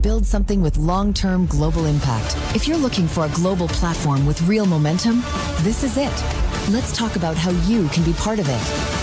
Build something with long-term global impact. If you're looking for a global platform with real momentum, this is it. Let's talk about how you can be part of it.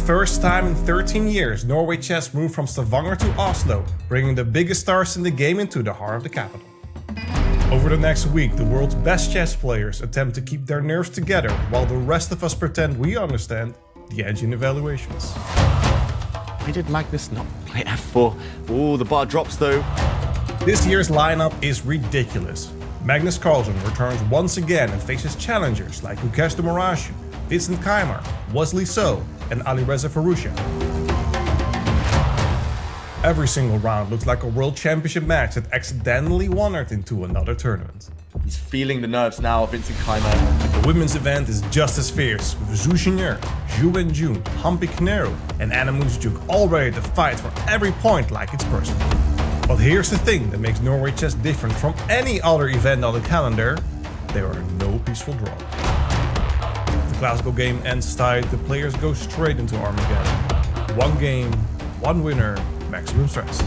first time in 13 years, Norway chess moved from Stavanger to Oslo, bringing the biggest stars in the game into the heart of the capital. Over the next week, the world's best chess players attempt to keep their nerves together while the rest of us pretend we understand the engine evaluations. Why did Magnus not play f4? Oh, the bar drops though. This year's lineup is ridiculous. Magnus Carlsen returns once again and faces challengers like Gukesh Dommaraju, Vincent Keymer, Wesley So, and Alireza Firouzja. Every single round looks like a world championship match that accidentally wandered into another tournament. He's feeling the nerves now, Vincent Keymer. The women's event is just as fierce, with Zhu Jiner, Ju Wenjun, Humpy Koneru, and Anna Muzychuk all ready to fight for every point like it's personal. But here's the thing that makes Norway chess different from any other event on the calendar: there are no peaceful draws. If the classical game ends tied, the players go straight into Armageddon. One game, one winner, maximum stress.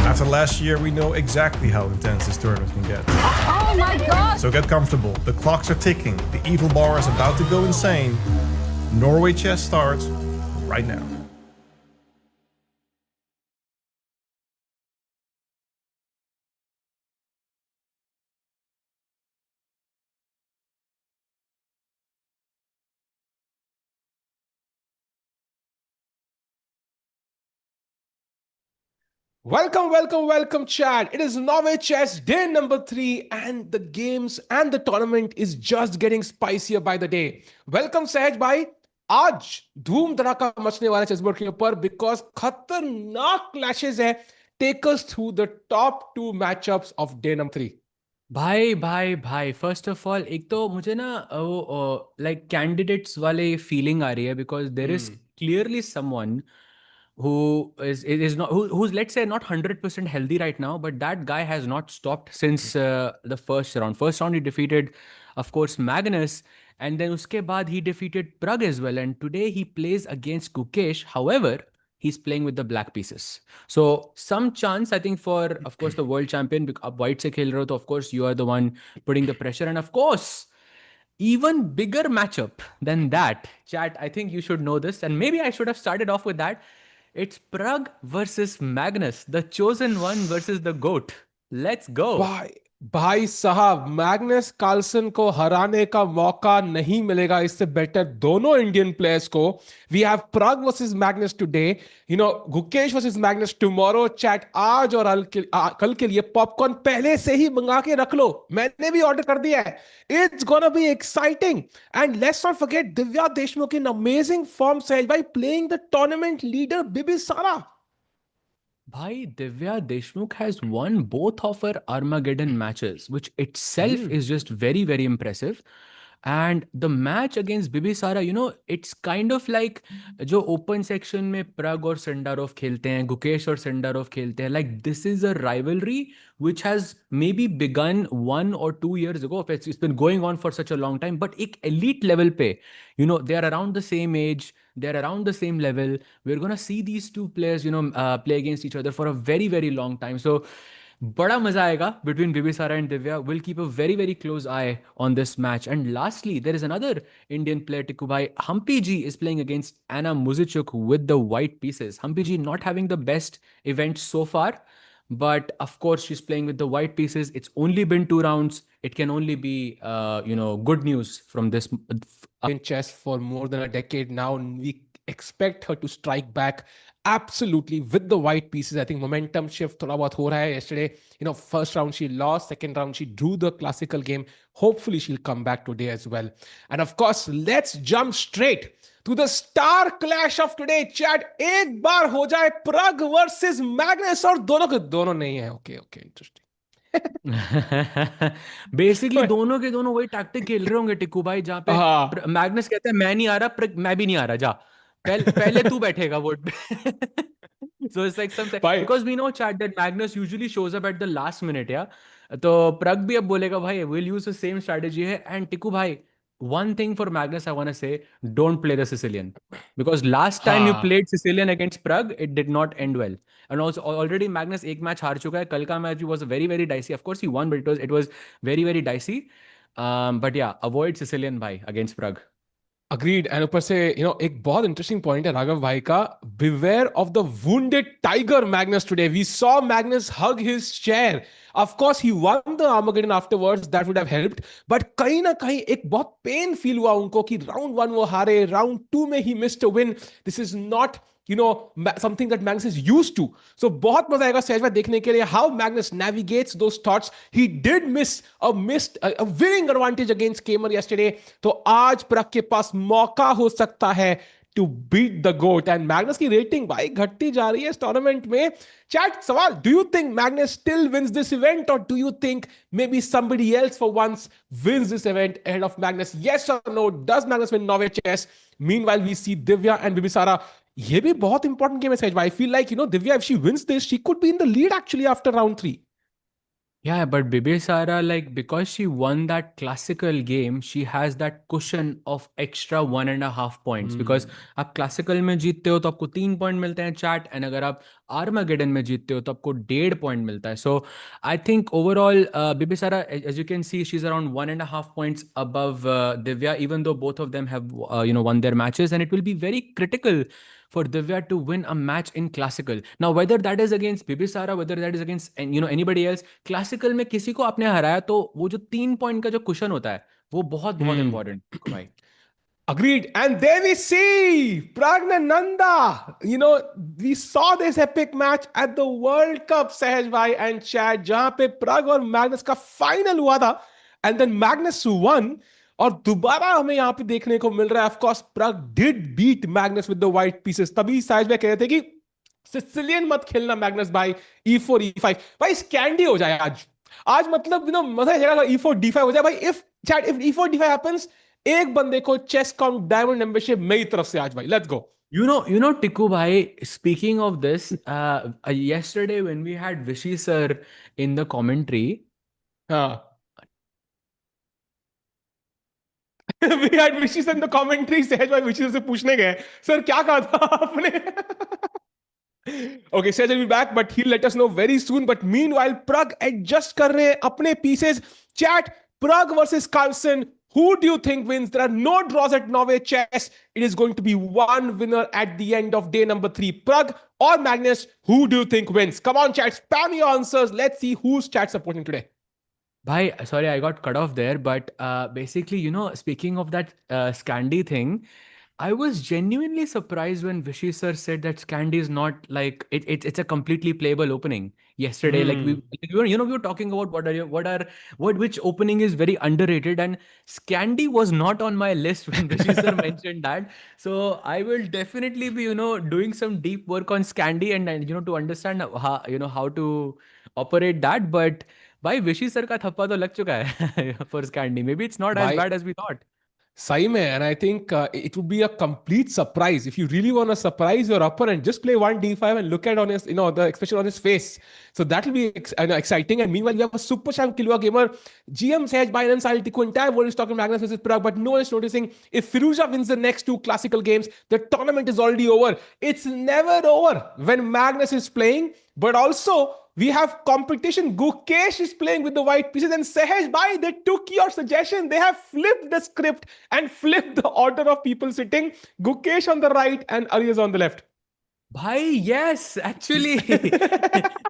After last year, we know exactly how intense this tournament can get. Oh my god! So get comfortable, the clocks are ticking, the evil bar is about to go insane. Norway chess starts right now. Welcome, Chad. It is Norway Chess Day number 3, and the games and the tournament is just getting spicier by the day. Welcome, Sahaj bhai. आज धूम धड़ाका मचने वाला chess board के ऊपर because खतरनाक clashes है. Take us through the top 2 matchups of day number 3. भाई first of all एक तो मुझे ना वो लाइक कैंडिडेट्स वाले फीलिंग आ रही है because there is clearly someone who is not who's let's say not 100% healthy right now, but that guy has not stopped since the first round he defeated of course Magnus, and then uske baad he defeated Pragg as well, and today he plays against Gukesh. However, he's playing with the black pieces, so some chance I think for of course the world champion. Ab white se khel rahe ho to of course you are the one putting the pressure, and of course even bigger matchup than that, chat, I think you should know this, and maybe I should have started off with that. It's Pragg versus Magnus, the chosen one versus the GOAT. Let's go. भाई साहब, Magnus Carlsen को हराने का मौका नहीं मिलेगा इससे better दोनों इंडियन प्लेयर्स को. We have Pragg versus Magnus today, you know, Gukesh versus Magnus tomorrow. Chat, आज और कल के लिए पॉपकॉर्न पहले से ही मंगा के रख लो, मैंने भी ऑर्डर कर दिया है. It's gonna be exciting, and let's not forget Divya Deshmukh in amazing form, Sahaj भाई, playing the tournament leader Bibisara. Bhai, Divya Deshmukh has won both of her Armageddon matches, which itself is just very, very impressive. And the match against Bibisara, you know, it's kind of like जो open section में Pragg और Sandarov खेलते हैं, Gukesh और Sandarov खेलते हैं. Like, this is a rivalry which has maybe begun 1 or 2 years ago. It's been going on for such a long time. But एक elite level पे, you know, they are around the same age, they're around the same level. We're gonna see these two players, you know, play against each other for a very, very long time. So बड़ा मजा आएगा between Bibisara and Divya. We'll keep a very, very close eye on this match. And lastly, there is another Indian player, Tikku bhai. Humpy ji is playing against Anna Muzychuk with the white pieces. Humpy ji not having the best event so far, but of course she's playing with the white pieces. It's only been 2 rounds. It can only be, you know, good news from this. In chess for more than a decade now, we expect her to strike back absolutely with the white pieces. I think momentum shift thoda bahut ho raha hai. Yesterday, you know, first round she lost, second round she drew the classical game. Hopefully she'll come back today as well. And of course, let's jump straight to the star clash of today. Chat, एक बार हो जाए Pragg versus Magnus, और दोनों के दोनों नहीं है. Okay, interesting. Basically दोनों के दोनों वही टैक्टिक खेल रहे होंगे टिक्कू भाई, जहाँ पे मैग्नस कहता है मैं नहीं आ रहा, मैं भी नहीं आ रहा, जा पहले तू बैठेगा वोट पे. So it's like some because we know chat that Magnus usually shows up at the last minute, yeah. तो Pragg भी अब बोलेगा भाई we'll use the same strategy है. And टिक्कू भाई, one thing for Magnus I want to say, don't play the Sicilian, because last time you played Sicilian against Pragg, it did not end well. And also already Magnus एक match हार चुका है. कल का match was very, very dicey. Of course he won, but it was very, very dicey. But yeah, avoid Sicilian bhai against Pragg. Agreed and ऊपर से एक बहुत इंटरेस्टिंग पॉइंट है राघव भाई का, beware of the wounded tiger Magnus today, we saw Magnus hug his chair, of course he won the armageddon afterwards, that would have helped, but कहीं ना कहीं एक बहुत पेन फील हुआ उनको कि राउंड 1 वो हारे, राउंड 2 में he missed a win, this is not something that Magnus is used to. So बहुत मजा आएगा सहज भाई देखने के लिए how Magnus navigates those thoughts. He did miss a winning advantage against Keymer yesterday. तो आज प्रग के पास मौका हो सकता है to beat the GOAT. And Magnus की रेटिंग भाई घटती जा रही है इस टूर्नामेंट में. Chat सवाल, do you think Magnus still wins this event, or do you think maybe somebody else for once wins this event ahead of Magnus? Yes or no? Does Magnus win Norway chess? Meanwhile, we see Divya and Bibisara. ये भी बहुत important game है सहज भाई. I feel like Divya, if she wins this, she could be in the lead actually after round 3. Yeah, but Bibisara, like, because she won that classical game, she has that cushion of extra 1.5 points. Because आप classical में जीतते हो तो आपको 3 point मिलते हैं chat, and अगर आप Armageddon में जीतते हो तो आपको 1.5 पॉइंट मिलता है. So I think overall, Bibisara, as you can see, she's around 1.5 points above Divya, even though both of them have won their matches, and it will be very critical for Divya to win a match in classical. Now, whether that is against Bibisara, whether that is against anybody else, classical में किसी को आपने हराया तो वो जो 3 point का जो कुशन होता है वो बहुत बहुत इंपॉर्टेंट भाई. Agreed. And there we see Praggnanandhaa. We saw this epic match at the World Cup, Sahaj Bhai and Chad, जहां पे Pragg और Magnus का फाइनल हुआ था. And then Magnus won. और दोबारा हमें यहाँ पे देखने को मिल रहा है. Of course, Pragg did beat Magnus with the white pieces. तभी साहिज भाई कह रहे थे कि सिसिलियन मत खेलना मैग्नस भाई, E4 E5 भाई स्कैंडी हो जाए आज मतलब मजा आ जाएगा. E4 D5 हो जाए भाई. इफ E4 D5 happens, एक बंदे को चेसकॉम डायमंड मेंबरशिप मेरी तरफ से आज भाई. Let's go. Tikku bhai, speaking of this, yesterday when we had Vishy sir in the commentary, हाँ. We had Vishy sir in the commentary. सहज भाई विशी से पूछने गए, सर क्या कहा था आपने? Okay, Sej will be back, but he'll let us know very soon. But meanwhile, Pragg adjust कर रहे हैं अपने pieces. Chat, Pragg versus Carlsen. Who do you think wins? There are no draws at Norway chess. It is going to be one winner at the end of day number 3. Pragg or Magnus, who do you think wins? Come on, chat, spam your answers. Let's see who's chat supporting today. Bhai, sorry, I got cut off there, but basically, speaking of that Scandi thing, I was genuinely surprised when Vishy sir said that Scandi is not like it's a completely playable opening yesterday. Like we were talking about which opening is very underrated, and Scandi was not on my list when Vishy sir mentioned that. So I will definitely be doing some deep work on Scandi and to understand how to operate that. But भाई विशी sir का थप्पा तो लग चुका है for Scandi. Maybe it's not as bad as we thought. Sahi mein, and I think it would be a complete surprise if you really want to surprise your opponent. Just play 1d5 and look at on his, the expression on his face. So that will be exciting. And meanwhile, we have a super champ Kilua gamer. GM Sahaj Biden Sahil Tikku, entire world is talking Magnus versus Pragg, but no one is noticing. If Firouzja wins the next 2 classical games, the tournament is already over. It's never over when Magnus is playing, but also we have competition. Gukesh is playing with the white pieces, and Sahaj Bhai, they took your suggestion. They have flipped the script and flipped the order of people sitting. Gukesh on the right and Alireza on the left. Bhai, yes, actually,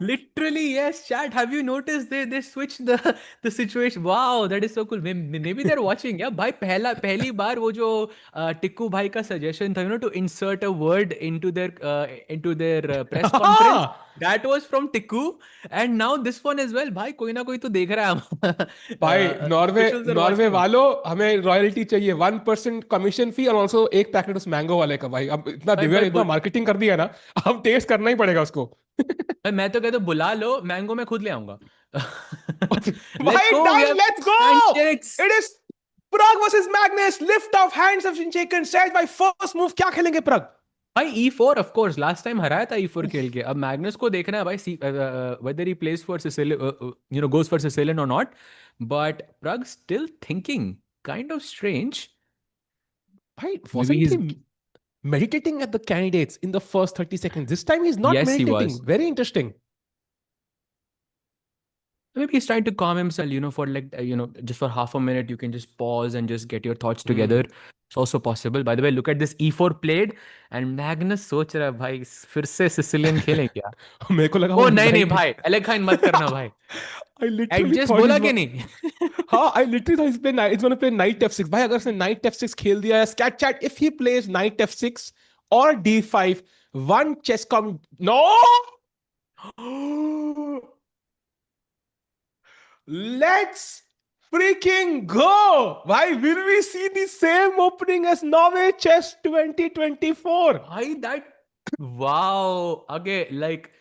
literally, yes. Chat, have you noticed they switched the situation? Wow, that is so cool. Maybe they're watching. Yeah, bhai, पहली बार वो जो टिक्कू भाई का suggestion था, to insert a word into their press conference. That was from Tikku, and now this one as well. भाई कोई ना कोई तो देख रहा है. भाई नॉर्वे वालों, हमें रॉयल्टी चाहिए. 1% कमीशन फी और ऑल्सो एक पैकेट उस मैंगो वाले का. भाई अब इतना दिव्या इतना मार्केटिंग कर दिया ना, अब टेस्ट करना ही पड़ेगा उसको. मैं तो कहता हूँ बुला लो, मैंगो मैं खुद ले आऊंगा. Let's go. It is Pragg versus Magnus. Lift off hands have been shaken. Sahaj भाई first move क्या खेलेंगे Pragg? भाई E4 of course, last time हराया था E4 खेल के. अब मैग्नस को देखना है भाई, whether he plays for Sicilian, goes for Sicilian or not. But Pragg still thinking, kind of strange. भाई wasn't he meditating at the candidates in the first 30 seconds? This time he's not meditating. He was. Very interesting. Maybe he's trying to calm himself, for like, just for half a minute, you can just pause and just get your thoughts together. It's also possible. By the way, look at this e4 played and Magnus सोच रहा है भाई फिर से Sicilian खेलें क्या? मेरे को लगा वो ओ नहीं नहीं नाइट भाई एलेखाइन मत करना भाई. I literally एडजस्ट thought बोला he's कि नहीं? हाँ, I literally thought he's gonna play knight f6. भाई अगर उसने knight f6 खेल दिया है, scat chat, if he plays knight f6 or d5, one Chesscom. No! Let's freaking go! Why will we see the same opening as Norway Chess 2024? भाई that wow. Okay, like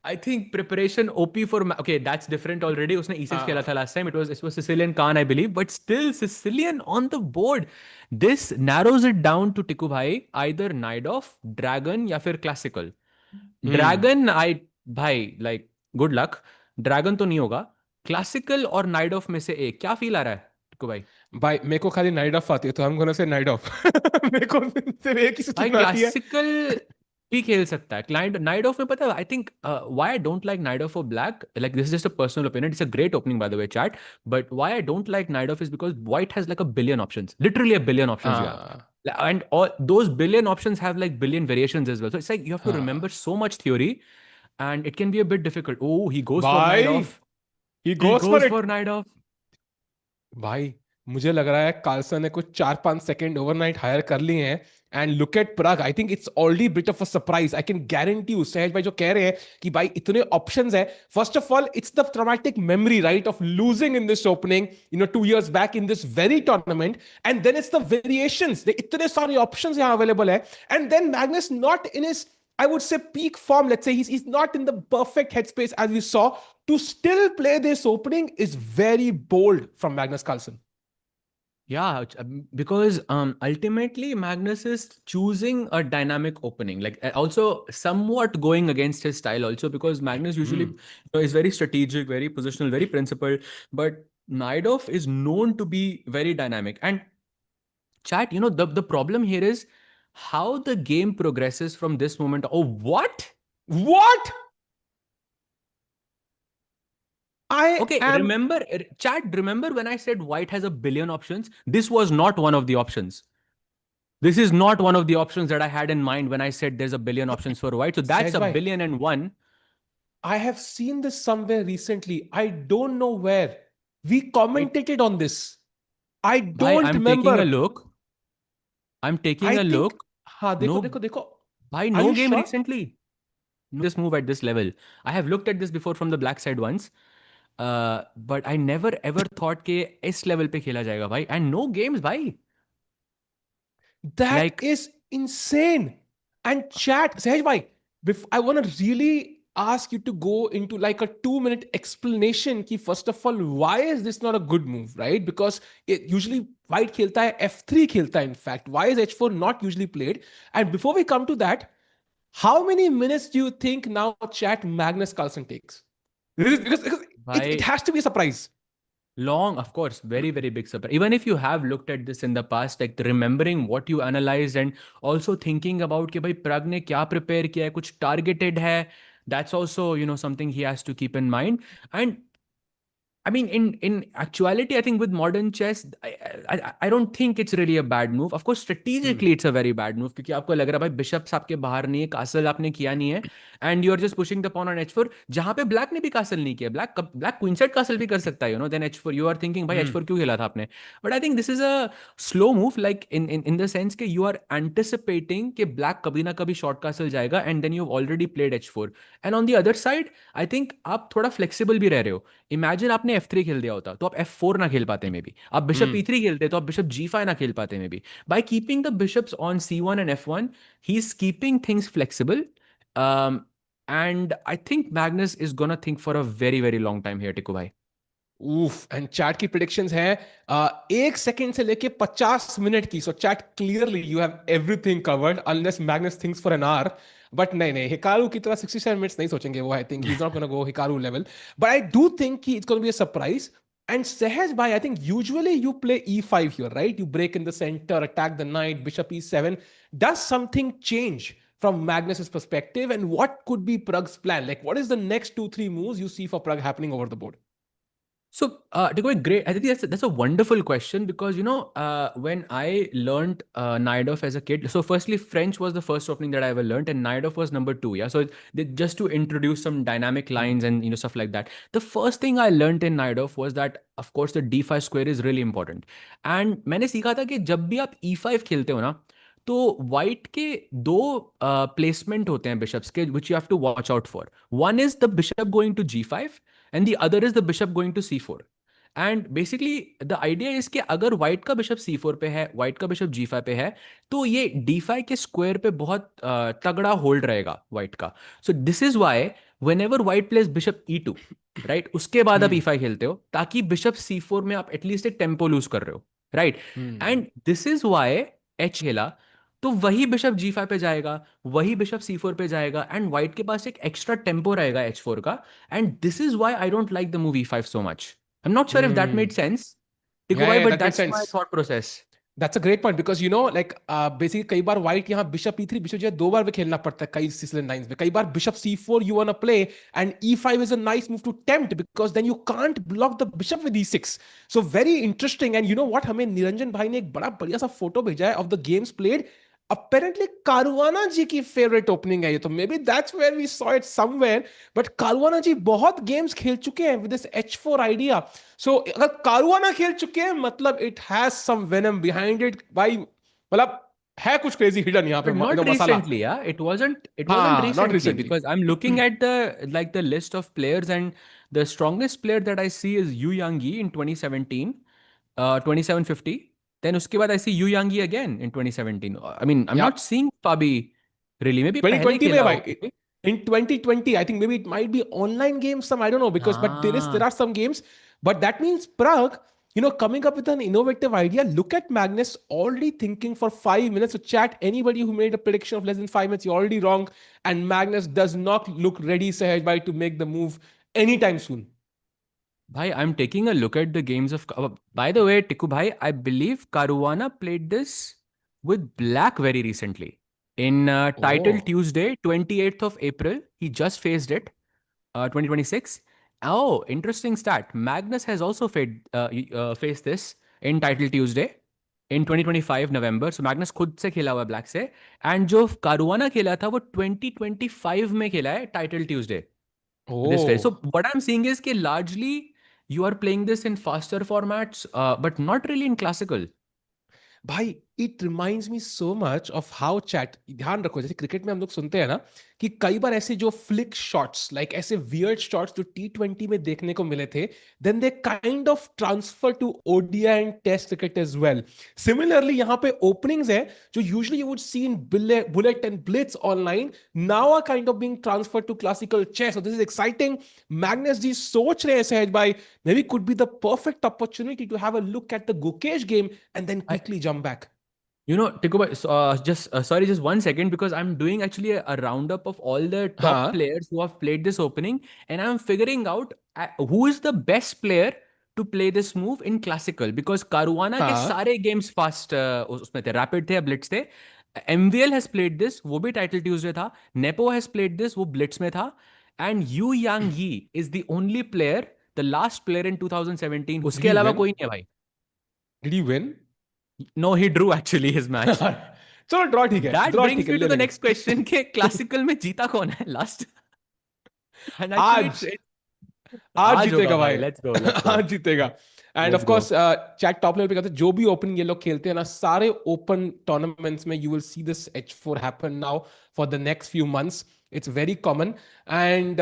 I think preparation OP for okay, that's different already. उसने E6 खेला था last time. It was Sicilian Khan, I believe, but still Sicilian on the board. This narrows it down to Tiku bhai, either knight off, dragon या फिर classical. Dragon I भाई like good luck. Dragon तो नहीं होगा. Classical और knight off में से एक. क्या feel आ रहा है टिकू भाई? भाई मेरे को खाली नाइट ऑफ आती है तो हम गोना से नाइट ऑफ मेरे को सिर्फ एक ही भाई सूचना आती है क्लासिकल भी खेल सकता है. क्लाइंट नाइट ऑफ में पता है I think why I don't like night of for black, like this is just a personal opinion, it's a great opening bye the way chat, but why I don't like night of is because white has like a billion options, literally a billion options you have. And all those billion options have like billion variations as well, so it's like you have to remember so much theory and it can be a bit difficult. Oh, he goes for भाई night off. he He goes for goes it. for night off. भाई मुझे लग रहा है Carlsen ने कुछ 4-5 second overnight higher कर लिए हैं and look at Prague. I think it's already bit of a surprise. I can guarantee you सहज भाई जो कह रहे हैं कि भाई इतने ऑप्शंस है, first of all it's the traumatic memory right of losing in this opening 2 years back in this very tournament, and then it's the variations. इतने सारे ऑप्शंस यहां अवेलेबल है, and then Magnus not in his, I would say, peak form. Let's say he's not in the perfect headspace as we saw. To still play this opening is very bold from Magnus Carlsen. Yeah, because ultimately Magnus is choosing a dynamic opening, like also somewhat going against his style also, because Magnus usually is very strategic, very positional, very principled, but Naidov is known to be very dynamic. And chat, the problem here is how the game progresses from this moment. Oh, what? What? Okay, remember when I said white has a billion options? This was not one of the options. This is not one of the options that I had in mind when I said there's a billion options for white. So that's a billion and one. I have seen this somewhere recently. I don't know where. We commentated on this. I don't remember. I'm taking a look. हाँ देखो. No game recently. This move at this level. I have looked at this before from the black side once. But I never ever thought कि इस level पे खेला जाएगा भाई. And no games भाई. That is insane. And chat, Sahej bhai, I want to really ask you to go into like a 2-minute explanation ki first of all, why is this not a good move, right? Because usually white khelta hai, f3 khelta hai in fact. Why is h4 not usually played? And before we come to that, how many minutes do you think now chat Magnus Carlsen takes? Because it has to be a surprise. Long, of course, very, very big surprise. Even if you have looked at this in the past, like remembering what you analyzed and also thinking about कि भाई Pragg ने क्या prepare किया है, कुछ targeted है, that's also, something he has to keep in mind. And I mean, in actuality, I think with modern chess, I don't think it's really a bad move. Of course, strategically, it's a very bad move क्योंकि आपको लग रहा है भाई bishops आपके बाहर नहीं है, कासल आपने किया नहीं है, and you're just pushing the pawn on h4. जहां पे ब्लैक ने भी कासल नहीं किया, ब्लैक क्वीन सेट कासल भी कर सकता है, then h4 you are thinking भाई h4 क्यों खेला था आपने? But I think this is a slow move, like in the sense कि you are anticipating कि ब्लैक कभी ना कभी शॉर्ट कासल जाएगा, and then you've already played h4. And on the other side, I think आप थोड़ा flexible भी रह रहे हो. Imagine आपने f3 खेल दिया होता तो आप f4 ना खेल पाते मे बी, आप बिशप e3 खेलते तो आप बिशप g5 ना खेल पाते may be. By keeping the bishops on c1 and f1, he's keeping things flexible, and I think Magnus is gonna think for a very, very long time here, Tikku bhai. Oof, and chat की predictions है 1 second से लेके 50 minute की. So chat, clearly you have everything covered unless Magnus thinks for an hour. But नहीं, Hikaru की तरह 67 minutes नहीं सोचेंगे वो. I think he's not going to go Hikaru level. But I do think it's going to be a surprise. And Sehaj bhai, I think usually you play e5 here, right? You break in the center, attack the knight, bishop e7. Does something change from Magnus's perspective? And what could be Pragg's plan? Like, what is the next 2-3 moves you see for Pragg happening over the board? So, great. I think that's a wonderful question because when I learned Naidov as a kid. So, firstly, French was the first opening that I ever learned, and Naidov was number two. Yeah, so just to introduce some dynamic lines and stuff like that. The first thing I learned in Naidov was that, of course, the d5 square is really important. And मैंने सीखा था कि जब भी आप e5 खेलते हो ना, तो व्हाइट के दो प्लेसमेंट होते हैं बिशप्स के which you have to watch out for. One is the bishop going to g5 and the other is the bishop going to c4. And basically the idea is कि अगर white का bishop c4 पे है, white का bishop g5 पे है, तो ये d5 के square पे बहुत तगड़ा hold रहेगा white का. So this is why whenever white plays bishop e2, right, उसके बाद आप e5 खेलते हो ताकि bishop c4 में आप एटलीस्ट एक टेम्पो लूज कर रहे हो, right. And this is why h खेला, तो वही बिशप g5 पे जाएगा, वही बिशप c4 पे जाएगा, एंड व्हाइट के पास एक एक्स्ट्रा टेम्पो रहेगा h4 का. And this is why I don't like the move e5 so much. I am not sure if that made sense, Tiku भाई, but that makes that's my sense. Thought process. That's a great point because basically कई बार white यहाँ bishop e3 bishop जो है 2 बार भी खेलना पड़ता है कई Sicilian lines में. कई बार bishop c4 you wanna play and e5 is a nice move to tempt because then you can't block the bishop with e6. So very interesting. And you know what, हमें निरंजन भाई ने एक बड़ा बढ़िया सा photo भेजा है of the games played. Apparently Caruana जी की फेवरेट ओपनिंग है ये, तो maybe that's where we saw it somewhere. But Caruana ji बहुत गेम्स खेल चुके हैं विद दिस h4 आइडिया. सो अगर कारुआना खेल चुके हैं मतलब it has some venom behind it भाई, मतलब है कुछ क्रेजी हिडन यहाँ पे But not masala. recently, yeah. It wasn't Not recently recently. because I'm looking at the list of players, and the strongest player that I see is Yu Yang in 2017, 2750. Then uske baad I see Yu Yang again in 2017. I mean, I'm Yeah. not seeing Fabi really. Maybe पहले 2020 में खेला भाई, हो. in 2020 I think maybe it might be online games some, I don't know, because but there are some games. But that means Prague, coming up with an innovative idea. Look at Magnus already thinking for 5 minutes. So chat, anybody who made a prediction of less than 5 minutes, you're already wrong. And Magnus does not look ready, Sahaj bhai, to make the move anytime soon. Bhai, I'm taking a look at the games of. By the way, Tikku bhai, I believe Caruana played this with Black very recently. In Title Oh. Tuesday, 28th of April, he just faced it, 2026. Oh, interesting stat. Magnus has also faced this in Title Tuesday in 2025 November. So Magnus खुद से खेला हुआ है Black से. And जो Caruana खेला था वो 2025 में खेला है Title Tuesday. This way. So Oh. what I'm seeing is कि largely you are playing this in faster formats, but not really in classical. भाई it reminds me so much of how chat, ध्यान रखो जैसे cricket में हम लोग सुनते हैं ना कि कई बार ऐसे जो फ्लिक शॉट्स, लाइक ऐसे वियर्ड शॉट्स जो T20 में देखने को मिले थे, then they kind of transfer to ODI and test cricket as well. Similarly यहाँ पे ओपनिंग्स है जो usually you would see in bullet and blitz online, now are kind of being transferred to classical chess. So this is exciting. Magnus ji सोच रहे हैं सहज भाई, maybe could be the perfect opportunity to have a look at the Gukesh game and then quickly jump back. You know, Tikku bhai, just 1 second, because I'm doing actually a roundup of all the top Huh? players who have played this opening, and I'm figuring out who is the best player to play this move in classical, because Caruana के हाँ. सारे games fast उसमें थे, rapid थे, blitz थे. MVL has played this, वो भी Title Tuesday था. Nepo has played this, वो blitz में था. And Yu Yang Yi is the only player, the last player in 2017. Did उसके he अलावा win? कोई नहीं है भाई. Did he win? No, he drew actually his match. चलो ड्रॉ ठीक है, That ड्रॉ brings ठीक है, me ले to the लेंगे. next question के classical में जीता कौन है last? And actually आज आज आज होगा जीतेगा भाई. भाई. Let's go. आज जीतेगा. And Let's of course chat top level पे कहते हैं जो भी ओपनिंग ये लोग खेलते हैं ना, सारे ओपन टूर्नामेंट्स में you will see this h4 happen now for the next few months. It's very common. And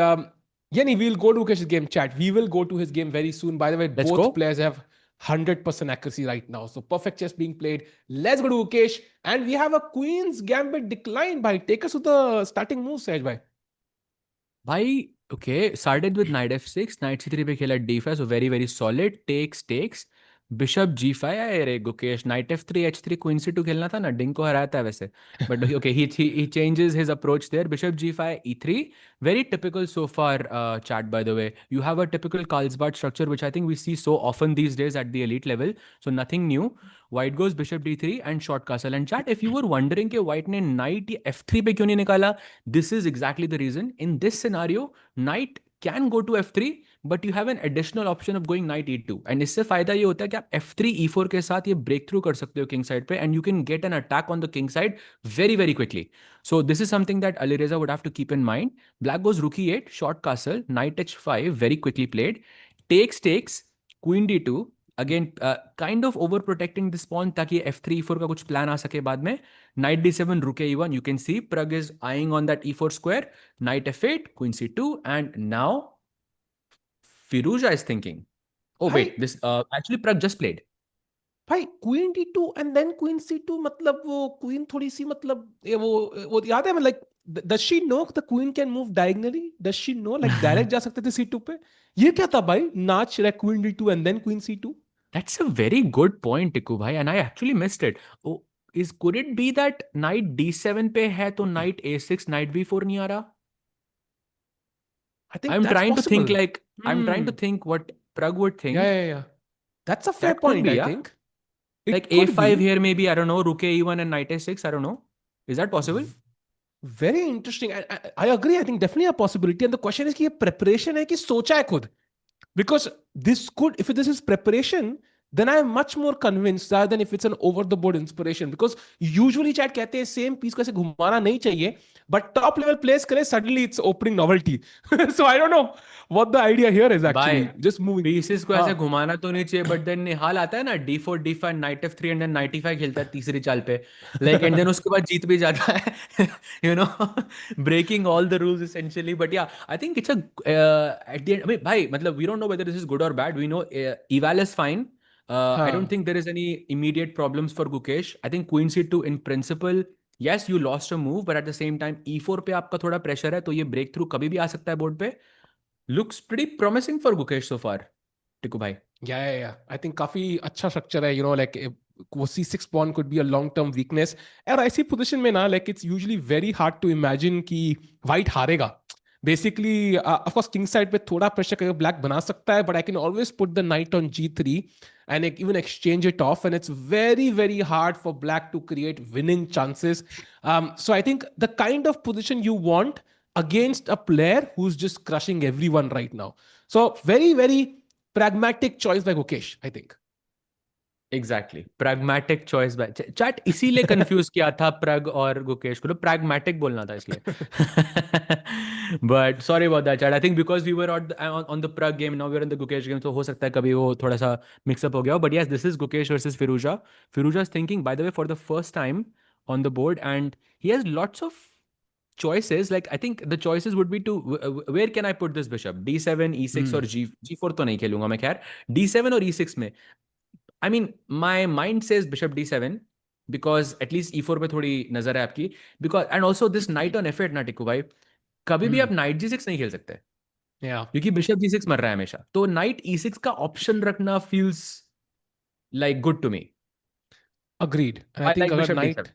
yeah, we'll go to Gukesh's game, chat. We will go to his game very soon. By the way, Let's both go. players have 100% accuracy right now. So perfect chess being played. Let's go to Gukesh. And we have a Queen's Gambit decline. Bhai, take us to the starting moves, Sahaj bhai. भाई okay, started with knight f6, knight c3 पे खेला d5, so very very solid. Takes bishop g5. अरे Gukesh, knight f3 h3 queen c2 खेलना था ना, डिंग को हराया था वैसे. But okay, he changes his approach there. Bishop g5 e3, very typical so far. Chat, by the way, you have a typical Carlsbad structure which I think we see so often these days at the elite level, so nothing new. White goes bishop d3 and short castle. And chat, if you were wondering कि white ने knight f3 पे क्यों नहीं निकाला, this is exactly the reason. In this scenario, knight can go to f3 but you have an additional option of going knight e2, and इससे फायदा ये होता है कि आप f3 e4 के साथ ये ब्रेक थ्रू कर सकते हो किंग साइड पे, and you can get an attack on the king side very very quickly. So this is something that Alireza would have to keep in mind. Black goes rook e8, short castle, knight h5, very quickly played, takes, queen d2, again kind of over protecting this pawn ताकि f3 e4 का कुछ plan आ सके बाद में. Night d7, rook a1, you can see Pragg is eyeing on that e4 square, knight f8, queen c2, and now Firouzja is thinking, oh wait, this actually Pragg just played. भाई queen d2 and then queen c2, मतलब वो queen थोड़ी सी, मतलब ये वो याद है, like does she know the queen can move diagonally? Does she know like direct जा सकते थे c2 पे? ये क्या था भाई, नाच रहा queen d2 and then queen c2? That's a very good point, Tikku bhai, and I actually missed it. Oh, could it be that knight d7 पे है तो knight a6, knight b4 नहीं आ रहा? I think I'm that's trying to think possible. like I'm trying to think what Pragg would think. Yeah. That's a fair That could point, be, I yeah. think. It Like could a5 be. here, maybe, I don't know, rook a1 and knight a6, I don't know. Is that possible? Very interesting. I agree. I think definitely a possibility. And the question is कि ये preparation है कि सोचा है खुद? Because this could, if this is preparation, then I am much more convinced rather than if it's an over the board inspiration. Because usually chat कहते हैं same piece को ऐसे घुमाना नहीं चाहिए, but top level players करे, suddenly it's opening novelty. So I don't know what the idea here is actually. Bye. Just moving. Pieces को ऐसे घुमाना तो नहीं चाहिए, बट देन निहाल आता है ना, d4 d5 knight f3 and then knight e5 खेलता है तीसरी चाल पे, लाइक, एंड देन उसके बाद जीत भी जाता है, you know, breaking all the rules essentially. But yeah, I think it's a at the end, भाई मतलब we don't know whether this is good or bad. We know eval is fine. I don't think there is any immediate problems for Gukesh. I think queen c2 in principle, yes, you lost a move, but at the same time e4 पे आपका थोड़ा pressure है, तो ये break through कभी भी आ सकता है बोर्ड पे. Looks pretty promising for Gukesh so far, Tikku bhai. Yeah. I think काफी अच्छा स्ट्रक्चर है, like वो c6 pawn could be a long term weakness. और ऐसी पोजीशन में ना, like it's usually very hard to imagine कि white हारेगा. Basically, of course, king side पे थोड़ा pressure करके black बना सकता है, but I can always put the knight on g3 and even exchange it off, and it's very, very hard for black to create winning chances. So I think the kind of position you want against a player who's just crushing everyone right now. So very, very pragmatic choice by Gukesh, I think. Exactly. Pragmatic choice by chat. इसीलिए confuse किया था प्रग और गुकेश को, तो pragmatic बोलना था इसलिए. But sorry about that, chat. I think because we were on the Pragg game, now we're on the Gukesh game, so हो सकता है कभी वो थोड़ा सा mix up हो गया. But yes, this is Gukesh versus Firouzja. Firouzja is thinking, by the way, for the first time on the board, and he has lots of choices. Like, I think the choices would be to where can I put this bishop? d7, e6 और g4 तो नहीं खेलूंगा मैं, खैर d7 और e6 में. I mean, my mind says bishop d7 because at least e4 पे थोड़ी नजर है आपकी. Because and also this knight on f8 ना टिकू भाई, कभी भी आप knight g6 नहीं खेल सकते. Yeah. क्योंकि bishop g6 मर रहा है हमेशा. तो knight e6 का option रखना feels like good to me. Agreed. And I think like bishop knight d7.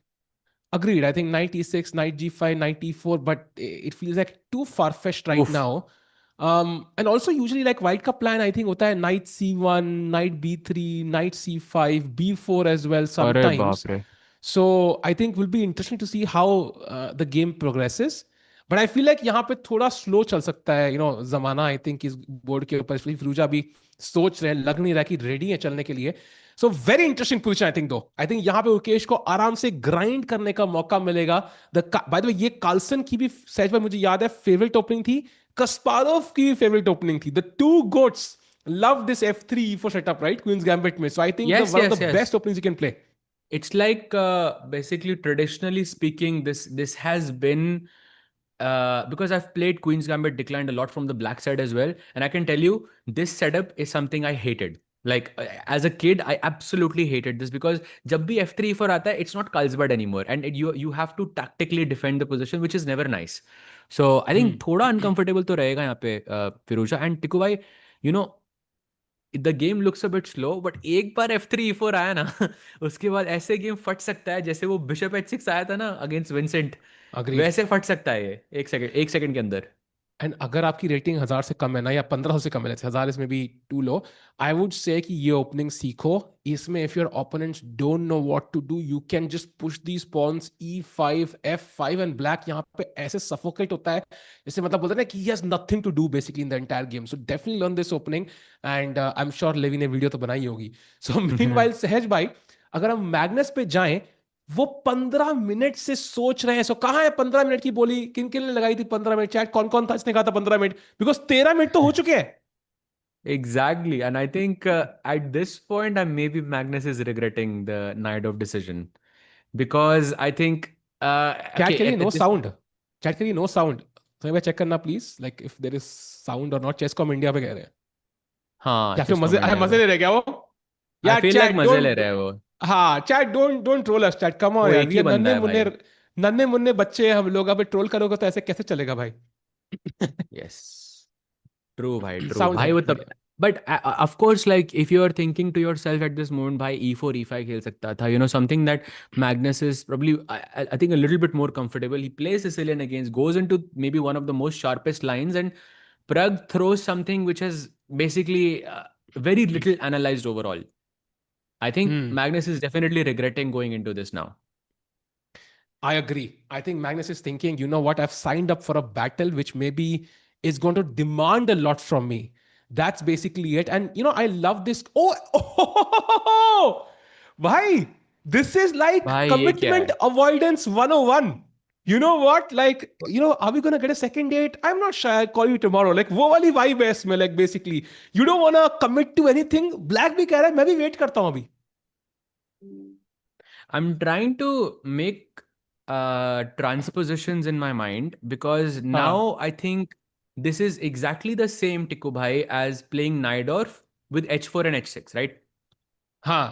Agreed. I think knight e6, knight g5, knight e4, but it feels like too far-fetched right now. And also usually like white का plan I think होता है knight c1, knight b3, knight c5, b4 as well sometimes. So I think will be interesting to see how the game progresses. But I feel like यहाँ पे थोड़ा slow चल सकता है, जमाना I think इस board के ऊपर. Firouzja भी सोच रहे हैं, लग नहीं रहा कि ready है चलने के लिए. So very interesting position I think though. I think यहाँ पे गुकेश को आराम से grind करने का मौका मिलेगा. By the way, ये कार्लसन की भी सहज भाई मुझे याद है favorite opening थी. Kasparov की favorite opening थी. The two goats love this f3 e4 setup, right? Queen's Gambit में. So I think one of the best openings you can play. It's like basically traditionally speaking, this has been because I've played Queen's Gambit declined a lot from the black side as well, and I can tell you this setup is something I hated. Like as a kid, I absolutely hated this because जब भी f3 e4 आता है, it's not Carlsbad anymore, and you have to tactically defend the position, which is never nice. So I think थोड़ा uncomfortable तो रहेगा यहाँ पे Firouzja. And टिकू भाई, the game looks a bit slow, but एक बार f3 e4 आया ना, उसके बाद ऐसे गेम फट सकता है जैसे वो bishop h6 आया था ना against Vincent. वैसे फट सकता है ये एक सेकंड के अंदर. एंड अगर आपकी रेटिंग 1000 से कम है ना, या 1500 से कम है, 1000 is maybe too low, I would say कि ये ओपनिंग सीखो। इसमें if your opponents don't know what to do, you can just push these pawns E5 F5 and black यहाँ पे ऐसे सफोकेट होता है, जैसे मतलब बोलते हैं ना कि he has nothing to do basically in the entire game. So definitely learn this opening, and I am sure Levy ने वीडियो तो बनाई होगी। सो मीनवाइल सहज भाई, अगर हम मैग्नस पे जाएं, वो 15 मिनट से सोच रहे हैं। सो कहाँ है 15 मिनट की बोली, किन किन ने लगाई थी 15 मिनट? चैट कौन कौन था इसने कहा था 15 मिनट? बिकॉज 13 मिनट तो हो चुके हैं। Exactly. And I think at this point, maybe Magnus is regretting the night of decision because I think, chat okay, के लिए no at this, sound, chat के लिए नो साउंड। तो मैं चेक करना please, like if there is sound or not. Chess com India पे कह रहे हैं, हाँ, या फिर Chesscom मजे India मजे पे. ले रहे क्या वो? I यार feel like चैट मजे ले डोंट, रहे हैं वो. हाँ chat don't don't troll us chat, come on वो यार, एक वी ही आर बंदा नन्हे है मुन्ने, भाई. नन्हे मुन्ने बच्चे हैं हम लोग। अब ट्रोल करोगे तो ऐसे कैसे चलेगा भाई? Yes. True, bhai, true. Sound है Bhai, वो तब, बढ़िया। but of course, like if you are thinking to yourself at this moment, bhai, E4, E5 खेल सकता था. You know, something that Magnus is probably, I think, a little bit more comfortable. He plays Sicilian against, goes into maybe one of the most sharpest lines, and Pragg throws something which has basically very little analyzed overall. I think hmm, Magnus is definitely regretting going into this now. I agree. I think Magnus is thinking, you know what, I've signed up for a battle which maybe is going to demand a lot from me. That's basically it. And I love this. Oh, bhai, this is like भाई ये क्या commitment है? avoidance 101. You know what? Like, are we going to get a second date? I'm not sure. I'll call you tomorrow. Like, वो वाली vibe है इसमें, like, basically. You don't want to commit to anything. Black भी कह रहा है, मैं भी wait करता हूँ अभी. I'm trying to make transpositions in my mind because हाँ, now I think this is exactly the same Tikku Bhai as playing Najdorf with H4 and H6, right? हाँ,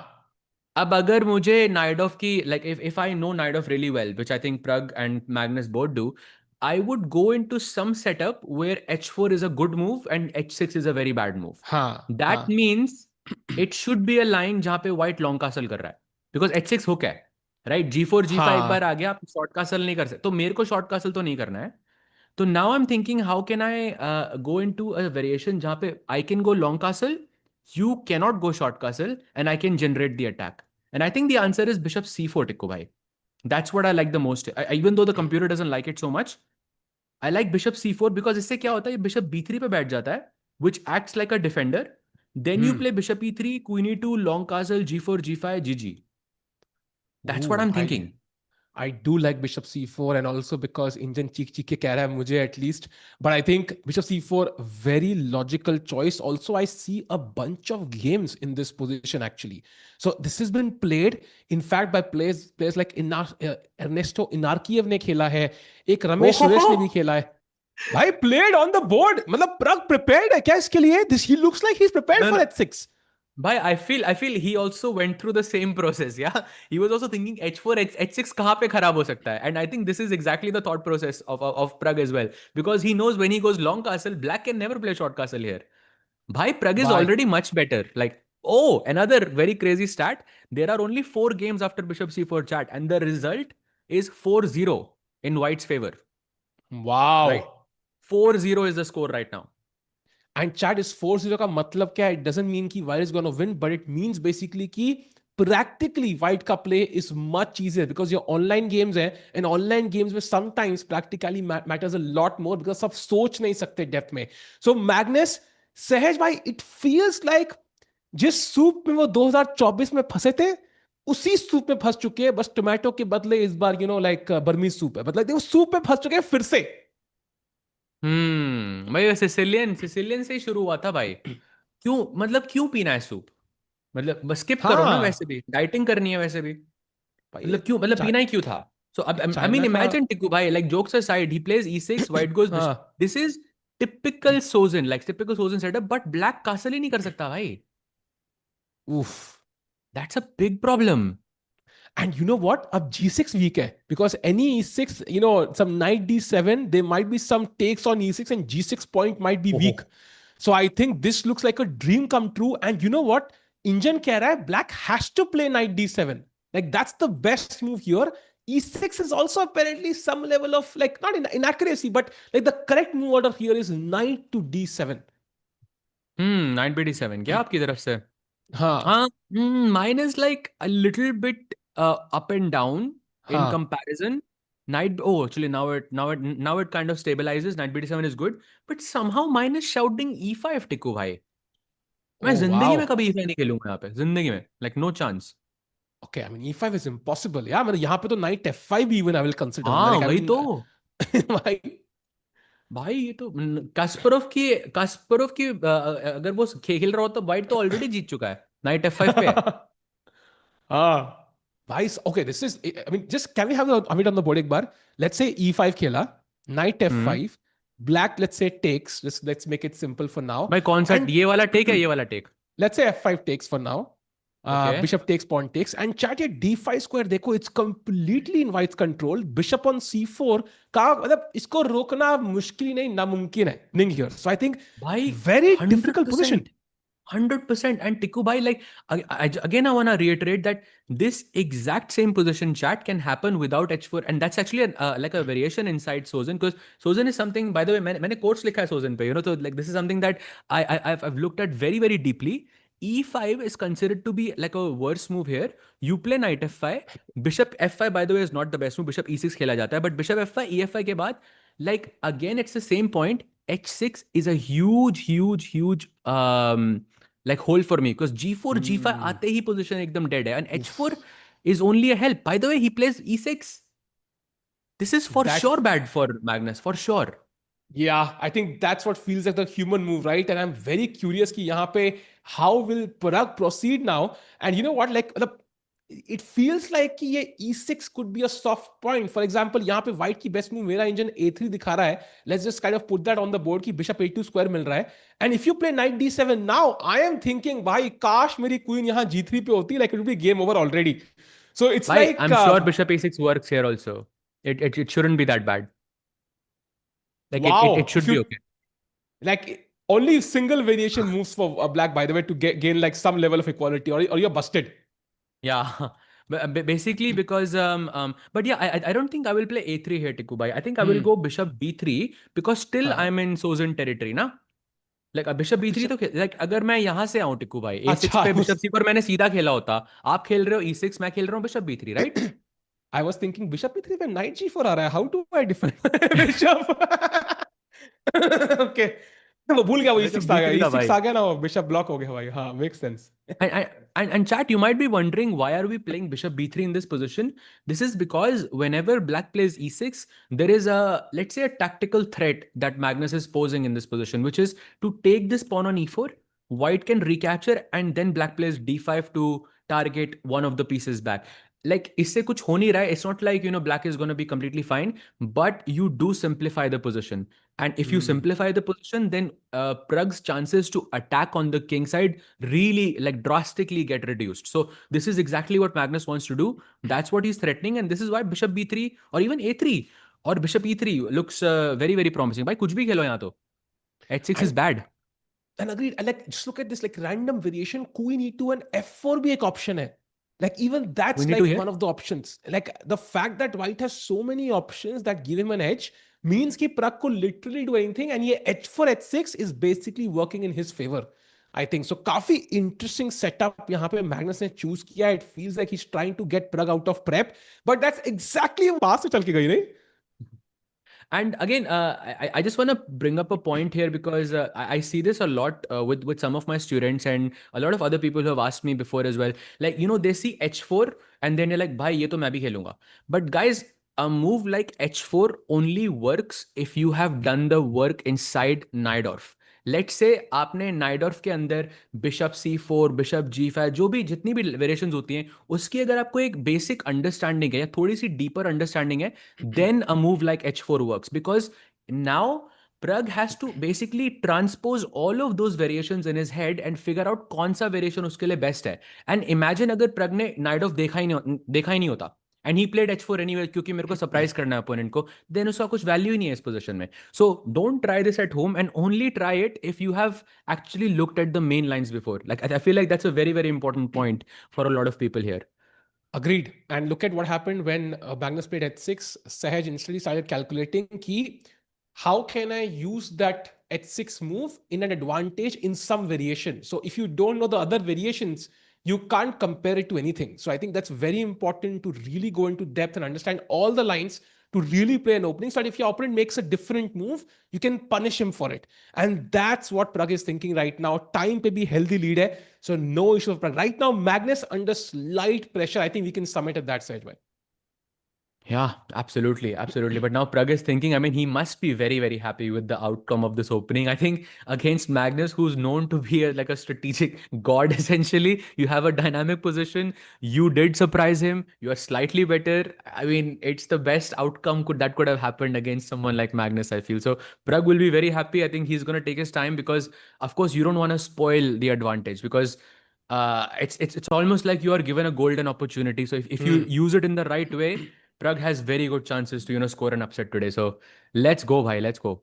अब अगर मुझे Najdorf की, like if I know Najdorf really well, which I think Pragg and Magnus both do, I would go into some setup where H4 is a good move and H6 is a very bad move. हाँ, That हाँ, means it should be a line जहाँ पे White long castle कर रहा है because H6 hook है, right? G4 G5 एक बार हाँ. आ गया, आप short castle नहीं कर सकते, तो मेरे को short castle तो नहीं करना है. तो now I'm thinking how can I go into a variation जहाँ पे I can go long castle, you cannot go short castle, and I can generate the attack. And I think the answer is bishop c4, Tikku bhai. That's what I like the most. Even though the computer doesn't like it so much, I like bishop c4 because इससे क्या होता है, ये bishop b3 पे बैठ जाता है, which acts like a defender. Then you Hmm. play bishop e3, queen e2, long castle, g4, g5, gg. That's what Ooh, I'm I thinking. I do like Bishop C4, and also because Indian cheek के कह रहा है मुझे at least. But I think Bishop C4 very logical choice. Also, I see a bunch of games in this position actually. So this has been played, in fact, by players like Ernesto Inarkiev ने खेला है, एक रमेश सुरेश ने भी Oh, खेला है. भाई played on the board. मतलब Pragg prepared है क्या इसके लिए? This he looks like he's prepared no, for no. H6. Bhai, I feel he also went through the same process. Yeah, he was also thinking h4, h6 कहाँ पे खराब हो सकता है, and I think this is exactly the thought process of Pragg as well, because he knows when he goes long castle, black can never play short castle here. Bhai, Pragg is Bye. already much better. Like, oh, another very crazy stat. There are only 4 games after bishop c4 chat, and the result is 4-0 in White's favor. Right, Wow. 4-0 is the score right now. And chat इस 4-0 का मतलब क्या है? It doesn't mean कि white is gonna win, but it means basically कि practically white का play is much easier because ये online games है, एंड ऑनलाइन गेम्स में sometimes practically matters a lot more because सब सोच नहीं सकते डेप्थ में. सो मैग्नस, सहज भाई, इट फील्स लाइक जिस सूप में वो 2024 में फंसे थे, उसी सूप में फंस चुके हैं, बस टोमेटो के बदले इस बार लाइक बर्मीज सूप है, मतलब वो सूप में फंस चुके हैं फिर से. भाई सिसिलियन से ही शुरू हुआ था भाई. क्यों, मतलब क्यों पीना है सूप? मतलब बस स्किप करो ना, वैसे हाँ भी डाइटिंग करनी है वैसे भी. भाई, मतलब क्यों, मतलब पीना ही क्यों था? सो अब आई मीन चाइना का. इमेजिन टिकू भाई, like jokes aside, he plays e6, white goes bishop. हाँ. दिस इज टिपिकल सोजन, लाइक टिपिकल सोजन सेटअप, बट ब्लैक कासल ही नहीं कर सकता भाई. उफ. That's a big problem. And you know what? Ab G6 weak hai. Because any E6, some knight D7, there might be some takes on E6 and G6 point might be weak. ओहो. So I think this looks like a dream come true. And you know what? Indian keh raha hai, black has to play knight D7. Like that's the best move here. E6 is also apparently some level of like not inaccuracy, but like the correct move order here is knight to d7. Knight b7 क्या आपकी तरफ से? हाँ Mine is like a little bit up and down in हाँ. comparison. Actually now it kind of stabilizes. Knight b7 is good, but somehow mine is shouting e5 टिकू भाई. मैं Oh जिंदगी में wow. कभी e5 नहीं खेलूंगा यहाँ पे, जिंदगी में, like no chance. Okay, I mean e5 is impossible. Yeah, मतलब यहाँ पे तो knight f5 even I will consider. हाँ Like I वही mean, तो. भाई. भाई ये तो कास्परोव की अगर वो खेल रहा हो तो वाइट तो ऑलरेडी जीत चुका है, नाइट f5 पे है. हाँ. भाई, okay, this is, I mean, just can we have a bit on the board एक बार? Let's say e5 खेला, knight hmm. f5, black let's say takes, just let's make it simple for now. भाई कौन सा, And ये वाला take है, ये वाला take? let's say f5 takes for now. Okay. Bishop takes, pawn takes, and chat ये d5 square देखो, it's completely in white's control. Bishop on c4 का मतलब इसको रोकना मुश्किल नहीं नामुमकिन है. Ning here. So I think भाई very difficult position. 100%. 100%. And Tiku bhai, like, again, I want to reiterate that this exact same position chat can happen without h4. And that's actually like a variation inside Sozin, because Sozin is something, by the way, मैंने quotes लिखा है Sozin पे, so like this is something that I've looked at very, very deeply. E5 is considered to be like a worse move here. You play knight f5. Bishop f5, by the way, is not the best move. Bishop e6 खेला जाता है. But bishop f5, e5 के बाद, like, again, it's the same point. H6 is a huge like hole for me, because g4 g5 आते ही position एकदम dead है, and h4 is only a help. By the way, he plays e6. This is for That's sure bad for Magnus, for sure. Yeah, I think that's what feels like the human move, right? And I'm very curious कि यहाँ पे how will Pragg proceed now? And you know what? Like it feels like कि ये e6 could be a soft point. For example, यहाँ पे white की best move मेरा engine a3 दिखा रहा है. Let's just kind of put that on the board कि bishop a2 square मिल रहा है. And if you play knight d7 now, I am thinking भाई काश मेरी queen यहाँ g3 पे होती, like it would be game over already. So it's Bhai, like I'm sure bishop a6 works here also. It shouldn't be that bad. Like it wow. should be okay. Like only single variation moves for black, by the way, to gain like some level of equality, or you're busted. Yeah. Basically because but yeah, I don't think I will play a3 here, Tiku bhai. I think I will go bishop b3, because still हाँ. I'm in Sozin territory ना. Like bishop b3 तो like अगर मैं यहाँ से आऊँ टिक्कू भाई, a6 अच्छा, पे bishop c पर मैंने सीधा खेला होता, आप खेल रहे हो e6, मैं खेल रहा हूँ bishop b3, right? I was thinking bishop b3 पे knight g4 आ रहा है. How do I defend bishop? Okay. वो भूल गया, वो bishop e6 आ गया. b3 था e6 भाई. आ गया ना, वो bishop block हो गया भाई. हाँ, makes sense. And chat, you might be wondering, why are we playing bishop b3 in this position? This is because whenever black plays e6, there is a, let's say, a tactical threat that Magnus is posing in this position, which is to take this pawn on e4. White can recapture, and then black plays d5 to target one of the pieces back. Like, इससे कुछ हो नहीं रहा है. It's not like, black is going to be completely fine, but you do simplify the position. And if you simplify the position, then Pragg's chances to attack on the king side really, like, drastically get reduced. So this is exactly what Magnus wants to do. That's what he's threatening, and this is why bishop b3 or even a3 or bishop e3 looks very, very promising. Bhai, kuch bhi khelo yahan to. h6 is bad. And agreed. And like, just look at this like random variation. Queen e2 and f4 भी एक option है. Like even that's We need like to hear. one of the options. Like the fact that white has so many options that give him an edge means कि Pragg could literally do anything, and ये h4 h6 is basically working in his favor, I think. So काफी interesting setup यहाँ पे Magnus ने choose किया. It feels like he's trying to get Pragg out of prep, but that's exactly पास से चल के गई नहीं? And again, I just want to bring up a point here, because I see this a lot with some of my students and a lot of other people who have asked me before as well. Like, they see h4 and then you're like, bhai, ye to main bhi khelunga. But guys, a move like h4 only works if you have done the work inside Najdorf. Let's say आपने नाइडॉर्फ के अंदर bishop c4, bishop g5, जो भी जितनी भी variations होती हैं, उसकी अगर आपको एक बेसिक अंडरस्टैंडिंग है या थोड़ी सी डीपर अंडरस्टैंडिंग है, then a move like h4 works, because now Pragg has to basically transpose all of those variations in his head and figure out कौन सा variation उसके लिए best है. And imagine अगर Pragg ने Najdorf देखा ही नहीं होता, and he played h4 anyway क्योंकि मेरे को सरप्राइज करना है अपोनेंट को, देन उसका कुछ वैल्यू ही नहीं है इस पोजीशन में. So don't try this at home, and only try it if you have actually looked at the main lines before. Like I feel like that's a very, very important point for a lot of people here. Agreed. And look at what happened when Magnus played at 6. Sahaj instantly started calculating key, how can I use that h6 move in an advantage in some variation. So if you don't know the other variations, you can't compare it to anything. So I think that's very important to really go into depth and understand all the lines to really play an opening. So that if your opponent makes a different move, you can punish him for it. And that's what Pragg is thinking right now. Time pe bhi healthy lead hai. So no issue of Pragg. Right now, Magnus under slight pressure. I think we can sum it at that side. Yeah, absolutely, absolutely. But now Pragg is thinking, I mean, he must be very, very happy with the outcome of this opening. I think against Magnus, who's known to be like a strategic god, essentially, you have a dynamic position. You did surprise him. You are slightly better. I mean, it's the best outcome that could have happened against someone like Magnus, I feel. So Pragg will be very happy. I think he's going to take his time because, of course, you don't want to spoil the advantage because it's almost like you are given a golden opportunity. So if you use it in the right way, Pragg has very good chances to, score an upset today. So let's go, bhai. Let's go.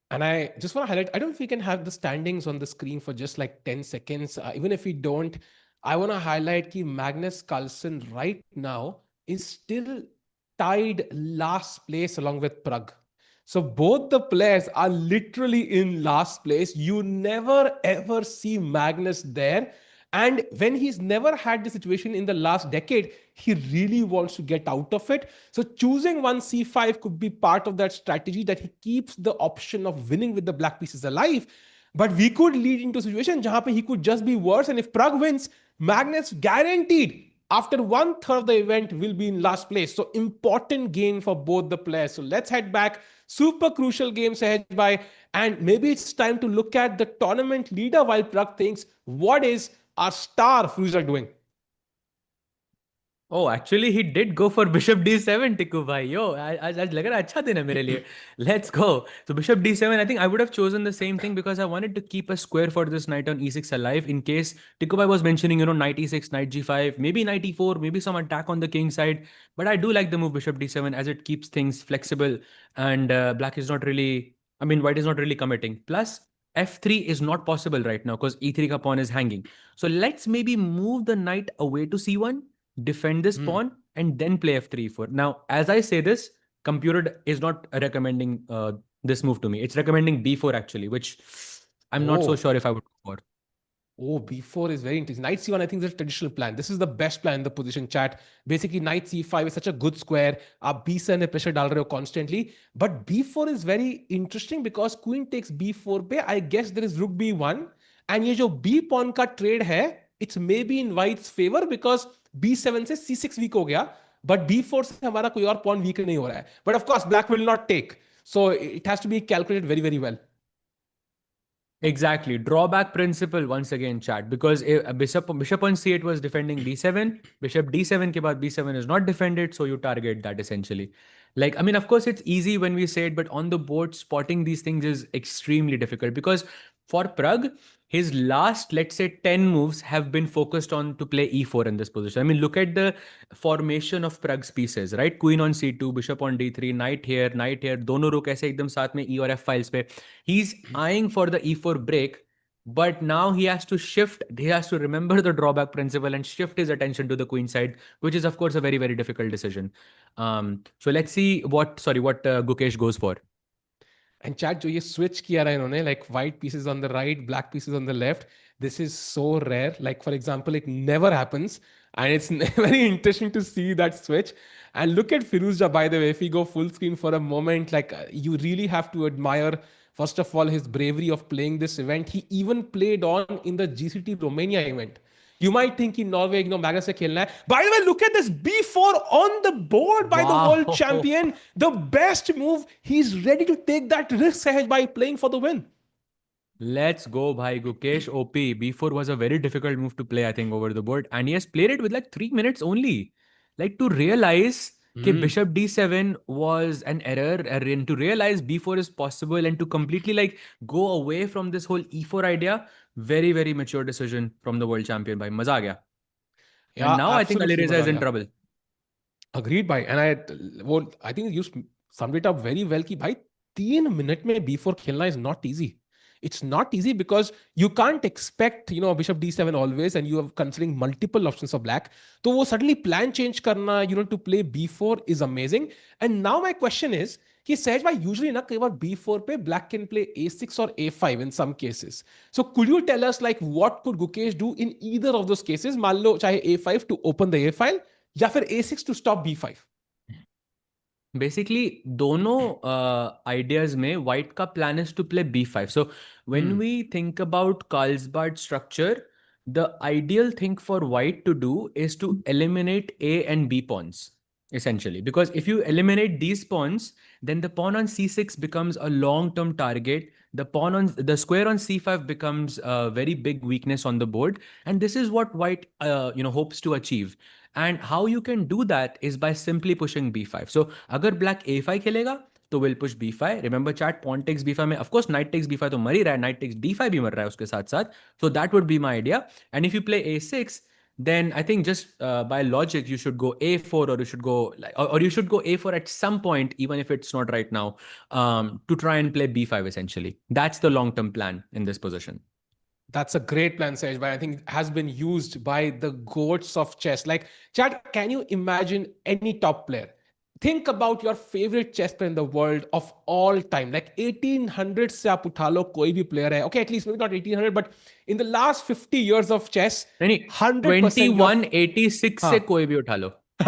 And I just want to highlight, I don't know if we can have the standings on the screen for just like 10 seconds. Even if we don't, I want to highlight that Magnus Carlsen right now is still tied last place along with Pragg. So both the players are literally in last place. You never ever see Magnus there. And when he's never had the situation in the last decade, he really wants to get out of it. So choosing one c5 could be part of that strategy that he keeps the option of winning with the black pieces alive. But we could lead into a situation where he could just be worse. And if Pragg wins, Magnus guaranteed after one third of the event will be in last place. So important game for both the players. So let's head back. Super crucial game, Sahaj bhai. And maybe it's time to look at the tournament leader while Pragg thinks, what is our star Firouzja doing? Oh, actually, he did go for Bishop D7, Tikku bhai. Yo, आज लग रहा है अच्छा दिन है मेरे लिए. Let's go. So Bishop D7, I think I would have chosen the same thing because I wanted to keep a square for this knight on E6 alive in case Tikku bhai was mentioning, knight E6, knight G5, maybe knight E4, maybe some attack on the king side. But I do like the move Bishop D7 as it keeps things flexible and black is not really, I mean, white is not really committing. Plus, F3 is not possible right now because E3 ka pawn is hanging. So let's maybe move the knight away to C1, defend this pawn, and then play f3-4. Now, as I say this, computer is not recommending this move to me. It's recommending b4 actually, which I'm not so sure if I would go for. Oh, b4 is very interesting. Knight c1, I think, is a traditional plan. This is the best plan in the position, chat. Basically, knight c5 is such a good square. आप b7 में pressure डाल रहे हो constantly. But b4 is very interesting because queen takes b4 पे. I guess there is rook b1. And ये जो b pawn का trade है, it's maybe in white's favor because b7 से c6 weak हो गया. But b4 से हमारा कोई और pawn weak नहीं हो रहा है. But of course, black will not take. So it has to be calculated very, very well. Exactly. Drawback principle once again, chat. Because bishop on c8 was defending b7. Bishop d7 ke baad b7 is not defended. So you target that essentially. Like, I mean, of course, it's easy when we say it, but on the board, spotting these things is extremely difficult because for Pragg, his last, let's say, 10 moves have been focused on to play e4 in this position. I mean, look at the formation of Pragg's pieces, right? Queen on c2, bishop on d3, knight here, dono rook aise ekdam saath mein e or f files pe. He's eyeing for the e4 break, but now he has to shift, he has to remember the drawback principle and shift his attention to the queen side, which is, of course, a very, very difficult decision. So let's see what Gukesh goes for. And chat जो ये switch किया रहा है इन्होंने, like white pieces on the right, black pieces on the left, this is so rare. Like for example, it never happens, and it's very interesting to see that switch. And look at Firouzja, by the way. If we go full screen for a moment, like you really have to admire, first of all, his bravery of playing this event. He even played on in the GCT Romania event. You might think in Norway, Magnus se khelna hai. By the way, look at this b4 on the board by the world champion. The best move. He's ready to take that risk, Sahaj, by playing for the win. Let's go, bhai. Gukesh OP. b4 was a very difficult move to play, I think, over the board. And he has played it with like 3 minutes only. Like to realize that bishop d7 was an error, and to realize b4 is possible and to completely like go away from this whole e4 idea. Very, very mature decision from the world champion by Maza aa gaya. Yeah, and now I think Alireza is in trouble. Agreed, bhai. And I think you summed it up very well. Ki, bhai, 3 minutes में b4 खेलना is not easy. It's not easy because you can't expect, bishop d7 always, and you are considering multiple options for black. So wo suddenly plan change karna, to play b4 is amazing. And now my question is, कि सहज भाई usually ना कई बार b4 पे black can play a6 or a5 in some cases. So could you tell us like what could Gukesh do in either of those cases? मान लो चाहे a5 to open the a file या फिर a6 to stop b5. Basically दोनों ideas में white का plan is to play b5. So when we think about Carlsberg structure, the ideal thing for white to do is to eliminate a and b pawns essentially, because if you eliminate these pawns, then the pawn on c6 becomes a long term target. The square on c5 becomes a very big weakness on the board, and this is what white hopes to achieve. And how you can do that is by simply pushing b5. So अगर black a5 खेलेगा तो will push b5. Remember chat, pawn takes b5 में of course knight takes b5 तो मर ही रहा है, knight takes d5 भी मर रहा है उसके साथ साथ. So that would be my idea. And if you play a6, then I think just by logic you should go a4, or you should go or you should go a4 at some point, even if it's not right now, to try and play b5 essentially. That's the long term plan in this position. That's a great plan, Sej, but I think it has been used by the goats of chess. Like, Chad, can you imagine any top player? Think about your favorite chess player in the world of all time. Like 1800 से आप उठा लो कोई भी player है. Okay, at least maybe not 1800, but in the last 50 years of chess, नहीं 2186 से कोई भी उठा लो. but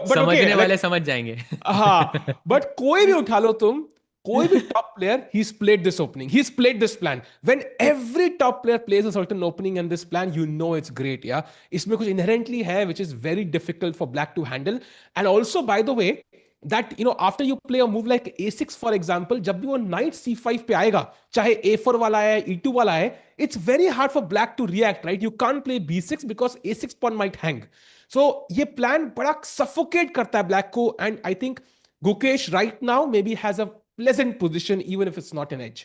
समझने okay, वाले समझ जाएंगे. हाँ, but कोई भी उठा लो तुम, कोई भी top player, he's played this opening, he's played this plan. When every top player plays a certain opening and this plan, you know it's great. Yeah, इसमें कुछ inherently है which is very difficult for black to handle. And also, by the way, that after you play a move like a6 for example, जब भी वो knight c5 पे आएगा, चाहे a4 वाला है, e2 वाला है, it's very hard for black to react, right? You can't play b6 because a6 pawn might hang. So ये plan बड़ा suffocate करता है black को, and I think Gukesh right now maybe has a pleasant position even if it's not an edge.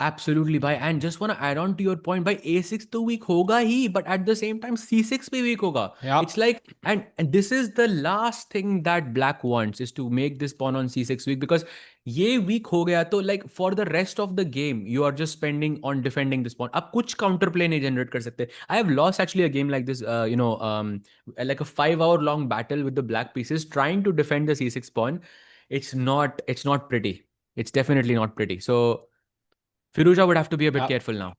Absolutely, bhai. And just want to add on to your point, by a6 तो weak होगा ही, but at the same time c6 भी weak होगा. Yeah. It's like, and this is the last thing that black wants, is to make this pawn on c6 weak, because ये weak हो गया तो like for the rest of the game you are just spending on defending this pawn. आप कुछ counter play नहीं generate कर सकते. I have lost actually a game like this, like a 5-hour long battle with the black pieces trying to defend the c6 pawn. It's not pretty. It's definitely not pretty. So Firouzja would have to be a bit careful now.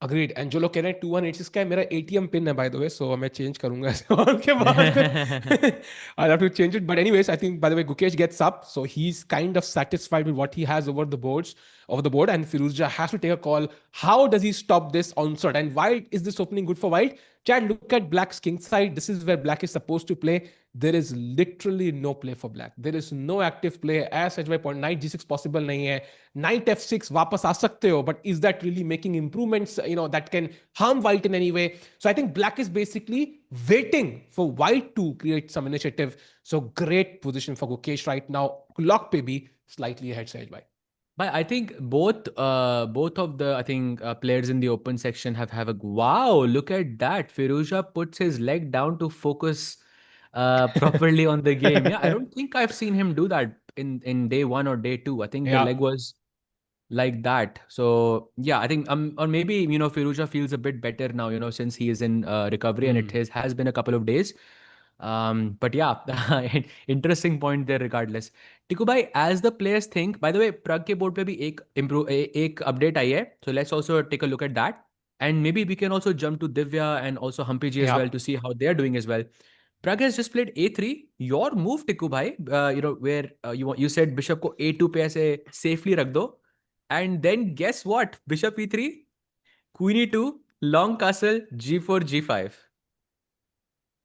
Agreed. And जो लोग कह रहे हैं 2186 का है, मेरा ATM pin है by the way, so मैं change करूंगा उसके बाद. I'll have to change it. But anyways, I think by the way Gukesh gets up, so he's kind of satisfied with what he has over the board, and Firouzja has to take a call. How does he stop this onslaught? And why is this opening good for white? Chad, look at black's king side. This is where black is supposed to play. There is literally no play for black. There is no active play. As such, by point knight g6 possible नहीं है. Knight f6 वापस आ सकते हो, but is that really making improvements that can harm white in any way? So I think black is basically waiting for white to create some initiative. So great position for Gukesh right now. Clock पे भी slightly ahead Sahej bhai. But I think both of the players in the open section have a wow, look at that. Firouzja puts his leg down to focus properly on the game. Yeah, I don't think I've seen him do that in day 1 or day 2. I think the leg was like that. So yeah, I think or maybe Firouzja feels a bit better now, since he is in recovery, and it has been a couple of days. But yeah, interesting point there regardless. Tiku bhai, as the players think, by the way, Pragg के board पे भी एक update आई है. So let's also take a look at that. And maybe we can also jump to Divya and also Humpy ji as well to see how they're doing as well. Pragg has just played a3. Your move, Tiku bhai, where you said bishop को a2 पे ऐसे safely रख दो. And then guess what? Bishop e3, queen e2, long castle, g4, g5.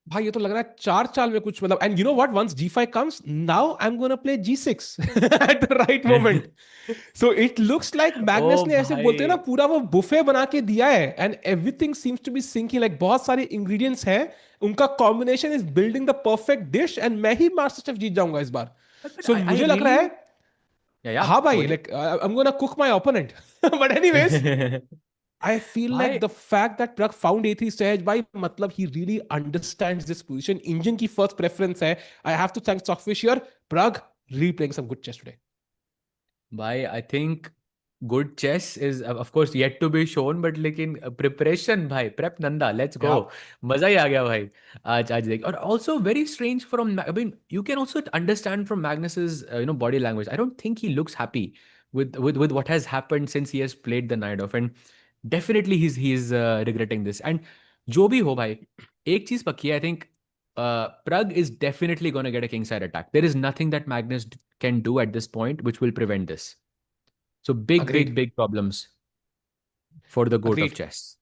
भाई ये तो लग रहा है 4 चाल में कुछ मतलब. And you know what? Once g5 comes, now I'm gonna play g6 at the right moment. So it looks like Magnus ने ऐसे बोलते हैं ना, पूरा वो बुफे बना के दिया है, and everything seems to be syncing. Like बहुत सारे ingredients हैं, उनका combination is building the perfect dish, and मैं ही MasterChef जीत जाऊंगा इस बार. So मुझे लग रहा है हाँ भाई, like I'm gonna cook my opponent. But anyways, I feel like the fact that Pragg found a3 Sahej bhai, matlab he really understands this position. Indian की first preference है. I have to thank Stockfish here. Pragg really playing some good chess today. Bhai, I think good chess is of course yet to be shown, but लेकिन preparation भाई, prep nanda, let's go. Yeah. मजा ही आ गया भाई. आज देख. और also very strange from, I mean, you can also understand from Magnus's body language. I don't think he looks happy with what has happened since he has played the night off, and definitely he's regretting this. And जो भी हो भाई, एक चीज पक्की है, I think Pragg is definitely going to get a kingside attack. There is nothing that Magnus can do at this point which will prevent this. So Agreed. big problems for the goat of Agreed. chess.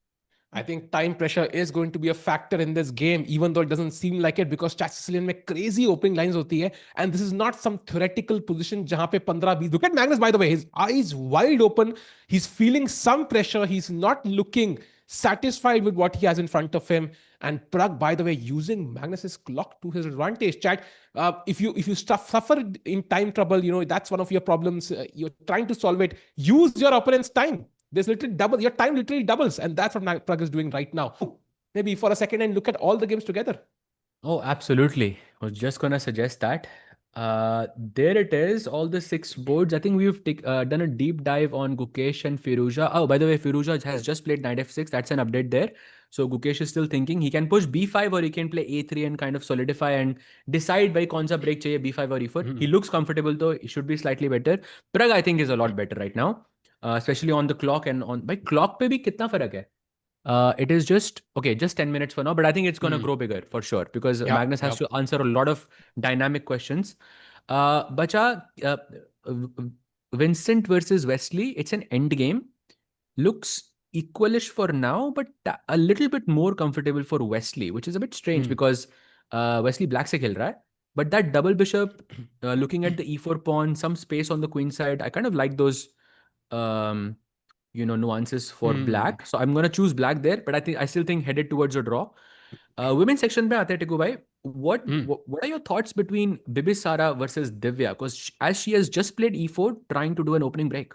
I think time pressure is going to be a factor in this game, even though it doesn't seem like it, because Chat Sicilian में crazy opening lines होती है, and this is not some theoretical position जहाँ पे 15-20. Look at Magnus, by the way, his eyes wide open. He's feeling some pressure. He's not looking satisfied with what he has in front of him. And Pragg, by the way, using Magnus's clock to his advantage. Chat, if you suffer in time trouble, that's one of your problems. You're trying to solve it. Use your opponent's time. There's literally double, your time literally doubles. And that's what Pragg is doing right now. Maybe for a second and look at all the games together. Oh, absolutely. I was just gonna suggest that. There it is, all the 6 boards. I think we've done a deep dive on Gukesh and Firouzja. Oh, by the way, Firouzja has just played knight f6. That's an update there. So Gukesh is still thinking. He can push b5 or he can play a3 and kind of solidify and decide by kaun sa break chahiye, b5 or e4. He looks comfortable though. He should be slightly better. Pragg, I think, is a lot better right now, especially on the clock and on by clock pe bhi kitna farak hai? It is just okay, just 10 minutes for now, but I think it's going to grow bigger for sure because Yeah, Magnus has to answer a lot of dynamic questions. Bacha, Vincent versus Wesley, it's an end game. Looks equalish for now, but a little bit more comfortable for Wesley, which is a bit strange because Wesley black se khel raha hai. But that double bishop, looking at the e4 pawn, some space on the queen side, I kind of like those. Um, nuances for black. So I'm going to choose black there, but I still think headed towards a draw. Women's section पे आते हैं टिकू भाई. What are your thoughts between Bibisara versus Divya? Because as she has just played e4, trying to do an opening break.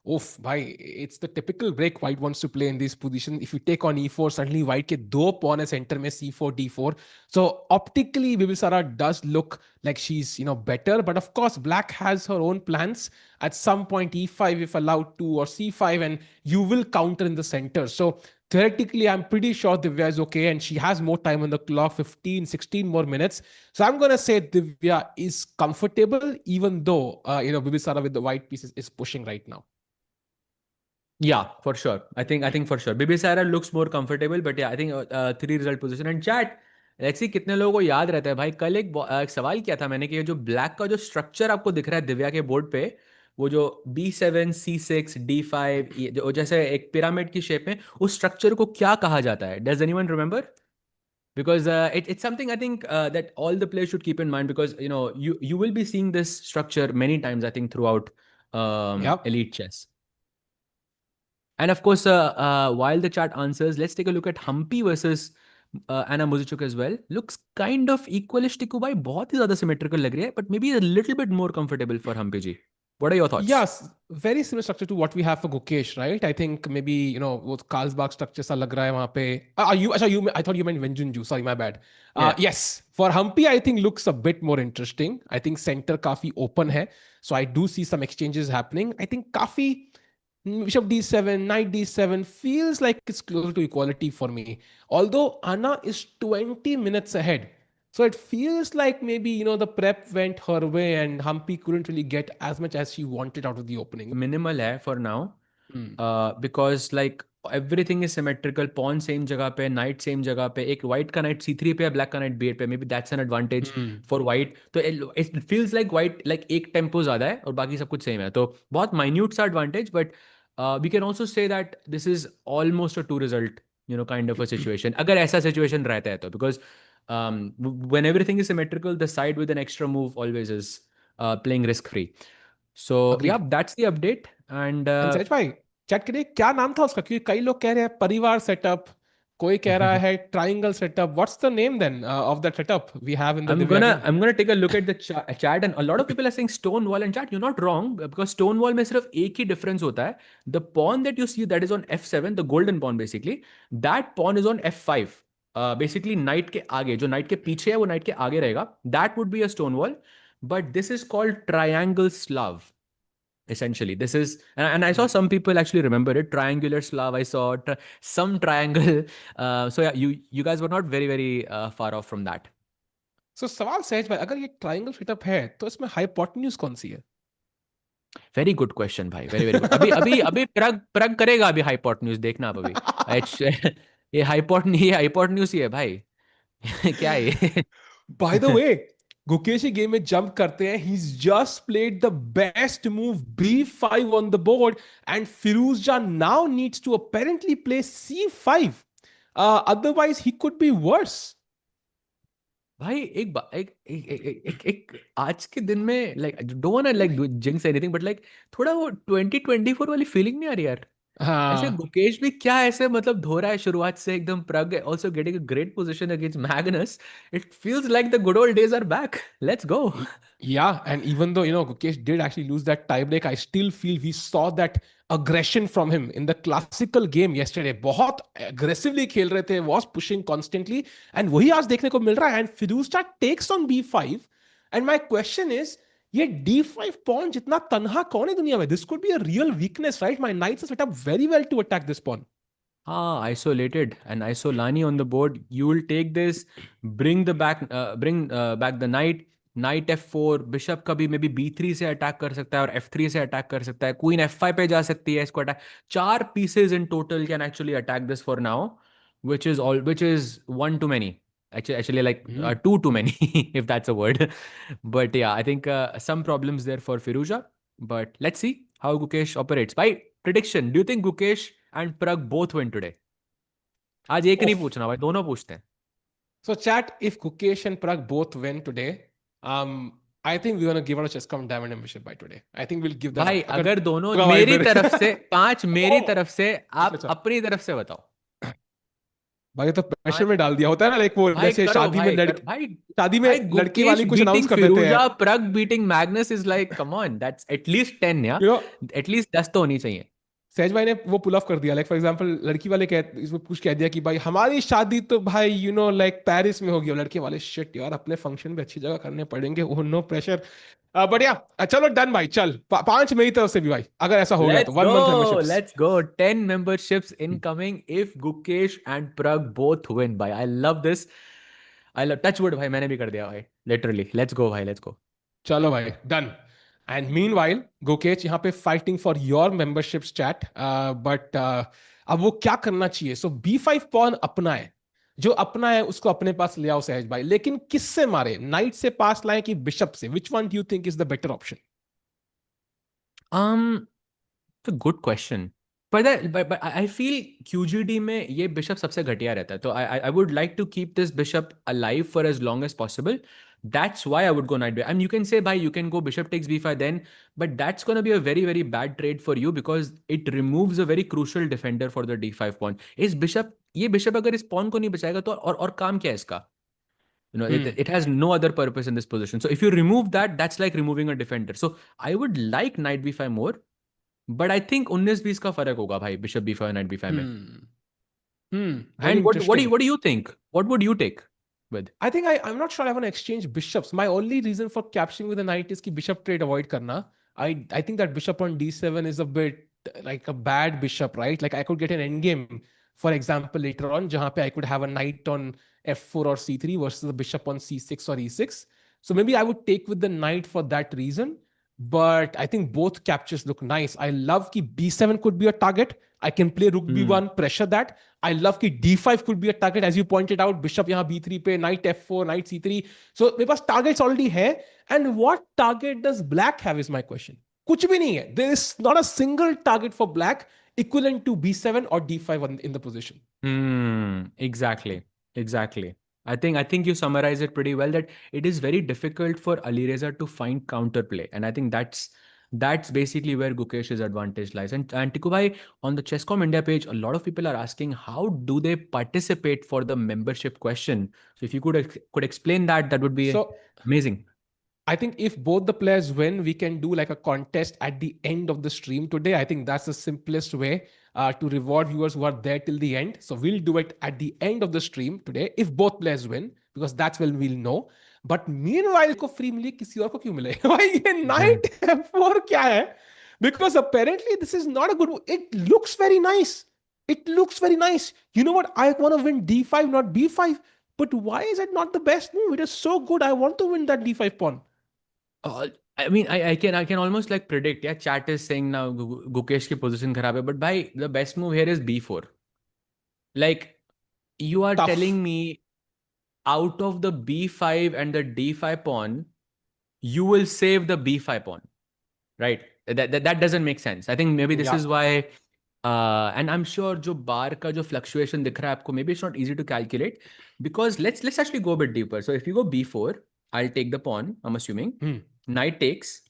Oof, bhai, it's the typical break white wants to play in this position. If you take on e4, suddenly white के दो pawn है center में c4, d4. So optically, Bibisara does look like she's better, but of course, black has her own plans. At some point, e5 if allowed to, or c5, and you will counter in the center. So theoretically, I'm pretty sure Divya is okay, and she has more time on the clock, 15, 16 more minutes. So I'm gonna say Divya is comfortable, even though Bibisara with the white pieces is pushing right now. Yeah, for sure. I think for sure. Bibisara looks more comfortable, but yeah, I think 3 result position. And chat, let's see कितने लोगों को याद रहता है भाई. कल एक सवाल किया था मैंने कि जो ब्लैक का जो स्ट्रक्चर आपको दिख रहा है दिव्या के बोर्ड पे, वो जो b7, c6, d5, जो जैसे एक पिरामिड की शेप में, उस स्ट्रक्चर को क्या कहा जाता है? Does anyone remember? Because it's something I think that all the players should keep in mind because you will be seeing this structure many times I think throughout elite chess. And of course, while the chat answers, let's take a look at Humpy versus Anna Muzychuk as well. Looks kind of equalish Tiku bhai, बहुत ही ज़्यादा symmetrical लग रही है, but maybe a little bit more comfortable for Humpy ji. What are your thoughts? Yes, very similar structure to what we have for Gukesh, right? I think maybe वो Carlsbad structure सा लग रहा है वहाँ पे. I thought you meant Wenjun Ju. Sorry, my bad. Yes, for Humpy, I think looks a bit more interesting. I think center काफी open है, so I do see some exchanges happening. I think काफी Bishop d7, knight d7 feels like it's closer to equality for me. Although Anna is 20 minutes ahead. So it feels like maybe, the prep went her way and Humpy couldn't really get as much as she wanted out of the opening. Minimal hai for now. Because like everything is symmetrical. Pawn same जगह पे, knight same जगह पे. एक white का knight c3 पे, black का knight b8 पे. Maybe that's an advantage for white. तो it feels like white like एक tempo ज़्यादा है और बाकी सब कुछ same है. तो बहुत minute सा advantage, but we can also say that this is almost a 2 result, kind of a situation. अगर ऐसा situation रहता है तो because when everything is symmetrical, the side with an extra move always is playing risk free. So Agreed. yeah, that's the update. And Saj भाई check करिए क्या नाम था उसका, क्योंकि कई लोग कह रहे हैं परिवार सेटअप, कोई कह रहा है triangle setup. What's the name then of that setup we have in the I'm gonna take a look at the chat and a lot of people are saying stone wall, and chat, you're not wrong because stone wall में सिर्फ एक ही difference होता है. The pawn that you see that is on f7, the golden pawn basically, that pawn is on f5. Basically knight के आगे, जो knight के पीछे है वो knight के आगे रहेगा. That would be a stone wall, but this is called triangle Slav. Essentially, this is, and I saw some people actually remember it. Triangular Slav. I saw some triangle. So yeah, you guys were not very far off from that. So सवाल सहज भाई, अगर ये triangle setup है तो इसमें hypotenuse कौन सी है? वेरी गुड क्वेश्चन भाई, वेरी गुड. अभी अभी अभी प्रग करेगा अभी हाइपोटेन्यूज, देखना आप अभी. ये हाइपोटेन्यूज ही है भाई. क्या है ये? By the way, Gukesh he game में जंप करते हैं. He's just played the best move b5 on the board and Firouzja now needs to apparently play c5. Otherwise he could be worse. भाई एक आज के दिन में like don't want like do jinx anything, but like थोड़ा वो 2024 वाली feeling नहीं आ रही यार. ऐसे हाँ. गुकेश भी क्या ऐसे मतलब धो रहा है शुरुआत से एकदम. Pragg also getting a great position against Magnus. It feels like the good old days are back. Let's go. Yeah, and even though Gukesh did actually lose that tiebreak, I still feel we saw that aggression from him in the classical game yesterday. बहुत aggressively खेल रहे थे, was pushing constantly, and वही आज देखने को मिल रहा है. And Firouzja takes on b5, and my question is, ये d5 pawn जितना तन्हा कौन है दुनिया में? This could be a real weakness, right? My knights are set up very well to attack this pawn. Isolated and Isolani on the board. You will take this, bring back the knight. Knight f4, bishop कभी may be b3 से attack कर सकता है और f3 से attack कर सकता है. क्वीन f5 पे जा सकती है, इसको attack. 4 pieces in total can actually attack this for now, which is one too many. Actually like two too many, if that's a word. But yeah, I think some problems there for Firouzja. But let's see how Gukesh operates. By prediction, do you think Gukesh and Pragg both win today? आज एक नहीं पूछना भाई, दोनों पूछते हैं. So chat, if Gukesh and Pragg both win today, I think we're gonna give out a Chesscom Diamond membership by today. I think we'll give them. भाई अगर दोनों मेरी तरफ से 5, मेरी तरफ से, आप अपनी तरफ से बताओ. भाई तो प्रेशर में डाल दिया होता है ना, लाइक वो जैसे शादी में लड़की वाली कुछ अनाउंस कर देते हैं. Pragg beating Magnus is like, come on, that's at least 10. या एटलीस्ट 10 तो होनी चाहिए. सहज भाई ने वो पुल ऑफ कर दिया. लाइक फॉर एग्जांपल लड़की वाले इसमें कुछ कह दिया कि भाई हमारी शादी तो भाई लाइक पेरिस में होगी, और लड़के वाले शिट यार अपने फंक्शन भी अच्छी जगह करने पड़ेंगे. Oh no pressure. बढ़िया, चलो डन भाई. चल 5 मेरी तरफ से भी भाई, अगर ऐसा हो गया तो 1 month membership. Let's go. 10 memberships incoming if Gukesh and Pragg both win भाई. I love this. I love touchwood भाई, मैंने भी कर दिया भाई, literally. Let's go भाई, let's go. चलो भाई डन. And meanwhile, Gukesh यहाँ पे fighting for your memberships chat. But अब वो क्या करना चाहिए? So b5 pawn अपना है, जो अपना है उसको अपने पास ले आओ सहज भाई. लेकिन किससे मारे? नाइट से पास लाए कि बिशप से? Which one do you think is the better option? It's a good question. But I feel QGD में ये बिशप सबसे घटिया रहता है. तो I would like to keep this bishop alive for as long as possible. That's why I would go knight b. I mean, you can say, bhai, you can go bishop takes b5 then, but that's going to be a very bad trade for you because it removes a very crucial defender for the d5 pawn. ये bishop अगर इस pawn को नहीं बचाएगा तो और काम क्या है इसका? It has no other purpose in this position. So if you remove that, that's like removing a defender. So I would like knight b5 more, but I think 19-20 का फर्क होगा भाई bishop b5 और knight b5 में. And what do you think? What would you take with? I think I'm not sure I want to exchange bishops. My only reason for capturing with a knight is कि bishop trade avoid करना. I think that bishop on d7 is a bit like a bad bishop, right? Like I could get an endgame, for example, later on, जहाँ पे I could have a knight on f4 or c3 versus the bishop on c6 or e6. So maybe I would take with the knight for that reason. But I think both captures look nice. I love कि b7 could be a target. I can play rook b1, pressure that. I love कि d5 could be a target, as you pointed out. Bishop यहाँ b3 पे, knight f4, knight c3. So मेरे पास targets already है. And what target does black have is my question. कुछ भी नहीं है. There is not a single target for black equivalent to b7 or d5 in the position. Exactly. I think you summarize it pretty well, that it is very difficult for Alireza to find counterplay, and I think that's basically where Gukesh's advantage lies. And Tiku bhai, on the Chesscom India page, a lot of people are asking how do they participate for the membership question. So if you could explain that would be amazing. I think if both the players win, we can do like a contest at the end of the stream today. I think that's the simplest way to reward viewers who are there till the end. So we'll do it at the end of the stream today if both players win, because that's when we'll know. But meanwhile, को free मिली, किसी और को क्यों मिले? भाई ये knight f4 क्या है? Because apparently this is not a good move. It looks very nice. It looks very nice. You know what? I want to win d5, not b5. But why is it not the best move? It is so good. I want to win that d5 pawn. I mean, I can almost like predict. Yeah, chat is saying now Gukesh ki position kharab hai, but bhai, the best move here is b4. Like, you are Tough. telling me out of the b5 and the d5 pawn, you will save the b5 pawn, right? That doesn't make sense. I think maybe this is why, and I'm sure जो bar का जो fluctuation दिख रहा है आपको, maybe it's not easy to calculate, because let's actually go a bit deeper. So if you go b4, I'll take the pawn, I'm assuming. Knight takes,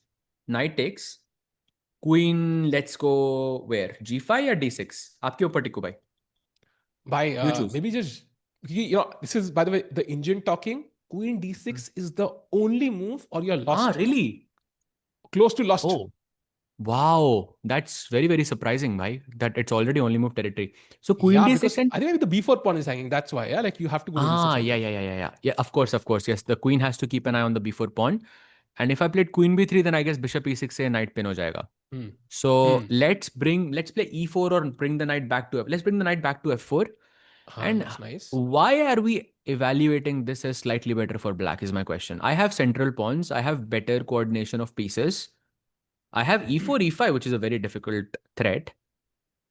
queen, let's go where? g5 or d6? आपके ऊपर टिको भाई. You choose. Maybe just, this is, by the way, the Indian talking. Queen d6 is the only move, or you're lost. Really? Close to lost. Oh, wow. That's very, very surprising, bhai, that it's already only move territory. So queen d6 because and... I think maybe the b4 pawn is hanging. That's why, yeah? Like, you have to go to d6. Yeah. Yeah, of course. Yes, the queen has to keep an eye on the b4 pawn. And if I played queen b3, then I guess bishop e6 se knight pin ho jayega. So let's play e4 or bring the knight back to let's bring the knight back to f4. And that's nice. why are we evaluating this as slightly better for black is my question. I have central pawns. I have better coordination of pieces. I have e4, e5, which is a very difficult threat.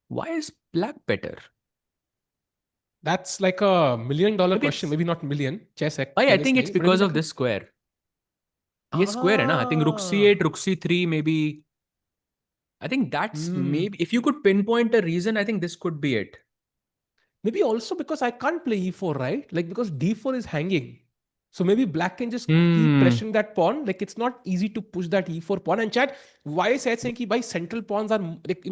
Why is black better? That's like $1 million question. Maybe not million. Chess. I think it's because of this square. This square hai na? I think rook c8, rook c3, maybe. I think that's maybe, if you could pinpoint a reason, I think this could be it. Maybe also because I can't play e4, right? Like, because d4 is hanging. So maybe black can just keep pressing that pawn. Like, it's not easy to push that e4 pawn. And chat, why is Sahaj saying that central pawns are, like,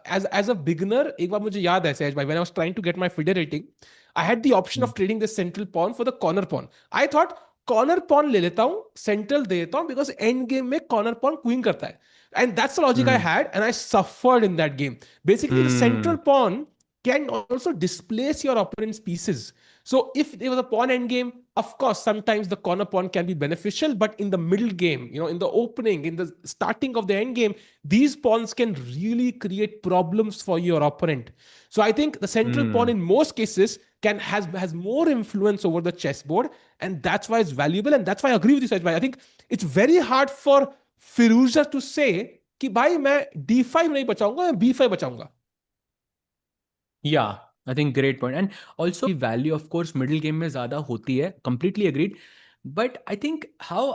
as a beginner, ek baar mujhe yaad hai, Sahaj bhai, when I was trying to get my FIDE rating, I had the option of trading the central pawn for the corner pawn. I thought, corner pawn le leta hu, central de deta hu, because end game mein corner pawn queen karta hai. And that's the logic I had, and I suffered in that game. Basically, the central pawn can also displace your opponent's pieces. So if there was a pawn endgame, of course, sometimes the corner pawn can be beneficial, but in the middle game, in the opening, in the starting of the endgame, these pawns can really create problems for your opponent. So I think the central pawn in most cases has more influence over the chessboard, and that's why it's valuable, and that's why I agree with you, Sahaj bhai. I think it's very hard for Firouzja to say कि भाई मैं d5 नहीं बचाऊंगा, मैं b5 बचाऊंगा. Yeah, I think great point. And also value, of course, middle game में ज़्यादा होती है. Completely agreed. But I think how,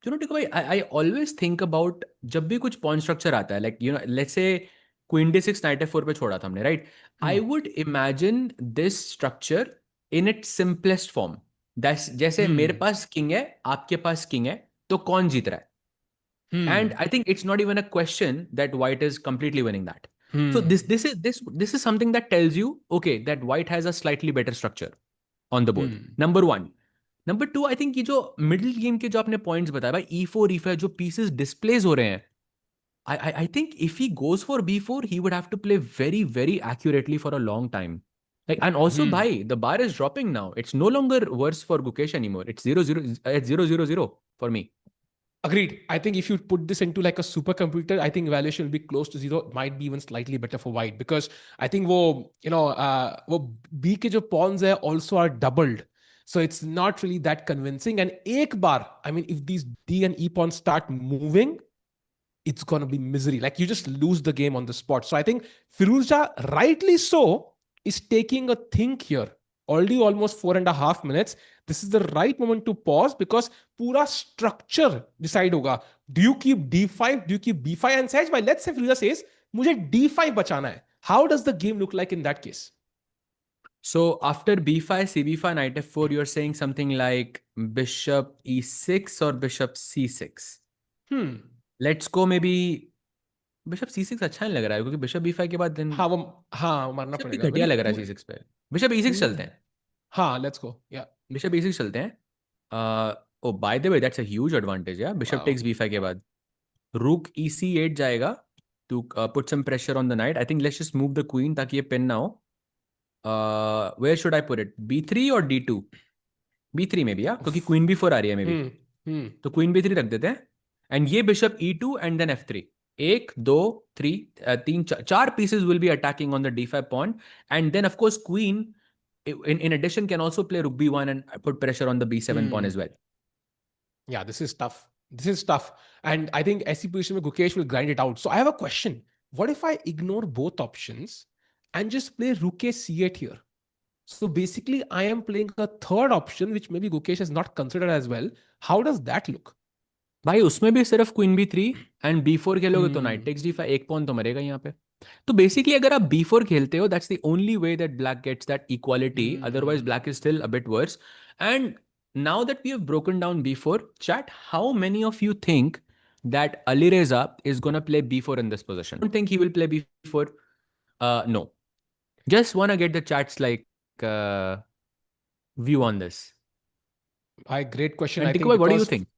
Tika bhai, I always think about जब भी कुछ pawn structure आता है, like, let's say queen d6 knight f4 पे छोड़ा था हमने, right? I would imagine this structure in its simplest form. That's जैसे मेरे पास king है, आपके पास king है, तो कौन जीत रहा है? And I think it's not even a question that white is completely winning that. So this is something that tells you, okay, that white has a slightly better structure on the board. Number one. Number two, I think ये जो middle game के जो आपने points बताया भाई, e4, e5 जो pieces displays हो रहे हैं, I think if he goes for b4, he would have to play very, very accurately for a long time. Like, and also, bhai, the bar is dropping now. It's no longer worse for Gukesh anymore. It's 0-0, it's 0-0-0 for me. Agreed. I think if you put this into like a supercomputer, I think evaluation will be close to 0. It might be even slightly better for white, because I think वो B के जो pawns है also are doubled. So it's not really that convincing. And ek bar, I mean, if these D and E pawns start moving, it's going to be misery. Like, you just lose the game on the spot. So I think Firouzja, rightly so, is taking a think here. Already almost 4.5 minutes. This is the right moment to pause, because pura structure decide hoga. Do you keep D5? Do you keep B5? And Sahaj bhai, let's say Firouzja says, mujhe D5 bachana hai. How does the game look like in that case? So after B5, CB5, Knight F4, you're saying something like Bishop E6 or Bishop C6. Let's go maybe Bishop C6 अच्छा नहीं लग रहा है, क्योंकि Bishop B5 के बाद दिन हाँ मारना पड़ेगा. घटिया लग रहा है C6 पे. Bishop E6 चलते हैं. हाँ, let's go. Yeah. Bishop E6 चलते हैं. Oh, by the way, that's a huge advantage. Yeah, Bishop takes B5 के बाद Rook EC8 जाएगा to put some pressure on the knight. I think let's just move the queen ताकि ये pin ना हो. Where should I put it? B3 or D2? B3 में भी, yeah, क्योंकि queen B4 आ रही है maybe. तो queen B3 रख देते हैं. And ये Bishop E2 and then F3. एक, दो, three, तीन, चार pieces will be attacking on the d5 pawn, and then of course queen in addition can also play rook b1 and put pressure on the b7 pawn as well. Yeah, this is tough. This is tough. And I think SC position with Gukesh will grind it out. So I have a question. What if I ignore both options and just play rook a c8 here? So basically, I am playing a third option, which maybe Gukesh has not considered as well. How does that look? भाई उसमें भी सिर्फ queen b3 and b4 खेलोगे तो knight takes d5, एक pawn तो मरेगा यहाँ पे. तो बेसिकली अगर आप b4 खेलते हो, that's the only way that black gets that equality, otherwise black is still a bit worse. And now that we have broken down b4, chat, how many of you think that Alireza is going to play b4 in this position? I don't think he will play b4. No. Just want to get the chat's view on this. Great question. And I think Tikubai, what do you because think?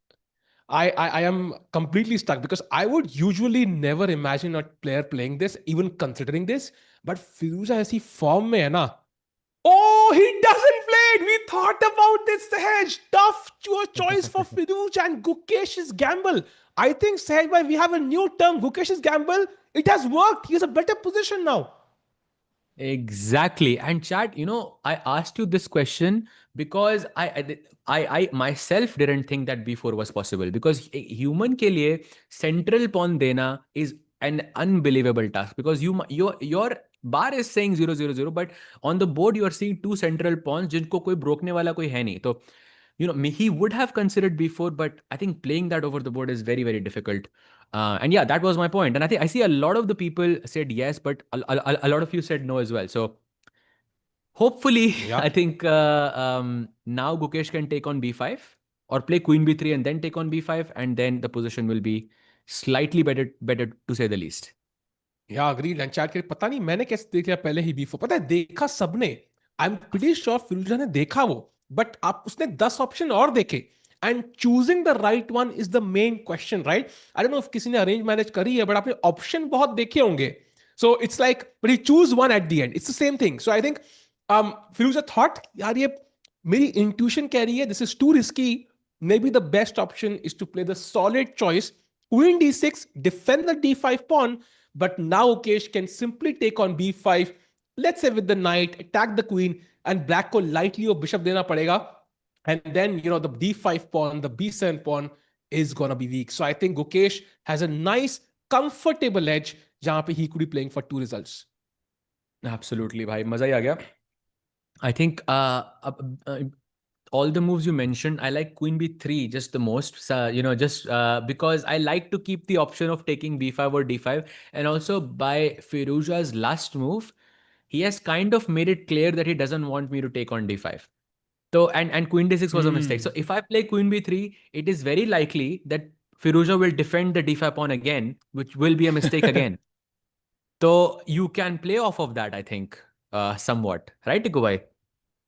I am completely stuck because I would usually never imagine a player playing this, even considering this. But Firouzja ऐसी form में है ना. Oh, he doesn't play it. We thought about this, Sahaj. Tough choice for Firouzja and Gukesh's gamble. I think, Sahaj, bhai, we have a new term, Gukesh's gamble. It has worked. He has a better position now. Exactly. And chat, I asked you this question because I myself didn't think that b4 was possible, because human ke liye central pawn dena is an unbelievable task, because your bar is saying 0-0-0, but on the board you are seeing two central pawns jinko koi brokne wala koi hai nahi. So he would have considered b4, but I think playing that over the board is very, very difficult. And yeah, that was my point. And I think I see a lot of the people said yes, but a lot of you said no as well. So hopefully, Yeah. I think now Gukesh can take on b5 or play queen b3 and then take on b5, and then the position will be slightly better to say the least. Yeah, agreed. And chat के पता नहीं मैंने कैसे देख लिया पहले ही b4. पता है देखा सबने. I'm pretty sure फिरोजा ने देखा वो. But आप उसने 10 ऑप्शन और देखे. And choosing the right one is the main question, right? I don't know if किसी ने arrange marriage करी है, but आपने ऑप्शन बहुत देखे होंगे. So it's like, but he choose one at the end. It's the same thing. So I think Firouzja thought, यार ये मेरी intuition कह रही है, this is too risky. Maybe the best option is to play the solid choice. Queen d6, defend the d5 pawn, but now Gukesh can simply take on b5. Let's say with the knight, attack the queen, and black को lightly और bishop देना पड़ेगा. And then, the d5 pawn, the b7 pawn is going to be weak. So I think Gukesh has a nice, comfortable edge जहां पे he could be playing for two results. Absolutely, bhai. Maza hi aa gaya. I think all the moves you mentioned, I like queen b3 just the most. Just because I like to keep the option of taking b5 or d5. And also by Firouzja's last move, he has kind of made it clear that he doesn't want me to take on d5. So, and queen d6 was a mistake. So if I play queen b3, it is very likely that Firouzja will defend the d5 pawn again, which will be a mistake again. So you can play off of that, I think, somewhat. Right, Tikubai?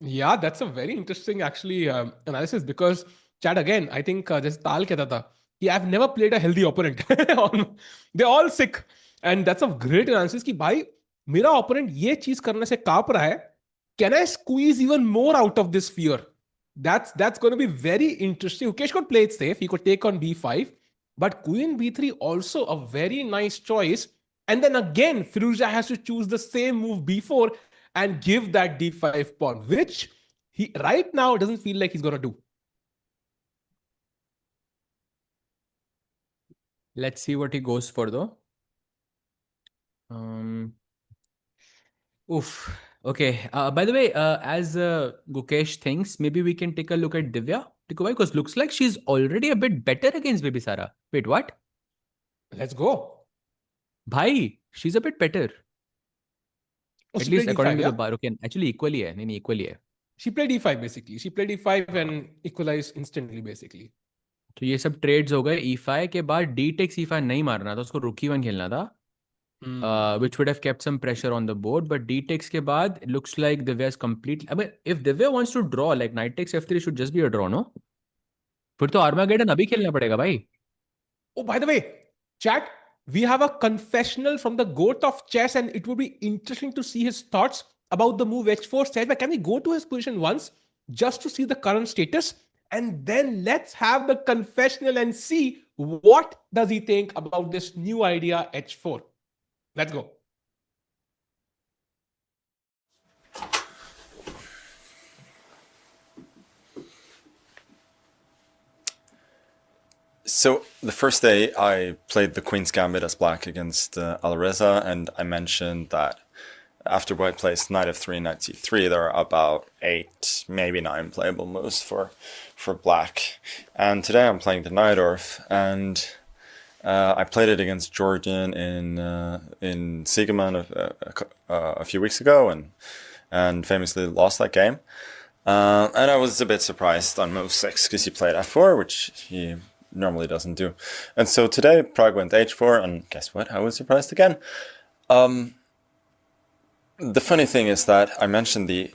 Yeah, that's a very interesting actually analysis because Chad, again, I think just Tal कहता था कि I've never played a healthy opponent. They're all sick. And that's a great analysis कि भाई मेरा opponent ये चीज करने से कांप रहा है. Can I squeeze even more out of this fear? That's going to be very interesting. Ukesh could play it safe. He could take on b5. But queen b3 also a very nice choice. And then again, Firouzja has to choose the same move b4 and give that d5 pawn, which he right now doesn't feel like he's going to do. Let's see what he goes for though. Oof. Okay. By the way, as Gukesh thinks, maybe we can take a look at Divya, because looks like she's already a bit better against Bibisara. Wait, what? Let's go. Bhai, she's a bit better. Oh, At she least played according d5, to yeah? the bar. Okay, actually equally hai. Nahin, equally hai. She played d5 basically. She played d5 and equalized instantly basically. तो ये सब trades हो गए. e5 के बाद d takes e5 नहीं मारना था, उसको rook e1 खेलना था. Which would have kept some pressure on the board, but d takes के बाद it looks like Divya is completely. I mean, if Divya wants to draw, like knight takes f3 should just be a draw, no? फिर तो Armageddon अभी खेलना पड़ेगा भाई. Oh, by the way, chat, we have a confessional from the goat of chess, and it would be interesting to see his thoughts about the move h4 set. But can we go to his position once just to see the current status? And then let's have the confessional and see what does he think about this new idea h4. Let's go. So the first day I played the Queen's Gambit as black against Alireza, and I mentioned that after white plays knight f3, knight c3, there are about 8, maybe 9 playable moves for black. And today I'm playing the Najdorf, and I played it against Georgian in Siegerman a few weeks ago, and famously lost that game. And I was a bit surprised on move 6 because he played f4, which he normally doesn't do. And so today Pragg went h4, and guess what? I was surprised again. The funny thing is that I mentioned the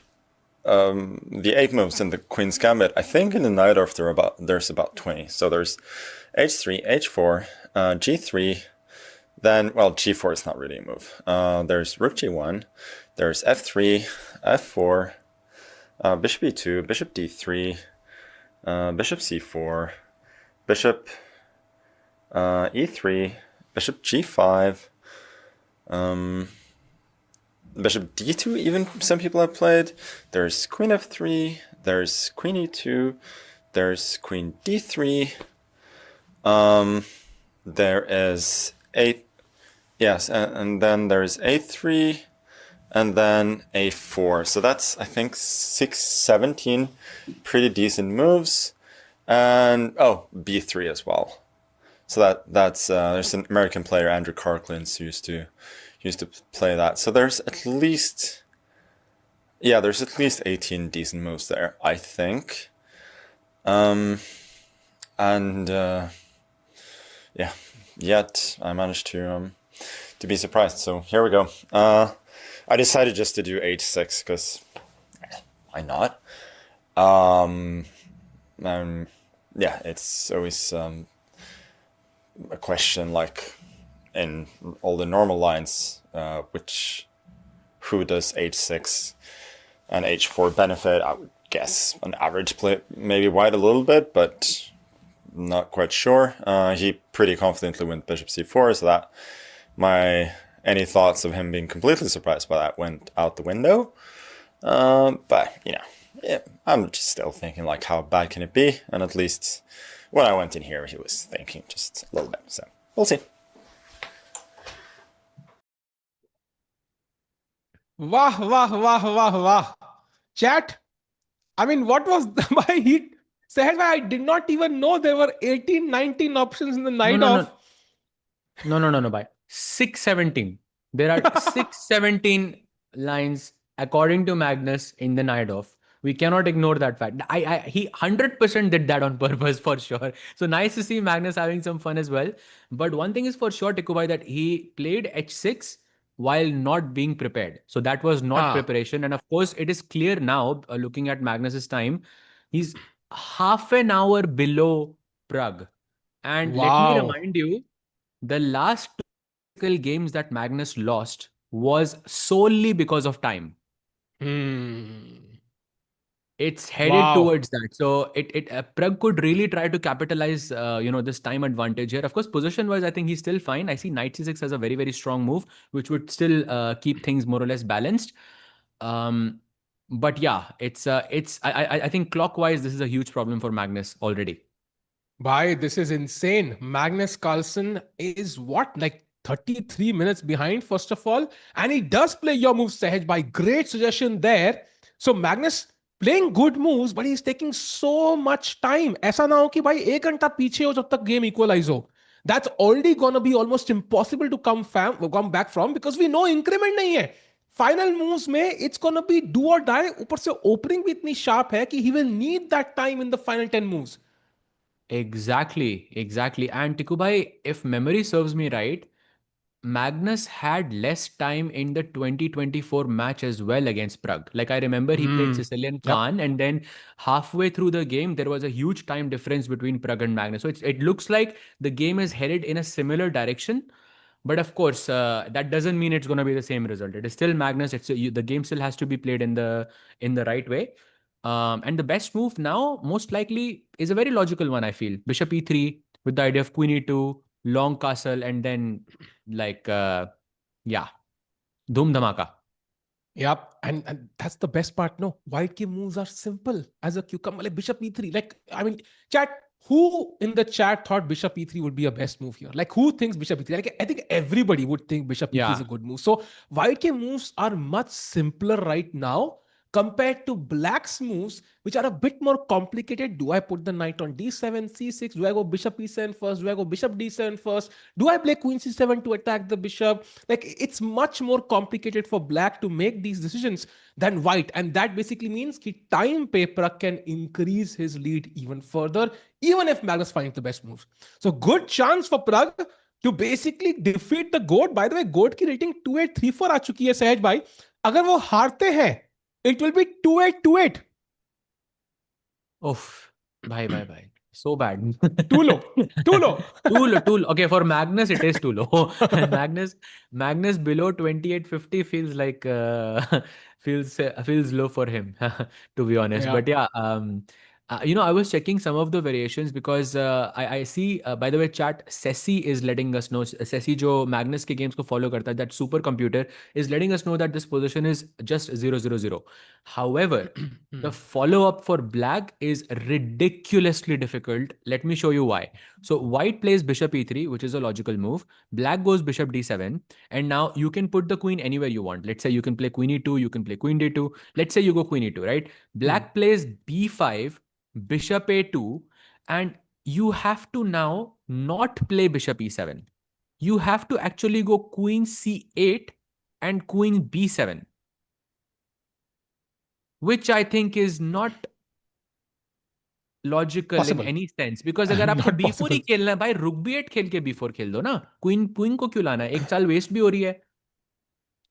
8 moves in the Queen's Gambit. I think in the Najdorf there's about 20. So there's h3, h4, g3, then, well, g4 is not really a move. There's rook g1, there's f3, f4, bishop e2, bishop d3, bishop c4, bishop e3, bishop g5, bishop d2 even some people have played. There's queen f3, there's queen e2, there's queen d3, there is and then there's a3, and then a4. So that's, I think, 17 pretty decent moves. And b3 as well. So that's there's an American player, Andrew Carklins, who used to play that. So there's at least 18 decent moves there, I think. Yet I managed to be surprised. So here we go. I decided just to do h6 because why not? It's always a question, like in all the normal lines, who does h6 and h4 benefit? I would guess an average play, maybe white a little bit, but not quite sure. He pretty confidently went bishop c4, so that any thoughts of him being completely surprised by that went out the window. But I'm just still thinking, like, how bad can it be? And at least when I went in here, he was thinking just a little bit. So we'll see. Wah, wah, wah, wah, wah. Chat, I mean, what was my heat? Sahel, I did not even know there were 18, 19 options in the Najdorf. No, bhai. 617. There are 617 lines according to Magnus in the Najdorf. We cannot ignore that fact. He 100% did that on purpose for sure. So nice to see Magnus having some fun as well. But one thing is for sure, Tikubai, that he played h6 while not being prepared. So that was not preparation. And of course, it is clear now, looking at Magnus's time, he's half an hour below Pragg. And let me remind you, the last two games that Magnus lost was solely because of time. It's headed towards that. So Pragg could really try to capitalize, this time advantage here. Of course, position-wise, I think he's still fine. I see knight c6 as a very, very strong move, which would still keep things more or less balanced. But yeah, I think clockwise, this is a huge problem for Magnus already. Bhai, this is insane. Magnus Carlsen is what, like 33 minutes behind, first of all. And he does play your move, Sahaj, by great suggestion there. So Magnus playing good moves, but he's taking so much time. ऐसा ना हो कि भाई 1 घंटा पीछे हो जब तक game equalize हो. That's already gonna be almost impossible to come back from, because we know increment नहीं है. Final moves में it's gonna be do or die. ऊपर से opening भी इतनी sharp है कि he will need that time in the final 10 moves. Exactly. And Tikubai, if memory serves me right, Magnus had less time in the 2024 match as well against Pragg. Like, I remember he played Sicilian Khan, and then halfway through the game, there was a huge time difference between Pragg and Magnus. So it looks like the game is headed in a similar direction. But of course, that doesn't mean it's going to be the same result. It is still Magnus. The game still has to be played in the right way. And the best move now, most likely, is a very logical one, I feel. Bishop e3 with the idea of queen e2, long castle, and then yeah, Dhoom Dhamaka. Yep, and that's the best part. No, white key moves are simple as a cucumber. Like bishop e3. Like, I mean, chat. Who in the chat thought bishop e3 would be a best move here? Like, who thinks bishop e3? Like, I think everybody would think bishop e3 is a Yeah. good move. So white key moves are much simpler right now compared to black's moves, which are a bit more complicated. Do I put the knight on d7, c6? Do I go bishop e7 first? Do I go bishop d7 first? Do I play queen c7 to attack the bishop? Like, it's much more complicated for black to make these decisions than white. And that basically means that time paper can increase his lead even further, even if Magnus finds the best moves. So good chance for Pragg to basically defeat the GOAT. By the way, GOAT की rating 2834 आ चुकी है सहज भाई. अगर वो हारते हैं, it will be 2828. Oof. Bye. So bad. Too low. Too low. Too low. Okay, for Magnus, it is too low. Magnus below 2850 feels like feels low for him, to be honest. Yeah. But yeah, I was checking some of the variations because I see, by the way, chat, Ceci is letting us know, Ceci jo Magnus ke games ko follow karta hai, that supercomputer is letting us know that this position is just 0-0-0. However, the follow-up for black is ridiculously difficult. Let me show you why. So white plays bishop e3, which is a logical move. Black goes bishop d7. And now you can put the queen anywhere you want. Let's say you can play queen e2, you can play queen d2. Let's say you go queen e2, right? Black plays b5, bishop a2, and you have to now not play bishop e7. You have to actually go queen c8 and queen b7. Which I think is not logical Possible. in any sense, because अगर आपको Not b4 he possible. खेलना है भाई, रुक b8 खेल के b4 खेल दो ना, क्वीन को क्यों लाना है, एक चाल वेस्ट भी हो रही है.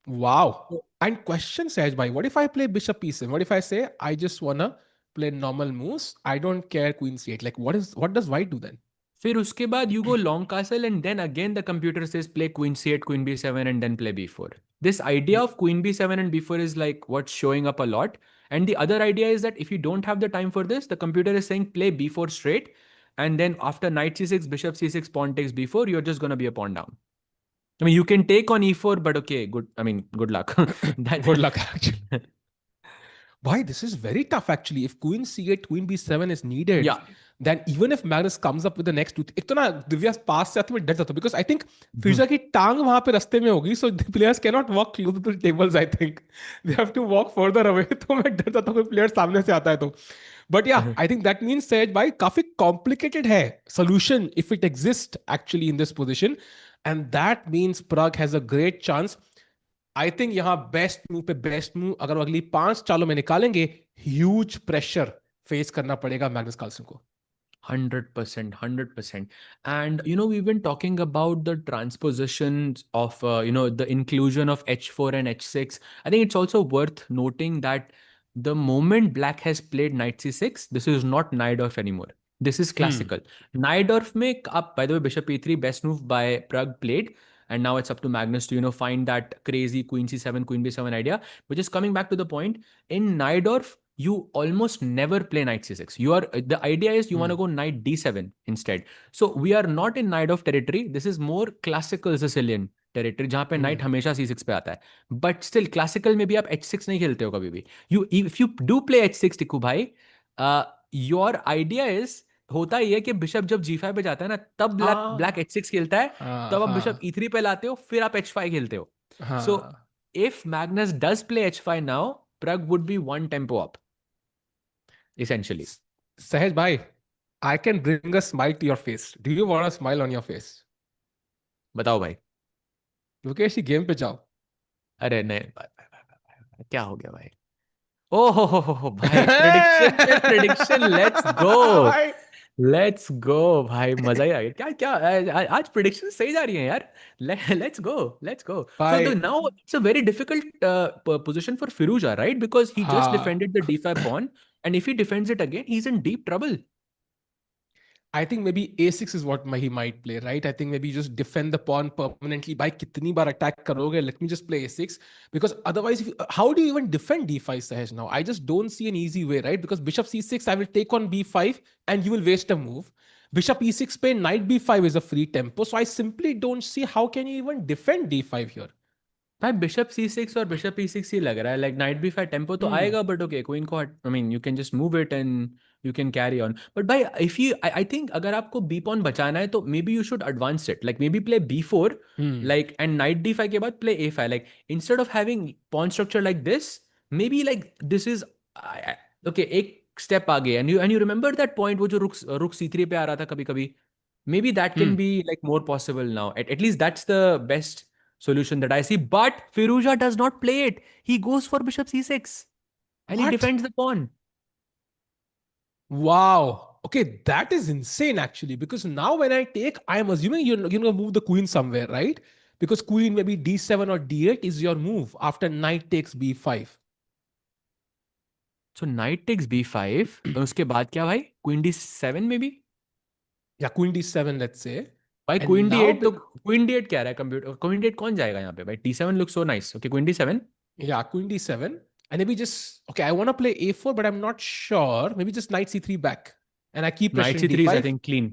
Wow. And question says, bhai, what if I play bishop e7? What if I say I just wanna play normal moves? I don't care queen c8. Like, what does white do then? फिर उसके बाद you go long castle and then again the computer says play queen c8, queen b7 and then play b4. This idea of queen b7 and b4 is like what's showing up a lot. And the other idea is that if you don't have the time for this, the computer is saying play b4 straight, and then after knight c6, bishop c6, pawn takes b4, you're just going to be a pawn down. I mean, you can take on e4, but okay, good luck. Good luck, actually. Why? This is very tough, actually. If queen c8, queen b7 is needed, Yeah. then even if Magnus comes up with the next two, एक तो ना दिव्या पास से आते मैं डर जाता हूँ, because I think फिरोजा की टांग वहां पे रास्ते में होगी, so the players cannot walk closer to the tables. I think they have to walk further away. तो मैं डर जाता हूँ कोई player सामने से आता है तो. But yeah, I think that means Sahaj bhai काफी complicated है solution if it exists actually in this position, and that means Pragg has a great chance. I think यहाँ best move पे best move अगर वो अगली 5 चालों में निकालेंगे, huge pressure face करना पड़ेगा मैग्नस कार्लसन को. 100%. And we've been talking about the transpositions of the inclusion of h4 and h6. I think it's also worth noting that the moment black has played knight c6, this is not Najdorf anymore. This is classical. Najdorf mein up, by the way, bishop e3, best move by Pragg played. And now it's up to Magnus to find that crazy queen c7, queen b7 idea, which is coming back to the point. In Najdorf, you almost never play knight c6. The idea is you want to go knight d7 instead. So we are not in Najdorf territory. This is more classical Sicilian territory, जहाँ पे knight हमेशा c6 पे आता है. But still, classical में भी आप h6 नहीं खेलते हो कभी भी. If you do play h6, Tikku भाई, your idea is होता ही है कि बिशप जब g5 पे जाता है ना, तब ब्लैक h6 खेलता है, तब आप बिशप e3 पे लाते हो, फिर आप h5 खेलते हो. So if Magnus does play h5 now, Pragg would be one tempo up, essentially. Sahaj bhai, I can bring a smile to your face. Do you want a smile on your face? बताओ भाई. Gukesh, game पे जाओ. अरे नहीं, क्या हो गया भाई? ओह भाई, prediction, let's go भाई, मजा ही आ गया. क्या आज prediction सही जा रही है यार. Let's go. So now it's a very difficult position for Firouzja, right? Because he just defended the d5 pawn, and if he defends it again, he's in deep trouble. I think maybe a6 is what he might play, right? I think maybe you just defend the pawn permanently. By kitni bar attack karoge, let me just play a6. Because otherwise, how do you even defend d5, Sahaj, now? I just don't see an easy way, right? Because bishop c6, I will take on b5 and you will waste a move. Bishop e6 पे knight b5 is a free tempo. So I simply don't see how can you even defend d5 here. भाई bishop c6 और bishop e6 ही लग रहा है, like night b5 tempo तो आएगा, but okay queen को I mean you can just move it and you can carry on. But भाई if you I think अगर आपको बी पॉन बचाना है तो maybe you should advance it, like maybe play b4 like and knight d5 के बाद play a5, like instead of having pawn structure like this maybe like this is okay एक step आगे. And you remember that point वो जो रुक c3 पे आ रहा था कभी कभी, maybe that can be like more possible now. At least that's the best solution that I see. But Firouzja does not play it. He goes for bishop c6 and he What? defends the pawn. Wow. Okay, that is insane actually. Because now when I take, I am assuming you're going to move the queen somewhere, right? Because queen maybe d7 or d8 is your move after knight takes b5. So knight takes b5. और उसके बाद क्या भाई? Queen d7 maybe? Yeah, queen d7, let's say. भाई And queen now d8 तो queen d8 क्या रहा है कंप्यूटर? Queen d8 कौन जाएगा यहाँ पे भाई? d7 looks so nice. Okay, queen d7. Yeah, queen d7. And maybe just, okay, I want to play a4, but I'm not sure. Maybe just knight c3 back. And I keep Knight pressuring c3 is d5. I think clean.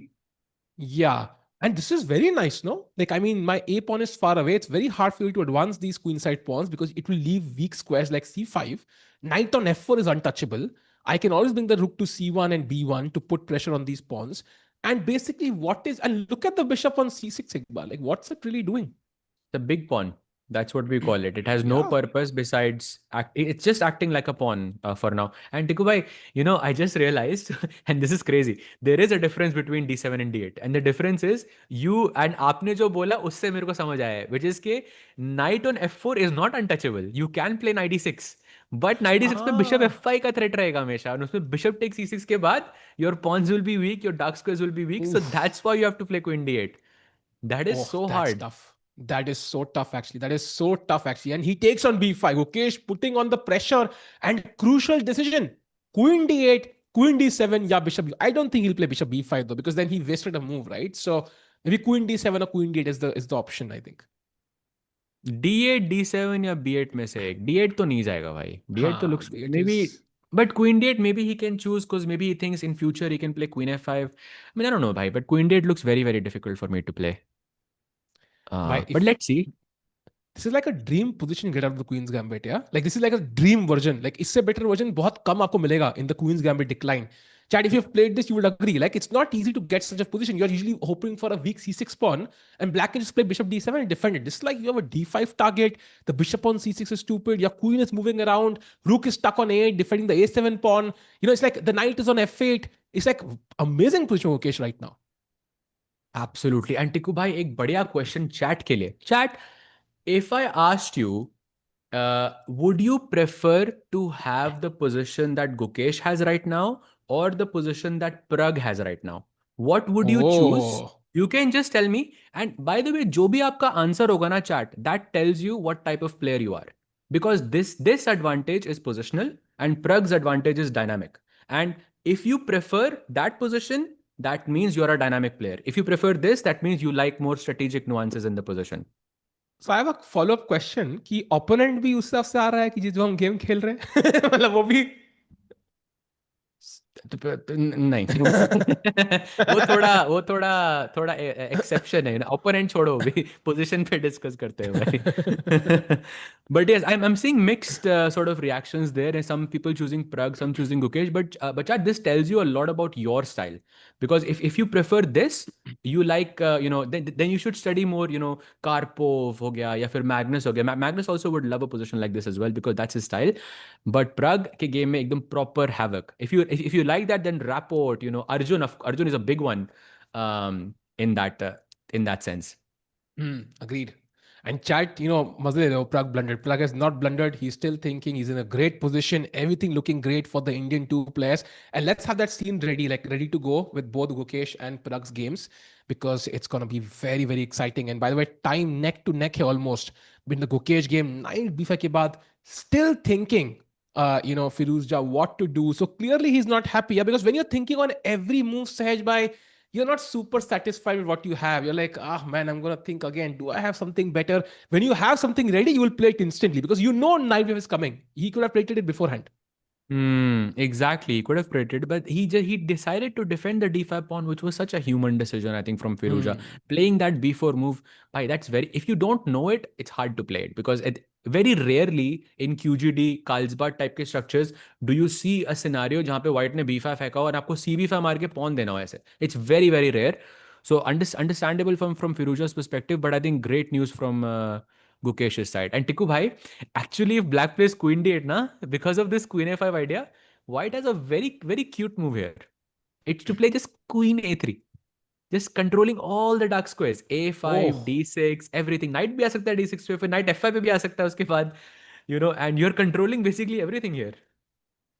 Yeah. And this is very nice, no? Like, I mean, my a pawn is far away. It's very hard for you to advance these queenside pawns because it will leave weak squares like c5. Knight on f4 is untouchable. I can always bring the rook to c1 and b1 to put pressure on these pawns. And basically, and look at the bishop on c6, Iqbal. Like, what's it really doing? The big pawn. That's what we call it. It has no Yeah. purpose besides it's just acting like a pawn for now. And Tiku bhai, I just realized, and this is crazy, there is a difference between d7 and d8. And the difference is and आपने जो बोला उससे मेरे को समझ आया है, which is के knight on f4 is not untouchable. You can play knight e6. But knight e6 पे bishop f5 का threat रहेगा हमेशा, और उसमें bishop takes e6 के बाद your pawns will be weak, your dark squares will be weak. So that's why you have to play queen d8. That is so that's hard. Tough. That is so tough, actually. That is so tough, actually. And he takes on b5. Gukesh putting on the pressure and crucial decision. Queen d8, queen d7, yeah, bishop. I don't think he'll play bishop b5 though, because then he wasted a move, right? So maybe queen d7 or queen d8 is the option, I think. d8 d7 या b8 में से एक. d8 तो नहीं जाएगा भाई. d8 तो looks d8 maybe is... but queen d8 maybe he can choose because maybe he thinks in future he can play queen f5. I mean, I don't know bhai, but queen d8 looks very very difficult for me to play. But let's see. This is like a dream position to get out of the Queen's Gambit, yeah? Like, this is like a dream version. Like, इससे better version बहुत कम आपको मिलेगा in the Queen's Gambit decline. Chad, if you've played this, you would agree. Like, it's not easy to get such a position. You're usually hoping for a weak c6 pawn, and black can just play bishop d7 and defend it. This is like you have a d5 target, the bishop on c6 is stupid, your queen is moving around, rook is stuck on a8, defending the a7 pawn. It's like the knight is on f8. It's like amazing position, Mukesh, right now. Absolutely. And Tiku bhai, एक बढ़िया question chat के लिए. Chat, if I asked you, would you prefer to have the position that Gukesh has right now or the position that Pragg has right now? What would you choose? You can just tell me. And by the way, जो भी आपका answer होगा ना chat, that tells you what type of player you are. Because this advantage is positional and Pragg's advantage is dynamic. And if you prefer that position, that means you're a dynamic player. If you prefer this, that means you like more strategic nuances in the position. So I have a follow-up question कि opponent भी उस हिसाब से आ रहा है कि जो हम गेम खेल रहे हैं मतलब वो भी नहीं वो थोड़ा एक्सेप्शन है. ओपोनेंट छोड़ो, भी पोजीशन पे डिस्कस करते हैं भाई. But yes, I'm seeing mixed sort of reactions there, and some people choosing Pragg, some choosing Gukesh. But chat, this tells you a lot about your style, because if you prefer this, you like then you should study more. Karpov हो गया या फिर Magnus हो गया. Magnus also would love a position like this as well because that's his style. But Pragg के game में एकदम proper havoc. If you like that, then Rapport, Arjun is a big one in that sense. Agreed. And chat, मजे ले रहे हो, Pragg blundered. Pragg has not blundered. He's still thinking. He's in a great position. Everything looking great for the Indian two players. And let's have that scene ready to go with both Gukesh and Pragg's games, because it's going to be very, very exciting. And by the way, time neck to neck here almost. In the Gukesh game, knight b5 के बाद, still thinking, Firouzja, what to do. So clearly he's not happy. Yeah? Because when you're thinking on every move, Sahaj bhai, you're not super satisfied with what you have. You're like, ah, man, I'm going to think again. Do I have something better? When you have something ready, you will play it instantly because you know knight wave is coming. He could have played it beforehand. Exactly. He could have created, but he decided to defend the d5 pawn, which was such a human decision, I think, from Firouzja. Playing that b4 move, bhai, that's very. If you don't know it, it's hard to play it because very rarely in QGD, Carlsbad type के structures do you see a scenario जहाँ पे white ने b5 फेंका हो और आपको c b5 मार के pawn देना हो ऐसे. It's very very rare. So understandable from Firouzja's perspective, but I think great news from Gukesh's side. And Tiku bhai, actually, if black plays queen d8, na, because of this queen a5 idea, white has a very, very cute move here. It's to play just queen a3. Just controlling all the dark squares. a5, d6, everything. Knight bhi aa sakta hai d6 पे, फिर knight f5 पे भी आ सकता है उसके बाद. And you're controlling basically everything here.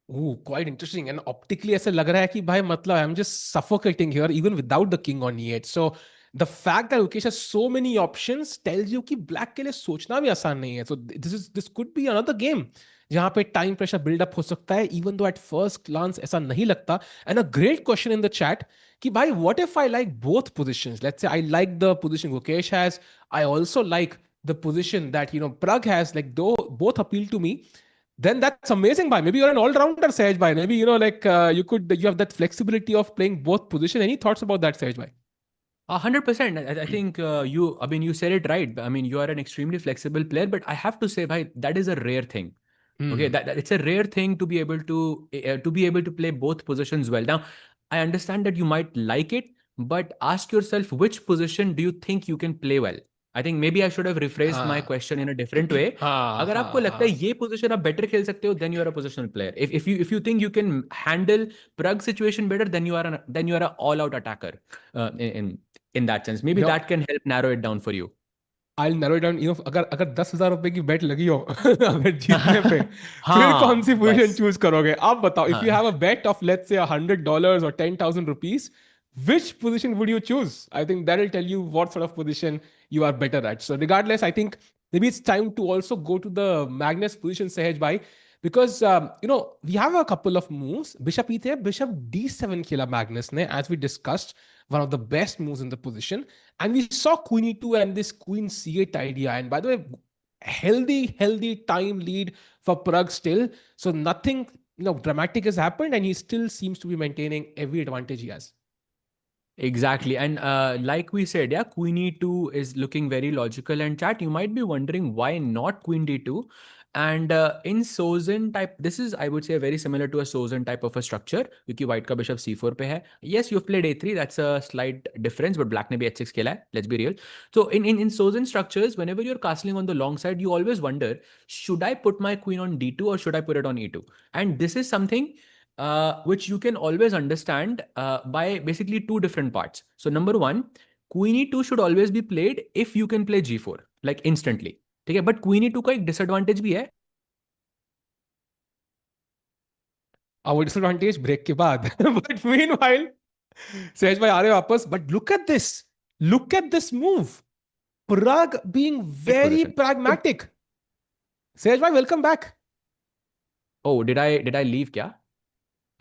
Ooh, quite interesting. And optically ऐसे लग रहा है कि भाई मतलब I'm just suffocating here even without the king on e8. So the fact that Ukesh has so many options tells you कि black के लिए सोचना भी आसान नहीं है. So this could be another game जहाँ पे time pressure build up हो सकता है, even though at first glance ऐसा नहीं लगता. And a great question in the chat कि भाई what if I like both positions? Let's say I like the position Gukesh has. I also like the position that Pragg has. Like though both appeal to me. Then that's amazing, bhai. Maybe you're an all-rounder, Sahaj bhai. Maybe you have that flexibility of playing both positions. Any thoughts about that, Sahaj bhai? 100%. I think you said it right. I mean, you are an extremely flexible player, but I have to say, bhai, that is a rare thing. Okay, that it's a rare thing to be able to play both positions well. Now, I understand that you might like it, but ask yourself which position do you think you can play well. I think maybe I should have rephrased my question in a different way. अगर आपको लगता है ये position आप better खेल सकते हो, then you are a positional player. If you think you can handle Pragg situation better, then you are an all-out attacker. In that sense, maybe that can help narrow it down for you. I'll narrow it down. अगर 10,000 रुपए की bet लगी हो अगर जीतने पे फिर कौन सी position choose करोगे आप बताओ. If you have a bet of let's say $100 or 10,000 rupees, which position would you choose? I think that will tell you what sort of position you are better at. So regardless, I think maybe it's time to also go to the Magnus position, Sahaj bhai, because we have a couple of moves. Bishop e3, bishop d7 खेला Magnus ने, as we discussed, one of the best moves in the position. And we saw queen e2 and this queen c8 idea. And by the way, healthy time lead for Pragg still. So nothing dramatic has happened, and he still seems to be maintaining every advantage he has. Exactly. And like we said, yeah, queen e2 is looking very logical. And chat, you might be wondering why not queen d2. And in Sozin type, this is, I would say, very similar to a Sozin type of a structure, because white ka bishop c4 pe hai. Yes, you've played a3, that's a slight difference, but black ne bhi h6 khela hai, let's be real. So in Sozin structures, whenever you're castling on the long side, you always wonder, should I put my queen on d2 or should I put it on e2? And this is something which you can always understand by basically two different parts. So number one, queen e2 should always be played if you can play g4, like instantly. ठीक है, but queen e2 का एक disadvantage भी है. Our disadvantage break के बाद. But meanwhile, सहज भाई आ रहे वापस. But look at this move. Pragg being very pragmatic. सहज भाई, welcome back. Oh, did I leave क्या?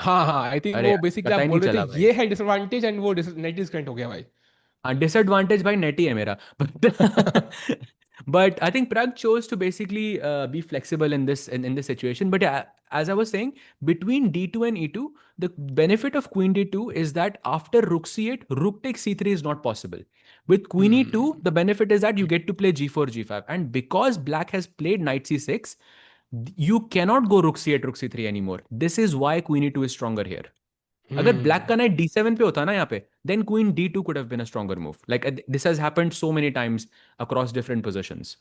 हाँ, I think वो basically आप बोल रहे थे ये है disadvantage and वो net disconnect हो गया भाई. Disadvantage भाई net ही है मेरा. But I think Pragg chose to basically be flexible in this situation. But as I was saying, between d2 and e2, the benefit of queen d2 is that after rook c8, rook takes c3 is not possible. With queen e2, the benefit is that you get to play g4, g5. And because black has played knight c6, you cannot go rook c8, rook c3 anymore. This is why queen e2 is stronger here. अगर black का night d7 पे होता ना यहाँ पे, then queen d2 could have been a stronger move. Like this has happened so many times across different positions.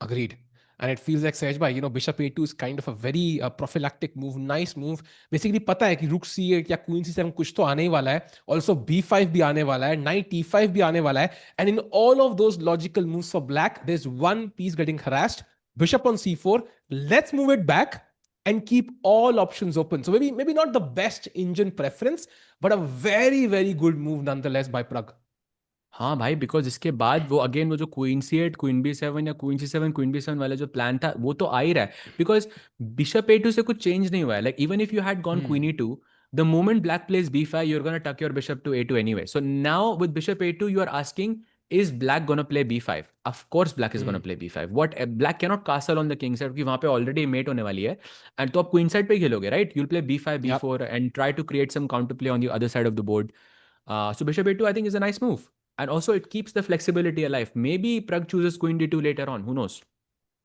Agreed. And it feels like Sahaj bhai, bishop a2 is kind of a very prophylactic move, nice move. Basically पता है कि rook c8 या queen c7 कुछ तो आने ही वाला है. Also b5 भी आने वाला है, knight e5 भी आने वाला है. And in all of those logical moves for black, there's one piece getting harassed. Bishop on c4. Let's move it back and keep all options open. So maybe not the best engine preference, but a very, very good move nonetheless by Pragg. हाँ भाई, because इसके बाद वो again वो जो queen c8, queen b7 या queen c7, queen b7 वाला जो प्लान था वो तो आ ही रहा है, बिकॉज बिशप a2 से कुछ चेंज नहीं हुआ है. Like even if you had gone queen e2, the moment black plays b5, you're going to tuck your bishop to a2 anyway. So now with bishop a2, you are asking, is black going to play b5? Of course, black is going to play b5. What black cannot castle on the king side, because वहाँ पे already mate होने वाली है, and तो आप queen side पे खेलोगे, right? You'll play b5, b4, and try to create some counterplay on the other side of the board. So bishop a2, I think, is a nice move, and also it keeps the flexibility alive. Maybe Pragg chooses queen d2 later on. Who knows?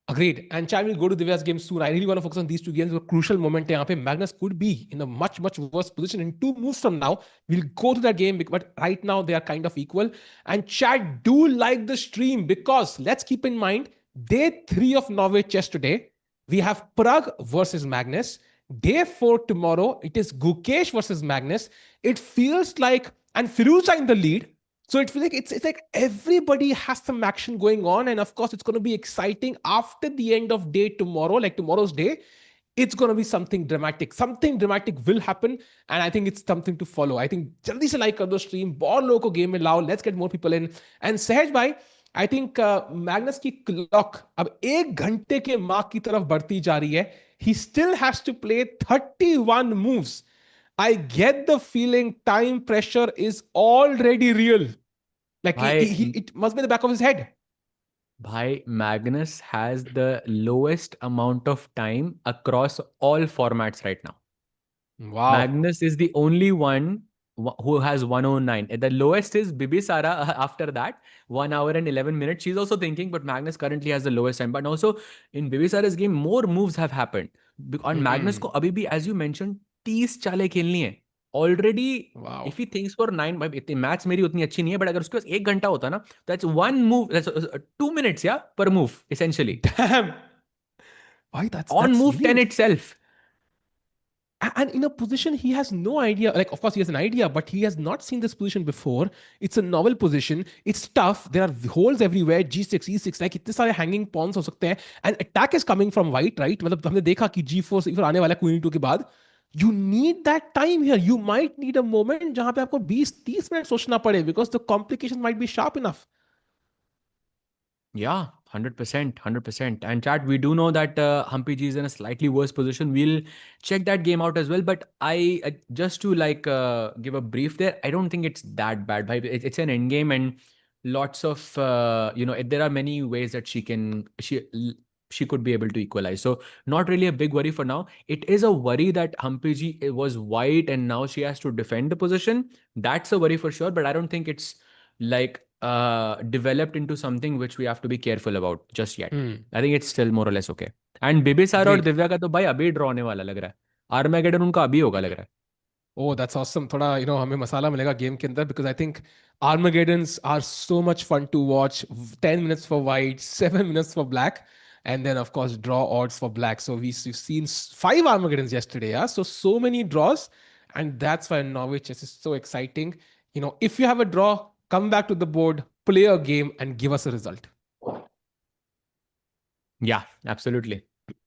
Agreed. And Chad will go to Divya's game soon. I really want to focus on these two games. A crucial moment. Magnus could be in a much, much worse position in 2 moves from now. We'll go to that game, but right now they are kind of equal. And Chad, do like the stream, because let's keep in mind, day 3 of Norway chess today, we have Pragg versus Magnus. Day 4 tomorrow, it is Gukesh versus Magnus. It feels like, and Firouzja in the lead. So it feels like it's like everybody has some action going on. And of course, it's going to be exciting after the end of day tomorrow, like tomorrow's day. It's going to be something dramatic. Something dramatic will happen. And I think it's something to follow. I think jaldi se like kar do stream, bahut logo ko game mein lao. Let's get more people in. And Sahaj bhai, I think Magnus की clock अब 1 घंटे के mark की तरफ बढ़ती जा रही है. He still has to play 31 moves. I get the feeling time pressure is already real. Like it must be in the back of his head. Bhai, Magnus has the lowest amount of time across all formats right now. Wow. Magnus is the only one who has 109. The lowest is Bibisara after that, 1 hour and 11 minutes. She's also thinking, but Magnus currently has the lowest time. But also in Bibisara's game, more moves have happened. On Magnus ko abhi bhi, as you mentioned, 30 चालें खेलनी है. Already, if he thinks for 9, इतनी maths मेरी उतनी अच्छी नहीं है, but अगर उसके पास 1 घंटा होता ना, that's 1 move, that's 2 minutes, yeah, per move, essentially. Damn. Why that's on move really 10 itself. And in a position he has no idea. Like, of course, he has an idea, but he has not seen this position before. It's a novel position. It's tough. There are holes everywhere. G6, E6, like इतने सारे hanging pawns हो सकते हैं. And attack is coming from white, right? मतलब हमने देखा कि G4 से आने वाला Queen E2 के बाद. You need that time here. You might need a moment जहाँ पे आपको 20-30 मिनट सोचना पड़े, because the complications might be sharp enough. Yeah, 100%, 100%. And chat, we do know that Humpy G is in a slightly worse position. We'll check that game out as well. But I just to like give a brief there, I don't think it's that bad. It's an end game, and lots of there are many ways that she could be able to equalize. So not really a big worry for now. It is a worry that Humpy G was white and now she has to defend the position. That's a worry for sure. But I don't think it's like developed into something which we have to be careful about just yet. I think it's still more or less okay. And Bibisara और दिव्या का तो भाई अभी draw होने वाला लग रहा है. आर्मेगेडन उनका अभी होगा लग रहा है. Oh, that's awesome. थोड़ा हमें मसाला मिलेगा गेम के अंदर, because I think Armageddons are so much fun to watch. 10 minutes for white, 7 minutes for black, and then of course draw odds for black. So we've seen 5 Armageddons yesterday. Yeah, so many draws, and that's why Norway chess is so exciting. If you have a draw, come back to the board, play a game, and give us a result. Yeah, absolutely.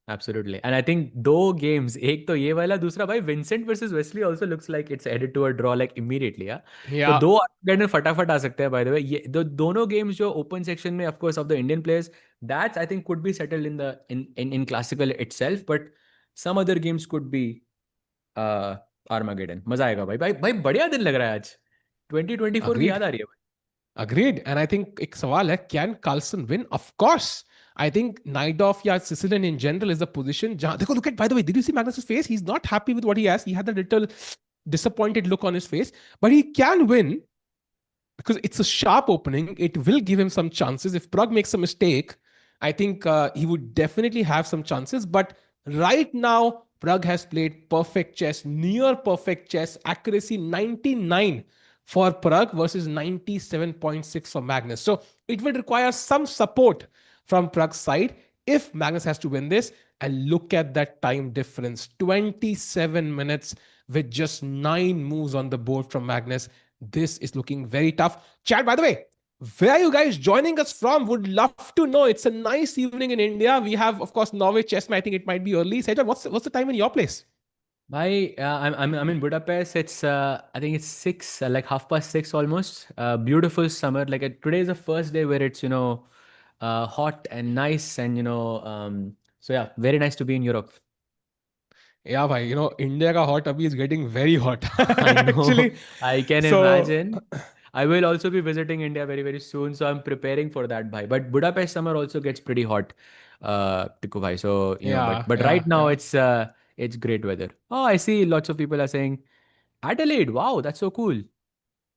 Absolutely. And I think 2 games, एक तो ये वाला, दूसरा भाई Vincent versus Wesley also looks like it's headed to a draw like immediately. Yeah. तो 2 Armageddon फटाफट आ सकते हैं, by the way. ये दोनों games जो open section में, of course, of the Indian players, that I think could be settled in classical itself, but some other games could be Armageddon. मजा आएगा भाई बढ़िया दिन लग रहा है आज. 2024 की याद आ रही है. Agreed. And I think एक सवाल है, can Carlsen win? Of course. I think Naidov, Sicilian in general is a position. Look at, by the way, did you see Magnus's face? He's not happy with what he has. He had that little disappointed look on his face, but he can win because it's a sharp opening. It will give him some chances. If Pragg makes a mistake, I think he would definitely have some chances. But right now, Pragg has played perfect chess, near perfect chess, accuracy 99 for Pragg versus 97.6 for Magnus. So it will require some support from Pragg's side if Magnus has to win this. And look at that time difference, 27 minutes with just 9 moves on the board from Magnus. This is looking very tough. Chat, by the way, where are you guys joining us from? Would love to know. It's a nice evening in India. We have, of course, Norway chess. I think it might be early. Sejal, what's the time in your place? Bhai, I'm in Budapest. It's I think it's 6, like 6:30 almost. Beautiful summer. Like today is the first day where it's hot and nice, and so yeah, very nice to be in Europe. Yeah, bhai, India ka hot abhi is getting very hot. I know. Actually. I can So, imagine. I will also be visiting India very, very soon. So I'm preparing for that, bhai. But Budapest summer also gets pretty hot, Tiku bhai. So, yeah, but yeah, right now yeah. it's great weather. Oh, I see lots of people are saying Adelaide. Wow, that's so cool.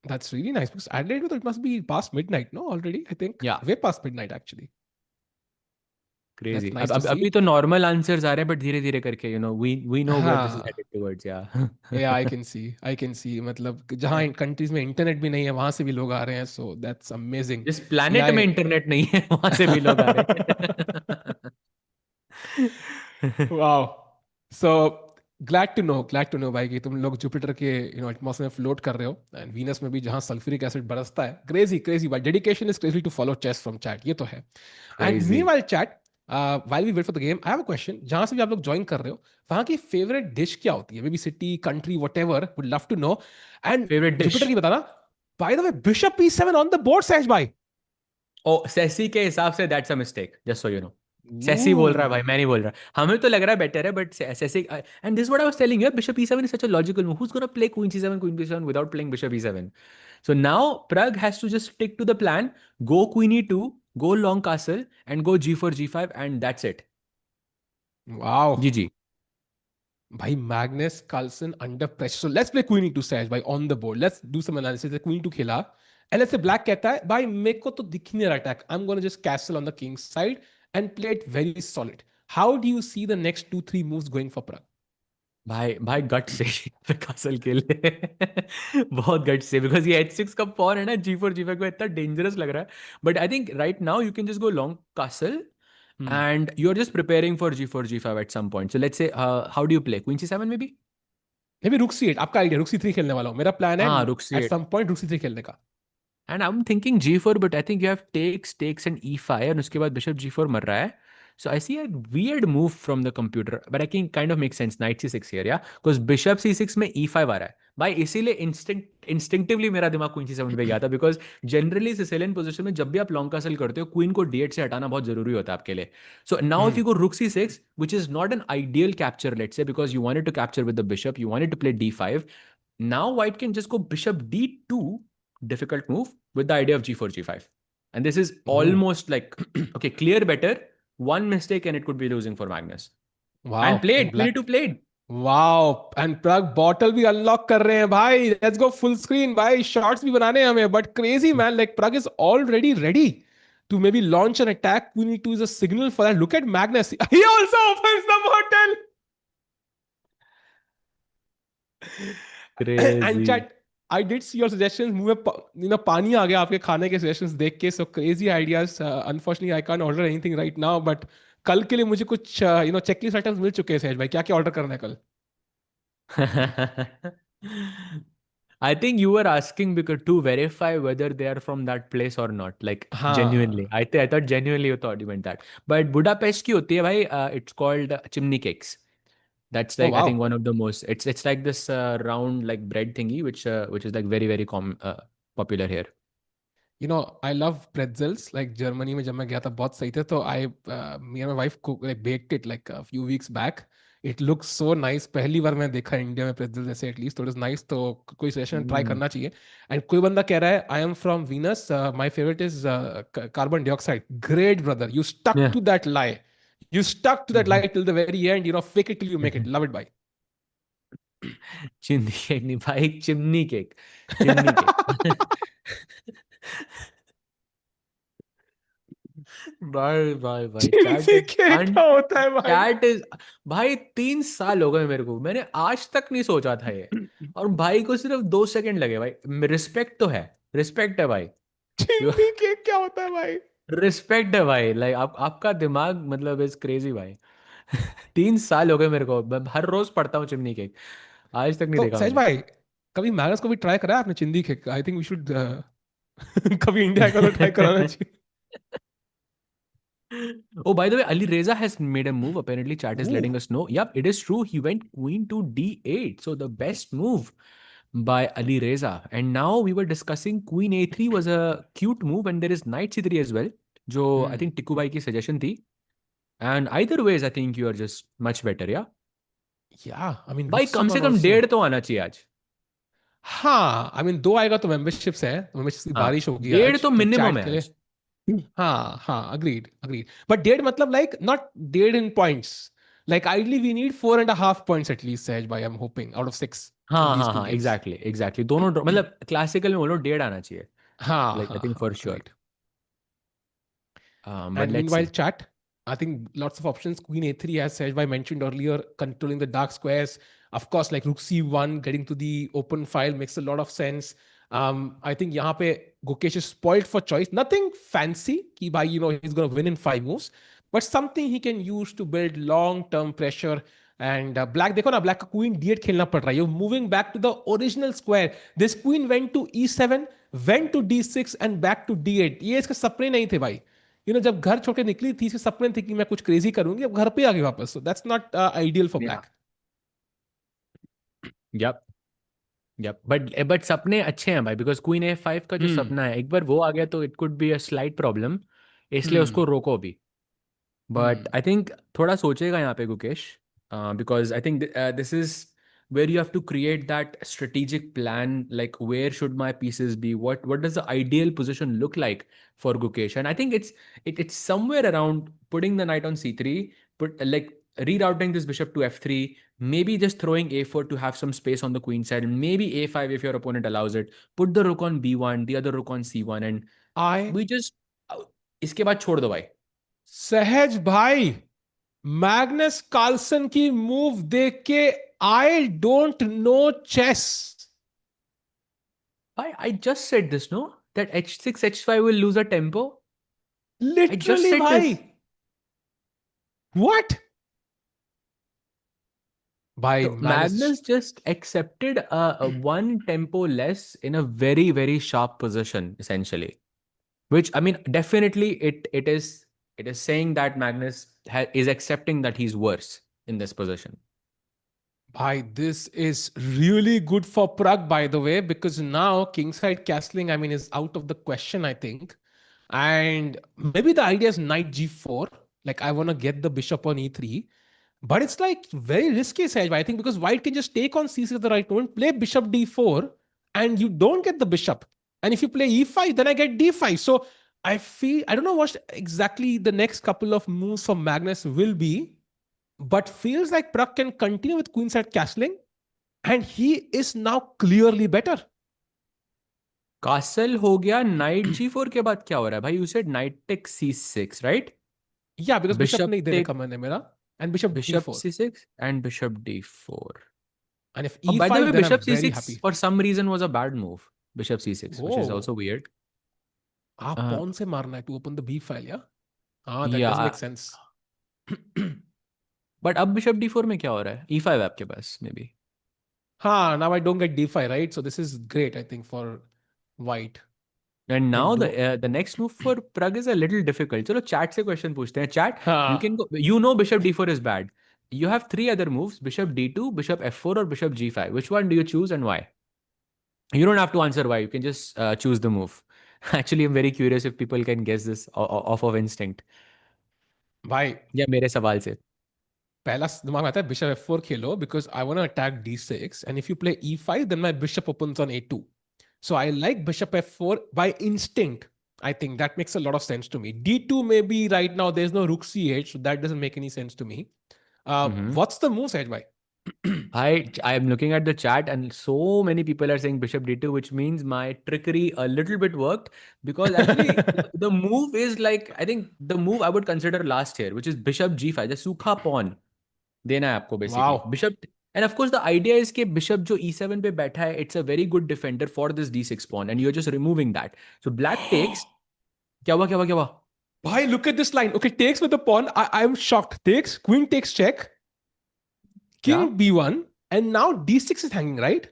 That's really nice because Adelaide, it must be past midnight, no? Already, I think. Yeah, Way past midnight, actually. crazy. That's nice to अब see. अभी तो normal answers आ रहे हैं, but धीरे धीरे करके, we know where this is हाँ. headed towards. Yeah. Yeah, I can see. I can see. मतलब जहाँ कंट्रीज में इंटरनेट भी नहीं है वहां से भी लोग आ रहे हैं. So that's amazing. जिस See, planet में इंटरनेट नहीं है वहां से भी लोग आ रहे हैं. wow. So glad to know भाई कि तुम लोग जुपिटर के एटमॉस्फेयर में फ्लोट कर रहे हो एंड वीनस में भी जहां सल्फ्यूरिक एसिड बरसता है. क्रेजी भाई. Dedication is crazy to follow chess from chat. ये तो है. And Crazy. Meanwhile chat, while we wait for the game, I have a question. जहां से भी आप लोग ज्वाइन कर रहे हो वहां की फेवरेट डिश क्या होती है? Maybe city, country, whatever. Would love to know. And Favorite Jupiter dish? की बताना. By the way, bishop e7 on the board, Sahaj भाई. ओ सेसी के हिसाब से that's a mistake, just so you know. Sesse बोल रहा है भाई, Ooh. मैं नहीं बोल रहा. हमें तो लग रहा है बेटर है, but सेसी. And this what I was telling you, bishop e7 is such a logical move. Who is gonna play queen C seven, queen बी7 without playing bishop e7? So now प्रग has to just stick to the plan. Go queen E2, go long castle and go g4 g5 and that's it. Wow. GG. Bhai, Magnus Carlsen under pressure. So let's play Queen E2 Saj by on the board. Let's do some analysis. The Queen E2 खेला. And let's say Black कहता है, भाई मेरे को तो दिख नहीं रहा attack. I'm gonna just castle on the king's side and play it very solid. How do you see the next 2-3 moves going for Pragg? भाई भाई गट से कासल के लिए बहुत गट से, बिकॉज ये h6 का पॉन है ना g4 g5 को इतना डेंजरस लग रहा है. But I think right now you can just go long castle and you're just preparing for g4 g5 at some point. So let's say how do you play queen c7 maybe? Maybe Rook C8. आपका idea. Rook C3 खेलने वाला हूँ. मेरा plan है हाँ, rook at c8. some point Rook C3 खेलने का. And I'm thinking g4, but I think you have takes and e5 and उसके बाद bishop g4 मर रहा है. So I see a weird move from the computer, but I can kind of make sense. Knight c6 here, yeah, because bishop c6 में e5 आ रहा है भाई. इसीलिए इंस्टिंक्टिवली मेरा दिमाग क्वीन c7 पे गया था, बिकॉज जनरली सिसिलियन पोजीशन में जब भी आप लॉन्ग कासल करते हो क्वीन को d8 से हटाना बहुत जरूरी होता है आपके लिए. So now if you go rook c6, which is not an ideal capture, let's say, because you wanted to capture with the bishop, you wanted to play d5. Now white can just go bishop d2, difficult move, with the idea of g4 g5, and this is almost like okay, clear better. One mistake and it could be losing for Magnus. And Wow. played, And Queen Black. E2 played. Wow. And Pragg bottle भी unlock कर रहे हैं भाई. Let's go full screen भाई. Shots भी बनाने हैं हमें. But crazy man, like Pragg is already ready to maybe launch an attack. Queen E2 is a signal for that. Look at Magnus. He also opens the bottle. And Crazy. chat, I did see your suggestions. मुंह में पानी आ गया आपके खाने के suggestions देख के. So crazy ideas. Unfortunately, I can't order anything right now. But कल के लिए मुझे कुछ checklist items मिल चुके हैं सहज भाई. क्या क्या order करना है कल? I think you were asking because to verify whether they are from that place or not. Like genuinely. हाँ. I thought genuinely you thought you meant that. But Budapest की होती है भाई, it's called chimney cakes. That's Oh like I think wow. one of the most. It's like this round like bread thingy, which is like very very popular here. I love pretzels. Like Germany में जब मैं गया था बहुत सही थे. तो me and my wife like baked it like a few weeks back. It looks so nice. पहली बार मैं देखा इंडिया में pretzels ऐसे at least. तो it was nice. तो कोई session try Mm. करना चाहिए. And कोई बंदा कह रहा है I am from Venus. My favorite is carbon dioxide. Great brother. You stuck Yeah. to that lie. You stuck to that lie till the very end. Fake it till you make it. Love it, bye. Chimney cake नहीं भाई, chimney cake. Chimney cake. भाई chimney cake क्या होता है भाई? Chat is भाई 3 साल हो गए मेरे को, मैंने आज तक नहीं सोचा था ये, और भाई को सिर्फ 2 सेकंड लगे भाई. रिस्पेक्ट तो है, रिस्पेक्ट है भाई. चिमनी केक क्या होता है भाई? रिस्पेक्ट है भाई. लाइक आपका दिमाग मतलब इज क्रेजी भाई. 3 साल हो गए मेरे को, मैं हर रोज पढ़ता हूँ चिमनी केक, आज तक नहीं तो देखा सहज मैंने. भाई, कभी मैगनस को भी ट्राई करा है आपने चिंदी cake? I think we should कभी इंडिया का तो ट्राई कराना चाहिए. Oh, by the way, Ali Reza has made a move. Apparently, chat is letting Ooh. us know. Yep, it is true. He went queen to d8. So the best move by Ali Reza. And now we were discussing queen a3 was a cute move, and there is knight c3 as well. Jo I think Tikku bhai ki suggestion thi. And either ways, I think you are just much better, yeah? Yeah, I mean, भाई rook कम से c1 कम also. 1.5 तो आना चाहिए आज. हाँ, I mean, 2 आएगा तो memberships है, memberships की हाँ, बारिश होगी 1.5 आज तो तो मिनिमम chat है के लिए. आज. हाँ, agreed. But डेढ़ मतलब like not डेढ़ in points. Like ideally we need 4.5 points at least, Sahaj bhai, I'm hoping out of 6 in these two हाँ, games. एग्जैक्टली दोनों मतलब क्लासिकल में बोलो 1.5 आना चाहिए. Like I think for sure. Agreed. But And let's meanwhile, see. chat, I think lots of options. Queen a3, as Sehbhai mentioned earlier, controlling the dark squares. Of course, like rook c1, getting to the open file makes a lot of sense. I think यहाँ पे Gukesh is spoiled for choice. Nothing fancy, कि भाई, he's going to win in 5 moves, but something he can use to build long-term pressure. And black, देखो ना, black का queen d8 खेलना पड़ रहा है. You're moving back to the original square. This queen went to e7, went to d6 and back to d8. ये इसके सपने नहीं थे भाई. जब घर छोड़ के निकली थी, इसके सपने थे कि मैं कुछ क्रेजी करूंगी, अब घर पे आ गई वापस. So that's not ideal for Yeah. Black. Yep. But सपने अच्छे हैं भाई, बिकॉज क्वीन A5 का जो सपना है एक बार वो आ गया तो it could be a slight problem, इसलिए उसको रोको भी. बट आई थिंक थोड़ा सोचेगा यहाँ पे Gukesh, because I think this is where you have to create that strategic plan, like where should my pieces be, what does the ideal position look like for Gukesh. And I think it's somewhere around putting the knight on c3, put like rerouting this bishop to f3, maybe just throwing a4 to have some space on the queen side, and maybe a5 if your opponent allows it, put the rook on b1, the other rook on c1, and I we just इसके बाद छोड़ दो भाई. सहज भाई, Magnus Carlsen की move देख के I don't know chess. I just said this, no? That h6, h5 will lose a tempo. I just literally said भाई, this. व्हाट भाई. So Magnus, Magnus just accepted a one tempo less in a very, very sharp position, essentially. Which I mean, definitely it is saying that Magnus is accepting that he's worse in this position. bhai, this is really good for Pragg, by the way, because now kingside castling, I mean, is out of the question, I think. And maybe the idea is knight g4. Like, I want to get the bishop on e3. But it's like very risky, Sahaj, I think, because white can just take on c6 at the right moment, play bishop d4, and you don't get the bishop. And if you play e5, then I get d5. So I don't know what exactly the next couple of moves for Magnus will be, but feels like Pragg can continue with queenside castling, and he is now clearly better. Castle हो गया, knight g4 के बाद क्या हो रहा है भाई? You said knight takes c6, right? Yeah, because bishop Bishop नहीं दे take रखा मैंने मेरा, and bishop bishop d4. c6 and bishop d4. And if Oh, by the way, e5, then I'm bishop very c6 happy. for some reason was a bad move. Bishop c6, which is also Oh, weird. pawn से मारना है to open the b file, yeah? That does Yeah, make sense. but अब bishop d4 में क्या हो रहा है? e5 आपके पास maybe. Now I don't get d5, right? So this is great, I think, for white. And now Can do. the next move for Pragg is a little difficult. चलो chat से question पूछते हैं. Chat, you can हाँ, go. You know bishop d4 is bad. You have three other moves: bishop d2, bishop f4, or bishop g5. Which one do you choose and why? You don't have to answer why. You can just choose the move. Actually, I'm very curious if people can guess this off of instinct. भाई या मेरे सवाल से. पहला दिमाग में आता है bishop f4 Khelo, because I want to attack d6, and if you play e5, then my bishop opens on a2. So I like bishop f4 by instinct. I think that makes a lot of sense to me. d2 maybe right now there's no rook c8, so that doesn't make any sense to me. What's the move, Sahaj bhai? I am looking at the chat and so many people are saying bishop d2, which means my trickery a little bit worked, because actually the move is like, I think the move I would consider last here, which is bishop g5, the सूखा pawn देना है आपको basically. Wow. Bishop, and of course the idea is कि bishop जो e7 पे बैठा है, it's a very good defender for this d6 pawn, and you're just removing that. So black takes. क्या हुआ? Bhai, look at this line. Okay, takes with the pawn. I'm shocked. Takes, queen takes check, king Yeah. b1, and now d6 is hanging, right?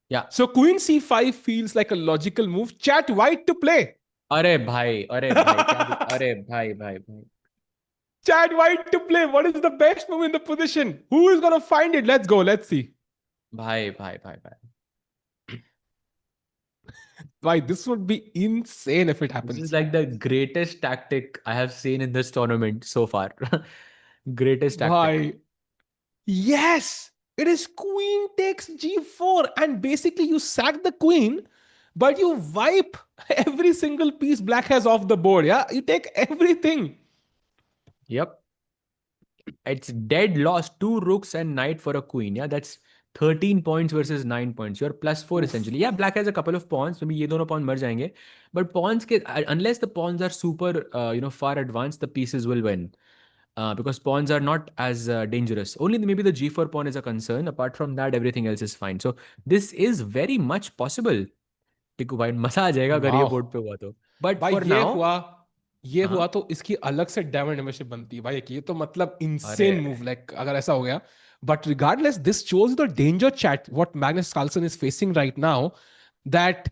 Yeah. So queen c5 feels like a logical move. Chat white to play. अरे भाई अरे भाई. Chad White to play. What is the best move in the position? Who is going to find it? Let's go. Let's see. भाई. Why, this would be insane if it This happens. is like the greatest tactic I have seen in this tournament so far. Greatest tactic. Why? Yes. It is queen takes g4, and basically you sack the queen, but you wipe every single piece black has off the board. Yeah, you take everything. Yep. It's dead loss. 2 rooks and knight for a queen. Yeah, that's 13 points versus 9 points. You're +4 Oof. essentially. Yeah, black has a couple of pawns. Maybe ये दोनों pawn मर जाएंगे. But pawns के, unless the pawns are super, far advanced, the pieces will win. Because pawns are not as dangerous. Only maybe the g4 pawn is a concern. Apart from that, everything else is fine. So this is very much possible. टिकू भाई मजा आ जाएगा अगर ये वाह board पे हुआ तो. But भाई, for now, ये हुआ हाँ, तो इसकी अलग से डायमंड मेंबरशिप बनती है भाई. ये तो मतलब अरे इनसेन मूव, लाइक अगर ऐसा हो गया. But regardless, this shows the danger chat what Magnus Carlsen is facing right now. That,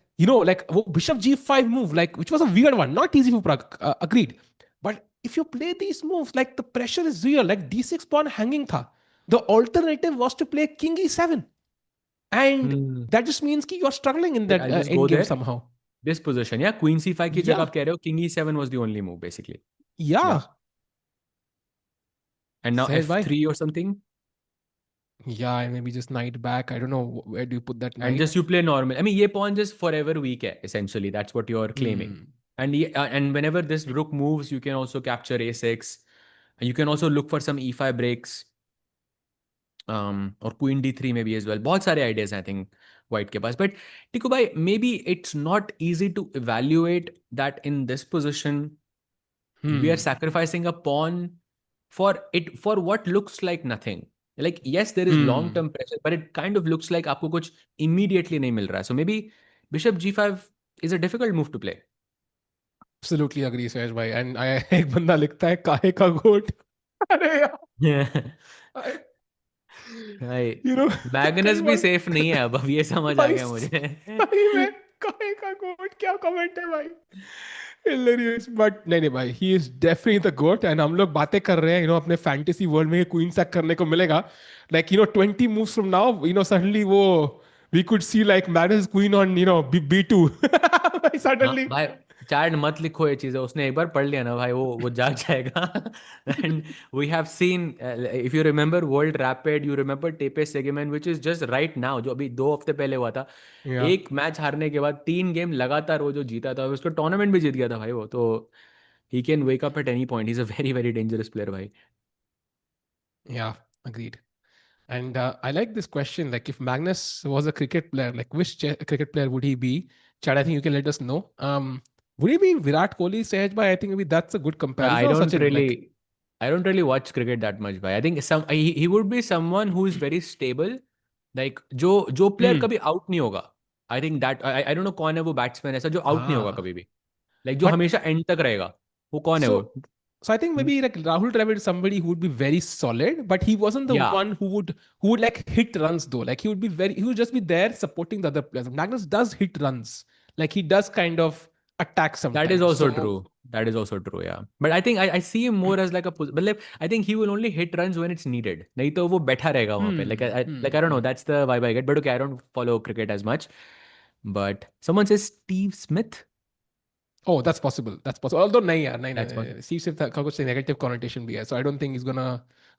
like वो bishop g5 move, like which was a weird one, not easy for Pragg, agreed. But if you play these moves, like the pressure is real. Like d6 pawn hanging tha. The alternative was to play king e7, and hmm, that just means कि you're struggling in that I'll just go end game there. somehow. This position, yeah, queen c5 की जगह Yeah, आप कह रहे हो king e7 was the only move basically. yeah. Yeah. And now Sahej bhai. f3 or something. Yeah, and maybe just knight back. I don't know where do you put that And knight. just you play normal. I mean, ये pawn just forever weak hai, essentially. That's what you're claiming. Hmm. And whenever this rook moves, you can also capture a6. And you can also look for some e5 breaks. Or queen d3 maybe as well. बहुत सारे ideas I think white के पास. But Tiku bhai, maybe it's not easy to evaluate that in this position we are Hmm. sacrificing a pawn for what looks like nothing. Like yes, there is long Hmm. term pressure, but it kind of looks like आपको कुछ immediately नहीं मिल रहा. So maybe bishop g5 is a difficult move to play. Absolutely agree, Sahesh bhai. And I एक बंदा लिखता है काहे का गोट. अरे यार, Yeah. I- भाई you know, कई मैग्नस भी बार सेफ नहीं है अब ये समझ आ भाई गया मुझे. सही में काहे का गोट, क्या कमेंट है भाई. Hilarious. But नहीं नहीं भाई, he is definitely the goat. And हम लोग बातें कर रहे हैं, अपने fantasy world में क्वीन सैक करने को मिलेगा. Like 20 moves from now, suddenly वो we could see like Magnus queen on B2. हाँ Suddenly. भाई, चैट मत लिखो ये चीजें. उसने एक बार पढ़ लिया ना भाई, वो जाग जाएगा. And we have seen, if you remember world rapid, you remember Tepe Sigeman which is just right now, जो अभी 2 हफ्ते पहले हुआ था. Yeah. एक मैच हारने के बाद 3 गेम लगातार वो जो जीता था, उसको टूर्नामेंट भी जीत गया था भाई वो तो. He can wake up at any point. He is a very very dangerous player भाई. Yeah. Agreed. And I like this question. Like, if Magnus was a cricket player, like which cricket player would he be? Chad, I think you can let us know. Would he be Virat Kohli, Sehaj bhai? I think maybe that's a good comparison. I Or don't Sachin, like, really, I don't really watch cricket that much भाई. I think he would be someone who is very stable. Like जो player hmm. कभी out नहीं होगा. I think that I don't know कौन है वो batsman ऐसा जो out नहीं होगा Ah. कभी भी. Like जो But हमेशा end तक रहेगा. वो कौन है वो? so so I think maybe like Rahul Dravid is somebody who would be very solid, but he wasn't the Yeah, one who would like hit runs though. Like he would just be there supporting the other players. Magnus does hit runs. Like he does kind of attack that is sometimes. also So true. That is also true. Yeah, but I think I see him more as like a. But like, I think he will only hit runs when it's needed. नहीं तो वो बैठा रहेगा वहाँ पे. Like like I don't know. hmm. That's the vibe I get. But okay, I don't follow cricket as much. But someone says Steve Smith. Oh, that's possible. That's possible. Although नहीं यार, नहीं That's नहीं, possible. Steve Smith का कुछ negative connotation भी है. So I don't think he's gonna.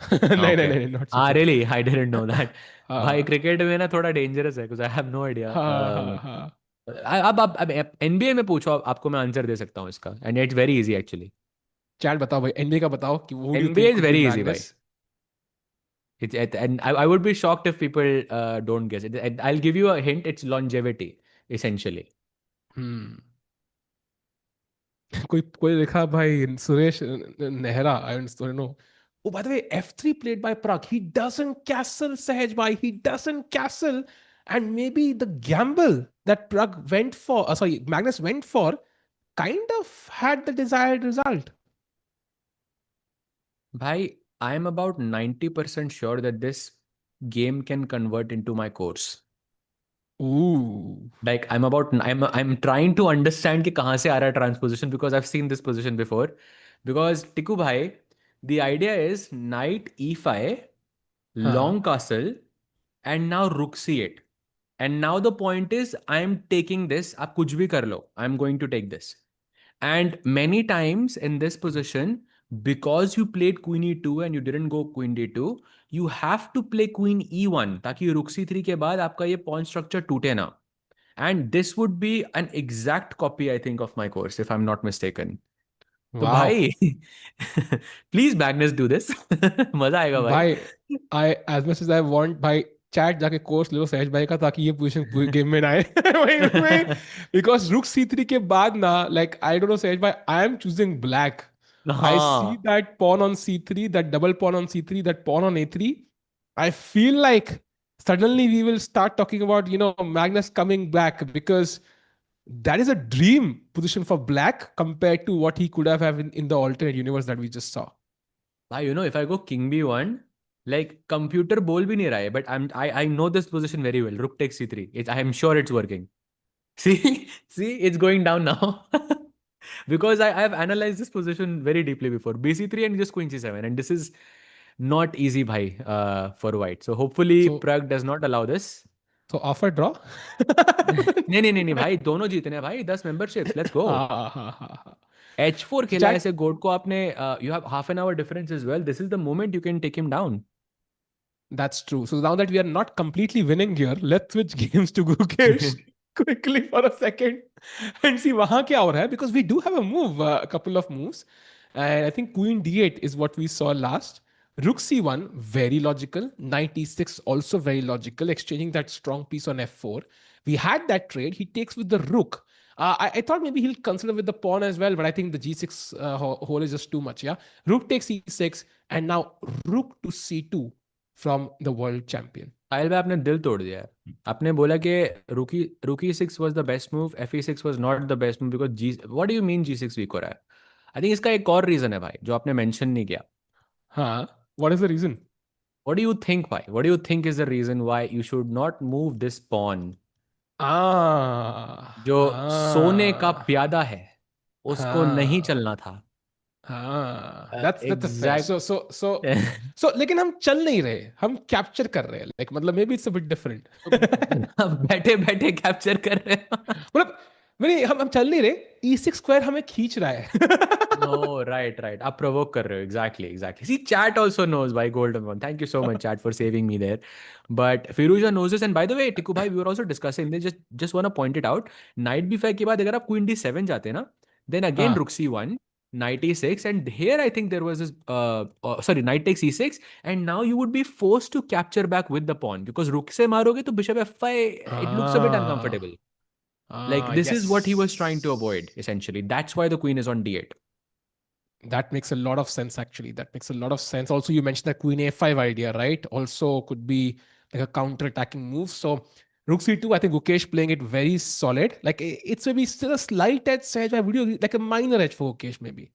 नहीं नहीं Okay. नहीं, not Steve Smith. Really? I didn't know that. भाई हाँ क्रिकेट में ना थोड़ा डेंजरस है, because I have no idea. हाँ हाँ हाँ. अब एनबीए में पूछो, आपको मैं आंसर दे सकता हूँ इसका. And it's very easy actually. Chat बताओ भाई, एनबीए का बताओ कि who do you NBA think is could be very easy भाई. Magnus? And I would be shocked if people don't guess it. I'll give you a hint. It's longevity essentially. Hmm. कोई लिखा भाई Suresh Nehra. I don't know. Oh, by the way, F3 played by Pragg. He doesn't castle, Sahaj bhai. He doesn't castle. And maybe the gamble that Pragg went for, sorry, Magnus went for, kind of had the desired result. Bhai, I am about 90% sure that this game can convert into my course. Ooh. Like I'm trying to understand कि कहाँ से आ रहा है transposition, because I've seen this position before. Because Tiku bhai, the idea is knight e5, हाँ. long castle, and now rook c8. And now the point is I'm taking this. आप कुछ भी कर लो. I'm going to take this. And many times in this position, because you played queen e2 and you didn't go queen d2, you have to play queen e1 ताकि rook c3 के बाद आपका ये pawn structure टूटे ना. And this would be an exact copy, I think, of my course, if I'm not mistaken. तो Wow. भाई please Magnus do this. मजा आएगा भाई. भाई I as much as I want भाई चैट जाके कोर्स ले लो सहज भाई का ताकि ये पोजीशन पूरी गेम में ना आए वही बिकॉज रुक c3 के बाद ना लाइक आई डोंट नो सहज भाई I am choosing black. I see हाँ. that pawn on c3, that double pawn on c3, that pawn on a3. I feel like suddenly we will start talking about, Magnus coming back because that is a dream position for black compared to what he could have in the alternate universe that we just saw. भाई if I go king b1, like computer बोल भी नहीं रहा है, but I know this position very well. Rook takes c3. I am sure it's working. See, it's going down now. Because I have analyzed this position very deeply before. bc3 and just queen c7, and this is not easy, bhai, for white. So hopefully Pragg does not allow this. So offer draw? नहीं भाई, दोनों जीतने हैं भाई 10 memberships. Let's go. h4 खेला ऐसे गोड को आपने. You have half an hour difference as well. This is the moment you can take him down. That's true. So now that we are not completely winning here, let's switch games to Gukesh quickly for a second and see wahan kya ho raha hai, because we do have a move, a couple of moves. And I think queen d8 is what we saw last. Rook c1, very logical. Knight e6, also very logical, exchanging that strong piece on f4. We had that trade. He takes with the rook. I thought maybe he'll consider with the pawn as well, but I think the g6 hole is just too much. Yeah, rook takes e6, and now rook to c2 from the world champion. साहिल भाई आपने दिल तोड़ दिया है. आपने बोला कि rook e6 was the best move, fe6 was not the best move because what do you mean g6 weak हो रहा है? I think इसका एक और रीजन है भाई जो आपने मेंशन नहीं किया. हाँ, what is the reason? What do you think, भाई? What do you think is the reason why you should not move this pawn? जो सोने का प्यादा है उसको नहीं चलना था. That's fair. So लेकिन हम चल नहीं रहे, हम कैप्चर कर रहे हैं. Like मतलब maybe it's a bit different. बैठे बैठे कैप्चर कर रहे हैं. मतलब नहीं, हम चल नहीं रहे. E6 square हमें खींच रहा है. No, right. आप provoke कर रहे हो. Exactly. See, chat also knows by golden one. Thank you so much, chat, for saving me there. But Firouzja knows this. And by the way, Tikku bhai, we were also discussing this. Just want to point it out. Knight b5 के बाद अगर आप queen d7 जाते हैं ना, then again rook c1, knight e6, and here I think there was this knight takes e6, and now you would be forced to capture back with the pawn because rook से मारोगे तो bishop f5 it looks a bit uncomfortable. Like this is what he was trying to avoid essentially. That's why the queen is on d8. That makes a lot of sense, actually. That makes a lot of sense. Also, you mentioned that queen a5 idea, right? Also could be like a counter-attacking move. So rook c2, I think Gukesh playing it very solid. Like it's maybe still a slight edge, Sahaj. Would you agree? Like a minor edge for Gukesh, maybe?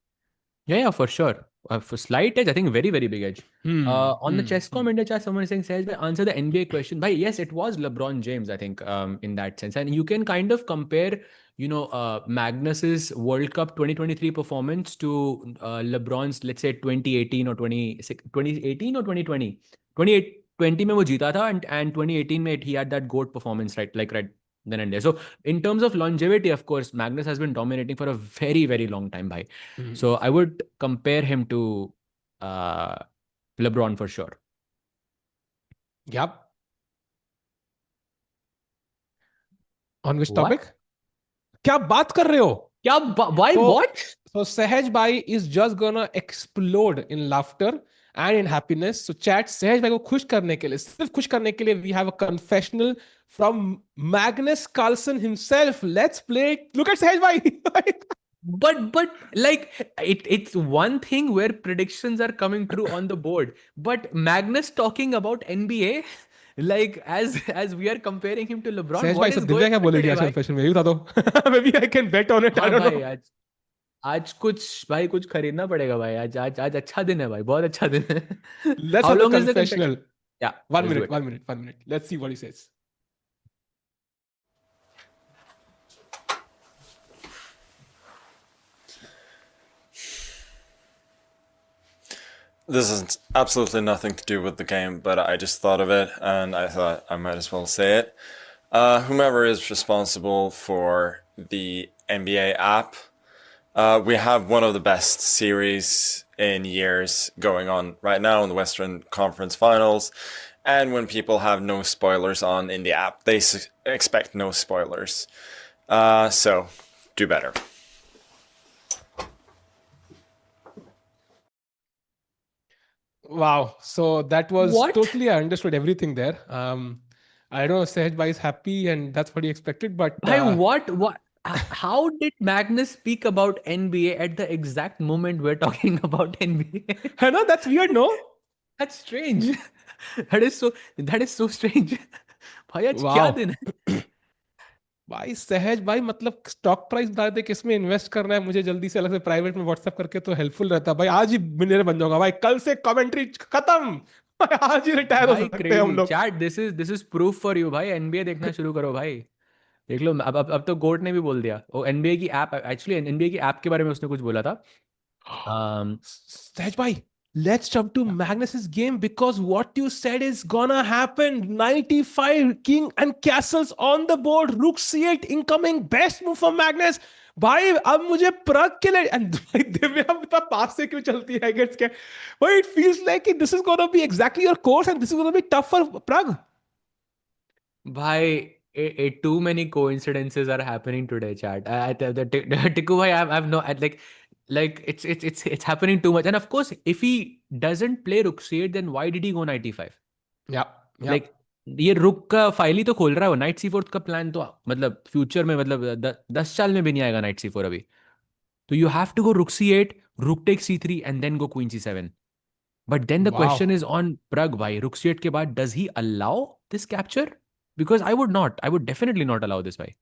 Yeah, for sure. For slight edge, I think very, very big edge. On the Chesscom India chat, someone is saying, Sahaj, answer the NBA question. Bhai, yes, it was LeBron James, I think, in that sense. And you can kind of compare, Magnus's World Cup 2023 performance to LeBron's, let's say, 2018 or 2018 or 2020. 2020 में वो जीता था, and 2018 में he had that GOAT performance, right then and there. So in terms of longevity, of course, Magnus has been dominating for a very, very long time, bhai. So I would compare him to LeBron for sure. Yep. On which topic? क्या बात कर रहे हो? Why? What? So Sahaj bhai is just gonna explode in laughter and in happiness. So chat, Sahaj bhai को खुश करने के लिए, सिर्फ खुश करने के लिए, we have a confessional from Magnus Carlsen himself. Let's play it. Look at Sahaj bhai. But like it's one thing where predictions are coming true on the board, but Magnus talking about NBA, like as we are comparing him to LeBron. Sahaj bhai, so Divya क्या बोलेगी आज confession में? ये बता दो. Maybe I can bet on it. I don't know. आज कुछ खरीदना पड़ेगा भाई. आज अच्छा दिन है भाई, बहुत अच्छा दिन है. Let's have a confessional. Yeah, 1 minute. Let's see what he says. This has absolutely nothing to do with the game, but I just thought of it and I thought I might as well say it. Whomever is responsible for the NBA app, We have one of the best series in years going on right now in the Western Conference Finals. And when people have no spoilers on in the app, they expect no spoilers. So, do better. Wow. So that was What? totally, I understood everything there. I don't know, Sehaj Bhai is happy and that's what he expected, but Bhai, what? How did Magnus speak about NBA at the exact moment we're talking about NBA? I know that's weird, no? That's strange. That is so strange. भाई आज क्या Wow. दिन है? भाई सहज भाई मतलब stock price बता दे किसमें इन्वेस्ट करना है मुझे जल्दी से अलग से प्राइवेट में व्हाट्सएप करके तो हेल्पफुल रहता भाई आज ही मिलियनर बन जाऊंगा भाई कल से कमेंट्री खत्म आज ही रिटायर हो भाई सकते हैं हम क्रेजी लोग chat this is proof for you भाई एनबीए देखना शुरू करो भाई देख लो अब तो गोट ने भी बोल दिया वो एनबीए की ऐप एक्चुअली एनबीए की ऐप के बारे में उसने कुछ बोला था Sahaj bhai, let's jump to Magnus's game because what you said is gonna happen. 95 king and castles on the board. Rook c8 incoming. Best move for Magnus. भाई अब मुझे प्रग के लिए and भाई दिव्या बता पास से क्यों चलती है गेट्स के भाई it feels like this is gonna be exactly your course and this is gonna be tough for Pragg. Bhai, too many coincidences are happening today, chat. Tiku bhai, I've no like it's happening too much. And of course, if he doesn't play Rook C8, then why did he go knight E5? Yeah, yeah. Like ये रुक का file ही तो खोल रहा है वो night C4 का plan तो मतलब फ्यूचर में मतलब 10 साल में भी नहीं आएगा नाइट C4 अभी तो you have to go Rook C8, Rook takes C3 and then go Queen C7. But then the question Wow. is on Pragg bhai. Rook C8 के बाद does he allow this capture? Because I would not. I would definitely not allow this bhai.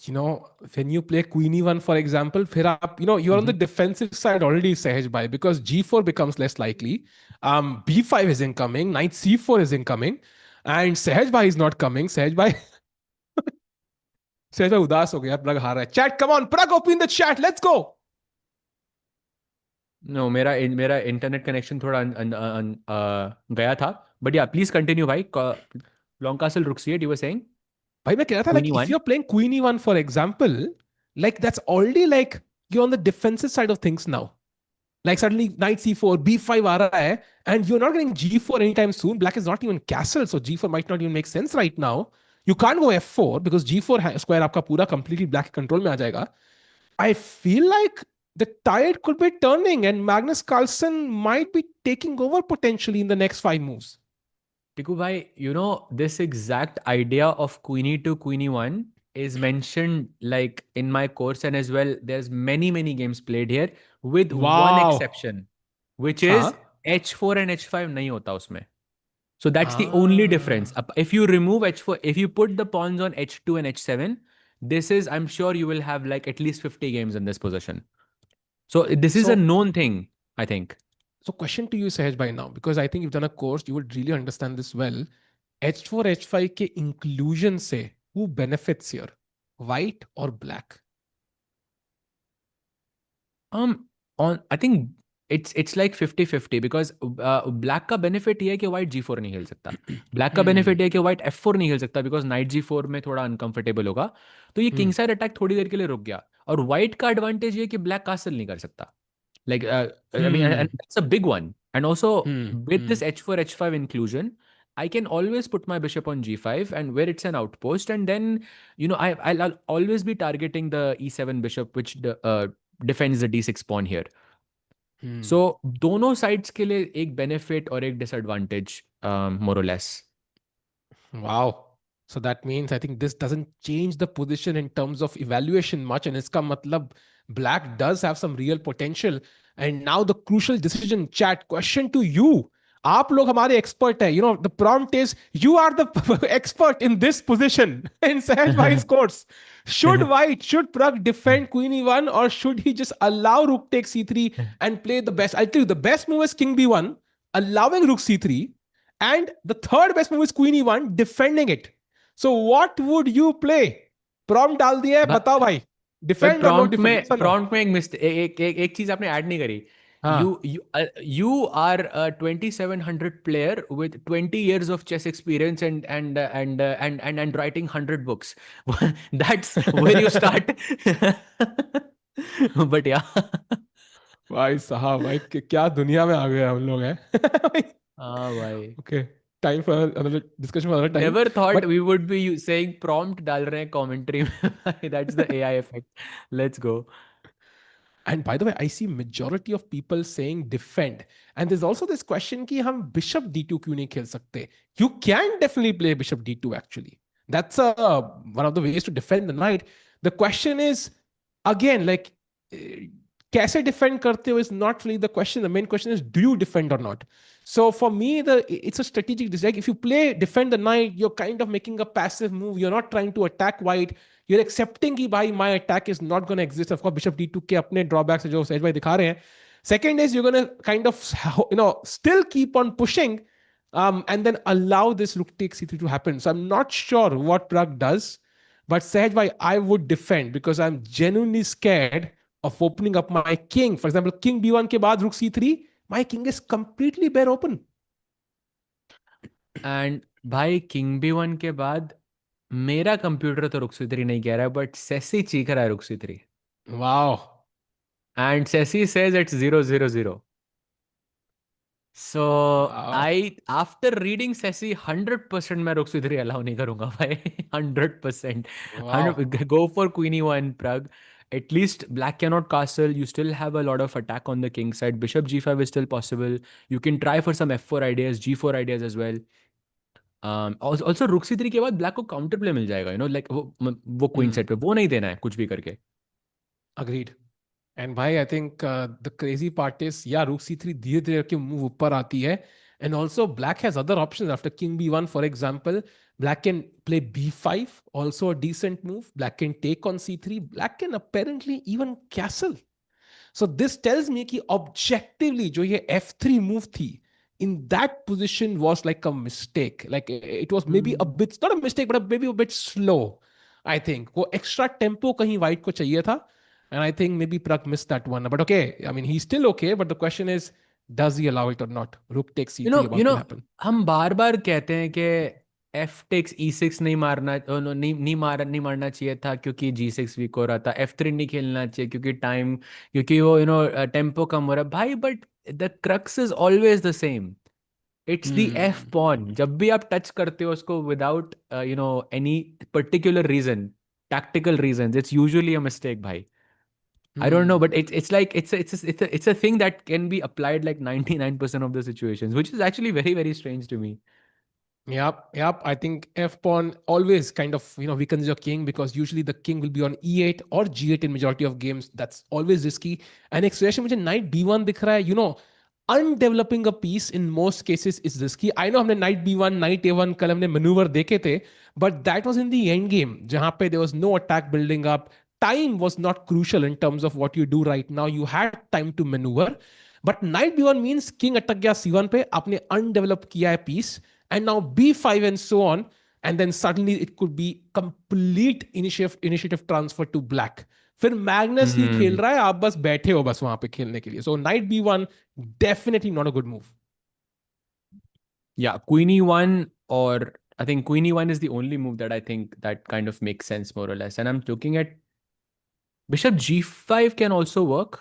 You know, when you play Queen E1, for example, फिर आप, you're on the defensive side already, Sahaj bhai, because G4 becomes less likely. B5 is incoming, Knight C4 is incoming, and Sahaj bhai is not coming. Sahaj bhai, Sahaj bhai उदास हो गया, Pragg हार रहा है. Chat, come on, Pragg, open the chat, let's go. No, मेरा internet connection थोड़ा गया था. But yeah, please continue bhai. Long castle Rook C8, you were saying? भाई मैं कह रहा था, like, Queen if E1? you're playing Queen E1, for example, like, that's already like, you're on the defensive side of things now. Like suddenly knight c4, b5 aa raha hai, and you're not getting g4 anytime soon. Black is not even castle, so g4 might not even make sense right now. You can't go f4 because g4 square आपका पूरा completely black control में आ जाएगा. I feel like the tide could be turning and Magnus Carlsen might be taking over potentially in the next 5 moves. Tiku bhai, this exact idea of Queen E2, Queen E1 is mentioned like in my course and as well. There's many games played here with one Wow. exception, which is H4 and H5 नहीं होता उसमें. So that's the only difference. If you remove H4, if you put the pawns on H2 and H7, I'm sure you will have like at least 50 games in this position. So this is a known thing, I think. So question to you, Sahaj, by now, because I think you've done a course, you would really understand this well. H4, H5 के inclusion से who benefits here? White or black? I think it's like 50-50 because black का benefit ये है कि white G4 नहीं खेल सकता. Black का benefit ये है कि white F4 नहीं खेल सकता because knight G4 में थोड़ा uncomfortable होगा. तो ये king side attack थोड़ी देर के लिए रुक गया. और white का advantage ये है कि black castle नहीं कर सकता. Like, I mean, and that's a big one. And also, with this H4, H5 inclusion, I can always put my bishop on G5 and where it's an outpost. And then, I'll always be targeting the E7 bishop, which defends the D6 pawn here. So, दोनों sides के लिए एक benefit और एक disadvantage, more or less. Wow. So that means I think this doesn't change the position in terms of evaluation much. And iska matlab black does have some real potential. And now the crucial decision, chat, question to you. आप लोग हमारे expert है. The prompt is, you are the expert in this position in Sahaj Bhai's course. Should Pragg defend Queen E1 or should he just allow Rook take C3 and play the best? I'll tell you, the best move is King B1, allowing Rook C3. And the third best move is Queen E1, defending it. So what would you play? Prompt डाल दिया है, बताओ भाई. Defend or not defend? Prompt में एक चीज आपने add नहीं करी. You are a 2700 player with 20 years of chess experience and writing 100 books. That's where you start. But yeah. भाई साहब, भाई क्या दुनिया में आ गए हम लोग हैं. हाँ भाई. Okay, time for another discussion for another time. Never thought But we would be saying prompt डाल रहे हैं commentary में. That's the AI effect. Let's go. and by the way, I see majority of people saying defend. And there's also this question कि हम bishop d2 क्यों नहीं खेल सकते? You can definitely play bishop d2 actually. That's one of the ways to defend the knight. The question is, again, like, कैसे defend करते हो is not really the question. The main question is, do you defend or not? So for me, it's a strategic decision. If you play defend the knight, you're kind of making a passive move. You're not trying to attack white. You're accepting कि भाई my attack is not going to exist. Of course, bishop d2 के अपने drawbacks है जो सहज भाई दिखा रहे हैं. Second is you're going to kind of still keep on pushing, and then allow this rook takes c3 to happen. So I'm not sure what Pragg does, but Sahaj bhai, I would defend because I'm genuinely scared of opening up my king. For example, king b1 के बाद rook c3, my king is completely bare open. And भाई king B one के बाद मेरा computer तो रुक c three नहीं कह रहा है, बट सेसी चीख रहा है rook c three. Wow. And Sesse says it's 0-0-0. So Wow. after reading Sessi, 100% मैं रुक सी थ्री अलाउ नहीं करूंगा भाई. 100%. Wow. Go for queen e1 Pragg. At least black cannot castle. You still have a lot of attack on the king side. Bishop g5 is still possible. You can try for some f4 ideas, g4 ideas as well. Also रुक c three के बाद black को counter play मिल जाएगा, like वो queen side पे वो नहीं देना है कुछ भी करके. Agreed. And bhai, I think the crazy part is, yeah, rook c3 धीरे धीरे करके move ऊपर आती है. And also black has other options after king b1, for example. Black can play b5, also a decent move. Black can take on c3. Black can apparently even castle. So this tells me कि objectively जो ये f3 move थी, in that position was like a mistake. Like it was maybe a bit, not a mistake, but maybe a bit slow. I think वो extra tempo कहीं white को चाहिए था. And I think maybe Pragg missed that one. But okay, I mean, he's still okay. But the question is, does he allow it or not? Rook takes c3 about to happen. हम बार बार कहते हैं कि f takes e6 नहीं मारना, नहीं मारना चाहिए था क्योंकि g6 वीक हो रहा था. f3 नहीं खेलना चाहिए क्योंकि वो टेम्पो कम हो रहा है भाई. But the crux is always the same. It's the f pawn. जब भी आप टच करते हो उसको without any particular reason, tactical reason, it's usually a mistake भाई. I don't know, but it's like it's a thing that can be applied like 99% of the situations, which is actually very, very strange to me. Yep. I think f pawn always kind of weakens your king because usually the king will be on e8 or g8 in majority of games. That's always risky. And एक situation मुझे knight b1 दिख रहा है. Undeveloping a piece in most cases is risky. I know हमने knight b1, knight a1 कल हमने maneuver देखे थे, but that was in the end game जहाँ पे there was no attack building up. Time was not crucial in terms of what you do right now. You had time to maneuver. But knight b1 means king अटक गया c1 पे, आपने undeveloped किया है piece, and now b5 and so on, and then suddenly it could be complete initiative transfer to black. फिर Magnus ही खेल रहा है, आप बस बैठे हो बस वहां पे खेलने के लिए. So knight b1 definitely not a good move. Yeah, queen e1, or I think queen e1 is the only move that I think that kind of makes sense more or less. And I'm looking at bishop g5 can also work,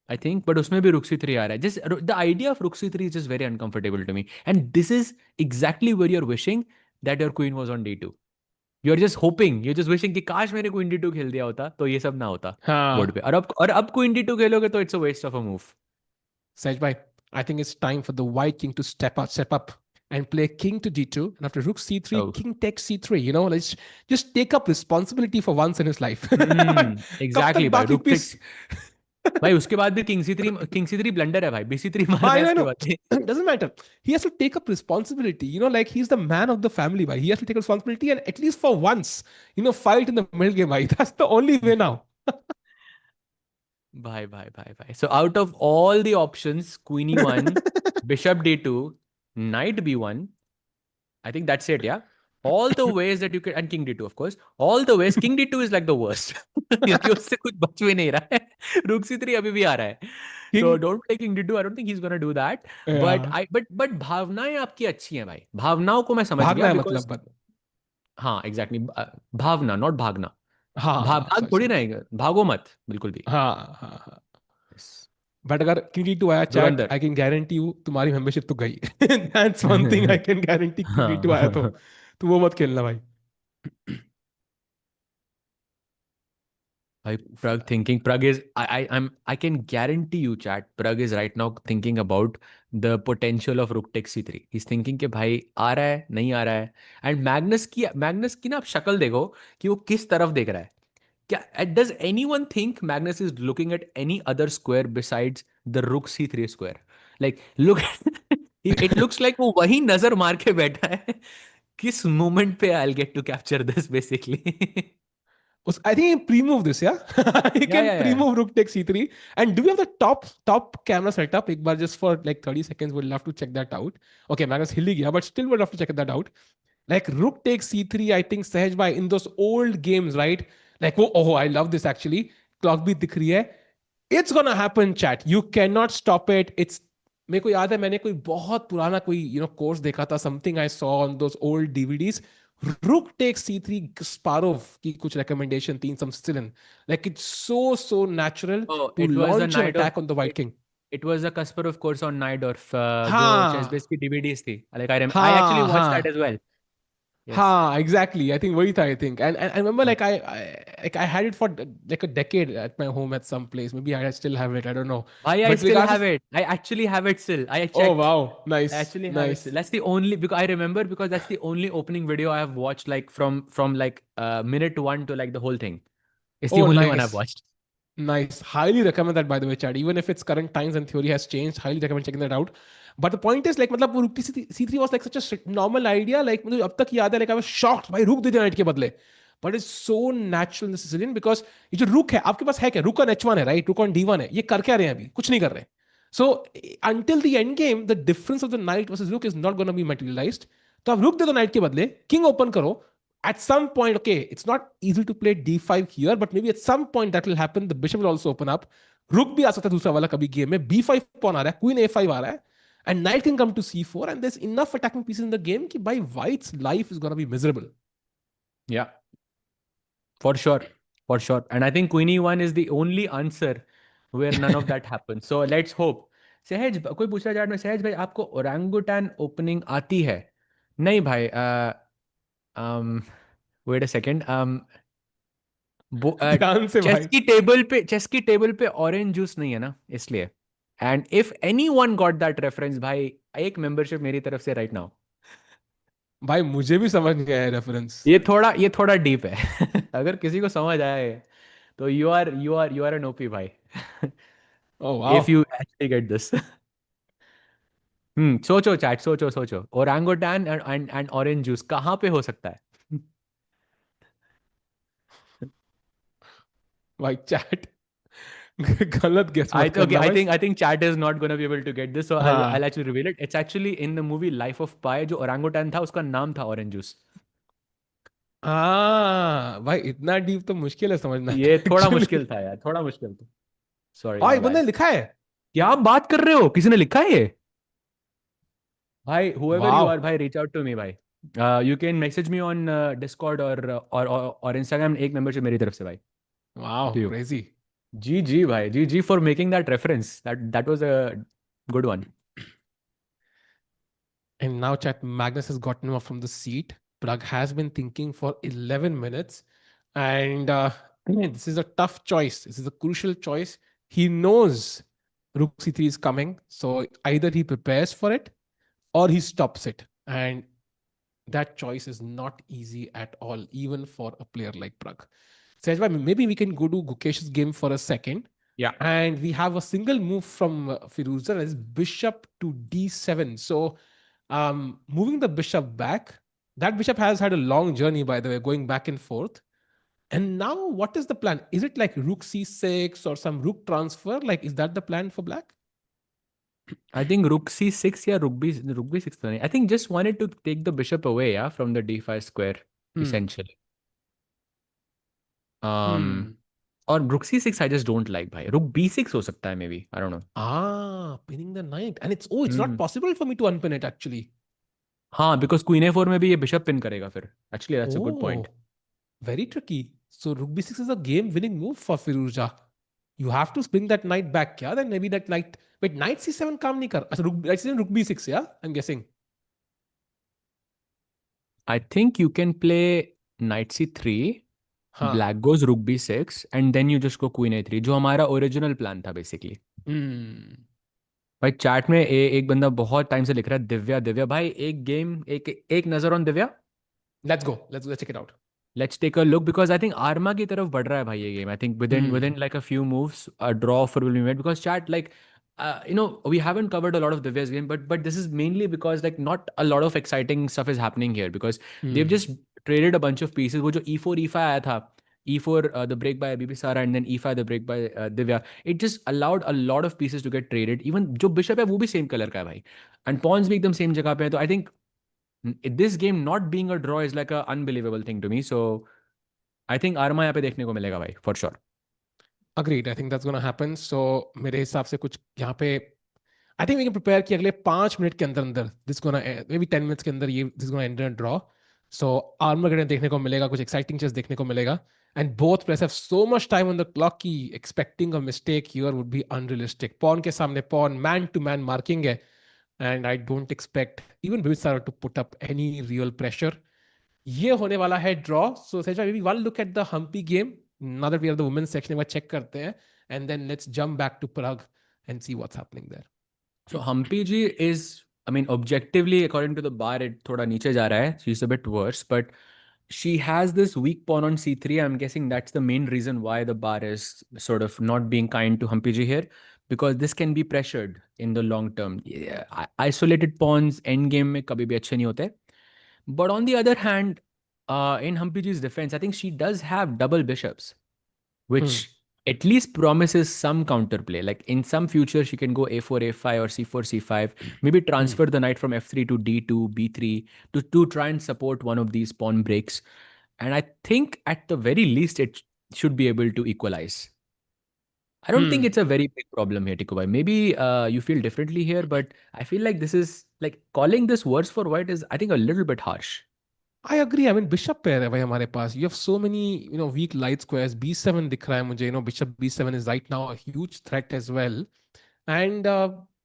I think, but उसमें भी rook c3 आ रहा है. Just the idea of rook c3 is just very uncomfortable to me. And this is exactly where you're wishing that your queen was on d2. You're just hoping, you're just wishing कि काश मैंने queen d2 खेल दिया होता तो ये सब ना होता बोर्ड पे. और अब queen d2 खेलोगे तो it's a waste of a move. Saj bhai, I think it's time for the white king to step up and play king to d2, and after rook c3, king takes c3. Let's just take up responsibility for once in his life. Exactly भाई, rook takes. भाई उसके बाद भी king c3 blunder है भाई. bc3 मारना है उसके बाद. Doesn't matter. He has to take up responsibility. Like he's the man of the family. Bhai. He has to take responsibility and at least for once, fight in the middle game. Bhai. That's the only way now. Bye. So out of all the options, queen e1, bishop d2, knight b1, I think that's it, yeah? All the ways that you can, and king d2 of course, all the ways, king d2 is like the worst. क्योंकि उससे कुछ बच भी नहीं रहा है. rook c3 अभी भी आ रहा है. So don't play king d2. I don't think he's gonna do that. Yeah. But भावनाएं आपकी अच्छी हैं भाई. भावनाओं को मैं समझ गया. मतलब हाँ, exactly. भावना, not भागना. हाँ भाग सॉरी थोड़ी सॉरी ना आएगा, भागो मत बिल्कुल भी। हाँ हाँ हाँ Yes. बट अगर Q2 आया chat, Dhurandhar. I can guarantee you तुम्हारी मेंबरशिप तो गई। That's one thing I can guarantee, Q2 आया तो वो मत खेलना भाई। Pragg is I can guarantee you chat, Pragg is right now thinking about the potential of rook takes c3. He's thinking कि भाई आ रहा है नहीं आ रहा है, and Magnus की ना आप शक्ल देखो कि वो किस तरफ देख रहा है। क्या does anyone think Magnus is looking at any other square besides the rook c3 square? Like look, it looks like वो वही नजर मार के बैठा है किस मोमेंट पे I'll get to capture this basically. I think he can pre-move this, yeah. He Yeah, can yeah, yeah. pre-move rook takes c3. And do we have the top camera setup? एक बार just for like 30 seconds, we'll have to check that out. Okay, Magnus हिल ही गया, but still we'll have to check that out. Like rook takes c3, I think Sahaj bhai in those old games, right? Like oh, I love this actually. Clock भी दिख रही है. It's gonna happen, chat. You cannot stop it. It's मेरे को याद है मैंने कोई बहुत पुराना कोई कोर्स देखा था, something I saw on those old DVDs. Rook takes c3 Sparov की कुछ recommendation थी in some Sicilian. Like it's so natural Oh, to it was a launch an Najdorf. attack on the White King. It was a Kasparov course on Najdorf, जो हाँ chess-based की DVDs थी. Like I actually हाँ watched that हाँ as well. Yes. हाँ exactly. I think वही था. I think and I remember like I had it for like a decade at my home at some place. Maybe I still have it. I don't know. Why I But still regardless, have it. I actually have it still. I oh checked. wow, I nice, actually have it nice. still. That's the only, because I remember, because that's the only opening video I have watched, like from like minute one to like the whole thing. It's the Oh only one I've nice. watched. Nice. Highly recommend that, by the way, Chad. Even if its current times and theory has changed, highly recommend checking that out. But the point is, like, मतलब वो rook c3 was like such a normal idea. Like, मुझे अब तक याद है, like, I was shocked. भाई रुक दे knight के बदले. But it's so natural in the Sicilian because ये जो rook है, आपके पास है क्या? Rook on h1 है, right? Rook on d1 है. ये कर क्या रहे हैं अभी? कुछ नहीं कर रहे. So until the end game, the difference of the knight versus rook is not going to be materialized. तो आप रुक दे दो knight के बदले, king open करो. At some point, okay, it's not easy to play d5 here, but maybe at some point that will happen. The bishop will also open up. Rook भी आ सकता है दूसरा वाला कभी गेम में. b5 pawn आ रहा है, queen a5 आ रहा है, and knight can come to c4, and there's enough attacking pieces in the game कि by white's life is gonna be miserable. Yeah, for sure, for sure. And I think Queenie 1 is the only answer where none of that happens. So let's hope. सहज कोई पूछ रहा है chat में, सहज भाई आपको ओरंगुटान ओपनिंग आती है? नहीं भाई. Wait a second. ध्यान से भाई. चेस की टेबल पे ऑरेंज जूस नहीं है ना, इसलिए. And if anyone got that reference, भाई एक मेंबरशिप मेरी तरफ से राइट नाउ. भाई मुझे भी समझ नहीं आया रेफरेंस. ये थोड़ा डीप है. अगर किसी को समझ आया है तो यू आर एन ओपी भाई. Oh wow. If you actually get this. सोचो चैट, सोचो ओरंगुटान एंड ऑरेंज जूस कहाँ पे हो सकता है? भाई चैट गलत गेस मत Okay, करना भाई. I think chat is not going to be able to get this, so I'll हाँ actually reveal it. It's actually in the movie Life of Pi. जो orangutan था उसका नाम था orange juice. हाँ भाई इतना डीप तो मुश्किल है समझना ये थोड़ा एक्चुअली. मुश्किल था यार, थोड़ा मुश्किल था. Sorry, हाँ my एक बंदे bad. ने लिखा है. क्या आप बात कर रहे हो? किसी ने लिखा है ये? भाई whoever you वाओ are, भाई reach out to me भाई. You can message me on Discord or Instagram. एक membership मेरी तरफ से भाई. Wow To you. Crazy. GG भाई, GG for making that reference. That was a good one. And now chat, Magnus has gotten off from the seat. Pragg has been thinking for 11 minutes. And this is a tough choice. This is a crucial choice. He knows Rook C3 is coming. So either he prepares for it or he stops it. And that choice is not easy at all, even for a player like Pragg. Sejbhai, maybe we can go to Gukesh's game for a second. Yeah. And we have a single move from Firouzja, that is bishop to d7. So moving the bishop back, that bishop has had a long journey, by the way, going back and forth. And now what is the plan? Is it like rook c6 or some rook transfer? Like, is that the plan for black? I think rook c6 या rook b6 तो नहीं. I think just wanted to take the bishop away, yeah, from the d5 square, essentially. Or rook c6 I just don't like भाई. Rook b6 हो सकता है maybe. I don't know. Pinning the knight. And it's not possible for me to unpin it actually. हाँ, because queen a4 में भी ये bishop pin करेगा फिर. Actually, that's a good point. Very tricky. So rook b6 is a game-winning move for Firouzja. You have to bring that knight back, yeah? Then maybe that knight... Wait, knight c7 काम नहीं कर... अच्छा, knight c7, rook b6, yeah? I'm guessing. I think you can play knight c3, हाँ. black goes rook b6, and then you just go queen a3, जो हमारा original plan था basically. Hmm. भाई chat में एक बंदा बहुत टाइम से लिख रहा है, दिव्या दिव्या भाई एक गेम, एक नजर on Divya. Let's go. Let's check it out. Let's take a look because I think Arma की तरफ बढ़ रहा है भाई ये game. I think within like a few moves a draw offer will be made because chat like we haven't covered a lot of Divya's game, but this is mainly because like not a lot of exciting stuff is happening here because they've just traded a bunch of pieces. वो जो e4 e5 आया था, e4 the break by Bibisara and then e5 the break by Divya, it just allowed a lot of pieces to get traded. Even जो bishop है वो भी same color का है भाई, and pawns भी एकदम same जगह पे है. तो I think this game not being a draw is like a unbelievable thing to me. So I think Arma यहाँ पे देखने को मिलेगा भाई for sure. Agreed. I think that's going to happen. So मेरे हिसाब से कुछ यहाँ पे I think we can prepare कि अगले 5 मिनट के अंदर अंदर this gonna maybe 10 minutes के अंदर ये this is gonna end in a draw. So Armageddon देखने को मिलेगा, कुछ exciting chess देखने को मिलेगा. And both players have so much time on the clock कि expecting a mistake here would be unrealistic. Pawn के सामने pawn, man to man marking है. And I don't expect even Bibisara to put up any real pressure. ये होने वाला है draw. So Sejva, maybe one look at the Humpy game. Now that we are the women's section, एक बार check करते हैं. And then let's jump back to Pragg and see what's happening there. So Humpy ji is, I mean, objectively according to the bar, it थोड़ा नीचे जा रहा है. She's a bit worse, but she has this weak pawn on c3. I'm guessing that's the main reason why the bar is sort of not being kind to Humpy ji here, because this can be pressured in the long term. Yeah, isolated pawns end game में कभी भी अच्छे नहीं होते. But on the other hand, in Humpy ji's defense, I think she does have double bishops, which at least promises some counterplay. Like in some future, she can go a4, a5 or c4, c5, maybe transfer the knight from f3 to d2, b3 to try and support one of these pawn breaks. And I think at the very least, it should be able to equalize. I don't think it's a very big problem here, Tikubai. Maybe you feel differently here, but I feel like this is like calling this worse for white is, I think, a little bit harsh. I agree. I mean, bishop pair है भाई हमारे पास. You have so many, weak light squares. B7 दिख रहा है मुझे. Bishop B7 is right now a huge threat as well. And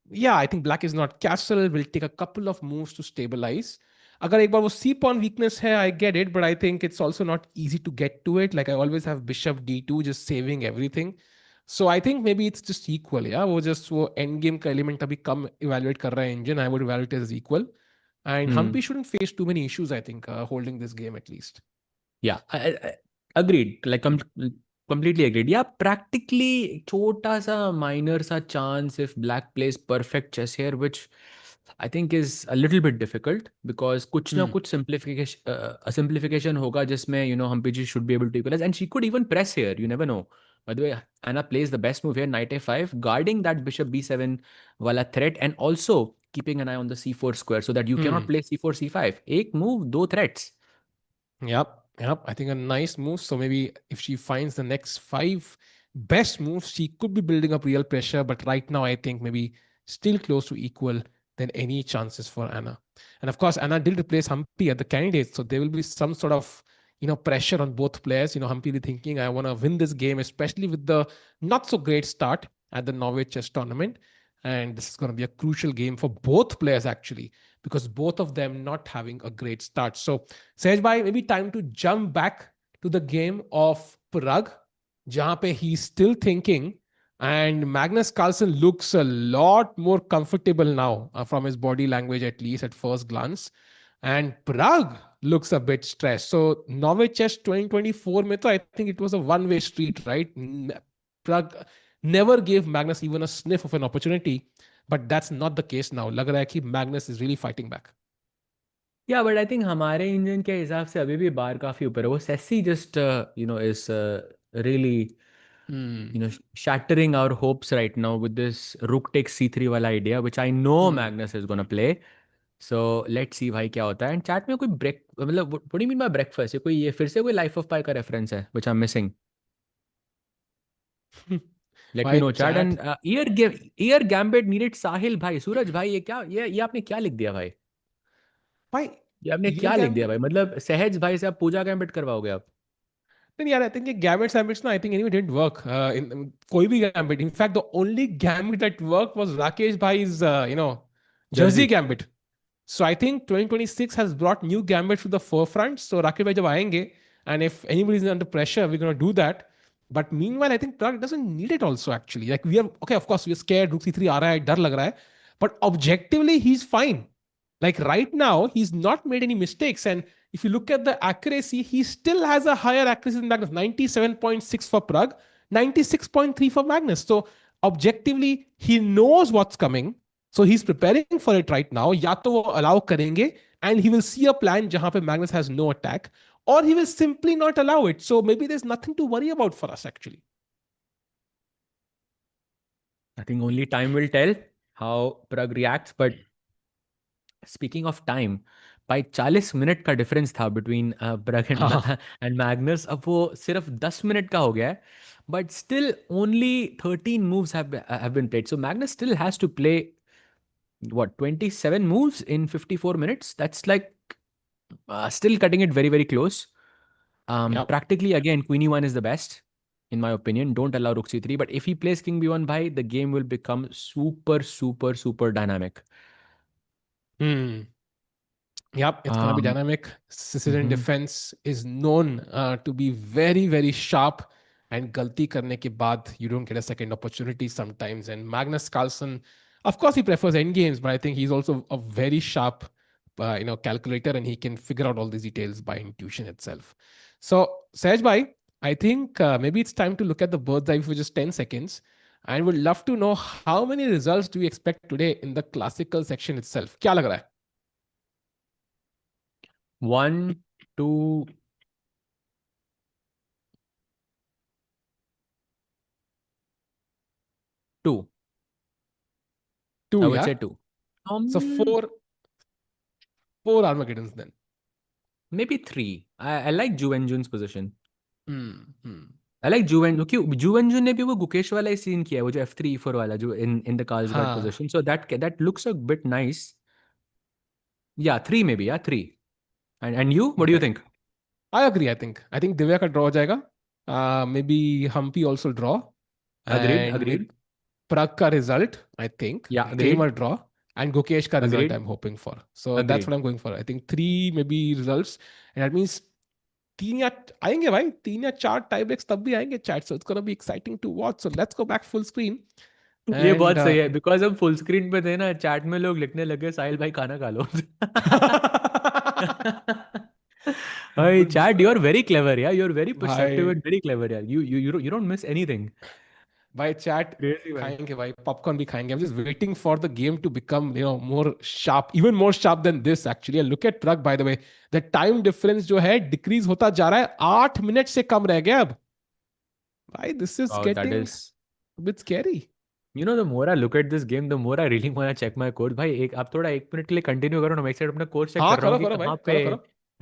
yeah, I think black is not castle. Will take a couple of moves to stabilize. अगर एक बार वो C pawn weakness है, I get it, but I think it's also not easy to get to it. Like I always have bishop D2 just saving everything. So I think maybe it's just equal. Yeah, वो just वो end game का element अभी कम evaluate कर रहा है engine. I would evaluate it as equal. And Humpy shouldn't face too many issues, I think, holding this game at least. Yeah, I agreed. Like completely agreed. Yeah, practically छोटा सा minor सा chance if black plays perfect chess here, which I think is a little bit difficult because कुछ ना कुछ simplification होगा जिसमें Humpy ji should be able to equalize, and she could even press here. You never know. By the way, Anna plays the best move here, knight a5, guarding that bishop b7 wala threat, and also keeping an eye on the c4 square so that you cannot play c4 c5. Ek move, do threats. Yep. I think a nice move. So maybe if she finds the next 5 best moves, she could be building up real pressure. But right now, I think maybe still close to equal than any chances for Anna. And of course, Anna did replace Humpy at the candidates. So there will be some sort of pressure on both players. Humpy will be thinking, I want to win this game, especially with the not so great start at the Norway chess tournament. And this is going to be a crucial game for both players, actually, because both of them not having a great start. So, Sej bhai, maybe time to jump back to the game of Pragg, jahan pe he's still thinking, and Magnus Carlsen looks a lot more comfortable now from his body language, at least at first glance. And Pragg looks a bit stressed. So, Norway Chess 2024, mein to I think it was a one-way street, right? Pragg never gave Magnus even a sniff of an opportunity, but that's not the case now. लग रहा है कि Magnus is really fighting back. Yeah, but I think हमारे engine के हिसाब से अभी भी बार काफी ऊपर है. वो Sessi just is really shattering our hopes right now with this rook takes c3 वाला idea, which I know Magnus is gonna play. So let's see भाई क्या होता है. And chat में कोई break, मतलब what do you mean by breakfast? ये कोई ये फिर से कोई Life of Pi का reference है, which I'm missing. Let me know chat. And ear gambit needed Sahil भाई. सूरज भाई ये आपने क्या लिख दिया भाई? भाई ये आपने क्या लिख दिया भाई? मतलब सहज भाई से आप पूजा गैम्बिट करवाओगे आप? Then yeah, I think gambits na, I think anyway didn't work in koi bhi gambit. In fact, the only gambit that worked was Rakesh Bhai's Jersey gambit. So I think 2026 has brought new gambits to the forefront. So Rakesh Bhai jab aayenge, and if anybody's under pressure, we're going to do that. But meanwhile, I think Pragg doesn't need it also actually. Like we are okay, of course, we're scared. Rook c3 aa raha hai, dar lag raha hai. But objectively, he's fine. Like right now, he's not made any mistakes. And if you look at the accuracy, he still has a higher accuracy than Magnus. 97.6 for Pragg, 96.3 for Magnus. So objectively, he knows what's coming. So he's preparing for it right now. Ya to wo allow karenge, and he will see a plan jahan pe Magnus has no attack, or he will simply not allow it. So maybe there's nothing to worry about for us actually. I think only time will tell how Pragg reacts. But speaking of time, by 40 minute का difference था between Pragg and Magnus. अब वो सिर्फ 10 minute का हो गया है. But still only 13 moves have been played. So Magnus still has to play what, 27 moves in 54 minutes. That's like still cutting it very, very close. Yep. Practically, again, Queen E1 is the best, in my opinion. Don't allow Rook C3. But if he plays King B1, bhai, the game will become super, super, super dynamic. Yep, it's going to be dynamic. Sicilian defense is known to be very, very sharp. And galti karne ke baad, you don't get a second opportunity sometimes. And Magnus Carlsen, of course, he prefers end games, but I think he's also a very sharp, calculator, and he can figure out all these details by intuition itself. So, Sahaj bhai, I think maybe it's time to look at the bird's eye for just 10 seconds. And would love to know how many results do we expect today in the classical section itself? Kya lag raha hai? 1, 2, 2. 2, I would yeah? say 2. So four Armageddons then. Maybe 3. I like Ju Wenjun's position. Hmm. I like Ju Wenjun. क्यों Ju Wenjun ने भी वो गुकेश वाला ही scene किया है, वो जो F3 E4 वाला, जो in the Carlsbad हाँ. position. So that looks a bit nice. Yeah, 3 maybe. Yeah, 3. And you? What do you Okay. think? I agree. I think Divya का draw हो जाएगा. Maybe Humpy also draw. Agreed. Pragg का result, I think. Yeah, Keymer agreed. draw. And Gukesh का result Agreed. I'm hoping for. So that's Agreed. what I'm going for. I think 3 maybe results. And that means 3 या आएंगे भाई. 3 या 4 tie breaks तब भी आएंगे chat. So it's going to be exciting to watch. So let's go back full screen. ये बहुत सही है, बिकॉज हम फुल स्क्रीन पे थे ना, चैट में लोग लिखने लगे साहिल भाई खाना खा लो. Hey, chat, you are very clever, yeah. You are very perceptive and very clever, yeah. You don't miss anything. By chat, खाएंगे भाई, popcorn भी खाएंगे. I'm just waiting for the game to become, more sharp, even more sharp than this actually. And look at Pragg, by the way. The time difference जो है decrease होता जा रहा है. 8 मिनट से कम रह गया अब. भाई, this is getting a bit scary. You know, the more I look at this game, the more I really want to check my codes. भाई आप थोड़ा 1 मिनट के लिए कंटिन्यू करो ना, मैं एक साइड अपना कोड चेक कर रहा हूँ कि कहाँ पे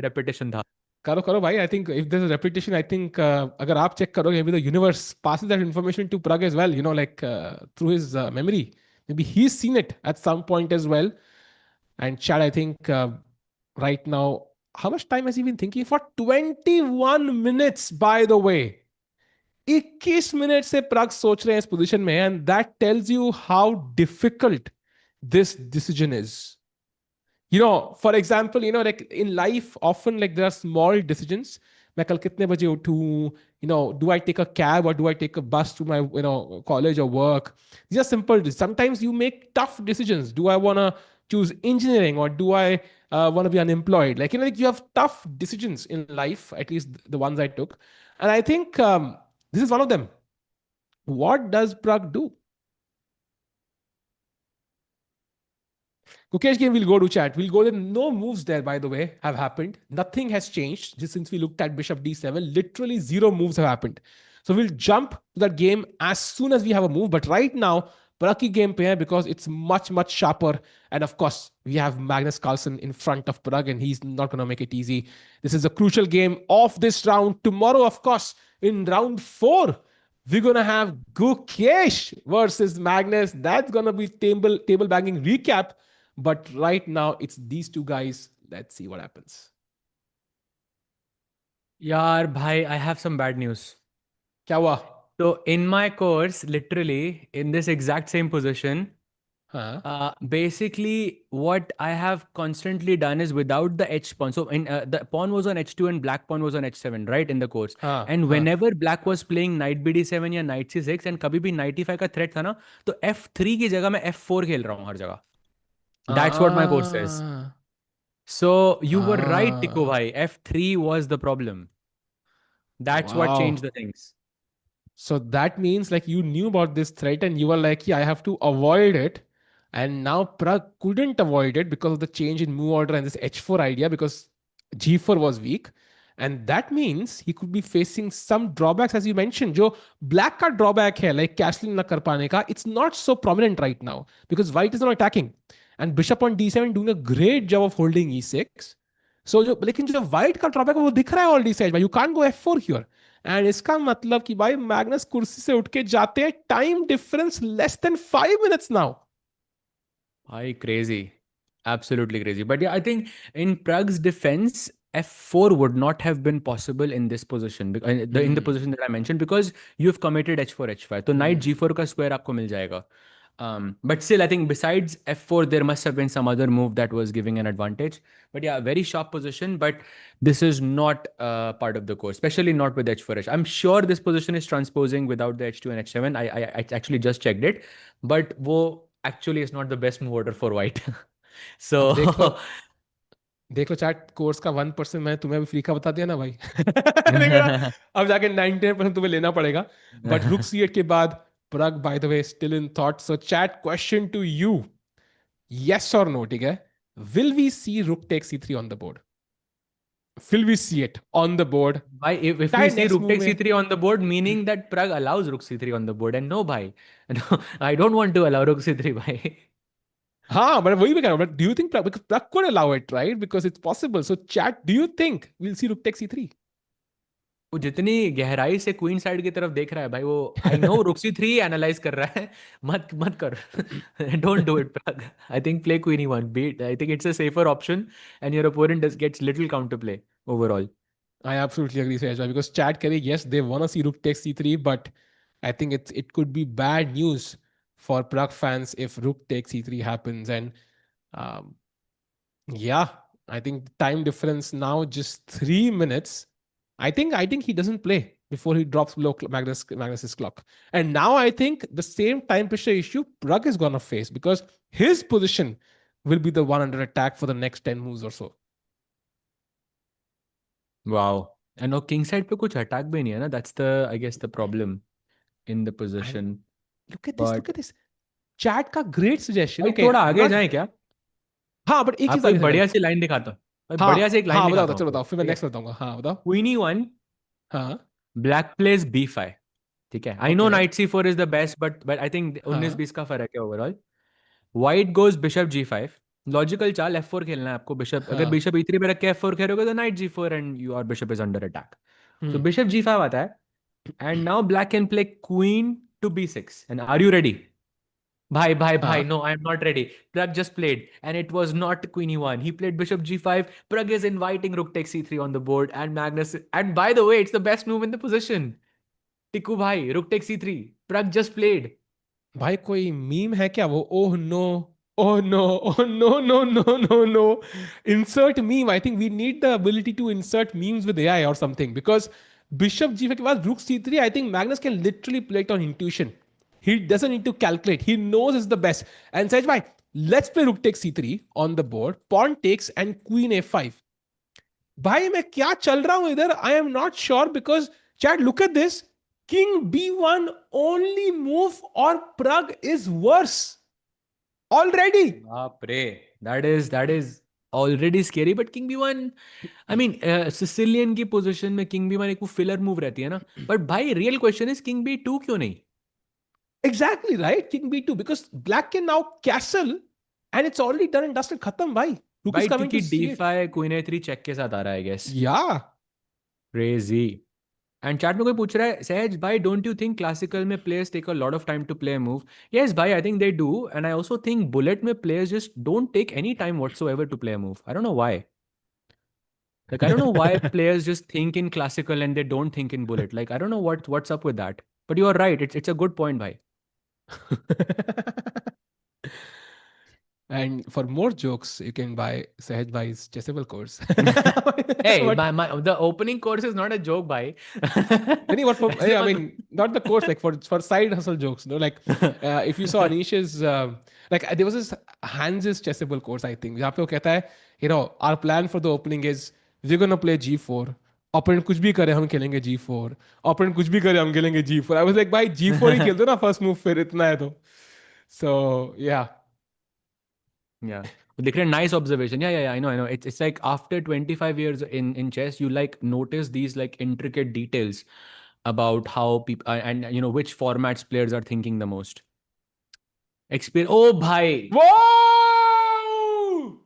रेपिटेशन था. करो भाई. I think if there's a repetition, I think अगर आप check करोगे, maybe the universe passes that information to Pragg as well, through his memory. Maybe he's seen it at some point as well. And Chad, I think right now, how much time has he been thinking? For 21 minutes, by the way. 21 minutes से Pragg सोच रहे हैं इस position में, and that tells you how difficult this decision is. For example, like in life, often like there are small decisions. मैं कल कितने बजे उठूं? Do I take a cab or do I take a bus to my, college or work? These are simple. Sometimes you make tough decisions. Do I want to choose engineering or do I want to be unemployed? Like, you have tough decisions in life, at least the ones I took. And I think this is one of them. What does Pragg do? Gukesh game we'll go to chat. We'll go there. No moves there, by the way, have happened. Nothing has changed just since we looked at Bishop D7. Literally 0 moves have happened. So we'll jump to that game as soon as we have a move. But right now, Pragg ki game pe hai because it's much, much sharper. And of course, we have Magnus Carlsen in front of Pragg and he's not going to make it easy. This is a crucial game of this round. Tomorrow, of course, in round 4, we're going to have Gukesh versus Magnus. That's going to be table banging recap. But right now, it's these two guys. Let's see what happens. यार भाई, I have some bad news. क्या हुआ? So in my course, literally in this exact same position, हाँ basically what I have constantly done is without the H pawn. So in the pawn was on H2 and black pawn was on H7, right, in the course. हाँ And हाँ. whenever black was playing knight BD7 या knight C6 and कभी भी knight E5 का threat था ना, तो F3 की जगह मैं F4 खेल रहा हूँ हर जगह. That's what my course says. Ah, So you were right, Tiku ah, bhai. F3 was the problem. That's what changed wow. the things. So that means like you knew about this threat and you were like, yeah, I have to avoid it. And now Pragg couldn't avoid it because of the change in move order and this H4 idea because G4 was weak. And that means he could be facing some drawbacks as you mentioned. Jo black ka drawback hai, like castling na kar paane ka, it's not so prominent right now because white is not attacking. And bishop on D7 doing a great job of holding E6. So जो लेकिन जो white का drawback है वो दिख रहा है already side. You can't go F4 here. And इसका मतलब कि भाई मैग्नस कुर्सी से उठ के जाते हैं. Time difference less than 5 minutes now. Hi, crazy. Absolutely crazy. But yeah, I think in Prague's defense, F4 would not have been possible in this position, in the position that I mentioned, because you've committed H4, H5. So knight G4 का square आपको मिल जाएगा. But still, I think besides F4, there must have been some other move that was giving an advantage. But yeah, very sharp position. But this is not part of the course, especially not with H4, H. I'm sure this position is transposing without the H2 and H7. I actually just checked it. But वो actually is not the best move order for white. अब So देख लो chat course का 1% मैं तुम्हें भी free का बता दिया ना भाई. देख रहा? अब जाके 99% तुम्हें लेना पड़ेगा. बट रुक C8 के बाद Pragg by the way still in thought. So chat question to you. Yes or no, ठीक है? Will we see rook takes C3 on the board? Will we see it on the board? bhai, if we चाहे see next rook move takes में. C3 on the board, meaning that Pragg allows rook C3 on the board, and no, bhai, no, I don't want to allow rook C3, bhai. हाँ but वही मैं कह रहा हूँ. But do you think Pragg could allow it, right? Because it's possible. So chat, do you think we'll see rook takes C3? वो जितनी गहराई से क्वीन साइड की तरफ देख रहा है भाई, वो I know rook C3 analyse कर रहा है. मत मत कर. Don't do it, Pragg. I think play queen E1. I think it's a safer option, and your opponent gets little counterplay overall. I absolutely agree, Sehaj, because chat carry, yes, they want to see rook takes C3, but I think it could be bad news for Pragg fans if rook takes C3 happens. And um, yeah, I think time difference now just 3 minutes. I think he doesn't play before he drops below Magnus's clock. And now I think the same time pressure issue Pragg is gonna face because his position will be the one under attack for the next 10 moves or so. Wow. And king side पे कुछ attack भी नहीं है ना. That's the, I guess, the problem in the And position. look at this, But look at this. Chat का great suggestion. भाई Okay, थोड़ा I'm आगे not. जाएं क्या? हाँ बट एक चीज आपको एक आगे बढ़िया चलें. सी लाइन दिखाता हूँ भाई, बढ़िया सी एक हाँ लाइन हाँ बताओ दिखाता बताओ हूँ चलो आपको. बताओ फिर मैं ठीक है. नेक्स्ट बताऊंगा. हाँ बताओ. क्वीन E1, हाँ ब्लैक प्लेस B5. ठीक है. I know okay. Night C4 is the best, but I think 19 हाँ 20 का फर्क है overall. White goes bishop G5. Logical चाल F4 खेलना है आपको. बिशप अगर हाँ. बिशप E3 पे रख के F4 खेलोगे तो knight G4 and your bishop is under attack. तो हम्म. बिशप G5 आता है. And now black can play queen to B6. And are you ready? Bhai, हाँ no, I'm not ready. Pragg just played, and it was not Queen E1. He played Bishop G5. Pragg is inviting Rook takes C3 on the board, and Magnus. And by the way, it's the best move in the position. Tiku bhai, Rook takes C3. Pragg just played. भाई कोई meme है क्या वो? Oh no, oh no, oh no no no no no. Insert meme. I think we need the ability to insert memes with AI or something because Bishop G5 के बाद Rook C3. I think Magnus can literally play it on intuition. He doesn't need to calculate. He knows it's the best. And says, bhai, let's play Rook takes C3 on the board. Pawn takes and Queen A5. भाई मैं क्या चल रहा हूं इधर? I am not sure because chat, look at this. King B1 only move or Pragg is worse already. Baapre. That is already scary. But King B1, I mean, Sicilian की position में King B1 एक वो filler move रहती है ना. But भाई, real question is King B2 क्यों नहीं? Exactly right. King B2 because Black can now castle and it's already done and dusted. Khatam bhai. Rook is भाई coming क्योंकि to C8. D5 Queen A3 check के साथ आ रहा है, I guess. Yeah. Crazy. And chat में कोई पूछ रहा है, सहज भाई, डोंट यू थिंक क्लासिकल में players take a lot of time to play a move? Yes भाई, I think they do. And I also think bullet में players just don't take any time whatsoever to play a move. I don't know why. Like, I don't know why players just think in classical and they don't think in bullet. Like, I don't know what's up with that. But you are right. It's a good point, bhai. And for more jokes, you can buy Sahaj Bhai's Chessable course. Hey, But the opening course is not a joke, bhai. any what for? Aise Yeah, I mat- mean, not the course, like for side hustle jokes. No, like if you saw Anish's like there was this Hans's Chessable course, I think. जहाँ पे वो कहता है, our plan for the opening is we're gonna play G4. Opponent कुछ भी करे हम खेलेंगे G4. Opponent कुछ भी करे हम खेलेंगे G4. I was like, भाई G4 ही खेल दो ना first move फिर इतना है तो. So yeah. Yeah. Dikran, nice observation. Yeah. I know. It's like after 25 years in chess, you like notice these like intricate details about how people and which formats players are thinking the most. Experience. Oh, bhai. Whoa!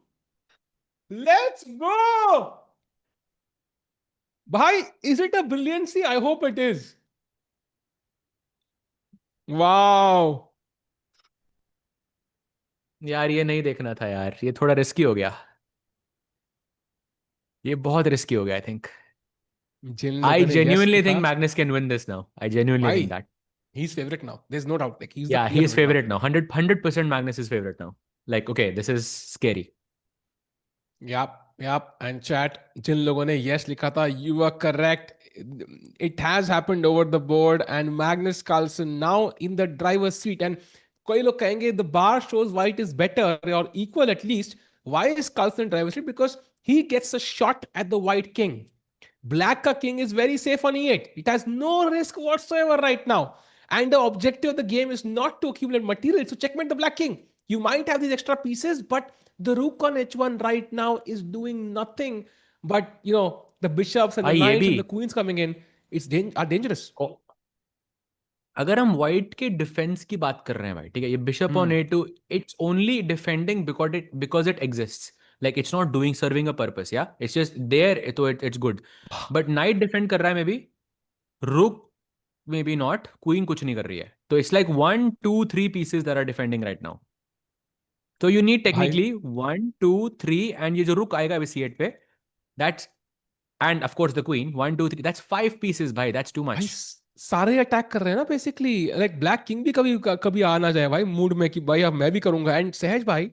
Let's go! Bhai, is it a brilliancy? I hope it is. Wow. यार ये नहीं देखना था यार. ये थोड़ा risky हो गया. ये बहुत रिस्की हो गया, I think. जिन I लोगों ने yes genuinely think लिखा, Magnus can win this now. I genuinely think भाई, that. he's favorite now. There's no doubt. Like he's the Yeah, clear he's favorite now. favorite now. 100% Magnus is favorite now. Like, okay, this is scary. Yep. And chat, जिन लोगों ने yes लिखा था, you are correct. It has happened over the board, and Magnus Carlsen now in the driver's seat. And कोई लोग कहेंगे the bar shows white is better or equal at least. Why is Carlsen driver's seat? Because he gets a shot at the white king. Black ka king is very safe on e8. It has no risk whatsoever right now. And the objective of the game is not to accumulate material, so checkmate the black king. You might have these extra pieces, but the rook on h1 right now is doing nothing. But the bishops and the भाई ये knights भी and the queens coming in, are dangerous. अगर हम white के defence की बात कर रहे हैं भाई, ठीक है, ये bishop on a2, it's only defending because it exists. Like it's not doing serving a purpose. या इट्स जस्ट देयर, तो it's good. But night defend कर रहा है मे बी, रुक मे बी नॉट, क्वीन कुछ नहीं कर रही है. तो it's like 1 2 3 pieces that are defending right now. तो यू नीड टेक्निकली 1 2 3, एंड ये जो रुक आएगा अभी c8 पे, that's, and of course the queen 1 2 3, that's 5 pieces भाई, दैट्स टू भाई मच. सारे अटैक कर रहे हैं ना बेसिकली. लाइक ब्लैक किंग भी कभी कभी आ ना जाए भाई मूड में कि भाई अब मैं भी करूंगा. एंड सहज भाई,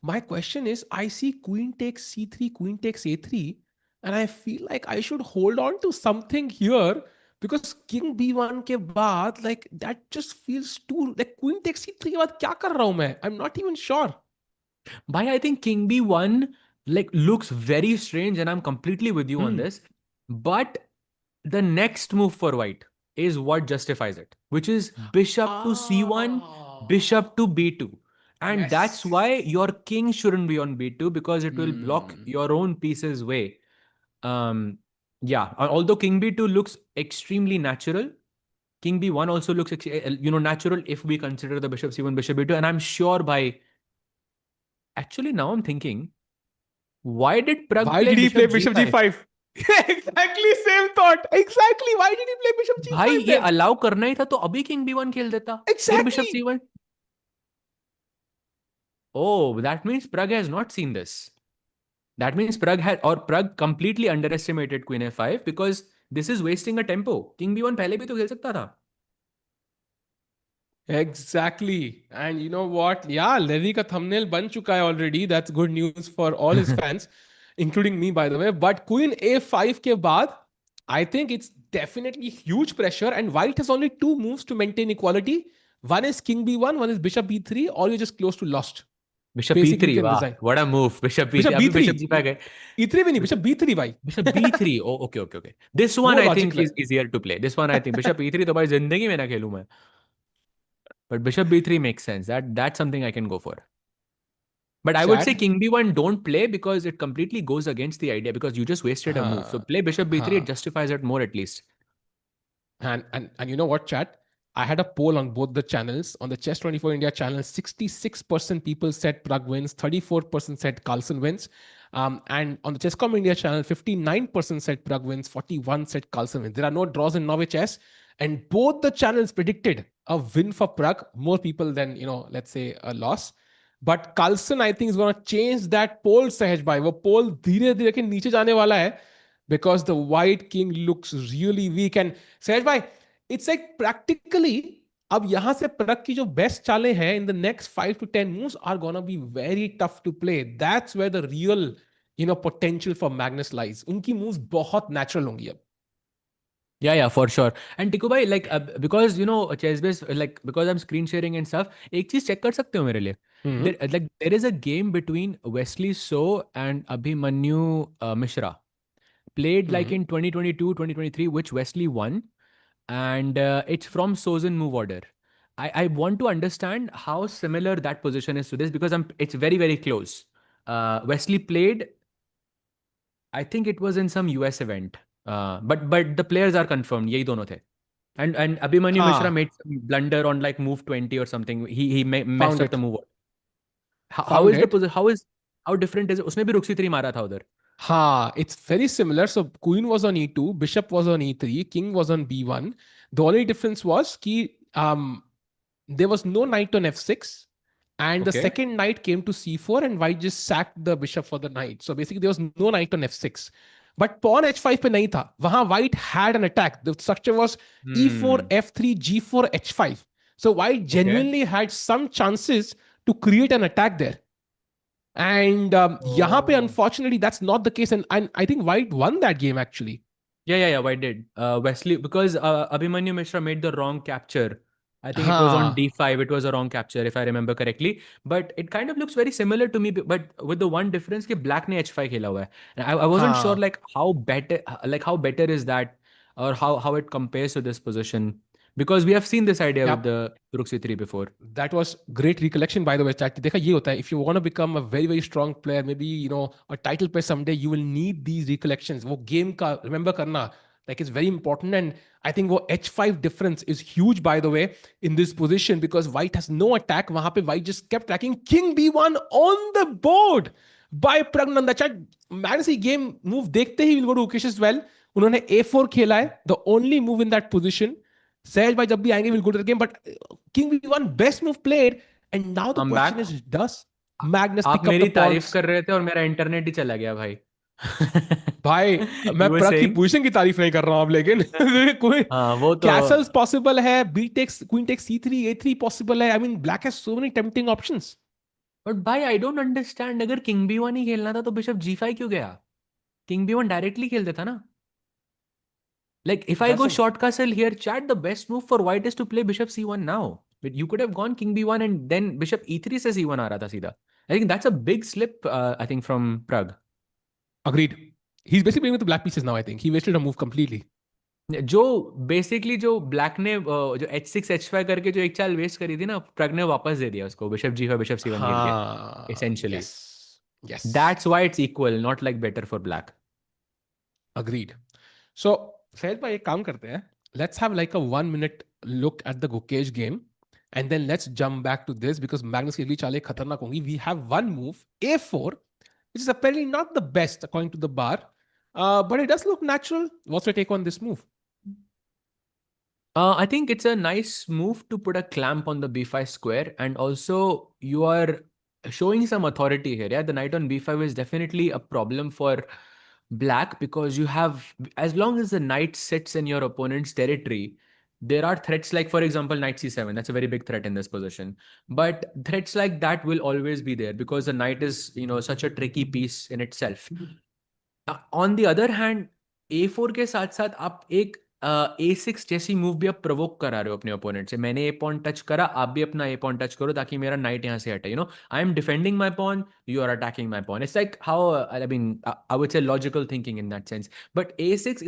my question is, I see queen takes c3, queen takes a3, and I feel like I should hold on to something here because king b1 के बाद, like that just feels too, like queen takes c3 के बाद क्या कर रहा हूं मैं? I'm not even sure. Bhai, I think king b1 like looks very strange, and I'm completely with you on this. But the next move for white is what justifies it, which is bishop to c1, bishop to b2. And Yes. that's why your king shouldn't be on b2, because it will block your own pieces way. Yeah, although king b2 looks extremely natural, king b1 also looks natural if we consider the bishop c1, bishop b2. And I'm sure by, actually now I'm thinking, why did Pragg Why play did he play bishop bishop g5? g5? Exactly same thought. Exactly. Why did he play bishop g5 भाई ये then? Allow करना ही था तो अभी king b1 खेल देता, फिर bishop Exactly. c1. Oh, that means Pragg has not seen this. That means Pragg completely underestimated queen f5, because this is wasting a tempo. King b1 पहले भी तो खेल सकता था. Exactly. And you know what? Yeah, Levy ka thumbnail ban chuka hai already. That's good news for all his fans, including me, by the way. But Queen A5 ke baad, I think it's definitely huge pressure. And White has only two moves to maintain equality. One is King B1, one is Bishop B3, or you're just close to lost. Bishop Basically, you e3, can wow, resign. what a move. Bishop Bishop b3, अभी B3. bishop g5 गए. E3 भी नहीं, Bishop B3 भाई. Bishop b3. Oh, okay. This one More I think logical is easier to play. This one I think Bishop e3 तो भाई जिंदगी में ना खेलूं मैं. But Bishop b3 makes sense. That's something I can go for. But I would say Chat. King b1 don't play, because it completely goes against the idea, because you just wasted a move. So play Bishop b3, it justifies it more at least. And you know what, chat? I had a poll on both the channels. On the Chess24 India channel, 66% people said Pragg wins, 34% said Carlsen wins. And on the Chesscom India channel, 59% said Pragg wins, 41% said Carlsen wins. There are no draws in Norway chess. And both the channels predicted a win for Pragg, more people than, let's say a loss. But Carlsen, I think, is going to change that pole, Sahaj bhai. वो pole धीरे धीरे के नीचे जाने वाला है because the white king looks really weak. And Sahaj bhai, it's like practically अब यहाँ से प्रग की जो बेस्ट चालें हैं in the next 5 to 10 moves are gonna be very tough to play. That's where the real potential for Magnus lies. उनकी moves बहुत natural होंगी अब. Yeah, for sure. And Tiku bhai, like because chess based, like because I'm screen sharing and stuff, एक चीज check कर सकते हो मेरे लिए. There is a game between Wesley So and Abhimanyu Mishra, played like in 2022, 2023, which Wesley won, and it's from So's in move order. I want to understand how similar that position is to this because it's very very close. Wesley played, I think it was in some US event. But the players are confirmed. यही दोनों थे. And Abhimanyu Mishra made some blunder on like move 20 or something. He messed up the move. How is the position? How different is it? उसने भी रुक C3 मारा था उधर. It's very similar. So queen was on E2, bishop was on E3, king was on B1. The only difference was there was no knight on F6, and the second knight came to C4, and white just sacked the bishop for the knight. So basically, there was no knight on F6. But pawn H5 पे नहीं था. वहां white had an attack. The structure was E4, F3, G4, H5. So white genuinely had some chances to create an attack there. And यहाँ पे unfortunately that's not the case, and I think white won that game actually. Yeah, white did. Wesley, because Abhimanyu Mishra made the wrong capture. I think it was on D5. It was a wrong capture if I remember correctly. But it kind of looks very similar to me, but with the one difference कि black ने H5 खेला हुआ है. And I wasn't sure like how better is that, or how it compares to this position. Because we have seen this idea with the Rook C3 before. That was great recollection, by the way, chat. देखा ये होता है. If you want to become a very very strong player, maybe a title player someday, you will need these recollections. वो game का remember करना, like it's very important. And I think वो H5 difference is huge, by the way, in this position because white has no attack. वहां पे white just kept tracking king B1 on the board by Praggnanandhaa. Chat, Magnus game move देखते ही will go to Gukesh as well. उन्होंने A4 खेला है, the only move in that position. Sahaj bhai जब भी आएंगे will go to the game, but king B1 best move played, and now the question is, does Magnus pick up the pawns? आप मेरी तारीफ कर रहे थे और मेरा इंटरनेट ही चला गया भाई. भाई मैं प्रग की पोजीशन की तारीफ नहीं कर रहा हूं अब, लेकिन कोई वो तो कैसल्स पॉसिबल है, b takes queen takes c3 a3 possible है. I mean black has so many tempting options. But भाई I don't understand, अगर king b1 ही खेलना था तो bishop g5 क्यों गया? king b1 डायरेक्टली खेल देता ना. Like if I go short castle here, chat, the best move for white is to play bishop c1 now. But you could have gone king b1 and then bishop e3 से c1 आ रहा था सीधा. I think that's a big slip, I think, from Pragg. Agreed. He's basically playing with the black pieces now. I think he wasted a move completely. जो basically जो black ने जो h6 h5 करके जो एक चाल वेस्ट करी थी ना, Pragg ने वापस दे दिया उसको bishop g5 bishop c1 खेल के, essentially. Yes. That's why it's equal, not like better for black. Agreed. So Sahaj bhai एक काम करते हैं. Let's have like a 1 minute look at the Gukesh game, and then let's jump back to this because Magnus की अगली चालें खतरनाक होंगी. We have one move A4, which is apparently not the best according to the bar, but it does look natural. What's your take on this move? I think it's a nice move to put a clamp on the b5 square, and also you are showing some authority here. Yeah, the knight on b5 is definitely a problem for black because you have, as long as the knight sits in your opponent's territory, there are threats like, for example, knight c7. That's a very big threat in this position. But threats like that will always be there because the knight is, such a tricky piece in itself. On the other hand, a4 के साथ साथ आप एक a6 जैसी move भी आप provoke करा रहे हो अपने ओपोनेंट से. मैंने ए पॉन टच करा, आप भी अपना ए पॉन टच करो ताकि मेरा नाइट यहाँ से हटे. I am defending my pawn, you are attacking my pawn. It's like how, I mean, I would say logical thinking in that sense. But a6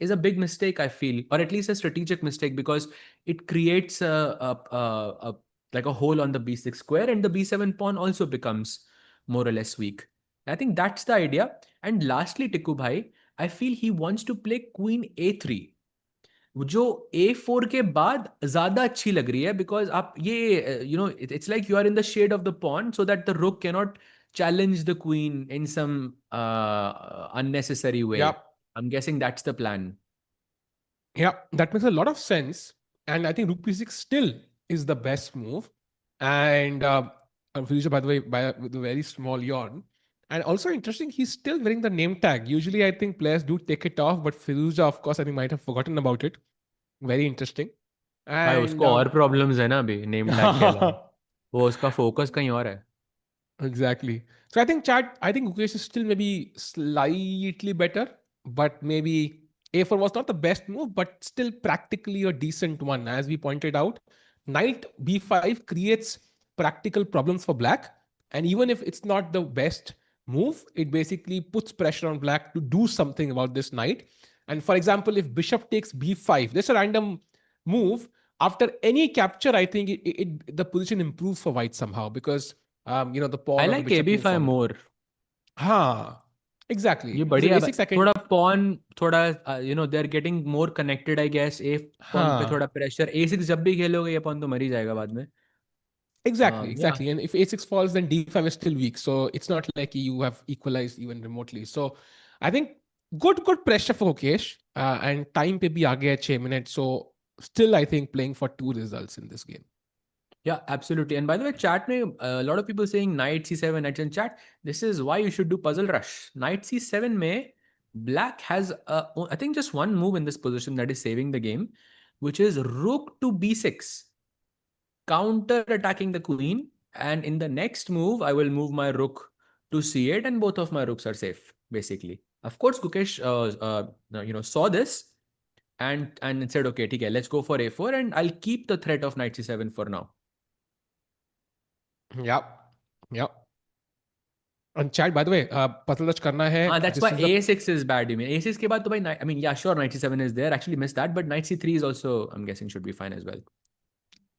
is a big mistake, I feel, or at least a strategic mistake, because it creates like a hole on the b6 square, and the b7 pawn also becomes more or less weak. I think that's the idea. And lastly, Tikku bhai, I feel he wants to play queen a3, जो a4 के बाद ज्यादा अच्छी लग रही है, because आप ये it's like you are in the shade of the pawn so that the rook cannot challenge the queen in some unnecessary way. Yep. I'm guessing that's the plan. Yeah, that makes a lot of sense. And I think rook b6 still is the best move. And Firouzja, by the way, with a very small yawn. And also interesting, he's still wearing the name tag. Usually, I think players do take it off, but Firouzja, of course, I think might have forgotten about it. Very interesting. भाई And उसको और problems है ना अभी name tag के अलावा. वो उसका फोकस कहीं और है. exactly. So I think Chad, I think Gukesh is still maybe slightly better, but maybe A4 was not the best move, but still practically a decent one. As we pointed out, Knight B5 creates practical problems for Black. And even if it's not the best move, it basically puts pressure on Black to do something about this Knight. And for example, if Bishop takes B5, there's a random move. After any capture, I think the position improves for White somehow because the I pawn or the like bishop move AB5 forward. more. हाँ, exactly. ये Because बढ़िया है. A6 second. थोड़ा pawn थोड़ा they are getting more connected I guess. A pawn पे हाँ, थोड़ा pressure. A6 जब भी खेलोगे ये pawn तो मर ही जाएगा बाद में. exactly, Yeah. exactly. And if A6 falls, then D5 is still weak. So it's not like you have equalized even remotely. So I think good pressure for Mukesh. And time पे भी आ गया 6 minutes. So still, I think playing for 2 results in this game. Yeah, absolutely. And by the way, chat में a lot of people saying knight c7, knight in chat. This is why you should do puzzle rush. Knight c7 में black has I think just one move in this position that is saving the game, which is rook to b6, counter attacking the queen. And in the next move, I will move my rook to c8, and both of my rooks are safe basically. Of course, Gukesh saw this and said, okay, okay, let's go for a4, and I'll keep the threat of knight c7 for now. Yep. Yep. And chat, by the way, puzzle rush करना है. That's This why is the a6 is bad. You mean a6 के बाद तो भाई I mean, yeah, sure, knight c7 is there. Actually missed that, but knight c3 is also, I'm guessing, should be fine as well.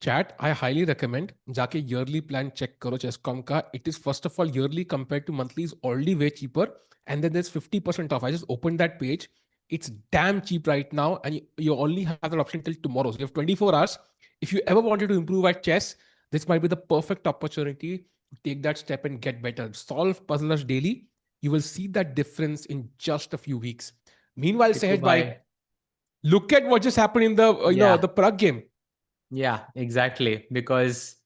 Chat, I highly recommend जाके yearly plan check करो Chesscom का. It is first of all yearly compared to monthly is already way cheaper, and then there's 50% off. I just opened that page. It's damn cheap right now, and you only have that option till tomorrow. So you have 24 hours. If you ever wanted to improve at chess, this might be the perfect opportunity to take that step and get better. Solve puzzlers daily. You will see that difference in just a few weeks. Meanwhile, देखो Sahej भाई. bhai, look at what just happened in the Yeah. the Pragg game. Yeah, exactly. Because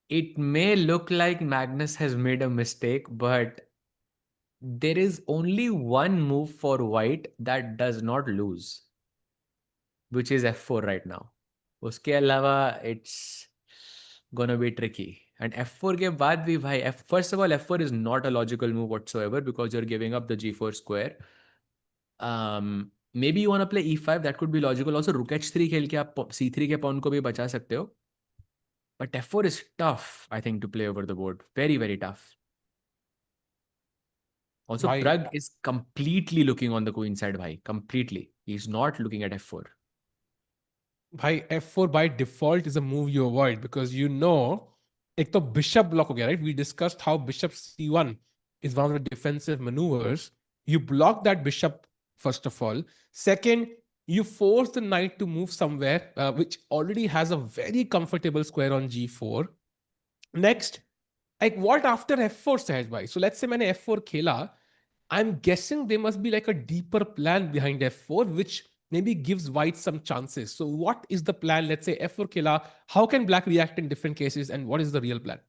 it may look like Magnus has made a mistake, but there is only one move for white that does not lose, which is f4 right now. उसके अलावा it's gonna be tricky. And f4 के बाद भी भाई, first of all, f4 is not a logical move whatsoever because you're giving up the g4 square. Maybe you want to play e5, that could be logical. Also, rook h3 खेल के आप c3 के pawn को भी बचा सकते हो. But f4 is tough, I think, to play over the board. Very, very tough. Also, Bhai, Pragg is completely looking on the queen side, bhai. Completely. He's not looking at f4. भाई f4 by default is a move you avoid because एक तो bishop block हो गया, right? We discussed how bishop c1 is one of the defensive maneuvers. You block that bishop first of all. Second, you force the knight to move somewhere which already has a very comfortable square on g4. Next, like what after f4 Sahaj bhai? So let's say मैंने f4 खेला. I'm guessing there must be like a deeper plan behind f4, which maybe gives white some chances. So, what is the plan? Let's say f4 killer. How can black react in different cases, and what is the real plan?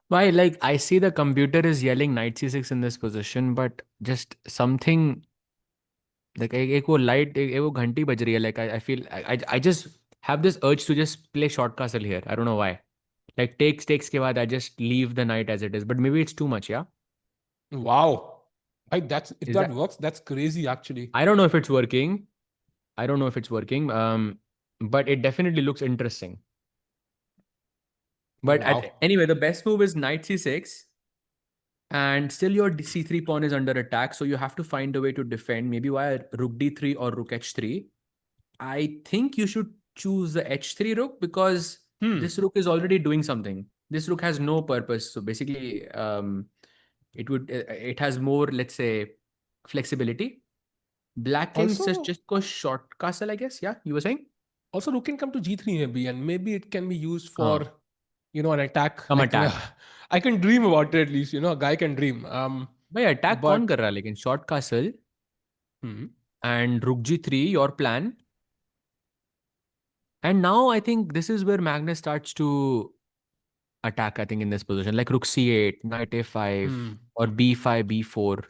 Why, like, I see the computer is yelling knight c6 in this position, but just something like एक वो light, एक वो घंटी बज रही है. Like, I feel I just have this urge to just play short castle here. I don't know why. Like takes के बाद I just leave the knight as it is. But maybe it's too much, yeah? Wow. Like if Is that that works, that's crazy actually. I don't know if it's working. I don't know if it's working. But it definitely looks interesting. But Wow. anyway, the best move is knight c6. And still your c3 pawn is under attack. So you have to find a way to defend. Maybe via rook d3 or rook h3. I think you should choose the h3 rook because this rook is already doing something. This rook has no purpose. So basically, it has more, let's say, flexibility. Black can Also, just go short castle, I guess. Yeah, you were saying? also rook can come to g3 maybe, and maybe it can be used for an attack. Some Like attack. I can dream about it at least. A guy can dream. भाई attack but कौन कर रहा है लेकिन short castle and rook g3 your plan. And now I think this is where Magnus starts to attack, I think, in this position, like rook c8, knight a5, Hmm. or b5, b4.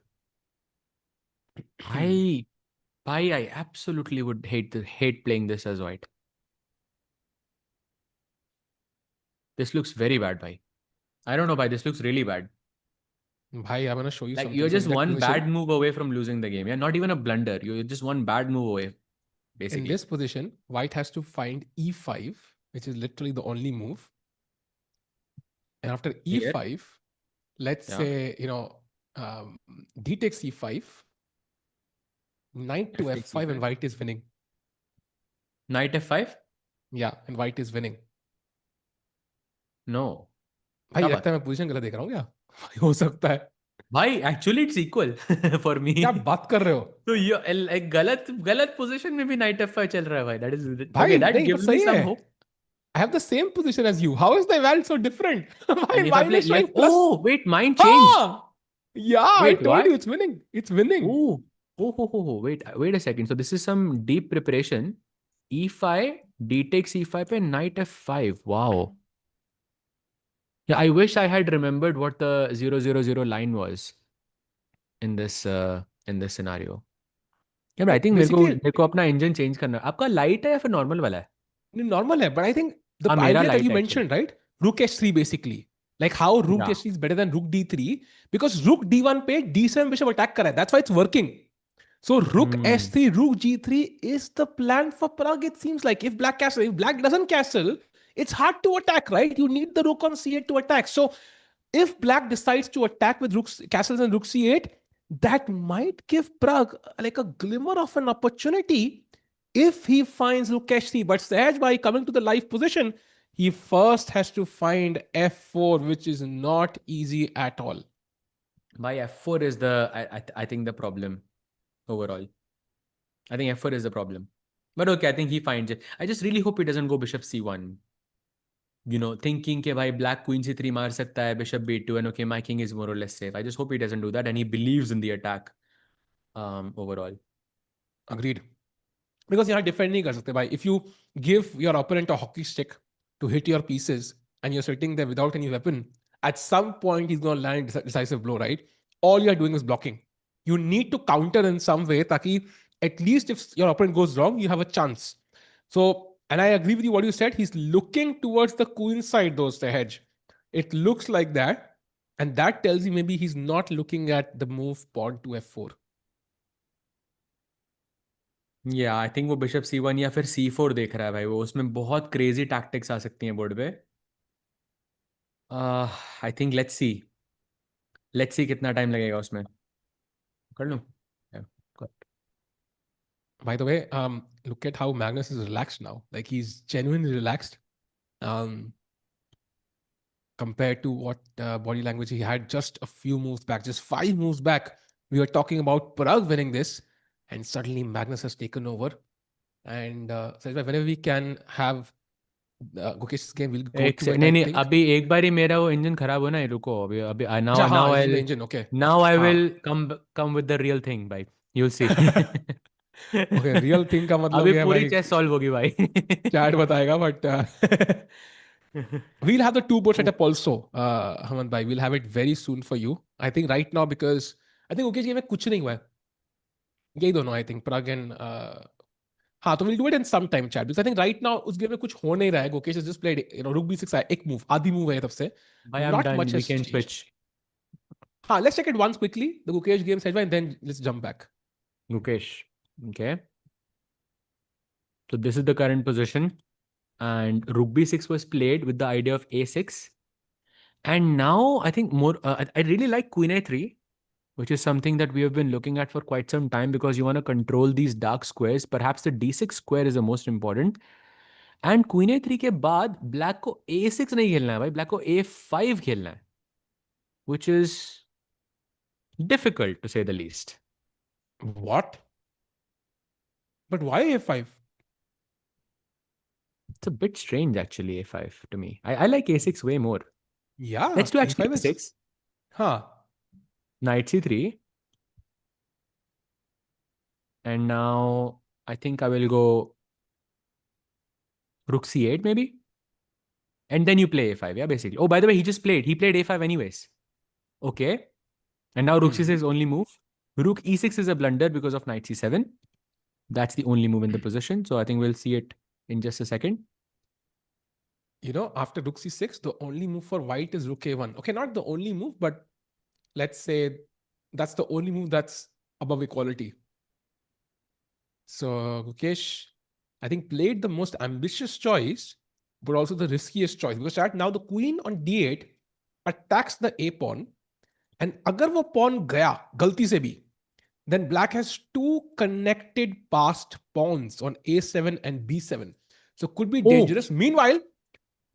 I absolutely would hate playing this as white. This looks very bad, bhai. I don't know, bhai. This looks really bad. Bhai, I'm gonna show you Like something. you're So just in that one position, bad move away from losing the game. Yeah, not even a blunder. You're just one bad move away, in basically. this position, white has to find e5, which is literally the only move. And after Here, e5, let's yeah. say, d takes e5, knight to F takes f5, and c5. white is winning. Knight f5? Yeah, and white is winning. No. भाई क्या लगता बात? है मैं position गलत देख रहा हूँ क्या? भाई हो सकता है. भाई actually it's equal for me. क्या बात कर रहे हो? तो ये like गलत position में भी knight f5 चल रहा है भाई. That is भाई okay. That नहीं, but gives me सही है. some hope. I have the same position as you. How is the value so different? My And if I mine play is showing F, plus. oh wait, mine changed. Ah! Yeah, I Wait, told what? you it's winning. It's winning. Oh. Wait a second. So this is some deep preparation. E5, D takes E5 and knight F5. Wow. Yeah, I wish I had remembered what the 000 line was in this scenario. Yeah, but I So think basically, मेरे को अपना engine change करना है. आपका light है या फिर normal वाला है? normal hai, but I think the हाँ, मेरा idea that light you है actually. mentioned, right? Rook h3 basically. Like how rook Yeah. h3 is better than rook d3 because rook d1 pe d7 bishop attack kar hai. That's why it's working. So rook Hmm. s3, rook g3 is the plan for Pragg. It seems like if black doesn't castle, it's hard to attack, right? You need the rook on c8 to attack. So if black decides to attack with castles and rook c8, that might give Pragg like a glimmer of an opportunity if he finds rook h3. But Sahaj, by coming to the live position, he first has to find f4, which is not easy at all. By F4 is I think the problem overall. I think F4 is the problem. But okay, I think he finds it. I just really hope he doesn't go bishop c1. Thinking कि भाई black queen c3 मार सकता है, bishop b2, and okay, my king is more or less safe. I just hope he doesn't do that and he believes in the attack overall. Agreed. Because you're defend नहीं कर सकते भाई. If you give your opponent a hockey stick to hit your pieces and you're sitting there without any weapon, at some point he's going to land a decisive blow, right? All you're doing is blocking. You need to counter in some way ताकि at least if your opponent goes wrong, you have a chance. So, and I agree with you what you said. He's looking towards the queen side, though, the hedge. It looks like that. And that tells you maybe he's not looking at the move pawn to f4. Yeah, I think वो bishop c1 या फिर c4 देख रहा है भाई. वो उसमें बहुत crazy tactics आ सकती हैं बोर्ड पे. I think let's see कितना टाइम लगेगा उसमें. कर लूं? Yeah, good. By the way, look at how Magnus is relaxed now. Like he's genuinely relaxed compared to what body language he had just a few moves back, just 5 moves back. We were talking about Pragg winning this, and suddenly Magnus has taken over. And so whenever we can have Gukesh's game, we'll go एक to से it, I नहीं think. अभी एक बार ही मेरा वो engine खराब हो ना. रुको अभी now अच्छा, हाँ, I'll इसमें engine, okay. now I हाँ. will come with the real thing भाई. You'll see. Okay, real thing का मतलब अभी ये है पूरी भाई, चेस सॉल्व होगी भाई. chat बताएगा, but we'll have the two board setup also, Hamad bhai. We'll have it very soon for you. I think right now because I think Gukesh game में कुछ नहीं हुआ है. यही दोनों I think Pragg and हाँ, तो we'll do it in some time chat because I think right now उस game में कुछ हो नहीं रहा है. Gukesh has just played, rook b6 आया, एक move, आधी move है तब से. भाई I'm Not done. much We has can changed. switch. हाँ, let's check it once quickly. The Gukesh game said, and then let's jump back. Gukesh. Okay. So this is the current position. And rook b6 was played with the idea of a6. And now I think more, I really like queen a3, which is something that we have been looking at for quite some time because you want to control these dark squares. Perhaps the d6 square is the most important. And queen a3 के बाद black को a6 नहीं खेलना है भाई, black को a5 खेलना है, which is difficult to say the least. What? But why a5? It's a bit strange actually, a5 to me. I like a6 way more. Yeah, Let's do actually a5 is. a6. Huh. Knight c3. And now I think I will go rook c8 maybe. And then you play a5, yeah, basically. Oh, by the way, he just played. He played a5 anyways. Okay. And now rook c6 is only move. Rook e6 is a blunder because of knight c7. That's the only move in the position. So I think we'll see it in just a second. You know, after rook c6, the only move for white is rook a1. Okay, not the only move, but let's say that's the only move that's above equality. So Gukesh, I think, played the most ambitious choice, but also the riskiest choice. Because chat, now the queen on d8 attacks the a pawn. And agar wo pawn gaya, galti se bhi, then black has two connected passed pawns on a7 and b7. So could be dangerous. Meanwhile,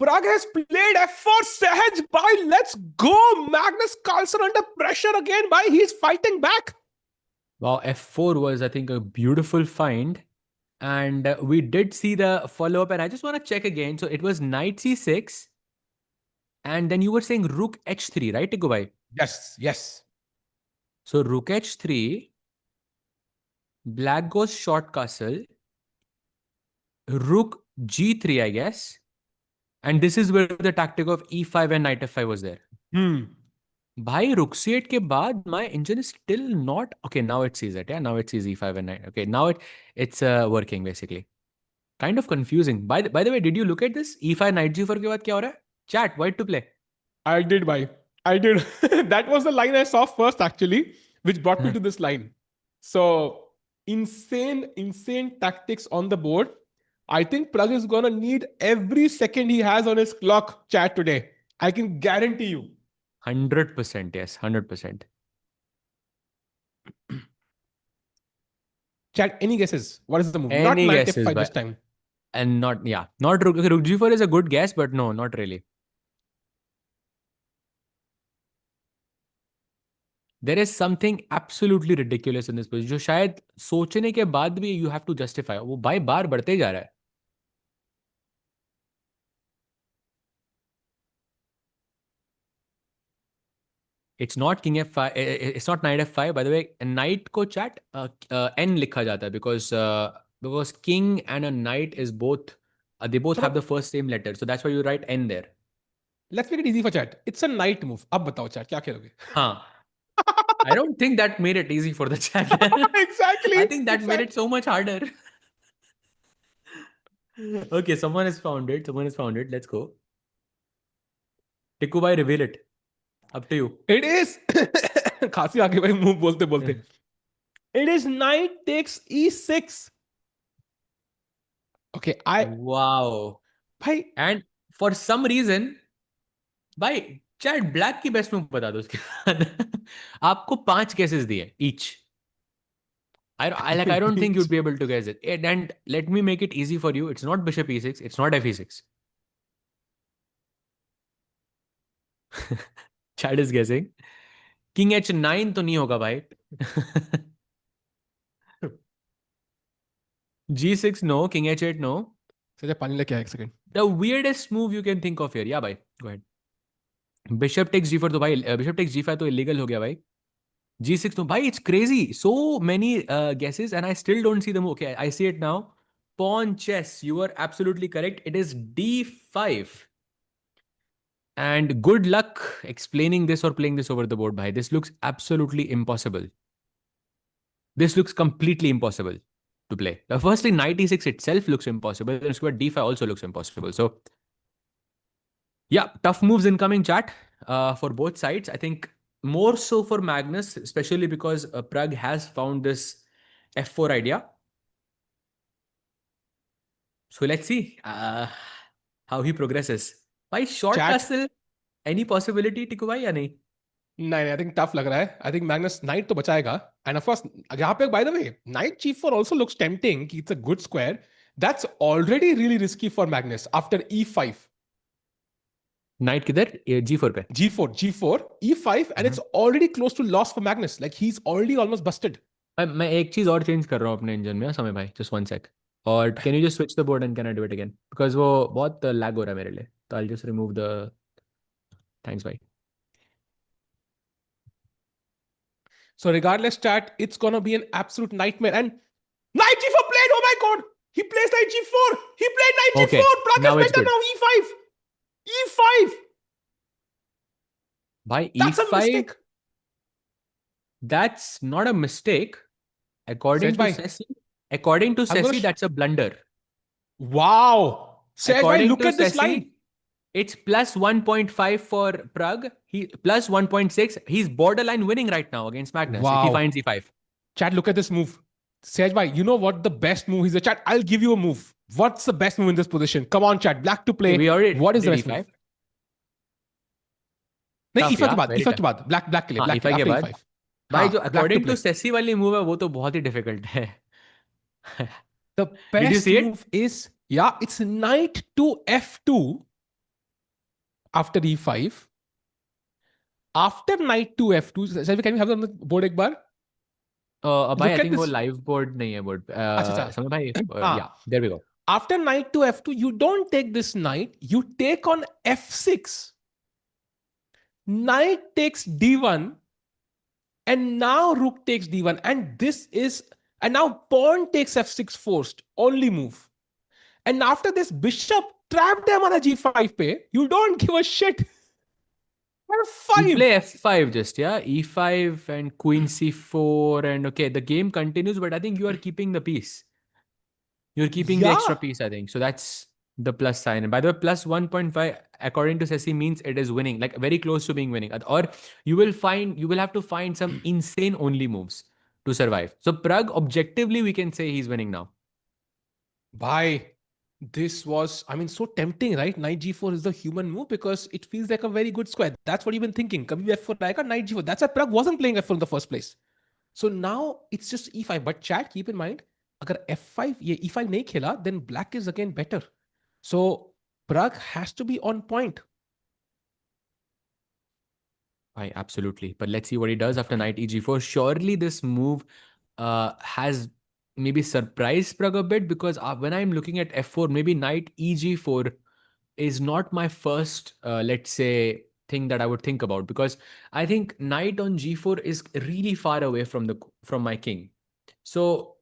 Pragg has played f4 Sahaj. Bhai, let's go. Magnus Carlsen under pressure again. Bhai, he's fighting back. Wow, f4 was, I think, a beautiful find. And we did see the follow-up. And I just want to check again. So it was knight c6. And then you were saying rook h3, right, Tikku bhai? Yes, yes. So rook h3. Black goes short castle. Rook g3, I guess. And this is where the tactic of e5 and knight f5 was there. Bhai, rook c8 ke baad, my engine is still not... Okay, now it sees it. Yeah, now it sees e5 and knight. Okay, now it's working, basically. Kind of confusing. By the way, did you look at this? e5 knight g4 ke baad kya ho raha hai? Chat, white to play. I did, bhai. I did. That was the line I saw first, actually, which brought me to this line. So, insane tactics on the board. I think Pragg is going to need every second he has on his clock, chat, today. I can guarantee you. 100%, yes, 100%. Chat, any guesses? What is the move? Any not knight guesses, f5 this time. And not, yeah, not rook. Okay, rook g4 is a good guess, but no, not really. There is something absolutely ridiculous in this position. जो शायद सोचने के बाद भी you have to justify. वो bye बार बढ़ते जा रहा है. It's not king f5. It's not knight f5. By the way, a knight को chat n लिखा जाता है because king and a knight is both they both have the first same letter. So that's why you write n there. Let's make it easy for chat. It's a knight move. अब बताओ chat, क्या खेलोगे? हाँ. I don't think that made it easy for the chat. Exactly. I think that made it so much harder. Okay, someone has found it. Let's go. Tikku bhai, reveal it. Up to you. It is. खांसी आगे भाई move बोलते. It is knight takes e6. Okay, Wow. Bhai. And for some reason, भाई chat black की best move बता दो उसके बाद. आपको 5 guesses दिए each. I don't think you'd be able to guess it. And let me make it easy for you. It's not bishop e6. It's not fe6. Chat is guessing. King h9 तो नहीं होगा भाई. g6 no. King h8 no. सजा पानी लेके आया एक second. The weirdest move you can think of here. Yeah, bhai. Go ahead. Bishop takes g4 तो भाई bishop takes g5 तो illegal हो गया भाई. g6 तो भाई it's crazy. So many guesses and I still don't see the move. Okay, I see it now. Pawn chess. You are absolutely correct. It is d5. And good luck explaining this or playing this over the board, bhai. This looks absolutely impossible. This looks completely impossible to play. Firstly, knight e6 itself looks impossible. And square d5 also looks impossible. So, yeah, tough moves incoming, chat, for both sides. I think more so for Magnus, especially because Pragg has found this f4 idea. So let's see how he progresses. By short castle, any possibility, Tikku bhai, या नहीं? नहीं, I think tough लग रहा है. I think Magnus knight तो बचाएगा. And of course, यहाँ पे, by the way, knight g4 also looks tempting. It's a good square. That's already really risky for Magnus after e5. Knight किधर? g4 पे. G4, e5, and it's already close to loss for Magnus. Like he's already almost busted. मैं एक चीज और change कर रहा हूँ अपने engine में, समय भाई. Just one sec. Or can you just switch the board and can I do it again? Because वो बहुत lag हो रहा है मेरे लिए. So I'll just remove the... Thanks, bhai. So regardless, chat, it's gonna be an absolute nightmare. And knight g4 played. Oh my god, he plays knight g4. He played knight Okay, g4. Pragg now is it's better good. now. E5. e5. By That's a e5, mistake. that's not a mistake. Sej bhai, According to I'm gonna. Sessi, that's a blunder. Wow. Sej bhai, According look to at this line. Sessi, it's plus 1.5 for Pragg. He plus 1.6. He's borderline winning right now against Magnus if he Wow. finds e5. Chat, look at this move. Sej bhai, you know what the best move is? Chat, I'll give you a move. What's the best move in this position? Come on, chat. Black to play. We already What is the did best e5. move? नहीं Tough, ईफा के yeah, बाद very ईफा के tough. बाद black के लिए हाँ, black e5 के after बाद e5 भाई जो हाँ black to according to play Sesse वाली मूव है वो तो बहुत ही डिफिकल्ट है. The Did you best see it? Move is yeah it's knight to f2 after e5 after knight to f2 can we have the board एक बार भाई look आई at थिंक वो this लाइव बोर्ड नहीं है board. अच्छा अच्छा समय भाई हाँ या there we go. after knight to f2 you don't take this knight you take on f6 knight takes d1 and now rook takes d1 and now pawn takes f6 forced only move and after this bishop trapped है हमारा g5 पे you don't give a shit You f5 play f5 just, yeah? e5 and queen c4 and okay, the game continues, but I think you are keeping the piece. You're keeping the extra yeah piece, I think. So that's the plus sign. And by the way, plus 1.5, according to Sessi, means it is winning, like very close to being winning. Or you will have to find some insane only moves to survive. So Pragg, objectively, we can say he's winning now. bye this was I mean so tempting right knight g4 is the human move because it feels like a very good square that's what you've been thinking kabhi bhi f4 आएगा knight g4 that's why Pragg wasn't playing f4 in the first place so now it's just e5 but chat keep in mind agar f5 ye e5 nahi khela then black is again better so Pragg has to be on point. Absolutely. But let's see what he does after knight eg4. Surely this move has maybe surprised Pragg a bit because when I'm looking at f4, maybe knight eg4 is not my first, let's say, thing that I would think about because I think knight on g4 is really far away from my king. So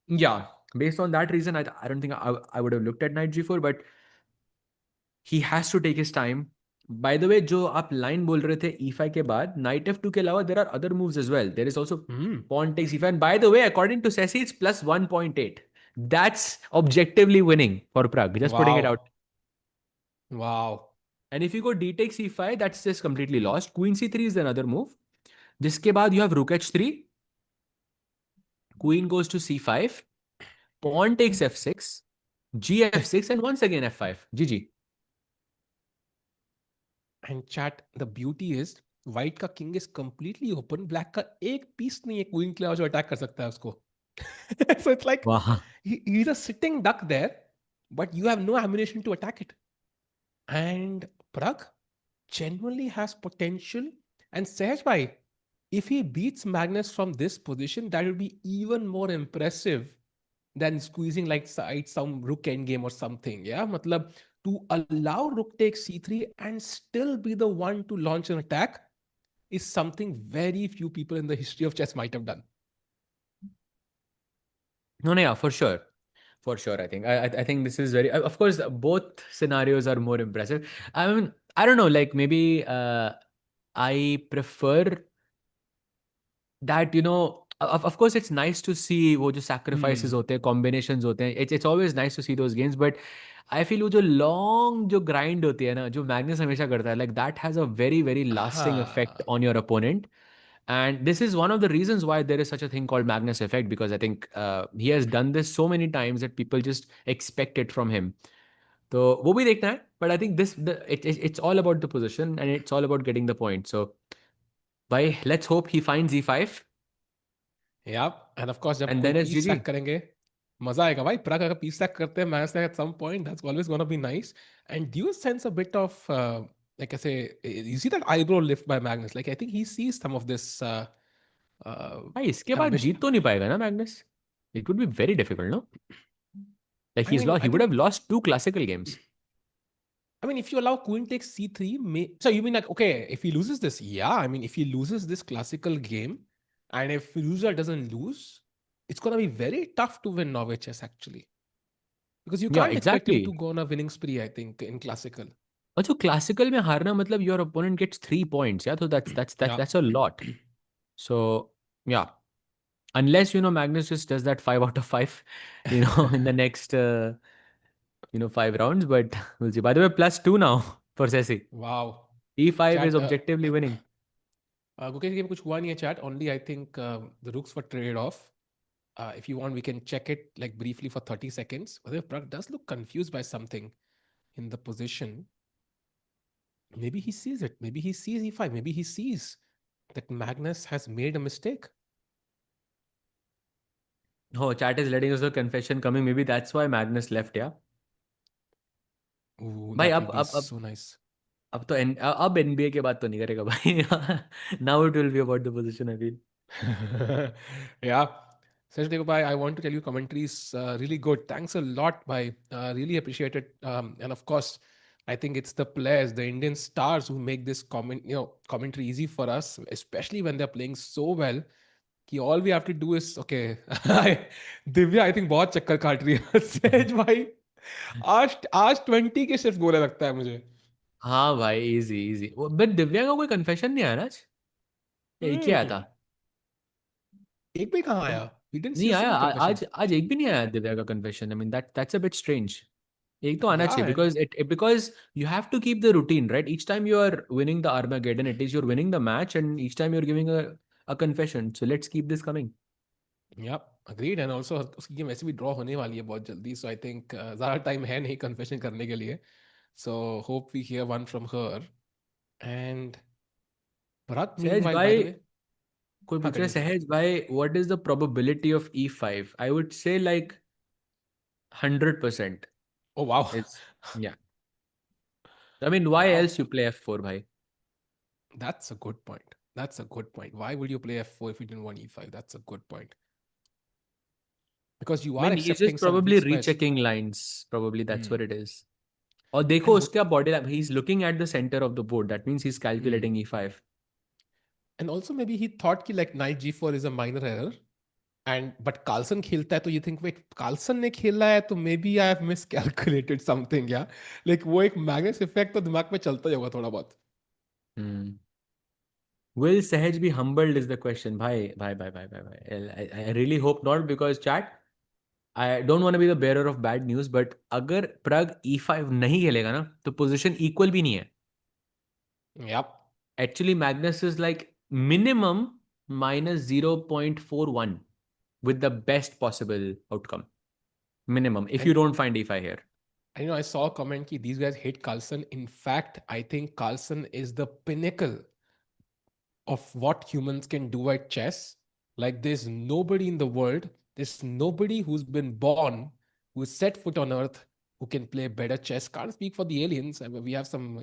yeah, based on that reason, I don't think I would have looked at knight g4, but he has to take his time. By the way, जो आप line बोल रहे थे e5 के बाद knight f2 के अलावा there are other moves as well. There is also pawn takes e5. And by the way, according to Sessi, it's plus 1.8. That's objectively winning for Pragg. Just putting it out. Wow. And if you go d takes e5, that's just completely lost. Queen c3 is another move. जिसके बाद you have rook h3. Queen goes to c5. Pawn takes f6. gf6 and once again f5. GG. And chat, the beauty is white का king is completely open, black का एक piece नहीं है queen के लिए जो attack कर सकता है उसको. So it's like he's a sitting duck there, but you have no ammunition to attack it. And Pragg genuinely has potential. And Sehaj bhai, if he beats Magnus from this position, that would be even more impressive than squeezing like some rook endgame or something. Yeah, matlab to allow rook takes c3 and still be the one to launch an attack is something very few people in the history of chess might have done. No, yeah, for sure. For sure, I think. I think this is very. Of course, both scenarios are more impressive. I mean, I don't know. Like maybe I prefer that. Of course, it's nice to see वो जो sacrifices होते हैं, combinations होते हैं. It's always nice to see those games, but I feel वो जो long जो grind होती है ना, जो Magnus हमेशा करता है, like that has a very very lasting effect on your opponent. And this is one of the reasons why there is such a thing called Magnus effect, because I think he has done this so many times that people just expect it from him. So वो भी देखना है, but I think it's all about the position and it's all about getting the point. So, bhai, let's hope he finds e5. Yeah, and of course जब And कोई then it's piece GG. sack करेंगे मजा आएगा भाई. Pragg अगर piece sack करते हैं Magnus at some point, that's always gonna be nice. And do you sense a bit of like I say, you see that eyebrow lift by Magnus? Like I think he sees some of this. भाई इसके बाद ambition. जीत तो नहीं पाएगा ना Magnus? It would be very difficult, no? Like I mean, he would have lost 2 classical games. I mean, if you allow queen takes c3, so you mean like, okay, if he loses this, yeah, I mean, if he loses this classical game, and if Firouzja doesn't lose, it's going to be very tough to win Norway chess, actually. Because you Yeah, can't expect him exactly. to go on a winning spree, I think, in classical. Also, classical में हारना मतलब your opponent gets 3 points. Yeah, so that's a lot. So yeah, unless Magnus just does that 5 out of 5, in the next 5 rounds. But we'll see. By the way, +2 now for Sesi. Wow. E5 is Chat, objectively winning. Gukesh game कुछ हुआ नहीं है chat. Only I think the rooks were traded off. If you want, we can check it like briefly for 30 seconds. Whether Pragg does look confused by something in the position. Maybe he sees it. Maybe he sees E5. Maybe he sees that Magnus has made a mistake. Oh, chat is letting us know confession coming. Maybe that's why Magnus left. Yeah. Ooh, भाई that will अब be अब अब so nice. अब NBA के बाद तो नहीं करेगा भाई. Now it will be about the position, I feel. Yeah. Sergey bhai, I want to tell you commentaries really good. Thanks a lot, bhai. Really appreciate it. And of course, I think it's the players, the Indian stars who make this commentary easy for us, especially when they're playing so well. Ki all we have to do is okay. Divya, I think बहुत चक्कर काट रही है. Says भाई, आज 20 के सिर्फ गोले लगता है मुझे. हाँ भाई, इजी इजी. बट दिव्या का कोई कन्फेशन नहीं आया ना आज? या एक ही आया था? एक भी कहाँ आया? We didn't see नहीं a आया single confession. आज आज एक भी नहीं आया दिव्या का confession. I mean that's a bit strange. एक तो आना चाहिए Yeah. because you have to keep the routine, right? Each time you are winning the Armageddon, it is you're winning the match, and each time you're giving a confession. So let's keep this coming. Yep, agreed. And also उसकी game वैसे भी draw होने वाली है बहुत जल्दी. So I think ज़्यादा time है नहीं कन्फेशन करने के लिए. So hope we hear one from her. And Bharat, सहज meanwhile, by भाई, the way, कोई हाँ पूछ रहा है continue. सहज भाई, what is the probability of e5? I would say like 100%. Oh wow, It's yeah. I mean, why wow. else you play f4 भाई? That's a good point. That's a good point. Why would you play f4 if you didn't want e5? That's a good point. Because you I are mean, he's accepting just some weak probably squares. rechecking lines. Probably that's what Hmm. it is. और देखो And उसका body language. He's looking at the center of the board. That means he's calculating e5. and also maybe he thought कि like knight g4 is a minor error. And but Carlsen खेलता है तो you think wait Carlsen ने खेला है तो maybe I have miscalculated something, yeah, like वो एक Magnus effect तो दिमाग में चलता ही होगा थोड़ा बहुत. Hmm. Will Sahaj be humbled is the question. Bhai. I really hope not, because chat, I don't want to be the bearer of bad news, but अगर Pragg e5 नहीं खेलेगा ना तो position equal भी नहीं है. Yep. Actually, Magnus is like minimum -0.41 with the best possible outcome. Minimum, if you And don't find e5 here. I saw a comment कि these guys hate Carlsen. In fact, I think Carlsen is the pinnacle of what humans can do at chess. Like there's nobody in the world, there's nobody who's been born, who's set foot on earth, who can play better chess. Can't speak for the aliens. I mean, we have some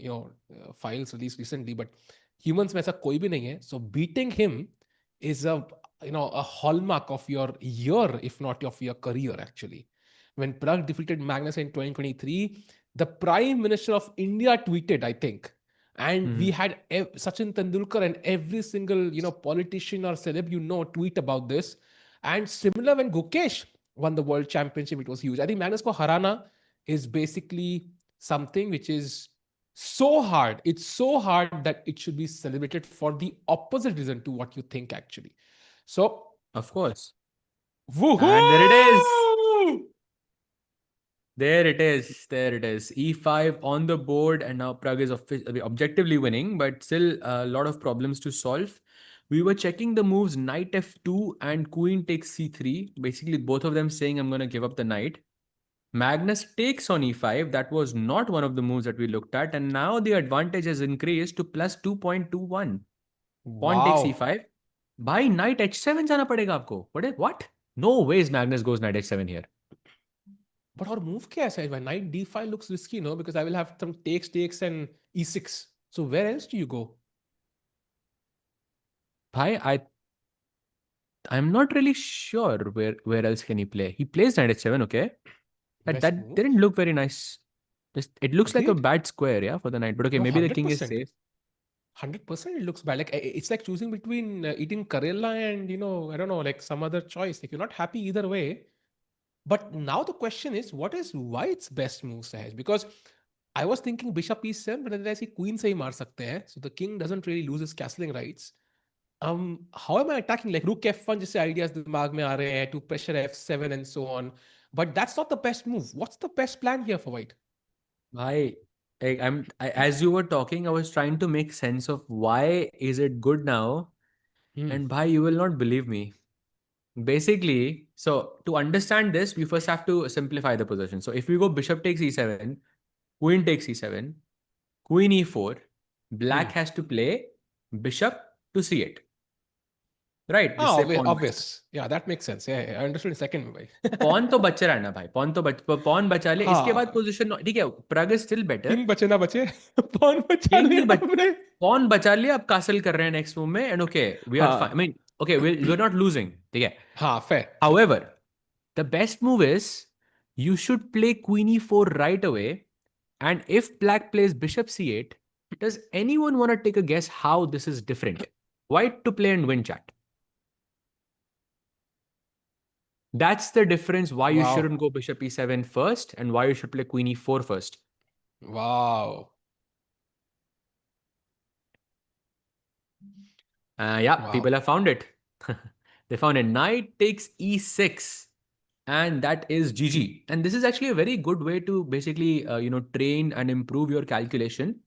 files released recently, but humans में ऐसा कोई भी नहीं है. So beating him is a hallmark of your year, if not of your career actually. When Pragg defeated Magnus in 2023, the Prime Minister of India tweeted, I think, and we had Sachin Tendulkar and every single politician or celeb tweet about this. And similar when Gukesh won the world championship, it was huge. I think Magnus ko harana is basically something which is so hard. It's so hard that it should be celebrated for the opposite reason to what you think actually. So, Of course. woohoo! And there it is. There it is. There it is. E5 on the board, and now Pragg is objectively winning, but still a lot of problems to solve. We were checking the moves knight f2 and queen takes c3. Basically, both of them saying I'm going to give up the knight. Magnus takes on e5. That was not one of the moves that we looked at. And now the advantage has increased to plus 2.21. Pawn takes Wow. e5. By knight h7 जाना पड़ेगा आपको. What? No ways Magnus goes knight h7 here. But our move kya hai? Why knight d5 looks risky, no? Because I will have some takes and e6. So where else do you go? Bhai, I'm not really sure where else can he play. He plays knight h7, okay. Best That move. didn't look very nice. It looks like a Agreed. bad square, yeah, for the knight. But okay, No, maybe the king is 100%. safe. 100% it looks bad. Like it's like choosing between eating Karela and I don't know, like some other choice. Like you're not happy either way. But now the question is, what is White's best move, Sahaj? Because I was thinking bishop e7, but then I see queen से ही मार सकते हैं. So the king doesn't really lose his castling rights. How am I attacking? Like rook f1 जैसे ideas दिमाग में आ रहे हैं to pressure f7 and so on. But that's not the best move. What's the best plan here for white? As you were talking, I was trying to make sense of why is it good now, and bhai, you will not believe me. Basically, so to understand this, we first have to simplify the position. So if we go bishop takes e7, queen takes e7, queen e4, black has to play bishop to c8. Right? Just Oh, say pawn. obvious. Yeah, that makes sense. Yeah, I understood the second way. Pawn तो बच रहा है ना भाई, pawn बचा ले. इसके बाद हाँ, पोजीशन ठीक है, प्रग इज स्टिल बेटर. किंग बचे ना बचे, पॉन बचा किंग नहीं लिया बच, हमने. पॉन बचा लिया, अब कासल कर रहे हैं नेक्स्ट मूव में, and okay we are fine. I mean okay, we are not losing, ठीक है. हाँ, fair. However, the best move is you should play queen e4 right away, and if black plays bishop c8, does anyone want to take a guess how this is different? White to play and win, chat. That's the difference why you Wow. shouldn't go bishop e7 first and why you should play queen e4 first. Wow. Yeah, Wow. people have found it. They found it. Knight takes e6, and that is GG. And this is actually a very good way to basically, train and improve your calculation.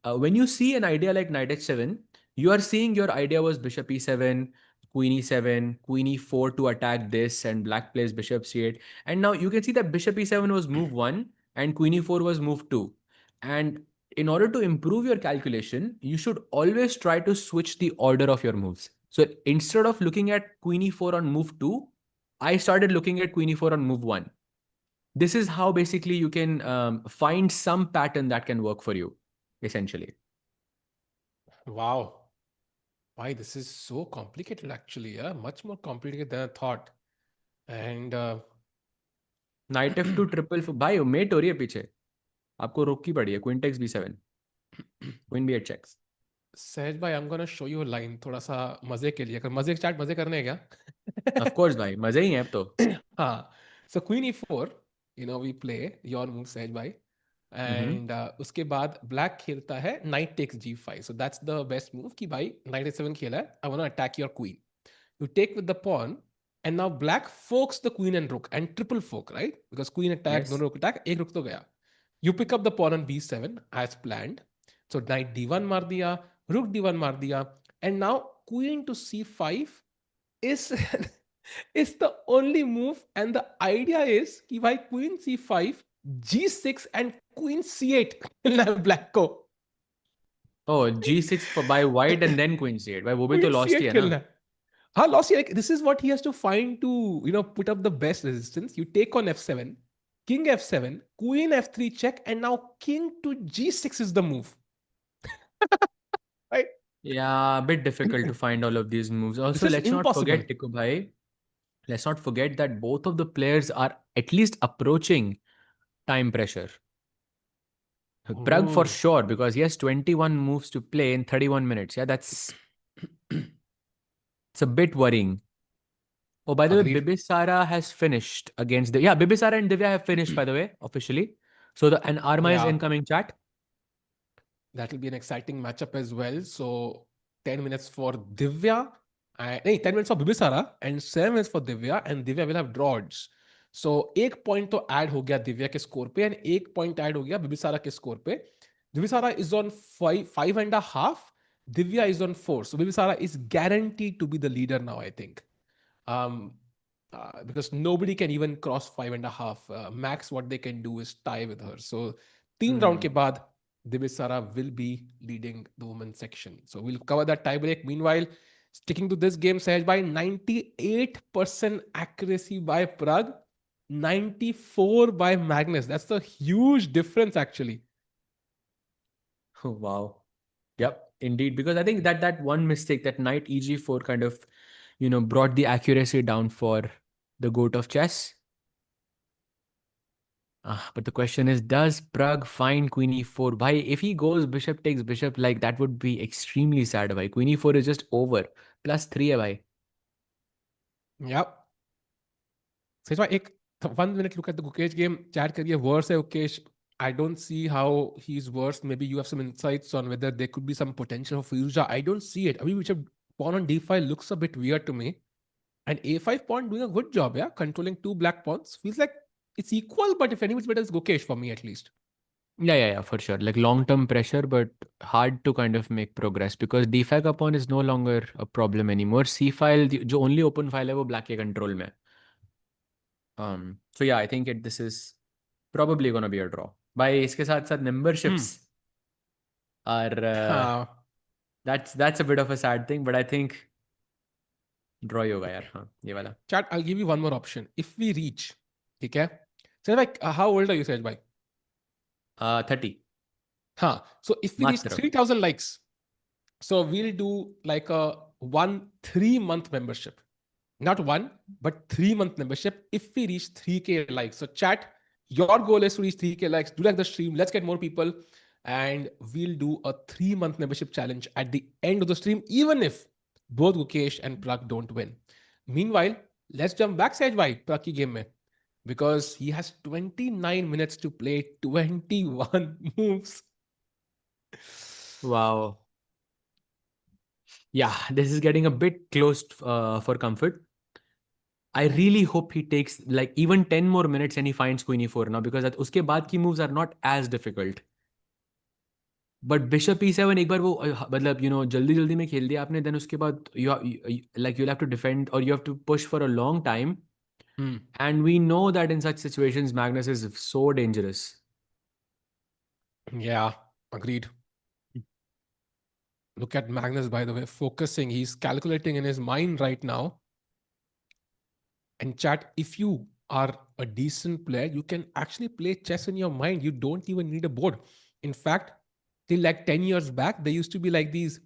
When you see an idea like knight h7, you are seeing your idea was bishop e7, queen e7, queen e4 to attack this, and black plays bishop c8. And now you can see that bishop e7 was move 1 and queen e4 was move 2. And in order to improve your calculation, you should always try to switch the order of your moves. So instead of looking at queen e4 on move 2, I started looking at queen e4 on move 1. This is how basically you can find some pattern that can work for you, essentially. Wow. Why, this is so complicated actually. Yeah, much more complicated than I thought. And Knight f2 triple भाई mate हो रही है पीछे, आपको रोक की पड़ी है. Queen takes b7, queen b8 checks. सहज भाई, I'm gonna show you a line थोड़ा सा मजे के लिए. अगर मजे चाट मजे करने हैं क्या? Of course भाई, मजे ही हैं अब तो. हाँ. So queen e4, we play your move सहज भाई. And उसके बाद black खेलता है knight takes g5. So that's the best move कि भाई knight h7 खेला है. I wanna attack your queen. You take with the pawn, and now black forks the queen and rook and triple fork, right? Because queen attack, Yes. दोनों rook attack, एक rook तो गया. You pick up the pawn on b7 as planned. So knight d1 मार दिया, rook d1 मार दिया, and now queen to c5 is is the only move, and the idea is कि भाई queen c5, g6 and queen c8 खेलना है black को. Oh, g6 by white and then queen c8. भाई वो भी तो Queen lost ही c8 है खेलना ना. है. हाँ, lost. Like, this is what he has to find to put up the best resistance. You take on f7, king f7, queen f3 check, and now king to g6 is the move. Right? Yeah, a bit difficult to find all of these moves. Also, This is let's not impossible. forget, Tikku bhai, let's not forget that both of the players are at least approaching time pressure. Pragg for sure, because he has 21 moves to play in 31 minutes. Yeah, it's a bit worrying. Oh, by the way, Agreed. Bibisara has finished against the... Yeah, Bibisara and Divya have finished, by the way, officially. So an Arma is Yeah. incoming, chat. That will be an exciting matchup as well. So 10 minutes for Divya. 10 minutes for Bibisara and 7 minutes for Divya, and Divya will have draws. So एक point तो add हो गया दिव्या के score पे, and एक point add हो गया बिबिसारा के स्कोर पे. Bibisara is on 5.5. Divya is on 4. So Bibisara is guaranteed to be the leader now, I think. Because nobody can even cross 5.5. Max what they can do is tie with her. So 3 round के बाद Bibisara will be leading the women's section. So we'll cover that tie break. Meanwhile, sticking to this game, Sahaj, by 98% accuracy by Pragg, 94 by Magnus. That's a huge difference, actually. Oh, wow. Yep, indeed. Because I think that one mistake, that knight eg4 kind of, brought the accuracy down for the goat of chess. But the question is, does Pragg find queen e4? Bhai, if he goes bishop takes bishop, like that would be extremely sad. Bhai. Queen e4 is just over. +3 hai, bhai. Yep. So, एक 1 minute look at the Gukesh game. Chat करिए, worse है Gukesh. I don't see how he's worse. Maybe you have some insights on whether there could be some potential for Firouzja. I don't see it. I mean, which pawn on d5 looks a bit weird to me. And a5 pawn doing a good job, yeah? Controlling two black pawns. Feels like it's equal, but if anyone's better, it's Gukesh for me at least. Yeah, for sure. Like long-term pressure, but hard to kind of make progress because d5 का pawn is no longer a problem anymore. c file जो only open file है वो black के control में है. So yeah, I think this is probably gonna be a draw. By इसके साथ साथ memberships are हाँ. that's a bit of a sad thing, but I think draw ही होगा यार. हाँ, ये वाला. Chat, I'll give you one more option. If we reach, okay? So like, how old are you, Sahaj bhai? 30. Huh. So if we reach Matra. 3,000 likes, so we'll do like a 3-month membership. Not 1, but 3-month membership if we reach 3K likes. So chat, your goal is to reach 3K likes. Do like the stream. Let's get more people. And we'll do a 3-month membership challenge at the end of the stream, even if both Gukesh and Pragg don't win. Meanwhile, let's jump back Sahaj bhai, Pragg ki game mein. Because he has 29 minutes to play 21 moves. Wow. Yeah, this is getting a bit close for comfort. I really hope he takes like even 10 more minutes and he finds queen e4 now because uske baad ki moves are not as difficult. But bishop e7 एक बार वो मतलब जल्दी में खेल दिया आपने, then उसके बाद you'll have to defend or you have to push for a long time. And we know that in such situations Magnus is so dangerous. Yeah, agreed. Look at Magnus, by the way, focusing. He's calculating in his mind right now. And chat, if you are a decent player, you can actually play chess in your mind. You don't even need a board. In fact, till like 10 years back, there used to be like these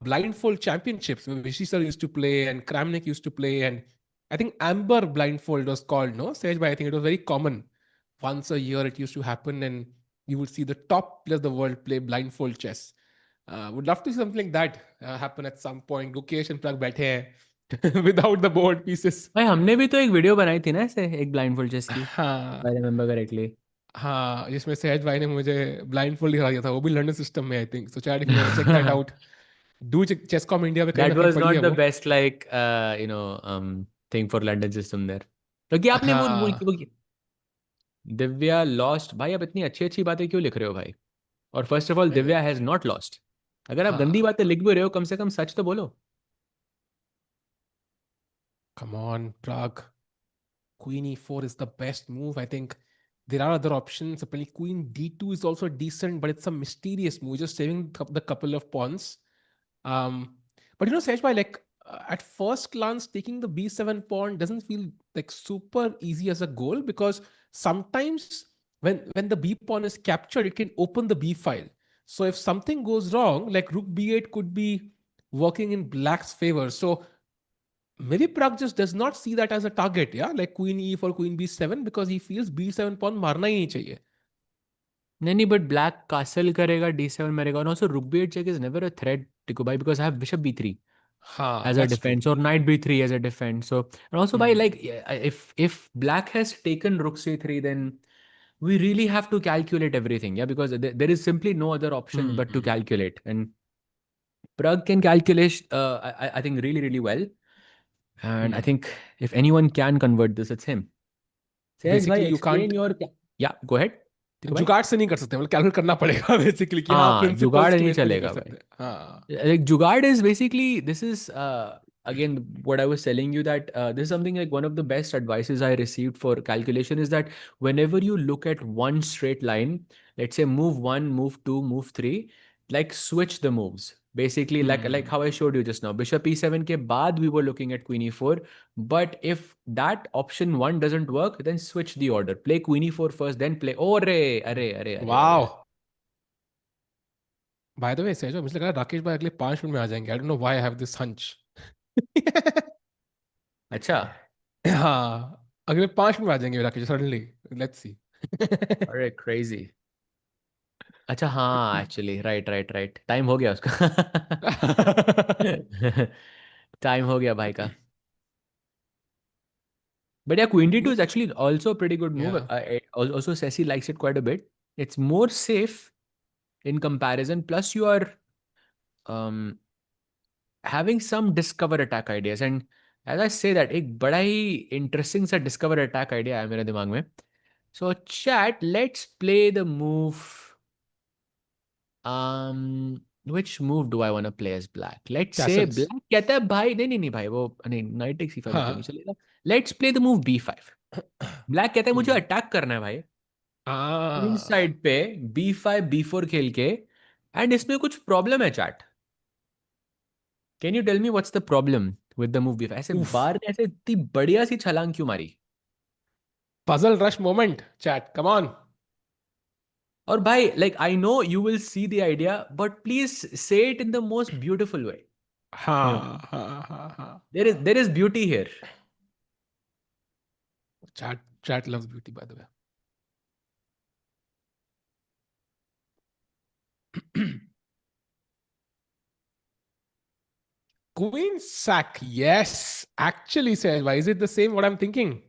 blindfold championships where Bibisara used to play and Kramnik used to play. And I think Amber blindfold was called, no? Sahaj, I think it was very common. Once a year it used to happen and you would see the top players of the world play blindfold chess. Would love to see something like that happen at some point. Gukesh and Pragg बैठे हैं without the board pieces. भाई हमने भी तो एक video बनाई थी ना ऐसे एक blindfold chess की. हाँ. I remember correctly. हाँ, जिसमें सहज भाई ने मुझे blindfold दिखा दिया था. वो भी लंदन सिस्टम में I think. So chat, if you want to check that out, do Chesscom India पे कहीं That ना कहीं was पड़ी not है the वो. best thing for London system there. क्योंकि आपने वो दिव्या lost. भाई आप इतनी अच्छी बातें क्यों लिख रहे हो भाई? और first of all Divya has not lost. अगर आप गंदी बातें लिख भी रहे हो कम से कम सच तो बोलो. Come on, Pragg. Queen e4 is the best move. I think there are other options. Apparently, Queen d2 is also decent, but it's a mysterious move, just saving the couple of pawns. But Sahaj bhai, like at first glance, taking the b7 pawn doesn't feel like super easy as a goal because sometimes when the b pawn is captured, it can open the b file. So if something goes wrong, like rook b8 could be working in black's favor. So maybe Pragg just does not see that as a target, yeah? Like queen e4, queen b7, because he feels b7 pawn मारना ही नहीं चाहिए. नहीं, but black castle करेगा, d7 मारेगा, and also rook b8 check is never a threat, Tiku bhai, because I have bishop b3 as a defense or knight b3 as a defense. So, and also by like if black has taken rook c3, then we really have to calculate everything, yeah, because there is simply no other option but to calculate, and Pragg can calculate, I think really well. And I think if anyone can convert this, it's him. Basically, you can't. Yeah, go ahead. जुगाड़ से नहीं कर सकते, मतलब calculate करना पड़ेगा basically कि हाँ प्रिंसिपल्स जुगाड़ की नहीं बेस पे नहीं चलेगा कर भाई. सकते. हाँ. Like जुगाड़ is basically this is again what I was telling you that this is something like one of the best advices I received for calculation is that whenever you look at one straight line, let's say move 1, move 2, move 3, like switch the moves. Basically, like how I showed you just now, bishop e7 ke baad we were looking at queen e4. But if that option 1 doesn't work, then switch the order. Play queen e4 first, then play. Oh, array. Wow. By the way, Sahaj, मुझे लग रहा है राकेश भाई अगले 5 minute में आ जाएंगे. I don't know why I have this hunch. अच्छा. हाँ, अगले 5 मिनट में आ जाएंगे राकेश suddenly. Let's see. अरे crazy. अच्छा हाँ, एक्चुअली राइट टाइम हो गया उसका. टाइम हो गया भाई का. But yeah, Queen D2 is actually also a pretty good move. Yeah. Also, Ceci likes it quite a bit. It's more safe in comparison. Plus, you are um, having some discover attack ideas. And as I say that, एक बड़ा ही interesting सा discover attack idea है मेरे दिमाग में. So chat, let's play the move. Which move do I want to play as black? Let's say Castles. black कहता है भाई नहीं भाई वो नहीं knight takes c5 भी तो नहीं हाँ. चलेगा. Let's play the move b5. Black कहता है मुझे Hmm. अटैक करना है भाई. Queen Ah. साइड पे b5 b4 खेल के. एंड इसमें कुछ प्रॉब्लम है chat. Can you tell me what's the problem with the move b5? ऐसे Oof. बार ने ऐसे इतनी बढ़िया सी छलांग क्यों मारी? Puzzle rush moment. Chat. Come on. और भाई like I know you will see the idea but please say it in the most beautiful way. You know Ha ha ha ha. There is beauty here. Chat loves beauty, by the way. Queen sack. Yes. Actually, says, why is it the same? What I'm thinking?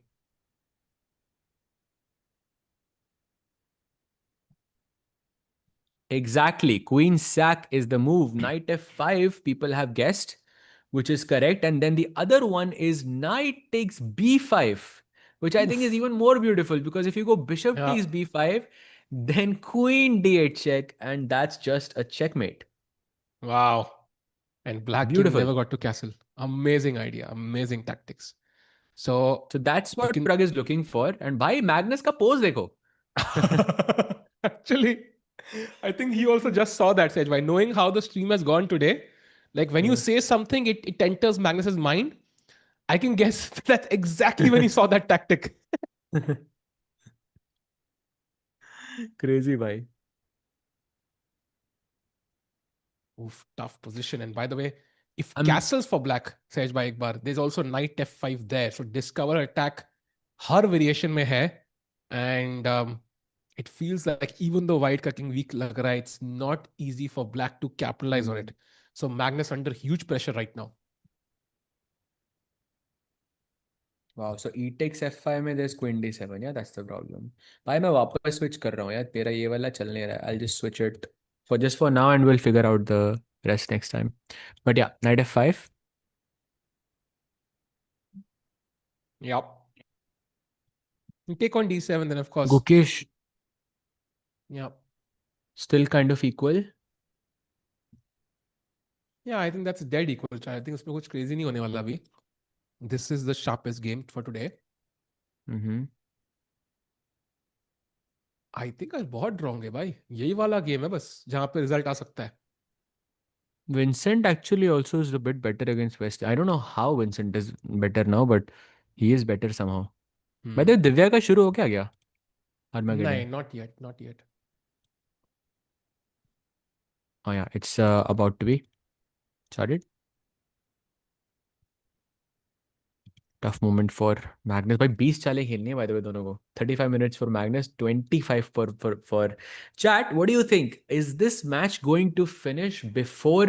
Exactly. Queen sack is the move. Knight f5, people have guessed, which is correct. And then the other one is knight takes b5, which I think is even more beautiful because if you go bishop Yeah. takes b5, then queen d8 check, and that's just a checkmate. Wow. And black king Beautiful. never got to castle. Amazing idea. Amazing tactics. So So that's you what can Pragg is looking for. And bhai, Magnus ka pose dekho. actually, I think he also just saw that Sage by knowing how the stream has gone today. Like when you say something, it enters Magnus's mind. I can guess that's exactly when he saw that tactic. Crazy, bhai. Oof, tough position. And by the way, if I'm castles for black, Sage by Ekbar, there's also knight f5 there. So discover attack, her variation mein hai. And it feels like even though white cutting weak lag raha hai, it's not easy for black to capitalize on it. So Magnus under huge pressure right now. Wow, so e takes f5 में there's queen d7. Yeah, that's the problem. भाई मैं वापस switch कर रहा हूँ यार. तेरा ये वाला चल नहीं रहा है. I'll just switch it for now and we'll figure out the rest next time. But yeah, knight f5. Yep. You take on d7, then of course. Gukesh Yep. still kind of equal. Yeah, I think that's dead equal. I think उसमें कुछ crazy नहीं होने वाला अभी. This is the sharpest game for today. Mm-hmm. I think आज बहुत wrong है भाई. यही वाला game है बस जहाँ पे result आ सकता है. Vincent actually also is a bit better against West. I don't know how Vincent is better now, but he is better somehow. By the way, Divya का शुरू हो क्या गया? Armageddon. नहीं, not yet, not yet. Oh yeah, it's about to be started. Tough moment for Magnus. भाई 20 चालें खेलनी है by the way दोनों को. 35 minutes for Magnus, 25 for chat. What do you think? Is this match going to finish before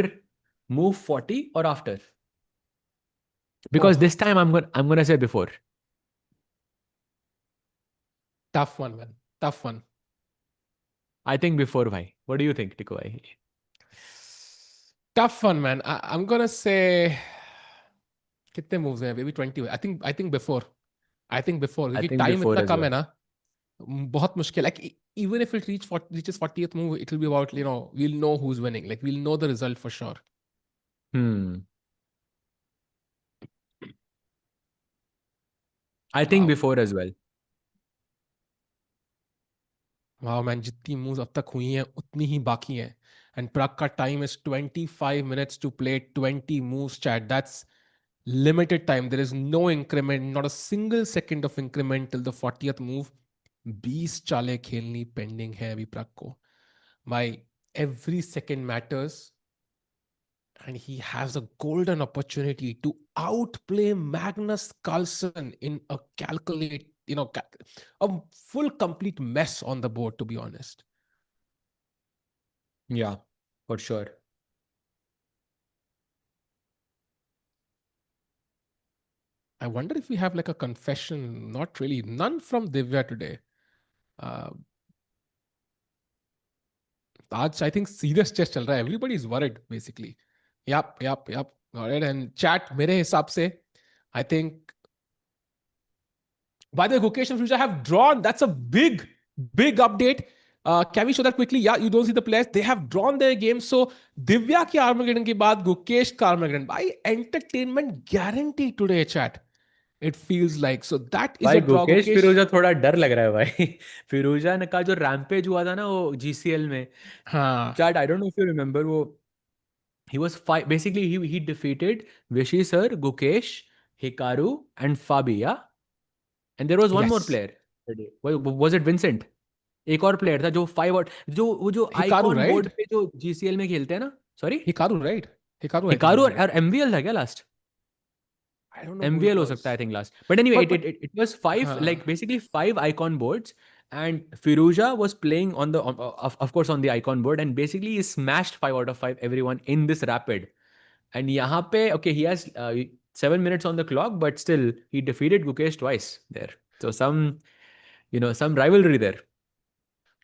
move 40 or after? Because Oh, this time I'm gonna say before. tough one, man. Tough one. I think before भाई. What do you think, Tico भाई? Tough one, man. I'm gonna say कितने moves हैं अभी 20 I think before. I think before. I क्योंकि think time before इतना as कम well. है ना. बहुत मुश्किल. Like even if it reaches 40th move, it will be about, we'll know who's winning. Like we'll know the result for sure. I think Wow. before as well. Wow, man, जितनी moves अब तक हुई हैं उतनी ही बाकी हैं. And Pragg का time is 25 minutes to play 20 moves, chat. That's limited time. There is no increment, not a single second of increment till the 40th move. 20 चालें खेलनी pending है अभी Pragg को. My every second matters. And he has a golden opportunity to outplay Magnus Carlsen in a a full complete mess on the board, to be honest. Yeah, for sure. I wonder if we have like a confession. Not really. None from Divya today. आज I think serious chess चल रहा है. Everybody is worried basically. Yep. Got it. And chat मेरे हिसाब से I think, by the way, Gukesh and Firouzja have drawn. That's a big update. Can we show that quickly? Yeah, you don't see the players. They have drawn their game. So Divya के Armageddon के बाद Gukesh का Armageddon. By entertainment guarantee today, chat. It feels like. So that is भाई a draw. Gukesh फिरोजा थोड़ा डर लग रहा है भाई. फिरोजा ने का जो रैम्पेज हुआ था ना वो जीसीएल में. हाँ. Chat I don't know if you remember वो he was basically he defeated Vishy sir, Gukesh, Hikaru and Fabi, yeah, and there was one more Yes. player. Was it Vincent? एक और player था जो 5 और जो वो जो Hikaru, आइकॉन right? बोर्ड पे जो जीसीएल में खेलते हैं ना. Sorry Hikaru, right? Hikaru. I think Hikaru it was. और एमवीएल था क्या last. I don't know. who MVL it हो was. सकता है, I think last. But anyway, But- it was 5, हाँ. like basically 5 icon boards, and Firouzja was playing on the of course on the icon board, and basically he smashed 5 out of 5 everyone in this rapid. And यहाँ पे okay, he has 7 minutes on the clock, but still he defeated Gukesh twice there. So some rivalry there.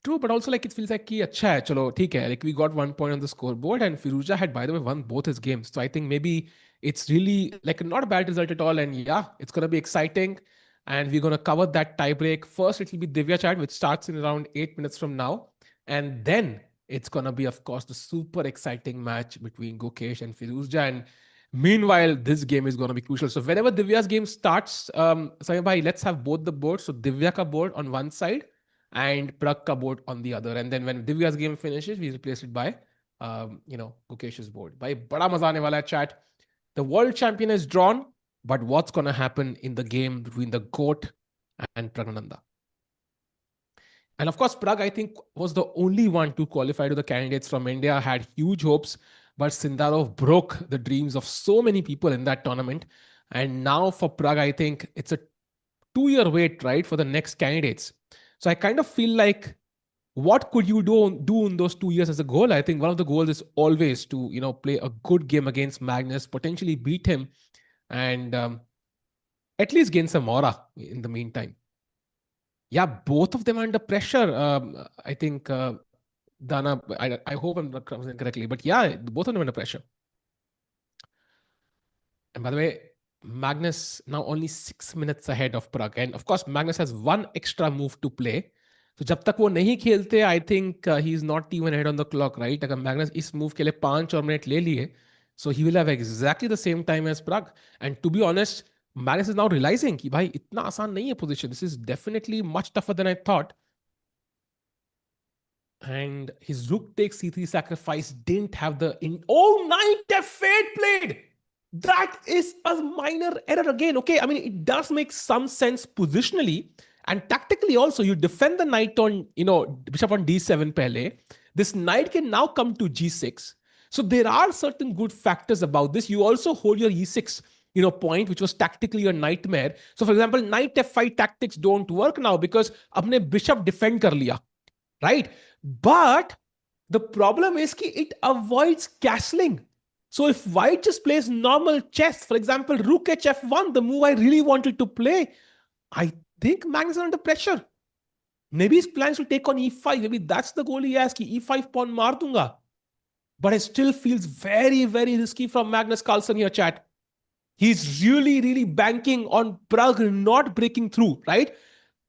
True, but also like it feels like कि अच्छा है, चलो ठीक है, like we got 1 point on the scoreboard and Firouzja had, by the way, won both his games. So I think maybe it's really like not a bad result at all. And yeah, it's going to be exciting. And we're going to cover that tie break. First, it will be Divya chat, which starts in around 8 minutes from now. And then it's going to be, of course, the super exciting match between Gukesh and Firouzja. And meanwhile, this game is going to be crucial. So whenever Divya's game starts, Samir bhai, let's have both the boards. So Divya ka board on one side and Pragg ka board on the other. And then when Divya's game finishes, we replace it by, Gukesh's board. Bhai, bada maza aane wala hai chat. The world champion is drawn, but what's going to happen in the game between the GOAT and Praggnanandhaa? And of course, Pragg, I think, was the only one to qualify to the candidates from India, had huge hopes, but Sindarov broke the dreams of so many people in that tournament. And now for Pragg, I think it's a 2-year wait, right, for the next candidates. So I kind of feel like, what could you do in those 2 years as a goal? I think one of the goals is always to, play a good game against Magnus, potentially beat him, and at least gain some aura in the meantime. Yeah, both of them are under pressure. I think Dana, I hope I'm not pronouncing it correctly, but yeah, both of them are under pressure. And by the way, Magnus now only 6 minutes ahead of Pragg. And of course, Magnus has one extra move to play. So जब तक वो नहीं खेलते, I think he is not even ahead on the clock, right? अगर Magnus इस move के लिए 5 और मिनट ले लिए, so he will have exactly the same time as Pragg. And to be honest, Magnus is now realizing कि भाई इतना आसान नहीं है position. This is definitely much tougher than I thought. And his rook takes c3 sacrifice didn't have the knight f8 played. That is a minor error again. Okay, I mean, it does make some sense positionally and tactically also. You defend the knight on, bishop on d7 pehle. This knight can now come to g6. So there are certain good factors about this. You also hold your e6, point, which was tactically a nightmare. So for example, knight f5 tactics don't work now because apne bishop defend kar liya, right? But the problem is that it avoids castling. So if white just plays normal chess, for example, rook hf1, the move I really wanted to play, I think Magnus is under pressure. Maybe his plans to take on e5. Maybe that's the goal he has, ki e5 pawn maar dunga. But it still feels very, very risky from Magnus Carlsen here, chat. He's really, really banking on Pragg not breaking through, right?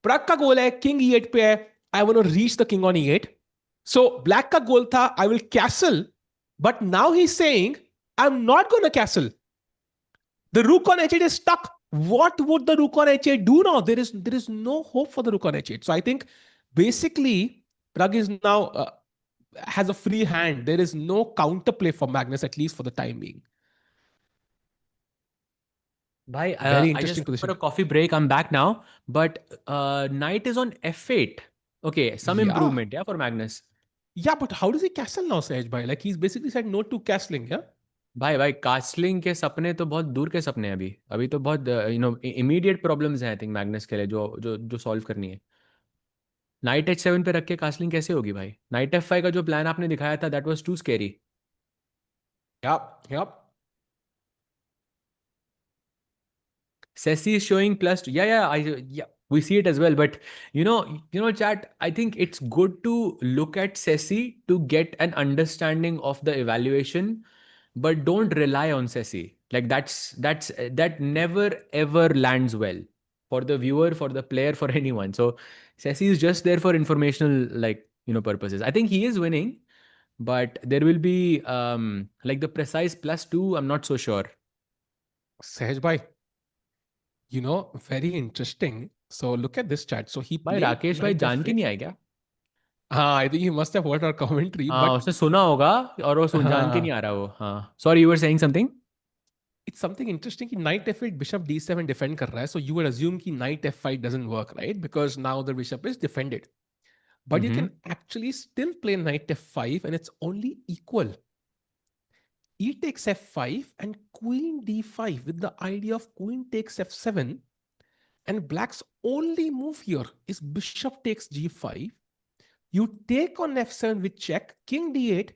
Pragg ka goal hai, king e8 pe hai, I want to reach the king on e8. So black ka goal tha, I will castle. But now he's saying, I'm not going to castle. The rook on h8 is stuck. What would the rook on h8 do now? There is no hope for the rook on h8. So I think basically Pragg is now has a free hand. There is no counterplay for Magnus, at least for the time being. Bhai, Very I interesting just went for position. a coffee break. I'm back now. But knight is on f8. Okay, some improvement, yeah, for Magnus. Yeah, but how does he castle now, Sahej bhai? Like he's basically said no to castling, yeah? भाई castling के सपने तो बहुत दूर के सपने हैं अभी तो बहुत इमीडिएट प्रॉब्लम्स हैं आई थिंक मैग्नस के लिए जो सॉल्व करनी है. नाइट h7 पे रख के कास्टलिंग कैसे होगी भाई? नाइट f5 का जो प्लान आपने दिखाया था that was too scary. Yep. Ceci is showing +2. Yeah, we see it as well. But chat, I think it's good to look at Ceci to get an understanding of the evaluation, but don't rely on Ceci. Like that never ever lands well for the viewer, for the player, for anyone. So Ceci is just there for informational, purposes. I think he is winning, but there will be like the precise +2. I'm not so sure. Sehaj bhai, very interesting. So look at this chat. So he भाई played Rakesh भाई knight जान के f8. नहीं आए क्या? I think he must have heard our commentary, हाँ, but उसने सुना होगा और वो जान के नहीं आ रहा वो. हाँ, sorry, you were saying something? it's something interesting कि knight f8 bishop d7 defend कर रहा है. So you would assume कि knight f5 doesn't work, right? Because now the bishop is defended. But you Mm-hmm. can actually still play knight f5 and it's only equal. E takes f5 and queen d5 with the idea of queen takes f7. And black's only move here is bishop takes g5. You take on f7 with check, king d8,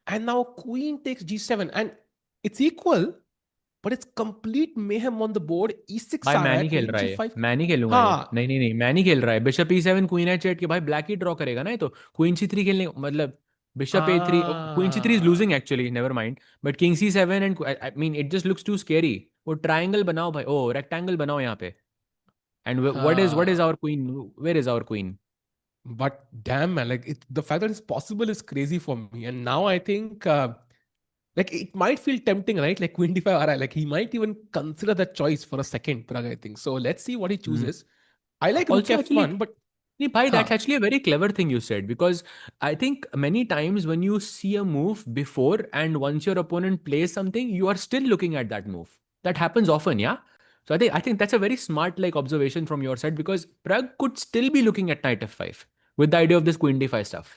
and now queen takes g7. And it's equal, but it's complete mayhem on the board. e6 भाई आ मैं रहा है, नहीं खेल queen रहा है, g5. मैं नहीं खेलूंगा ये. हाँ, नहीं नहीं नहीं, मैं नहीं खेल रहा है. बिशप E7 क्वीन H8 के भाई ब्लैक ही ड्रॉ करेगा ना ये तो. क्वीन C3 खेलने मतलब bishop A3, queen C3 is losing actually, never mind. But king C7 and I mean it just looks too scary. वो ट्रायंगल बनाओ भाई, ओ रेक्टेंगल बनाओ यहाँ पे. एंड व्हाट इज हाँ. Our queen, where is our queen? But damn, man, like the fact that it's possible is crazy for me. And now I think, like it might feel tempting, right? Like queen d5 RI, like he might even consider that choice for a second, Pragg, I think. So let's see what he chooses. I like rook Also, actually, f1, but bhai, that's huh, actually a very clever thing you said, because I think many times when you see a move before and once your opponent plays something, you are still looking at that move. That happens often, yeah. So I think that's a very smart observation from your side, because Pragg could still be looking at knight f5 with the idea of this queen d5 stuff.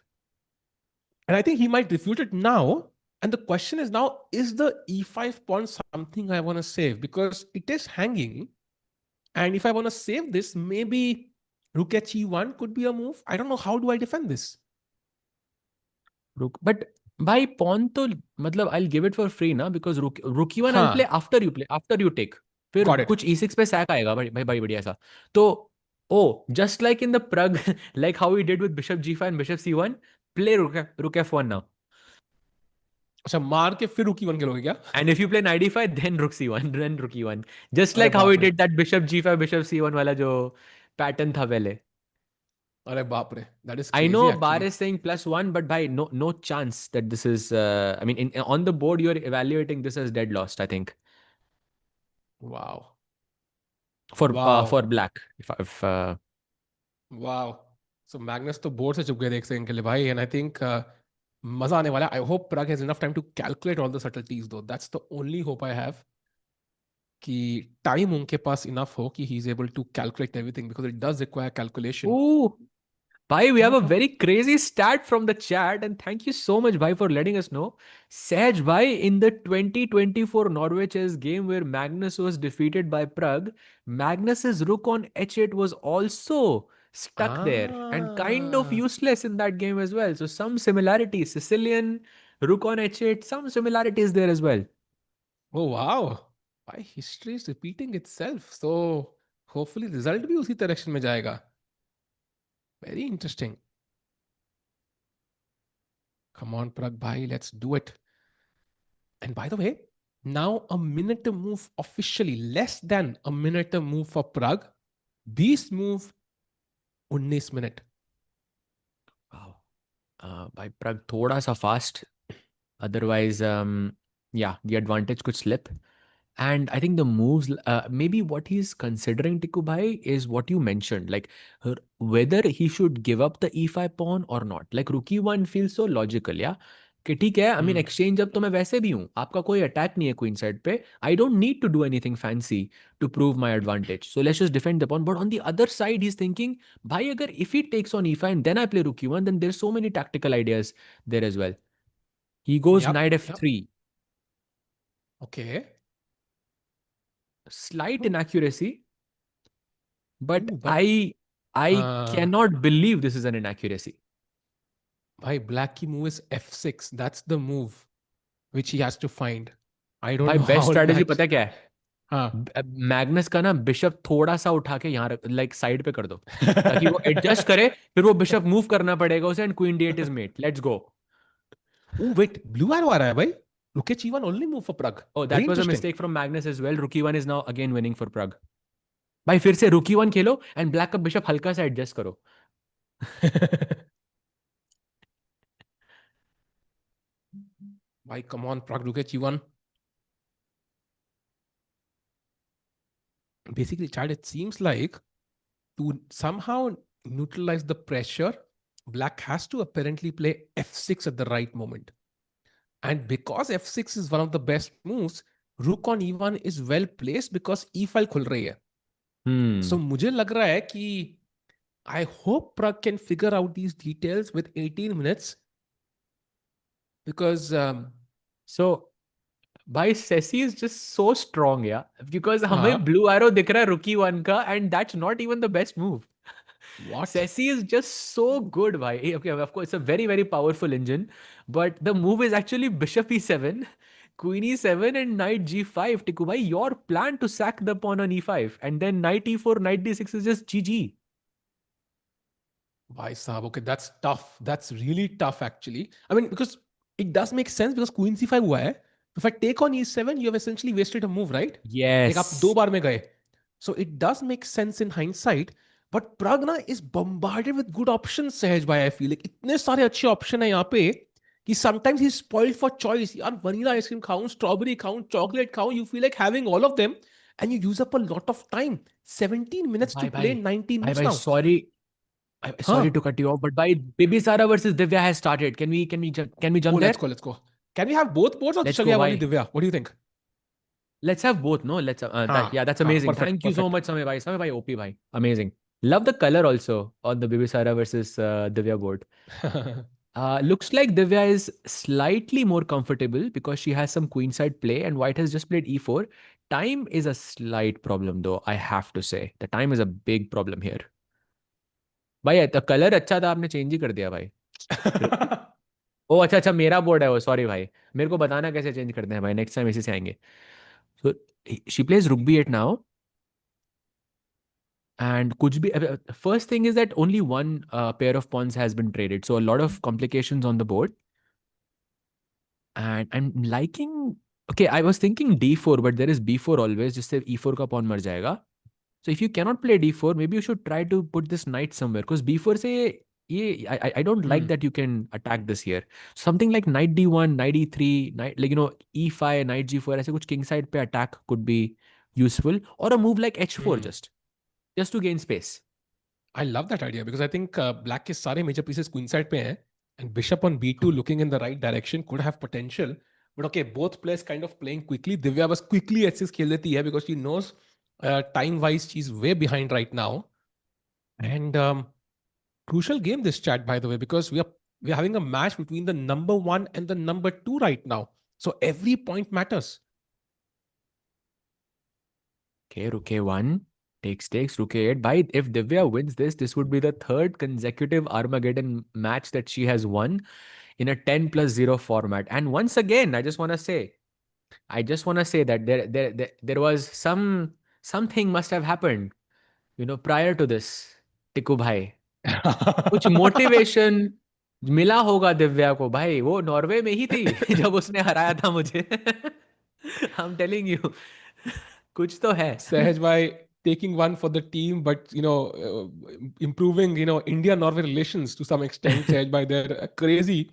and I think he might refute it now. And the question is now, is the e5 pawn something I want to save? Because it is hanging. And if I want to save this, maybe rook h1 could be a move. I don't know. How do I defend this? But by pawn to matlab I'll give it for free na, because rook e1 I'll play Huh, after you take. फिर got it. कुछ e6 पे sack आएगा भाई भाई बढ़िया सा. तो just like in the Pragg, like how we did with bishop g5 and bishop c1, play rook f1 now. अच्छा मार के फिर rook e1 खेलोगे क्या? And if you play knight d5, then rook c1, then rook e1. Just अरे like how we बाप रे. did that bishop g5, bishop c1 वाला जो pattern था पहले. अरे बाप रे. That is I crazy know Bar actually. is saying +1, but by no chance that this is. I mean, on the board you're evaluating this as dead lost, I think, Wow. for Wow. black. If Wow. So Magnus तो board से चुप गए एक second के लिए भाई. And I think मजा आने वाला है. I hope Pragg has enough time to calculate all the subtleties though. That's the only hope I have. कि time उनके पास enough हो कि he is able to calculate everything, because it does require calculation. ooh, bhai, we have a Oh. very crazy stat from the chat, and thank you so much, bhai, for letting us know. Saj, bhai, in the 2024 Norway chess game where Magnus was defeated by Pragg, Magnus's rook on h8 was also stuck there and kind of Ah. useless in that game as well. So some similarities, Sicilian rook on h8, some similarities there as well. Oh wow. Why history is repeating itself. So hopefully result भी उसी direction में जाएगा. Very interesting. Come on, Pragg bhai, let's do it. And by the way, now a minute to move officially, less than a minute to move for Pragg. Beast move 19 minute. Wow. By Pragg, thoda sa fast. Otherwise, yeah, the advantage could slip. And I think the moves, maybe what he's considering, Tiku Bhai, is what you mentioned, like whether he should give up the e5 pawn or not. Like rook e1 feels so logical, yeah. कि ठीक है, I mean exchange अब तो मैं वैसे भी हूँ, आपका कोई attack नहीं है queen side पे, I don't need to do anything fancy to prove my advantage, so let's just defend the pawn. But on the other side he's thinking, भाई अगर if he takes on e5 and then I play rook e1, then there's so many tactical ideas there as well. He goes Yep. knight Yep. f3. Okay. Slight inaccuracy, but Ooh, but I cannot believe this is an inaccuracy. bhai, black की move is f6. That's the move which he has to find. I don't भाई know best how strategy that. पता है क्या है? हाँ Magnus का ना bishop थोड़ा सा उठा के यहाँ लाइक साइड पे कर दो, ताकि वो एडजस्ट करे, फिर वो बिशप मूव करना पड़ेगा उसे, and queen D eight is mate, let's go. Oh wait, blue arrow आ रहा है भाई. Rook h1 only move for Pragg. Oh, Very that was a interesting. mistake from Magnus as well. Rook e1 is now again winning for Pragg. भाई फिर से Rook e1 Khelo and black का bishop हल्का सा adjust करो. Bhai, come on, Pragg, Rook h1. Basically, Chad, it seems like to somehow neutralize the pressure, Black has to apparently play f6 at the right moment. And because f6 is one of the best moves, Rook on e1 is well placed because e file खुल रही है. So मुझे लग रहा है कि I hope Pragg can figure out these details with 18 minutes because So भाई Sesi is just so strong, yeah, because हमें हाँ, blue arrow दिख रहा है Rook e1 का, and that's not even the best move. what? Sesi is just so good, bhai. Okay, of course, it's a very, very powerful engine, but the move is actually bishop e7, queen e7, and knight g5. Tiku bhai, your plan to sack the pawn on e5, and then knight e4, knight d6 is just GG. Bhai Sahab, okay, that's tough. That's really tough, actually. I mean, because it does make sense because queen c5 हुआ है. If I take on e7, you have essentially wasted a move, right? Like आप दो Yes. बार में गए. So it does make sense in hindsight. But Pragg na is bombarded with good options, Sahaj bhai, I feel. Like इतने सारे अच्छे option है यहाँ पे कि sometimes he's spoiled for choice. यार vanilla ice cream खाऊं, strawberry खाऊं, chocolate खाऊं. You feel like having all of them and you use up a lot of time. 17 minutes to Bye play bye. 19 Bye moves bye. now. Sorry. Huh? Sorry to cut you off, but by Bibisara versus Divya has started. Can we Oh, jump there? let's go. Let's go. Can we have both boards or Let's shall we go. have only Bye. Divya? What do you think? Let's have both, no? That's amazing. Perfect. Thank you so Perfect. much, Samay bhai. Samay bhai, OP bhai. Amazing. Love the color also on the Bibisara versus Divya board. Looks like Divya is slightly more comfortable because she has some queenside play and white has just played e4. Time is a slight problem though, I have to say. The time is a big problem here. भाई तो colour अच्छा था, आपने change ही कर दिया भाई. ओ अच्छा अच्छा, मेरा बोर्ड है वो, सॉरी भाई. मेरे को बताना कैसे चेंज करते हैं भाई, नेक्स्ट टाइम इसी से आएंगे. So she plays rook b8 now. And could be first thing is that only one pair of pawns has been traded, so a lot of complications on the board. And I'm liking. Okay, I was thinking d4, but there is b4 always. Just say e4 का pawn मर जाएगा. So if you cannot play d4, maybe you should try to put this knight somewhere. Because b4 से I don't like Hmm. that you can attack this here. Something like knight d1, knight e3, knight like e5, knight g4. ऐसे कुछ king side पे attack could be useful, or a move like h4 Hmm. just to gain space. I love that idea because I think black के सारे major pieces queen side पे हैं and bishop on b2 looking in the right direction could have potential. But okay, both players kind of playing quickly. Divya was quickly h6 खेल देती है because she knows time wise she's way behind right now. And crucial game this chat, by the way, because we're having a match between the number one and the number two right now. So every point matters. Okay, rook a1 takes rook a8. By if Divya wins this, this would be the third consecutive Armageddon match that she has won in a 10+0 format. And once again, I just want to say that there was something must have happened, prior to this, टिकू भाई. कुछ motivation मिला होगा दिव्या को भाई, वो Norway में ही थी जब उसने हराया था मुझे. आई एम टेलिंग यू, कुछ तो है. Sahaj by taking one for the team, but improving India-Norway relations to some extent. Sahaj by they're crazy,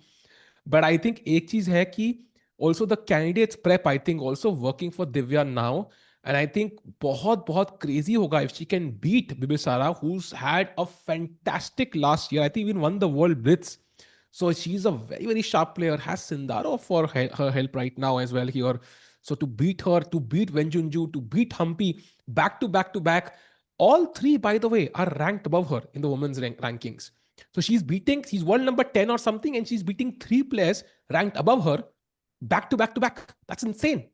but I think एक चीज है कि also the candidates prep I think also working for Divya now, and I think बहुत बहुत crazy होगा if she can beat Bibisara, who's had a fantastic last year. I think even won the World Blitz. So she's a very, very sharp player. Has Sindaro for her help right now as well here. So to beat her, to beat Wenjunju, to beat Humpy, back to back to back, all three, by the way, are ranked above her in the women's rankings. So she's world number 10 or something, and she's beating three players ranked above her back to back to back. That's insane.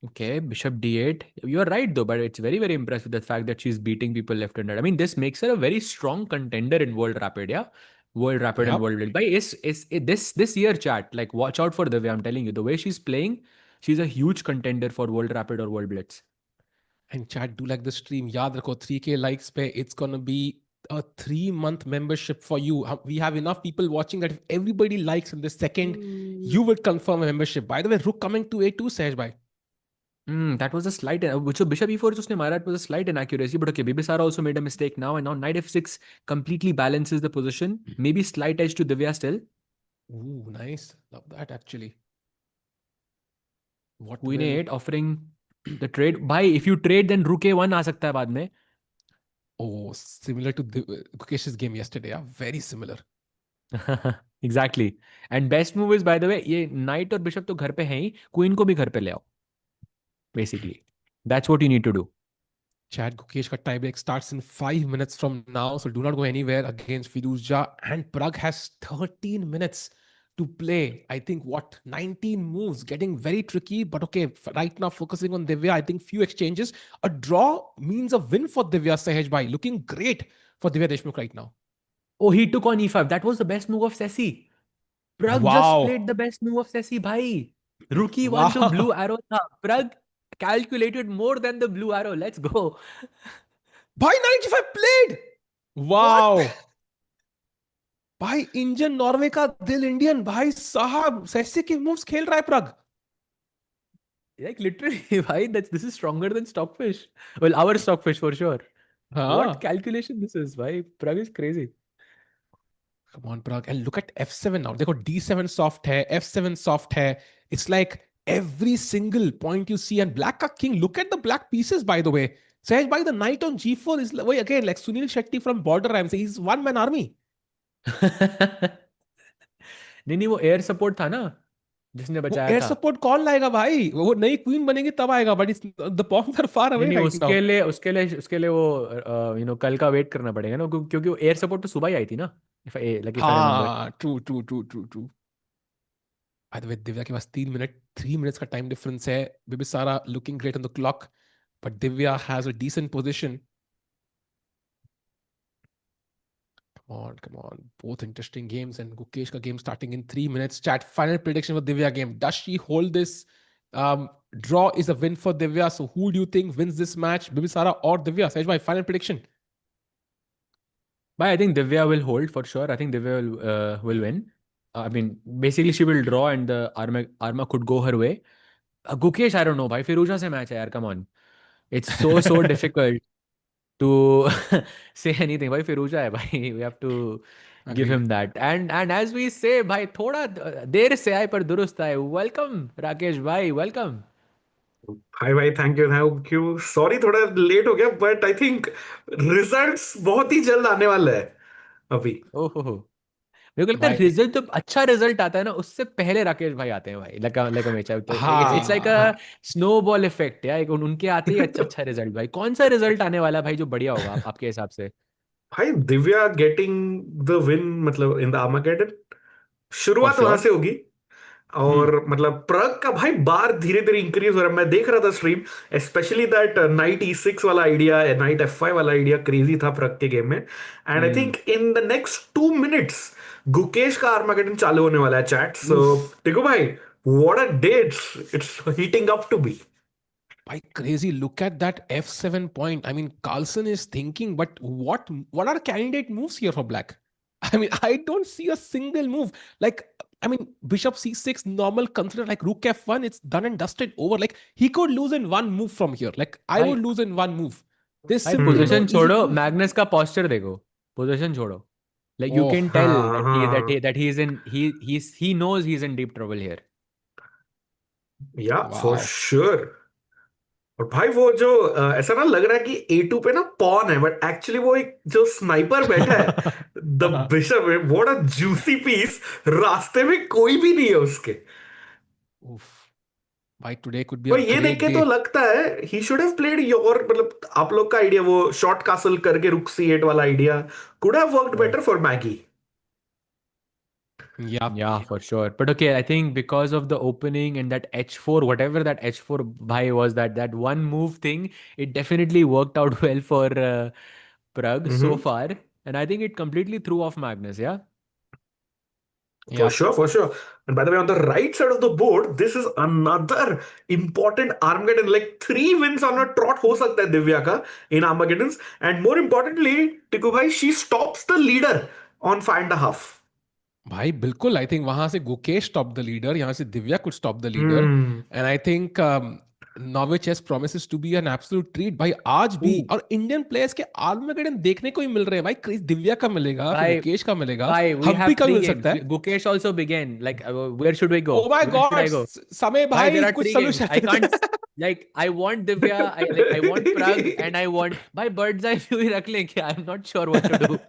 Okay, bishop d8. You're right though, but it's very, very impressive the fact that she's beating people left and right. I mean, this makes her a very strong contender in World Rapid, yeah? World Rapid and Yep. World Blitz. By this year, chat, like watch out for the way I'm telling you. The way she's playing, she's a huge contender for World Rapid or World Blitz. And chat, do like the stream. Yaad rakho, 3K likes pe, it's gonna be a 3-month membership for you. We have enough people watching that if everybody likes in the second, you will confirm a membership. By the way, Rook coming to A2, Sahaj bhai. That was a slight, which Bishop E4 usne mara, it was a slight inaccuracy, but okay, Bibisara also made a mistake now, and now Knight F6 completely balances the position. Maybe slight edge to Divya still. Ooh, nice. Love that actually. What Queen will... A8 offering the trade. Bhai, if you trade, then Rook A1 aa sakta hai baad mein. Oh, similar to Gukesh's game yesterday. Yeah? Very similar. Exactly. And best move is, by the way, ये Knight और Bishop तो घर पे हैं ही, Queen को भी घर पे ले आओ. Basically, that's what you need to do. Chad, Gukesh ka tie break starts in 5 minutes from now, so do not go anywhere against Firouzja. And Pragg has 13 minutes to play. I think 19 moves, getting very tricky. But okay, right now focusing on Divya, I think few exchanges. A draw means a win for Divya, Sahaj bhai. Looking great for Divya Deshmukh right now. Oh, he took on E5. That was the best move of Sessi. Pragg just played the best move of Sessi, bhai. Rookie one to blue arrow tha. Pragg calculated more than the blue arrow. Let's go. Bhai, 95 played. Wow. भाई engine Norway का दिल Indian भाई साहब सैसे के moves खेल रहा है प्रग. Like literally, bhai, this is stronger than Stockfish. Well, our Stockfish for sure. What calculation this is, bhai. Pragg is crazy. Come on, Pragg. And look at F7 now. देखो D7 soft है, F7 soft है. It's like every single point you see. And black का king. Look at the black pieces, by the way. Sahaj bhai, the knight on G4 is again like Sunil Shetty from Border. I'm saying he's one-man army. नहीं वो air support था ना जिसने बचाया air था. Support कौन लाएगा भाई? वो नई क्वीन बनेगी तब आएगा. But the pawns are far away right now. उसके लिए वो कल का वेट करना पड़ेगा ना क्योंकि वो एयर सपोर्ट तो सुबह ही आई थी ना. हाँ, true. By the way, Divya के पास 3 minutes का टाइम डिफरेंस है. Bibisara looking great on the clock, but Divya has a decent position. Come on. Both interesting games, and Gukesh ka game starting in 3 minutes. Chat, final prediction for Divya game. Does she hold this? Draw is a win for Divya. So who do you think wins this match? Bibisara or Divya? Sahaj bhai, final prediction. But I think Divya will hold for sure. I think Divya will win. I mean, basically she will draw and the Arma could go her way. Gukesh, I don't know. Bhai, Firouzja se match hai yaar. Come on. It's so difficult to say anything. Bhai, Firouzja hai bhai. We have to give him that. And as we say, bhai, thoda der se aaye par durust aaye. Welcome, Rakesh bhai. Welcome. हाय भाई, thank you. Sorry थोड़ा late हो गया, but I think results बहुत ही जल्द आने वाला है अभी. ओहो, मेरे को लगता है रिजल्ट तो अच्छा रिजल्ट आता है ना उससे पहले राकेश भाई आते हैं भाई. like a match. It's like a snowball effect यार. उनके आते ही अच्छा रिजल्ट. भाई कौन सा रिजल्ट आने वाला है भाई जो बढ़िया होगा आपके हिसाब से? भाई दिव्या गेटिंग द विन, मतलब इन द आर्मागेडन, शुरुआत वहां से होगी. और मतलब प्रग का भाई बार धीरे धीरे इंक्रीज हो रहा है. मैं देख रहा था stream, specially that night E6 वाला आइडिया, नाइट F5 वाला आइडिया क्रेजी था प्रग के गेम में. And I think in the next 2 minutes Gukesh का आर्मागेडन चालू होने वाला है चैट. सो देखो भाई, what a day it's heating up to be. By crazy, look at that F7 point. I mean, Carlsen is thinking, but what are candidate moves here for black? I mean, I don't see a single move. Like, I mean, Bishop C6, normal, consider like Rook F1, it's done and dusted over. Like, he could lose in one move from here. Like, I would lose in one move. This position छोड़ो, Magnus का posture देखो. Position छोड़ो. Like, you can tell that he knows he's in deep trouble here. Yeah, for sure. और भाई वो जो ऐसा ना लग रहा है कि A2 पे ना पॉन है, बट एक्चुअली वो एक जो स्नाइपर बैठा है द बिशप में. What a juicy piece. रास्ते में कोई भी नहीं है उसके. भाई टुडे कुड बी तो ये देख के तो लगता है he should have played your, मतलब आप लोग का आइडिया वो शॉर्ट कासल करके रुक C8 वाला idea could have worked better for Maggi. Yeah, for sure. But okay, I think because of the opening and that H4, whatever that H4 bhai was, that one move thing, it definitely worked out well for Pragg so far. And I think it completely threw off Magnus, yeah? For Yeah. sure, for sure. And by the way, on the right side of the board, this is another important Armageddon. Like 3 wins on a trot ho sakta hai Divya ka in Armageddons. And more importantly, Tiku bhai, she stops the leader on 5.5. भाई बिल्कुल I think वहां से Gukesh top the leader, यहाँ से Divya could stop the leader, Hmm. And I think Norway chess promises to be an absolute treat भाई आज भी। Ooh. और इंडियन प्लेयर्स के आर्मेगेडन देखने को ही मिल रहे हैं भाई, क्रिस दिव्या का मिलेगा, फिर Bye. गुकेश का मिलेगा, Bye. We हम्पी have का भी three मिल games. सकता है। Gukesh also began. Like, where should we go? Oh my Where should I God, go? समय Bye. भाई There are कुछ 3 games. I can't. Solution. Like, I want Divya. I want Pragg, and I want. By bird's eye view ही रख लें क्या? I'm not sure what to do.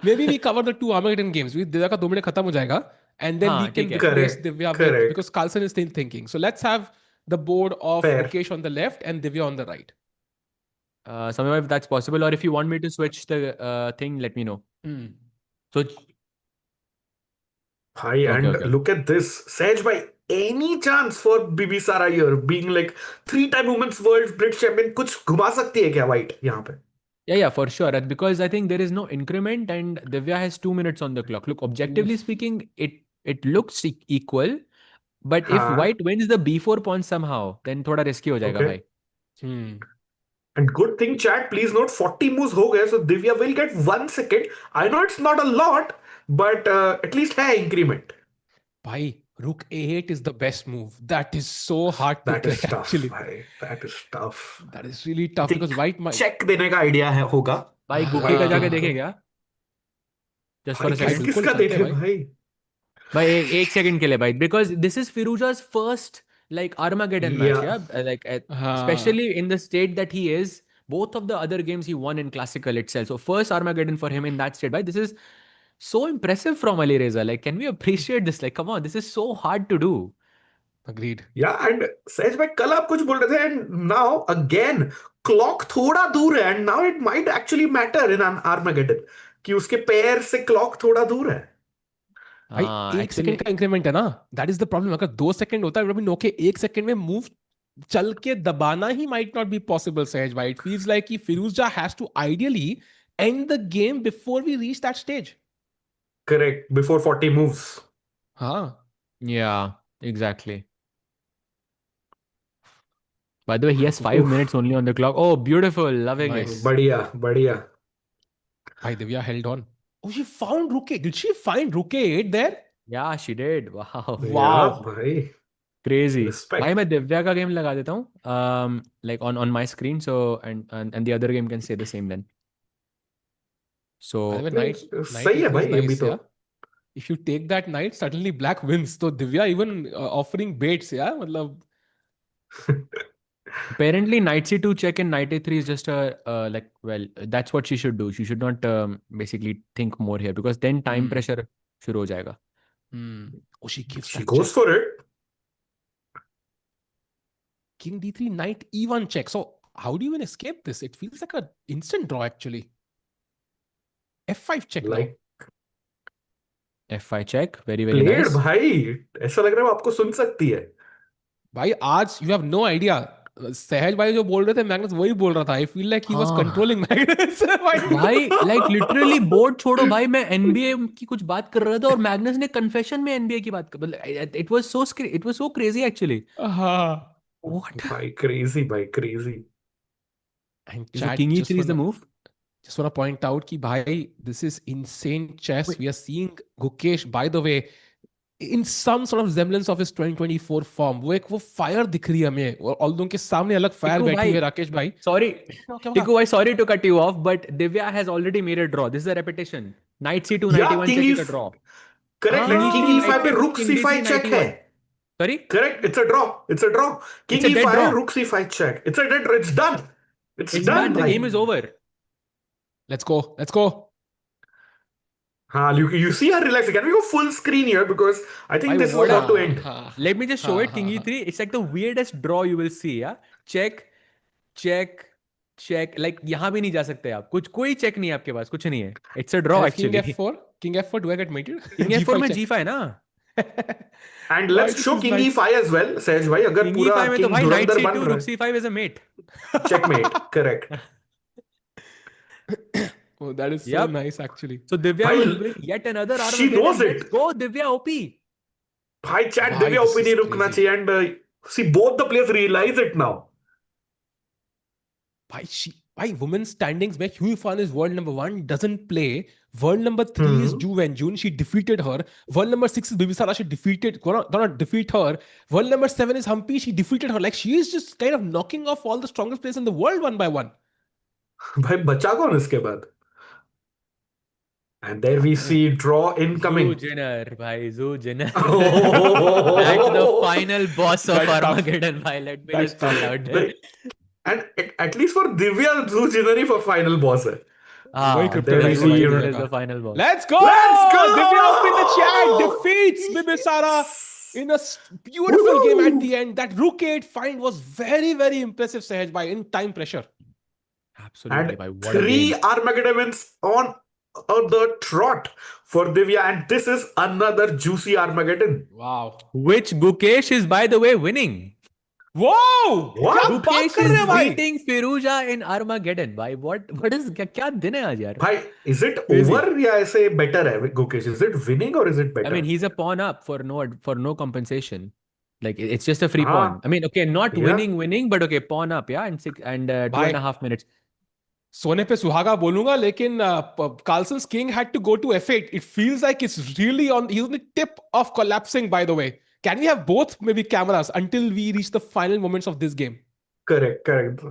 Maybe we cover the 2 Armageddon games. Divya का 2 minute खत्म हो जाएगा, and then we हाँ can ठीक है. replace Correct. Divya with, Correct. because Carlsen is still thinking. So let's have the board of Fair. Gukesh on the left and Divya on the right. Somehow if that's possible, or if you want me to switch the thing, let me know. So Hi, Okay, and okay. look at this. Sej by any chance for Bibisara here being like 3-time women's world British champion, कुछ घुमा सकती है क्या white यहाँ पे? yeah, for sure. Because I think there is no increment, and Divya has 2 minutes on the clock. Look, objectively speaking, it looks equal. But if हाँ. white wins the b4 pawn somehow, then थोड़ा risky हो जाएगा Okay. भाई. And good thing, chat, please note 40 moves हो गए, so Divya will get 1 second. I know it's not a lot, but at least है increment. भाई rook a8 is the best move. That is so hard to That play is tough, actually. भाई. That is tough. That is really tough because white might. Check देने का idea है होगा. भाई हाँ. गुके का जाके हाँ. देखे क्या? Just for भाई a second. बिल्कुल किसका चलते देखे भाई. भाई? भाई एक सेकंड के लिए भाई, because this is Firouzja's first like Armageddon match, Yeah. yeah. Like हाँ. especially in the state that he is. Both of the other games he won in classical itself. So first Armageddon for him in that state. Bhai, this is so impressive from Alireza. Like, can we appreciate this? Like, come on, this is so hard to do. Agreed. Yeah, and सहज भाई कल आप कुछ बोल रहे थे, and now again clock थोड़ा दूर है, and now it might actually matter in an Armageddon कि उसके पैर से clock थोड़ा दूर है. भाई 1 सेकंड का इंक्रीमेंट है ना, दैट इज द प्रॉब्लम। अगर 2 सेकंड होता है नो के 1 सेकंड में मूव चल के दबाना ही might not be possible Sahaj भाई। इट फील्स लाइक कि Firouzja has to ideally end the game before we reach that stage. Correct, before 40 moves. हाँ Yeah, exactly. By the way, he has 5 minutes only on the clock. Oh, beautiful. Loving Nice. it. बढ़िया बढ़िया. भाई Divya held on. Oh, she found rook 8. Did she find rook 8 there? Yeah, she did. Wow. Wow. Yeah, भाई. Crazy. Respect. भाई मैं दिव्या का game लगा देता हूँ like on my screen, so and the other game can say the same then. So By the way, knight सही है E3 भाई is ये भी nice, तो. yeah. If you take that knight, suddenly black wins. So Divya even offering baits, yeah, मतलब. apparently knight c2 check and knight a3 is just a like, well, that's what she should do. She should not basically think more here, because then time pressure शुरू हो जाएगा. Oh, she gives She that goes check. for it. King d3, knight e1 check. So how do you even escape this? It feels like an instant draw actually. f5 check now. Like f5 check, very very played nice. भाई, ऐसा लग रहा है वो आपको सुन सकती है. भाई आज you have no idea. सहज भाई जो बोल रहे थे मैग्नस वही बोल रहा था. I feel like he was controlling Magnus. भाई like literally बोर्ड छोड़ो भाई, मैं NBA की कुछ बात कर रहा था और मैग्नस ने कन्फेशन में NBA की बात कर. It was so crazy actually. हाँ. What? भाई crazy भाई crazy. And So chat king just e3 is the move. Just want to point out कि भाई this is insane chess. We are seeing Gukesh, by the way, in some sort of semblance of his 2024 form. वो fire दिख रही है हमें, और उनके सामने अलग fire बैठी हुई है राकेश भाई. Sorry, क्या Tiku भाई, sorry to cut you off, but Divya has already made a draw. This is a repetition. Knight c2, knight Yeah, e1 king check is e- a draw. Correct. हाँ, King e5 पे rook king c5 d3, check knight है. e1. Sorry? Correct. It's a draw. It's a draw. King It's a dead e5, draw. rook c5 check. It's a dead. It's done. It's It's done. done. The भाई. game is over. Let's go. Let's go. हाँ, you see her relaxing. Can we go full screen here, because I think Bhai, this is what about to a- end. Let me just show it. King e3. It's like the weirdest draw you will see. Yeah. Check, check, check. Like यहाँ भी नहीं जा सकते आप. कोई check नहीं है आपके पास. कुछ नहीं है. It's a draw And actually. King f4. King f4. Do I get mated? King f4 में check. g5 है ना. And let's This show is king nice. e5 as well, सहज भाई. अगर King पूरा e5 में तो king भाई knight धुरंधर बन c2, रहा rook c5 is a mate. है. Checkmate. Correct. Oh, that is so Yep. nice, actually. So Divya Bhai, will win yet another she Armageddon. knows Let's it. go, Divya OP. भाई chat Bhai, Divya this OP is नहीं रुकना crazy. चाहिए, and see both the players realize it now. Why women's standings where Hui Fan is world number 1 doesn't play. World number 3 is Ju Wenjun. She defeated her. World number 6 is Bibisara. She not defeat her. World number 7 is Humpy. She defeated her. Like, she is just kind of knocking off all the strongest players in the world one by one. भाई बचा कौन इसके बाद? And there we see draw incoming. Zhu Jiner, bhai, Zhu Jiner. Oh, That's the final boss of That's tough. Armageddon, bhai. Let me That's just put it out there. Like, and at least for Divya, Zhu Jiner he for final boss है. वही Ah, crypto there we guys see भाई you. Jiner is का. the final boss. Let's go! Let's go! Divya up in the chat defeats Bibisara in a beautiful Woohoo! game at the end. That Rook 8 find was very, very impressive, Sahaj bhai, in time pressure. Absolutely, And bhai. What a 3 game. Armageddon wins on the trot for Divya, and this is another juicy Armageddon. Wow. Which Gukesh is, by the way, winning. Whoa! What? क्या बात Gukesh कर रहे हैं is भाई? beating Firouzja in Armageddon, bhai. What is क्या दिन है आज यार? भाई, is it over या ऐसे better है Gukesh? Is it winning or is it better? I mean, he's a pawn up for no compensation. Like, it's just a free Ah, pawn. I mean, okay, not yeah. winning, but okay, pawn up, yeah, and 2.5 minutes. सोने पे सुहागा बोलूंगा, लेकिन Carlsen's king had to go to F8. It feels like it's really he's on the tip of collapsing, by the way. Can we have both maybe cameras until we reach the final moments of this game? Correct.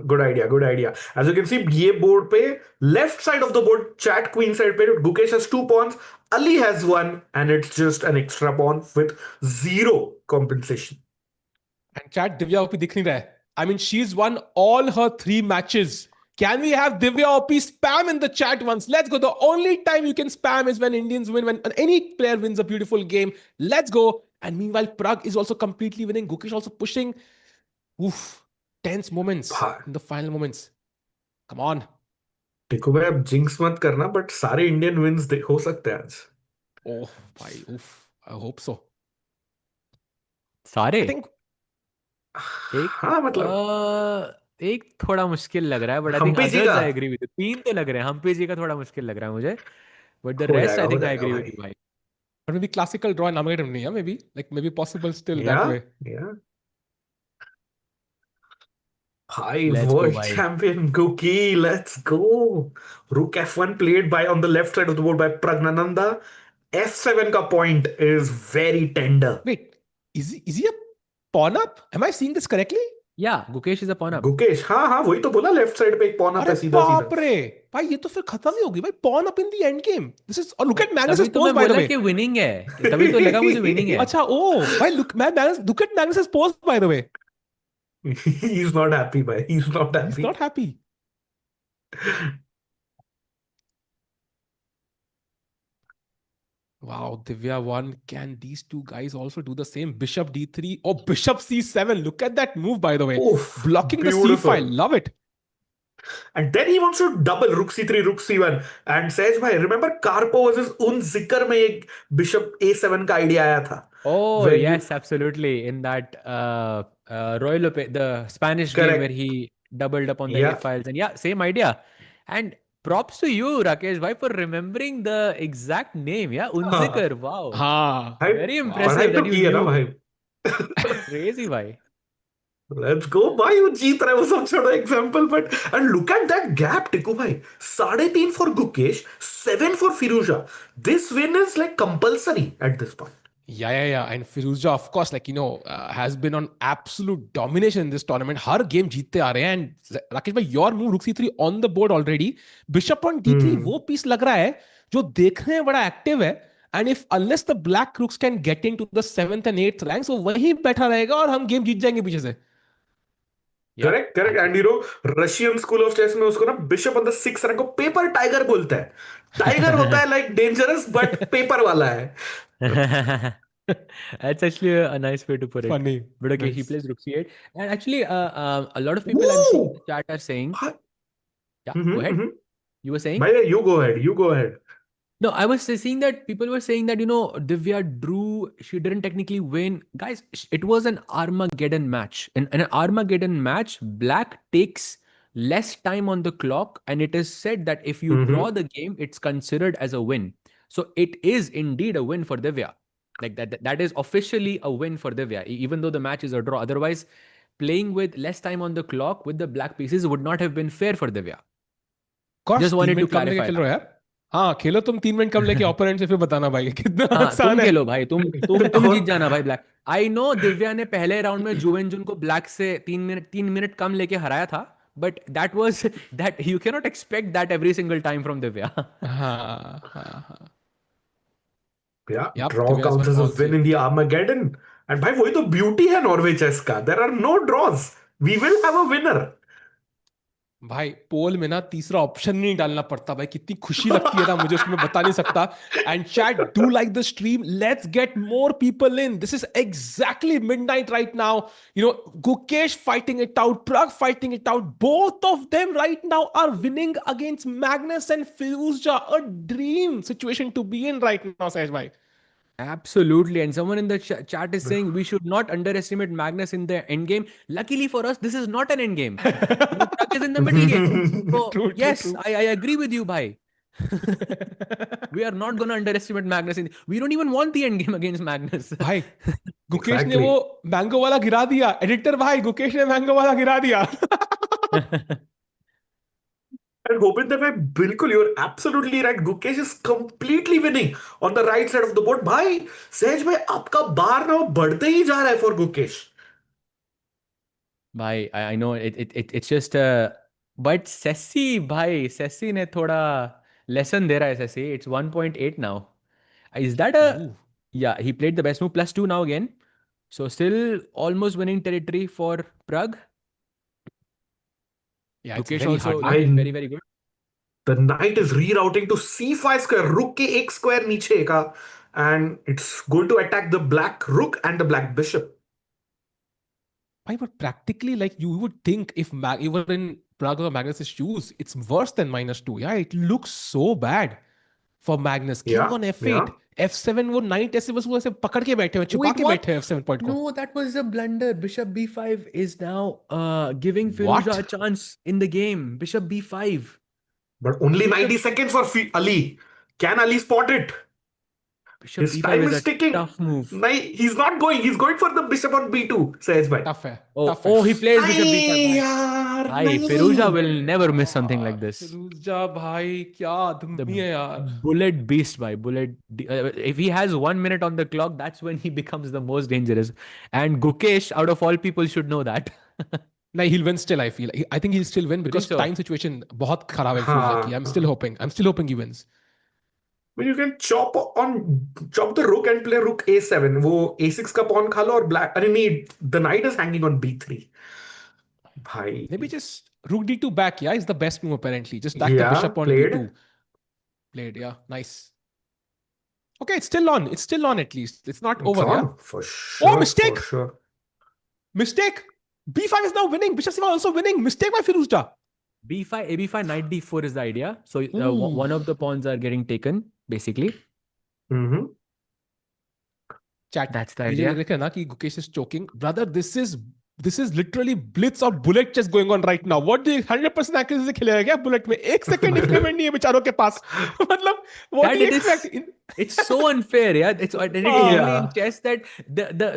Good idea. As you can see, ये board पे left side of the board, chat queen side पे Gukesh has 2 pawns, Ali has 1, and it's just an extra pawn with 0 compensation. And chat, Divya OP दिख नहीं रहा है. I mean, she's won all her 3 matches. Can we have Divya OP spam in the chat once? Let's go. The only time you can spam is when Indians win, when any player wins a beautiful game. Let's go. And meanwhile, Pragg is also completely winning. Gukesh also pushing. Oof. Tense moments in the final moments. Come on. देखो भाई, अब jinx मत करना, but सारे Indian wins हो सकते हैं आज. Oh, bhai. Oof. I hope so. सारे? I think हाँ मतलब एक थोड़ा मुश्किल लग रहा है, but I think Hampi ji others का I agree with you. 3 तो लग रहे हैं. हम्पी जी का थोड़ा मुश्किल लग रहा है मुझे. But the हो rest, जाएगा I think I हो agree जाएगा with you, भाई. bhai. but maybe classical draw and Armageddon, yeah, maybe possible still that Yeah, way. yeah. Hi, Let's go, world bhai. champion Guki, let's go. Rook F1 played by on the left side of the board by Praggnanandhaa. F7 ka point is very tender. Wait, is he a pawn up? Am I seeing this correctly? Yeah, Gukesh is a pawn up. Gukesh, हाँ वही तो बोला, left side पे एक pawn up अरे है सीधा बाप सीधा. रे भाई, ये तो फिर खत्म ही होगी भाई. pawn up in the end game. This is, और look at तभी Magnus's तो मैं pose, by the बोला way. कि winning है. तभी तो लगा मुझे winning है. अच्छा, भाई look at Magnus's pose, by the way. He's not happy, bhai. He's not He's happy. not happy. Wow, Divya won. Can these two guys also do the same? Bishop D3 or Bishop C7. Look at that move, by the way. Oof, Blocking the C beautiful. file. Love it. And then he wants to double Rook C3, Rook C1. And says, bhai, remember Karpo versus Zikr में एक Bishop A7 का idea आया था. Oh, Where yes, absolutely. In that the Spanish game Correct. where he doubled up on the Yeah. A files. And yeah, same idea. And props to you, Rakesh bhai, for remembering the exact name. Yeah, Unzikr. Wow. हाँ. भाई, Very पढ़ाई impressive तो that की है ना you भाई. knew. Crazy, bhai. Let's go, भाई. वो जीत रहा है, वो सब छोड़ो example, but and look at that gap, टिकू भाई. 3.5 for Gukesh, 7 for Firouzja. This win is like compulsory at this point. Yeah. And Firouzja, of course, has been on absolute domination in this tournament. Her game जीतते आ रहे हैं. And Rakesh भाई, your move Rook C3 on the board already. Bishop on D3, वो piece लग रहा है जो देखने में बड़ा active है. And unless the black rooks can get into the 7th and 8th ranks, वो वहीं बैठा रहेगा और हम game जीत जाएंगे पीछे से. Correct. And Russian school of chess में उसको ना Bishop on the 6th rank को paper tiger बोलता है. Tiger होता है like dangerous, but paper वाला है. That's actually a nice way to put it. Funny. But okay, he Nice. plays Rook C8. And actually, a lot of people I'm seeing in the chat are saying, Hi. yeah, go ahead. You were saying? Bhai, you go ahead. No, I was seeing that people were saying that, Divya drew, she didn't technically win. Guys, it was an Armageddon match. In an Armageddon match, black takes less time on the clock, and it is said that if you draw the game, it's considered as a win. So it is indeed a win for Divya. Like that is officially a win for Divya, even though the match is a draw. Otherwise, playing with less time on the clock with the black pieces would not have been fair for Divya. Just wanted to कम लेके clarify खेल रहे हो यार. हाँ खेलो तुम 3 minute कम लेके opponent से, फिर बताना भाई कितना हाँ आसान तुम है. खेलो भाई, तुम जीत जाना भाई ब्लैक. आई नो दिव्या ने पहले राउंड में जू वेंजुन को ब्लैक से 3 मिनट कम लेके हराया था, but that was that you can not expect that every single time from Divya. हाँ हाँ हाँ. Yeah, Yep, draw Divya's counts won as a all win 3. in the Armageddon. And भाई वही तो ब्यूटी है नॉर्वे चेस का. There are no draws. We will have a winner. भाई पोल में ना तीसरा ऑप्शन नहीं डालना पड़ता भाई, कितनी खुशी लगती है ना मुझे उसको, मैं बता नहीं सकता. And chat do like the stream, let's get more people in. This is exactly midnight right now. You know Gukesh fighting it out, Pragg fighting it out. Both of them right now are winning against Magnus and Firouzja. A dream situation to be in right now Sahaj भाई. Absolutely. And someone in the chat is saying we should not underestimate Magnus in the end game. Luckily for us, this is not an end game. Pragg is in the middle game. So, yes, I agree with you, bhai. We are not going to underestimate Magnus. We don't even want the end game against Magnus. भाई गुकेश ने वो mango वाला गिरा दिया. Editor भाई, गुकेश ने mango वाला गिरा दिया. And Gopinder bhai, बिल्कुल you're absolutely right. Gukesh is completely winning on the right side of the board. भाई सहज भाई आपका बार ना बढ़ते ही जा रहा है for Gukesh. भाई I know it's just but Sessi ने थोड़ा lesson दे रहा है. Sessi, it's 1.8 now. Is that a yeah, he played the best move +2 now again. So still almost winning territory for Pragg. Yeah, it's Gukesh very also hard. looking very, very good. The knight is rerouting to c5 square. Rook के एक square नीचे का, and it's going to attack the black rook and the black bishop. Why, but practically, like you would think, if you were in Pragg or Magnus's shoes, it's worse than -2. Yeah, it looks so bad for Magnus. King Yeah, on f8, f7. वो knight ऐसे बस वो ऐसे पकड़ के बैठे हैं, छुपा के बैठे हैं f7 point को. No, that was a blunder. Bishop b5 is now giving Firouzja a chance in the game. Bishop b5. But only 90 seconds for Ali. Can Ali spot it? Bishop His b5 time is is a ticking. tough move. No, he's not going. He's going for the bishop on b2. Sahaj bhai. Tough है. Oh, tough है. he plays bishop b5. यार Bhai, नहीं. Firouzja will never miss something like this. फिरोज़ा भाई क्या आदमी है यार. Bullet beast, bhai. If he has 1 minute on the clock, that's when he becomes the most dangerous. And Gukesh, out of all people, should know that. नहीं, he'll win still. I feel. I think he'll still win because so? time situation बहुत खराब है फिरोज़ा की. I'm still hoping he wins. When you can chop the rook and play rook a7. वो a6 का pawn खा लो और black. अरे नहीं, the knight is hanging on b3. भाई. Maybe just rook d2 back. Yeah, is the best move apparently. Just back the bishop on played. d2. Played. Yeah, nice. Okay, it's still on. It's still on at least. It's not over. On, Yeah. for sure. Oh, mistake. For sure. Mistake. b5 is now winning. Bishop c5 also winning. Mistake by Firouzja. b5, ab5, knight d4 is the idea. So one of the pawns are getting taken, basically. Mm-hmm. Chat. That's the idea. देख रहे हैं ना कि Gukesh is choking. Brother, this is literally blitz or bullet chess going on right now. What do you 100% accuracy से खेलेगा क्या bullet में? 1 second increment नहीं है बेचारों के पास. मतलब what do you expect? It's so unfair, yeah. It's only in chess that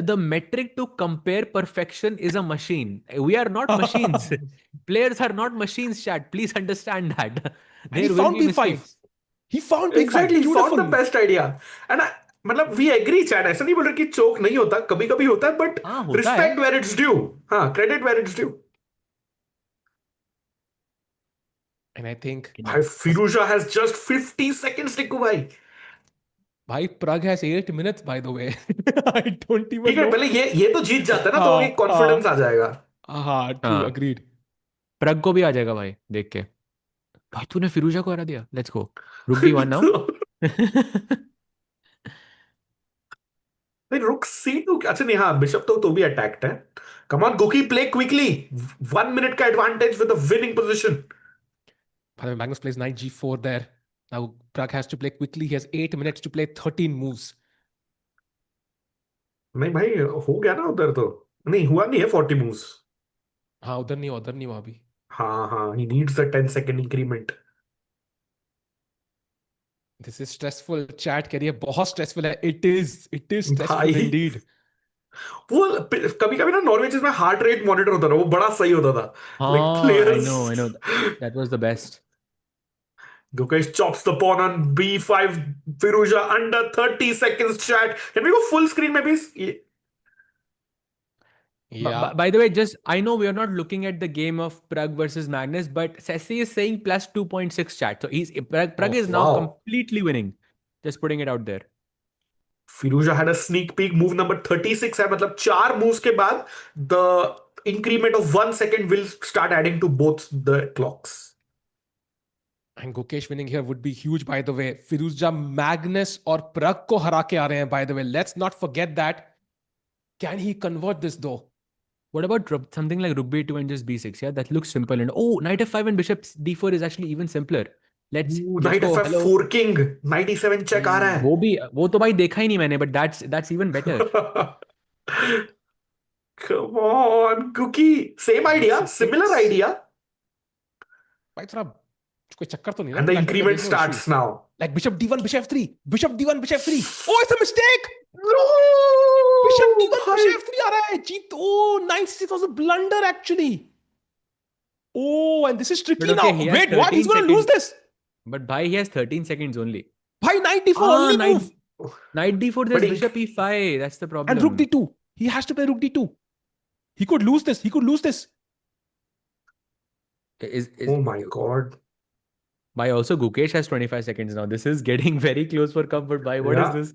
the metric to compare perfection is a machine. We are not machines. Players are not machines, chat. Please understand that. He found b5. He found b5. Exactly. He found the best idea. And मतलब we agree, chat. ऐसा नहीं बोल रहे कि चोक नहीं होता, कभी कभी होता है, but respect where it's due. हाँ, credit where it's due. And I think भाई Firouzja has just 50 seconds टिकू भाई. भाई Pragg has 8 minutes by the way. I don't even ठीक है, know. पहले ये तो जीत जाता है ना, तो एक कॉन्फिडेंस आ जाएगा. हाँ, true, agreed. Pragg को भी आ जाएगा भाई, देख के. भाई तूने Firouzja को हरा दिया. Let's go. Rook d1 now. रुक c2. अच्छा नहीं, हाँ बिशप तो भी अटैक्ड है. Come on Gukki, play quickly. 1 minute का advantage with a winning position. Magnus plays knight g4 there. Now Pragg has to play quickly. He has 8 minutes to play 13 moves. नहीं भाई, हो गया ना उधर तो. नहीं हुआ नहीं है 40 moves. हाँ उधर नहीं हुआ अभी. He needs the 10-second increment. This is stressful. Chat करिए बहुत stressful है. It is stressful भाई indeed. वो कभी कभी ना नॉर्वे चेस में हार्ट रेट मॉनिटर होता था, वो बड़ा सही होता था. Like I players. know. That was the best. Gukesh chops the pawn on b5. Firouzja under 30 seconds. Chat, can we go full screen maybe? Yeah. By the way, just I know we are not looking at the game of Pragg versus Magnus, but Sessi is saying plus 2.6 chat. So Pragg is now wow. completely winning. Just putting it out there. Firouzja had a sneak peek. Move number 36 है, मतलब 4 moves के बाद the increment of 1 second will start adding to both the clocks. And Gukesh winning here would be huge, by the way. Firouzja Magnus और Pragg को हरा के आ रहे हैं, by the way. Let's not forget that. Can he convert this though? What about something like rook b2 and just b6? Yeah, that looks simple. And oh, knight f5 and bishop d4 is actually even simpler. Let's Knight go. f5 forking. 97 check आ रहा है. वो तो भाई देखा ही नहीं मैंने, but that's even better. Come on, Cookie. Same idea, similar idea. भाई थोड़ा कोई चक्कर तो नहीं ना? And the Like, increment there's no starts issue. now. Like bishop d1, bishop f3. Bishop d1, bishop f3. Oh, it's a mistake! No! Bishop d1, भाई. bishop f3 आ रहा है. Jeet. Oh, 9-6 was a blunder actually. Oh, and this is tricky But okay, now. he has Wait, what? He's 13 going to lose seconds. this. But bhai, he has 13 seconds only. Bhai, knight d4 only move. Knight d4, But there's bishop e5. That's the problem. And rook d2. He has to play rook d2. He could lose this. He could lose this. Oh my god. Bhai, also Gukesh has 25 seconds now. This is getting very close for comfort. Bhai, what is Yeah. this?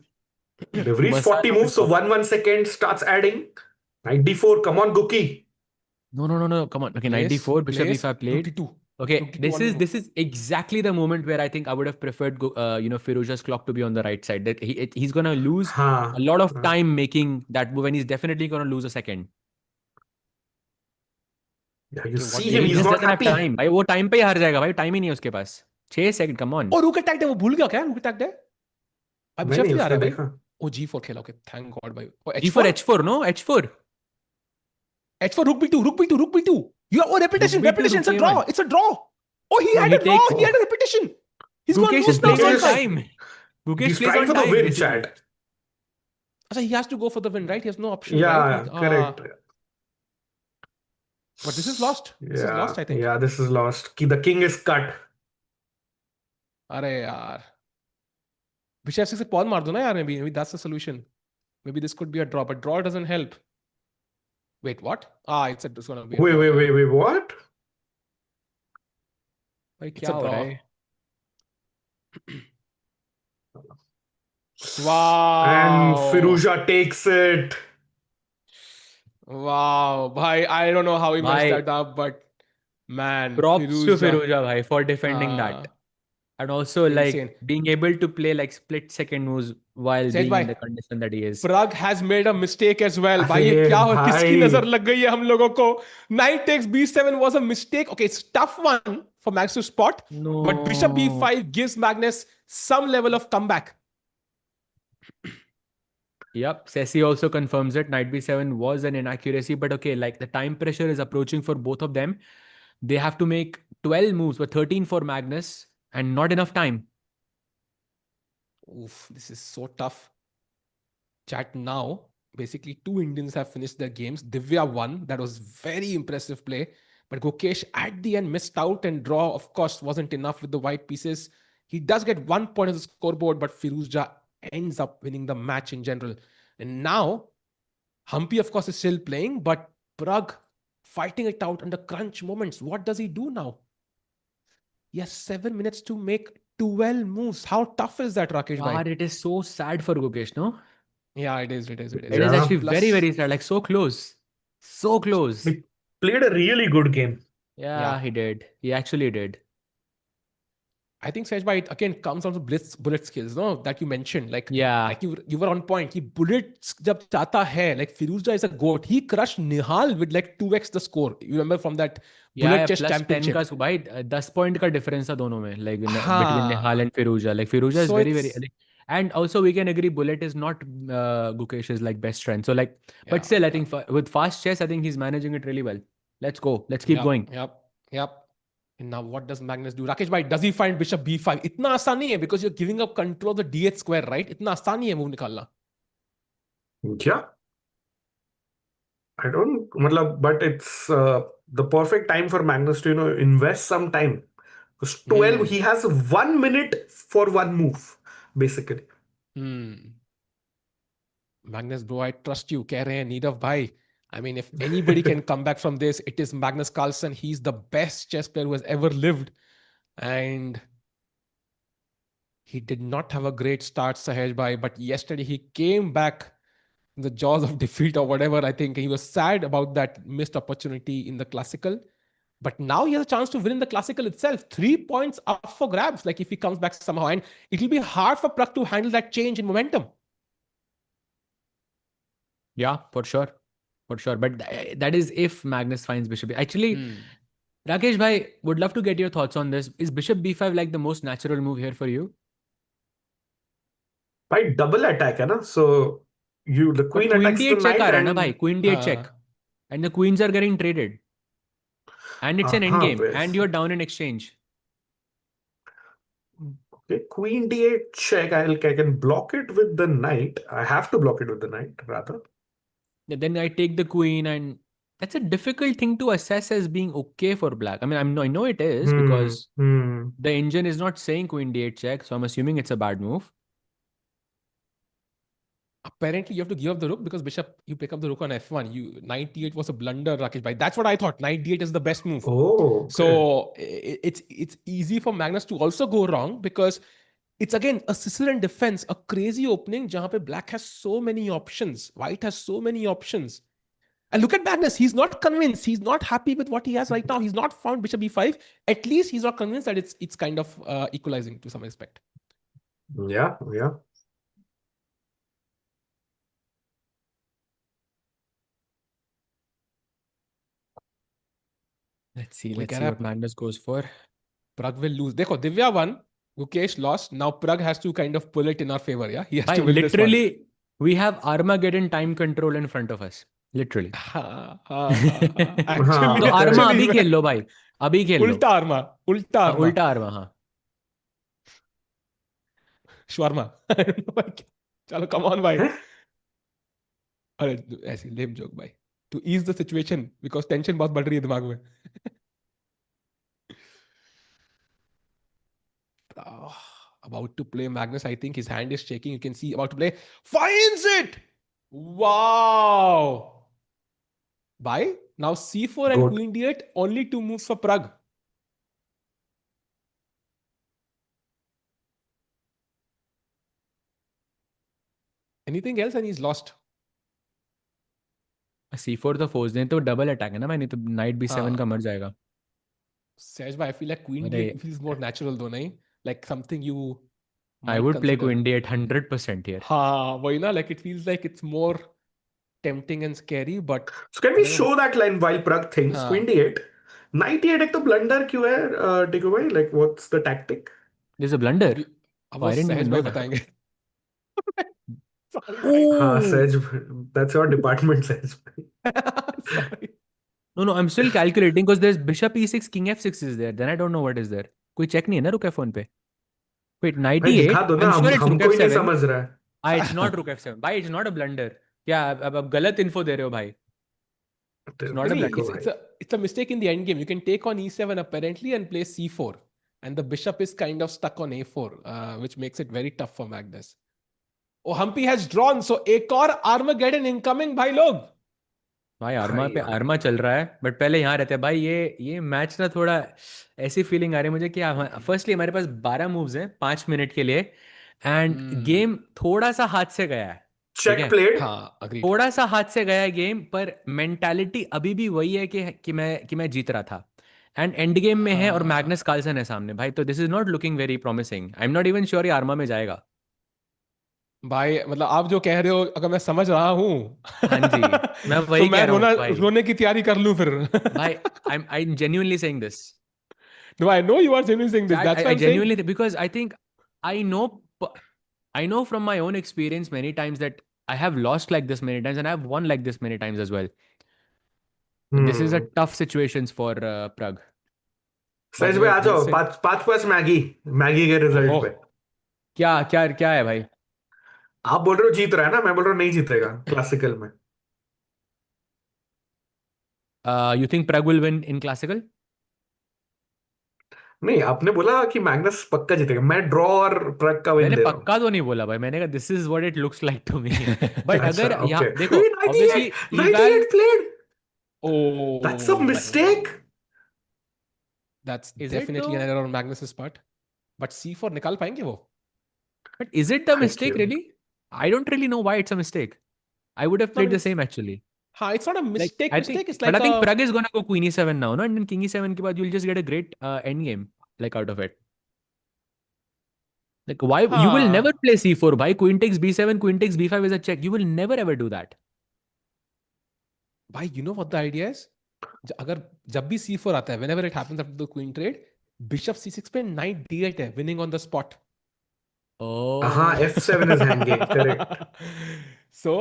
They've reached 40 moves, so 1 second starts adding. Knight d4, come on, Gookie. No. Come on. Okay, knight d4, bishop Place, e5 played. rook d2. Okay, Rook d2 this is exactly the moment where I think I would have preferred Firouzja's clock to be on the right side. That he's gonna lose a lot of time making that move, and he's definitely gonna lose a second. Yeah, you see He him, he's just not doesn't have happy. time. भाई वो time पे ही हार जाएगा भाई, time ही नहीं है उसके पास. 6 second, come on. Oh, rook attacked है, वो भूल गया क्या? Rook attacked है? अब bishop नहीं, 3 आ रहा है उसने भाई. देखा. Oh, g4 खेला. Okay, thank God भाई. Oh, G4, H4, no? H4. H4, rook b2, rook b2, rook b2. You have repetition, Rook b2, repetition. It's a rook draw. a1. It's a draw. Oh, he No, had he a draw. takes- He had a repetition. He's going to Gukesh lose now. plays on Gukesh- time. Gukesh He's plays trying on for the time. win, basically. chat. So he has to go for the win, right? He has no option. Yeah, right? correct. But this is lost. This is lost, I think. Yeah, this is lost. The king is cut. अरे यार. Bishop 6 से pawn मार दो ना यार. Maybe that's the solution. Maybe this could be a draw, but draw doesn't help. Wait, what? It's gonna be. Wait, what? भाई It's क्या a हो रहा draw. है? Wow. And Firouzja takes it. Wow, bhai, I don't know how he messed Bhai. that up, but man, Props to Firouzja, Firouzja bhai for defending that. And also insane. like being able to play like split second moves while Sej being bhai, in the condition that he is. Pragg has made a mistake as well. भाई ये अरे क्या हो? किसकी भाई. नजर लग गई है हम लोगों को? Knight takes b7 was a mistake. Okay, it's tough one for Magnus to spot, but bishop b5 gives Magnus some level of comeback. Yep, Sessi also confirms it. Knight b7 was an inaccuracy, but okay, like the time pressure is approaching for both of them. They have to make 12 moves, but 13 for Magnus, and not enough time. Oof, this is so tough. Chat now. Basically, 2 Indians have finished their games. Divya won. That was very impressive play. But Gukesh at the end missed out, and draw, of course, wasn't enough with the white pieces. He does get 1 point on the scoreboard, but Firouzja ends up winning the match in general. And now, Humpy, of course, is still playing, but Pragg fighting it out under crunch moments. What does he do now? He has 7 minutes to make 12 moves. How tough is that, Rakesh bhai? God, it is so sad for Gukesh, no? Yeah, it is. It is. It is actually very, very sad. Like so close. So close. He played a really good game. Yeah, he did. He actually did. I think Sej bhai, it again comes down to bullet skills, no? That you mentioned. Like you were on point. He bullets jab chata hai, like Firouzja is a goat. He crushed Nihal with like 2x the score. You remember from that bullet chess plus championship? 10 का भाई 10 point का difference था दोनों में, like between Nihal and Firouzja. Like Firouzja is So very it's- very, and also we can agree bullet is not Gukesh's like best strength. So like, but still I think with fast chess I think he's managing it really well. Let's go. Let's keep going. Yep. Yep. And now what does Magnus do? Rakesh bhai, does he find bishop b5? Itna आसान नहीं है because you're giving up control of the d8 square, right? इतना आसान नहीं है move निकालना. Yeah, I don't, matlab, but it's the perfect time for Magnus to, invest some time. Because 12, he has 1 minute for one move, basically. Magnus bro, I trust you. कह रहे हैं Nirav bhai. I mean, if anybody can come back from this, it is Magnus Carlsen. He's the best chess player who has ever lived. And he did not have a great start, Sahej bhai, but yesterday he came back in the jaws of defeat or whatever. I think he was sad about that missed opportunity in the classical. But now he has a chance to win in the classical itself. 3 points up for grabs, like if he comes back somehow. And it will be hard for Pragg to handle that change in momentum. Yeah, for sure. For sure. But that is if Magnus finds bishop. Actually, Rakesh bhai, would love to get your thoughts on this. Is bishop b5 like the most natural move here for you? By double attack, hai na? So the queen attacks the d8 knight check aa raha na and bhai. Queen d8 check. And the queens are getting traded. And it's an endgame. And you're down in exchange. Okay, queen d8 check. I can block it with the knight. I have to block it with the knight, rather. Then I take the queen, and that's a difficult thing to assess as being okay for black. I mean, I know it is because the engine is not saying queen d8 check, so I'm assuming it's a bad move. Apparently, you have to give up the rook because bishop, you pick up the rook on f1. Knight d8 was a blunder, Rakesh bhai. That's what I thought. Knight d8 is the best move. Oh, okay. So it's easy for Magnus to also go wrong because it's again a Sicilian defense, a crazy opening jahan pe black has so many options. White has so many options. And look at Magnus. He's not convinced. He's not happy with what he has right now. He's not found bishop b5. At least he's not convinced that it's kind of equalizing to some respect. Yeah. Let's see what Magnus goes for. Pragg will lose. Dekho, Divya won. Gukesh lost. Now Pragg has to kind of pull it in our favor. Yeah, he has to win literally, this one. We have Armageddon time control in front of us. Literally. Actually, तो Arma अभी खेल लो भाई. अभी खेल लो. उल्टा Arma. उल्टा Arma, हाँ. Shawarma. चलो, come on भाई. अरे ऐसी lame joke भाई. To ease the situation because tension बहुत बढ़ रही है दिमाग में. About to play Magnus. I think his hand is shaking. You can see about to play. Finds it! Wow! Bye. Now c4 and queen d8. Only 2 moves for Pragg. Anything else and he's lost. c4 तो force दें तो double attack है ना भाई, नहीं तो night b7 का मर जाएगा. Saj bhai, I feel like queen d8 feels more natural though, nahi? Like something you I would play queen d8 100% here. हाँ, वही ना, like it feels like it's more tempting and scary, but so can we show that line while Pragg thinks? Queen d8, knight e8 एक तो blunder क्यों है? टिको भाई, like what's the tactic? There's a blunder. अब वो सहज भाई बताएंगे. हाँ, सहज, that's your department, सहज भाई. Sorry. No, I'm still calculating because there's bishop e6, king f6 is there. Then I don't know what is there. कोई check नहीं है ना rook f1 पे. Wait, knight e8. दिखा दो ना, I'm sure it's rook हमको ही नहीं f7. समझ रहा है. It's not rook f7. भाई, it's not a blunder. क्या अब गलत info दे रहे हो भाई? It's not a blunder. It's a mistake in the end game. You can take on e7 apparently and play c4, and the bishop is kind of stuck on a4, which makes it very tough for Magnus. Oh, Humpy has drawn, so एक और Armageddon incoming भाई लोग. भाई Arma पे Arma चल रहा है, but पहले यहाँ रहते हैं भाई. ये मैच ना थोड़ा ऐसी फीलिंग आ रही है मुझे कि फर्स्टली हमारे पास 12 मूव्स हैं 5 मिनट के लिए, एंड गेम थोड़ा सा हाथ से गया है. Check played. थोड़ा सा हाथ से गया है गेम, पर मेंटालिटी अभी भी वही है कि मैं जीत रहा था, एंड एंड गेम में है और मैग्नस कार्लसन है सामने भाई. तो this is not looking very promising. I am not even sure ये आर्मा में जाएगा भाई. मतलब आप जो कह रहे हो अगर मैं समझ रहा हूँ, हाँ जी, मैं वही तो कह रहा हूँ रोने की तैयारी कर लूं फिर. भाई, I'm genuinely saying this. No, I know you are genuinely saying this. That's why I'm genuinely saying, because I think I know from my own experience many times that I have lost like this many times and I have won like this many times as well. This is a tough situation for Pragg. सहज भाई आ जाओ, पांच पांच पांच Maggi Maggi के result पे। क्या क्या क्या है भाई? आप बोल रहे हो जीत रहा है ना, मैं बोल रहा हूँ नहीं जीतेगा क्लासिकल में। You think Pragg will win in classical? नहीं, आपने बोला कि मैग्नस पक्का जीतेगा, मैं ड्रॉ और प्रग का विन मैंने दे रहा हूँ। पक्का तो नहीं बोला भाई, मैंने कहा this is what it looks like to me. But अच्छा अगर ओके, यहाँ देखो, obviously 98 eval 98 played, that's a Oh, mistake. that's is it though? definitely an error on Magnus's part. But C4 निकाल पाएंगे वो? But is it the thank mistake you. Really? I don't really know why it's a mistake. I would have Not played a the mis- same actually. हाँ, it's not a Like mistake. I think, Mistake. It's but I like think a Pragg is gonna go Queen E7 now, no? And then King E7 के बाद you'll just get a great end game like out of it. Like why you will never हाँ. play C4 भाई? Queen takes B7, Queen takes B5 is a check. You will never ever do that. भाई, you know what the idea is? अगर जब भी C4 आता है, whenever it happens after the queen trade, Bishop C6 पे Knight D8 है, winning on the spot. हाँ, Oh. F7 is hanging, correct. So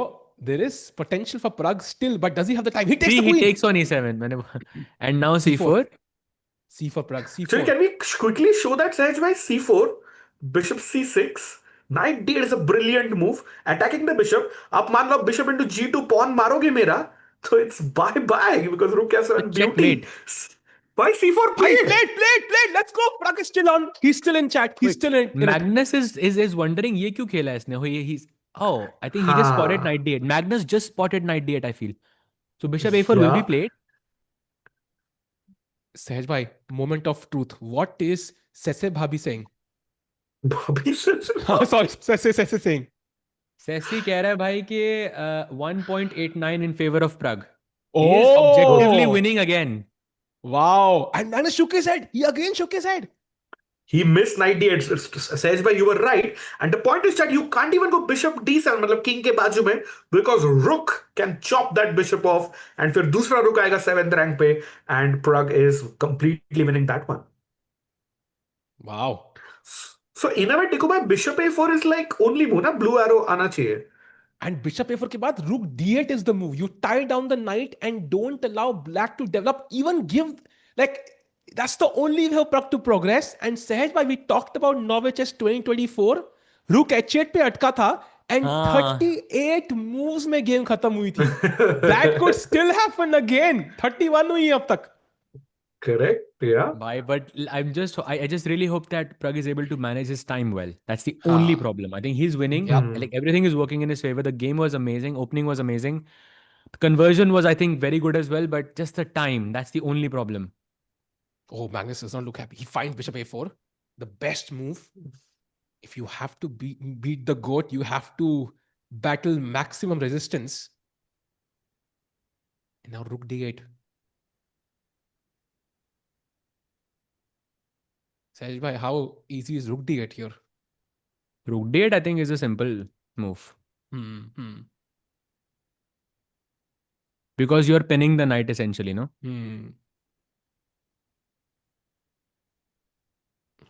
there is potential for Pragg still, but does he have the time? He takes See, the he queen. takes on E7. And now C4. C4. C4 Pragg. Actually, C4. can we quickly show that Sahaj by C4, Bishop C6, Knight D8 is a brilliant move. Attacking the bishop. आप मान लो Bishop into G2 pawn मारोगे मेरा, तो it's bye bye because Rook F7 beauty. Checkmate. Why C4 I played? played. Let's go. Pragg is still on. He's still in chat. He's Wait, still in it. Magnus is wondering ये क्यों खेला इसने? He's I think he just spotted हाँ, Knight D8. Magnus just spotted Knight D8, I feel. So Bishop A4 will be yeah. played. Sahaj bhai, moment of truth. What is Sese Bhabhi saying? Bobby says, Sorry, Sese saying. Sessi कह रहा है भाई कि 1.89 in favor of Pragg. He is objectively Oh, winning again. wow. And Magnus shook his head. He again shook his head. he missed Knight D8. Sahaj bhai, you were right. And the point is that you can't even go Bishop D7, मतलब king के बाजू में, because Rook can chop that bishop off, and फिर दूसरा Rook आएगा 7th rank पे, and Pragg is completely winning that one. Wow. So in a way, देखो भाई, Bishop A4 is like only move ना, blue arrow आना चाहिए. And Bishop A4 के बाद Rook D8 is the move. You tie down the knight and don't allow black to develop. Even give, like, that's the only way for Pragg to progress. And Sahaj bhai, we talked about Norway Chess 2024. Rook H8 पे अटका था and हाँ. 38 moves में game खत्म हुई थी. That could still happen again. 31 हुई अब तक. Correct, yeah. Bye, but I just really hope that Pragg is able to manage his time well. That's the only problem. I think he's winning. Like everything is working in his favor. The game was amazing. Opening was amazing. The conversion was, I think, very good as well. But just the time, that's the only problem. Oh, Magnus does not look happy. He finds Bishop A4. The best move. If you have to beat the goat, you have to battle maximum resistance. And now Rook D8. Sahaj bhai, how easy is Rook D8 here? Rook D8, I think, is a simple move. Because you're pinning the knight essentially, no?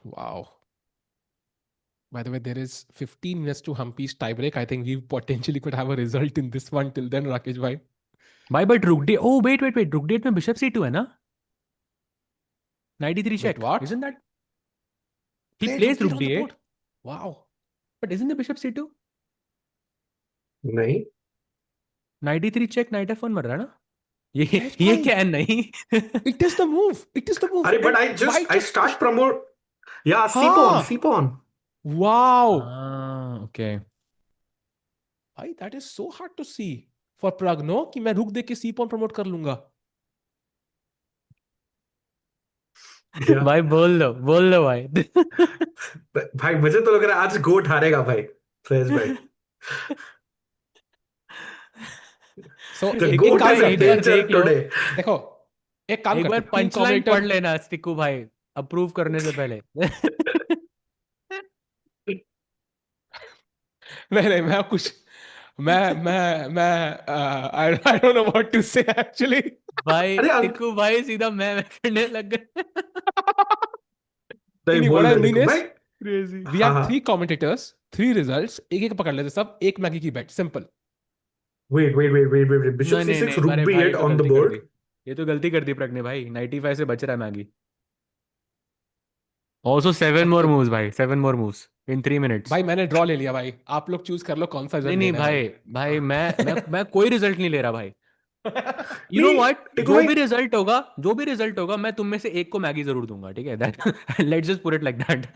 Wow. By the way, there is 15 minutes to Humpy's tiebreak. I think we potentially could have a result in this one till then, Rakesh bhai. Why, but Rook D8. Oh, wait. Rook D8 में Bishop C2 है ना? Knight D3 check. Wait, what? Isn't that? He Played plays Rook on the D8. board. Wow. But isn't the Bishop C2? नहीं. Knight D3 check, Knight F1 मर रहा है ना? Sahaj ये bhai, क्या है नहीं? It is the move. It is the move. अरे, but And I start promote. Yeah, हाँ. C pawn. Wow. Okay. भाई, that is so hard to see for Pragg, no? कि मैं रुक दे के C pawn promote कर लूंगा. Yeah. भाई बोल दो भाई. भाई मुझे तो लग रहा है आज गोट हारेगा भाई, सहज भाई. So The एक goat काम is a करते हैं. danger देख लो. today. देखो, एक काम एक करते बार हैं. Team पंचलाइन commentator- पढ़ लेना टिक्कू भाई, अप्रूव करने से पहले. नहीं, मैं कुछ मैं I don't know what to say actually. भाई अरे, टिक्कू भाई सीधा मैं करने लग गए. नहीं, What बोल I दे mean देखो is, भाई. Crazy. we हाँ, have हाँ. 3 commentators, 3 results. एक पकड़ लेते सब, एक मैगी की bet. Simple. Wait. Bishop नहीं, C6, नहीं, Rook अरे भाई, ये B8 तो on the गलती कर board. दी. ये तो गलती कर दी प्रज्ञ ने भाई. 95 से बच रहा है मैगी. 95 से बच रहा है मैगी. Also 7 more moves भाई, 7 more moves in 3 minutes. भाई मैंने ड्रॉ ले लिया भाई, आप लोग चूज कर लो कौन सा नहीं रिजल्ट नहीं लेना है भाई, भाई मैं कोई रिजल्ट नहीं ले रहा भाई. भाई। You know नहीं what? टिकू भाई, जो भी रिजल्ट होगा, मैं तुम में से एक को मैगी जरूर दूंगा, ठीक है? That let's just put it like that.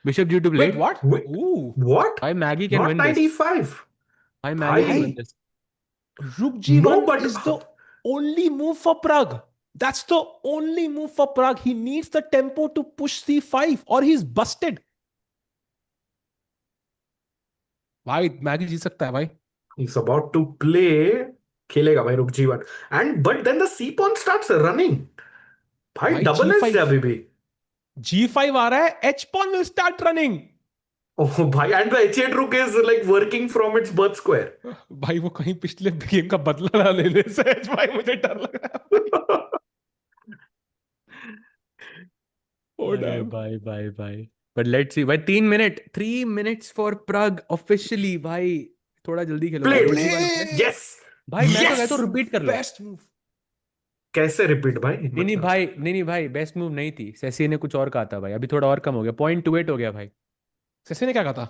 Bishop due to Wait, blade. what? wait, Ooh, what? भाई Maggi can Not win this. 95. भाई मैगी can भाई, win this. Rook no, G1 but is the only move for Pragg. That's the only move for Pragg. He needs the tempo to push C5 or he's busted. भाई Maggi जीत सकता है भाई. he's about to play. खेलेगा भाई रुक G1. And but then the C pawn starts running. भाई भाई double as G5, अभी भी. G5 आ रहा है, H pawn will start running. Oh भाई, and the H8 rook is like working from its birth square. भाई वो कहीं पिछले गेम का बदला ना लेने से भाई मुझे डर लग रहा है भाई. Oh अरे damn. भाई. But let's see. भाई 3 minutes for Pragg officially. भाई थोड़ा जल्दी खेलो भाई. Played. Rook G1 play. Yes. भाई मैं तो Yes. कहता हूँ रिपीट कर लो. Best move. कैसे रिपीट भाई? नहीं भाई, बेस्ट मूव नहीं थी. सेसी ने कुछ और कहा था भाई. अभी थोड़ा और कम हो गया. 0.28 हो गया भाई. सेसी ने क्या कहा था?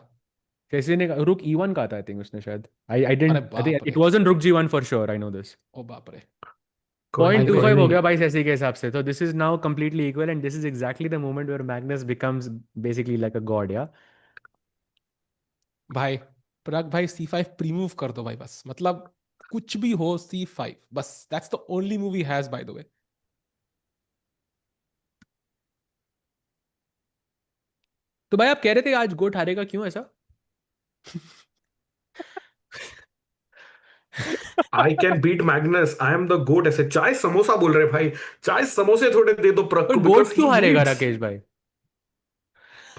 सेसी ने रुक E1 कहा था, आई थिंक उसने शायद. आई अरे डिडंट, आई बाप थिंक इट रे. Wasn't rook G1 for sure. I know this. ओ बाप रे. कोई नहीं, कोई 0.25 हो नहीं. गया भाई सेसी के हिसाब से. तो this is now completely equal and this is exactly the moment where Magnus becomes basically like a god. या भाई प्रग भाई C5 प्री मूव कर दो भाई बस. मतलब कुछ भी हो C5 बस. That's the only move he has bye the वे. तो भाई आप कह रहे थे आज गोट हारेगा, क्यों ऐसा? I can beat Magnus, I am the goat. ऐसे चाय समोसा बोल रहे भाई. चाय समोसे थोड़े दे दो प्रग पर को, गोट बिकॉज ही क्यों हारेगा नीड्स. राकेश भाई?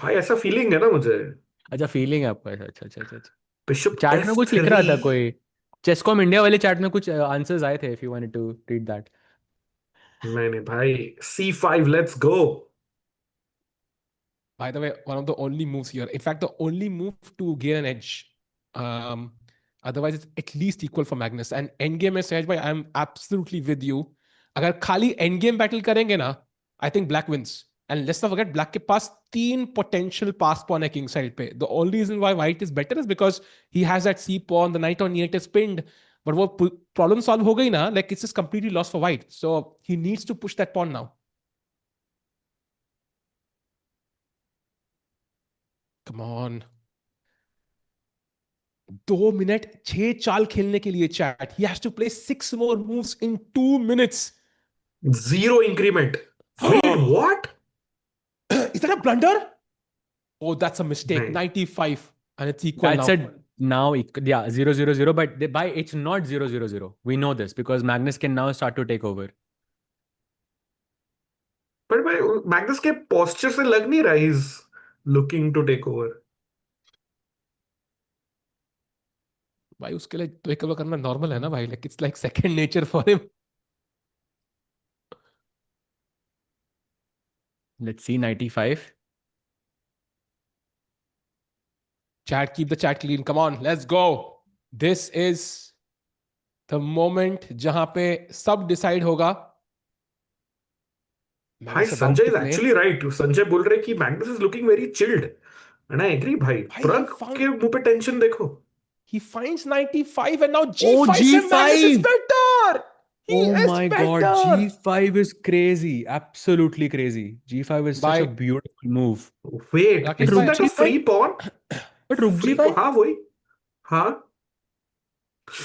भाई ऐसा फीलिंग है ना मुझे. अच्छा फीलिंग है आपको ऐसा. अच्छा. बिशप चैट में कुछ लिख रहा F3. था कोई. चेसकॉम इंडिया वाले चैट में कुछ आंसर्स आए थे, if you wanted to read that. नहीं नहीं भाई, C5 let's go. By the way, one of the only moves here. In fact, the only move to gain an edge. Um, Otherwise, it's at least equal for Magnus. And endgame में सहज भाई, I'm absolutely with you. अगर खाली endgame battle करेंगे ना, I think Black wins. And let's not forget, Black के पास 3 potential pass pawn है king side पे. The only reason why White is better is because he has that C pawn, the knight on E8 is pinned. But वो problem solve हो गई ना, like it's just completely lost for White. So he needs to push that pawn now. Come on. 2 minute 6 चाल खेलने के लिए chat. He has to play 6 more moves in 2 minutes. Zero increment. Wait, what? Is that a blunder? Oh, that's a mistake. नहीं. 95 and it's equal That's now. it. Now, yeah, 0-0-0. But by it's not 0-0-0. We know this because Magnus can now start to take over. पर भाई Magnus के posture से लग नहीं रहा is looking to take over. भाई उसके लिए टेक ओवर करना नॉर्मल है ना भाई. Like it's like second nature for him. Let's see 95. Chat, keep the chat clean. Come on, let's go. This is the moment जहां पे सब डिसाइड होगा. भाई Magnus about Sanjay to is play. Actually right. Sanjay बोल रहे कि Magnus is looking very chilled. And I agree भाई. भाई, प्रग he found- के मुंह पे टेंशन देखो. He finds 95 and now G5 Oh, से Magnus is G5. better. He Oh is my better. God, G5 is crazy. Absolutely crazy. G5 is such a Bye. beautiful move. Wait, Rakesh isn't भाई, that a free pawn? But Rook Free- G5? हाँ वही. हाँ.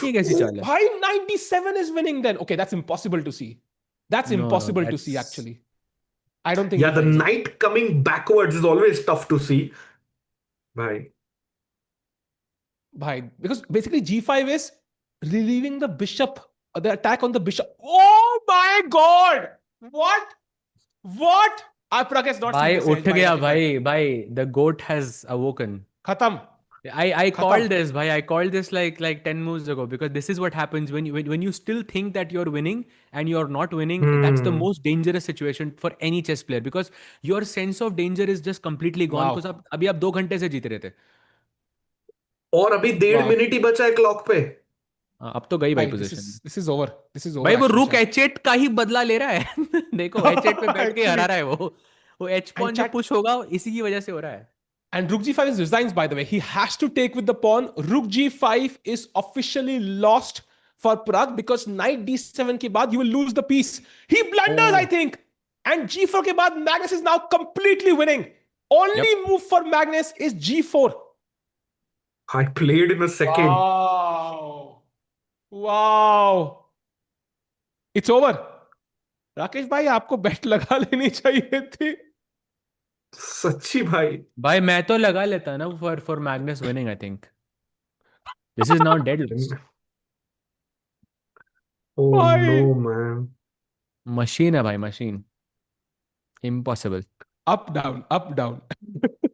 ये कैसी चाल है? Why 97 is winning then? Okay, that's impossible to see. That's No, impossible to see that's- actually. I don't think Yeah, he the finds it. knight coming backwards is always tough to see. भाई. Bhai, because basically G5 is relieving the bishop, the attack on the bishop. Oh my God! What? What? Pragg has not भाई seen this उठ edge, गया Rakesh भाई. The goat has awoken. Khatam. I Khatam. called this, bhai. I called this like 10 moves ago because this is what happens when you still think that you're winning and you're not winning. That's the most dangerous situation for any chess player because your sense of danger is just completely gone. Wow. Because अभी आप 2 घंटे से जीत रहे थे. और अभी 1.5 Wow. Minute ही बचा है क्लॉक पे. अब तो गई भाई Bhai, position. this is over. This is over. भाई वो actually, रुक chat. H8 का ही बदला ले रहा है. देखो H8 पे बैठ के हरा रहा है वो. वो एच And पॉन जो chat, पुश होगा इसी की वजह से हो रहा है. and rook g5 is resigns, by the way. He has to take with the pawn. Rook g5 is officially lost for Pragg because knight d7 के बाद you will lose the piece. He blunders, I think. And g4 के बाद Magnus is now completely winning. Only move for Magnus is g4. I played in a second. Wow. It's over. Rakesh भाई आपको बेट लगा लेनी चाहिए थी. सच्ची भाई. भाई मैं तो लगा लेता ना for Magnus winning, I think. This is now deadless. Oh भाई. no, man. Machine है भाई, machine. Impossible. Up down, up down.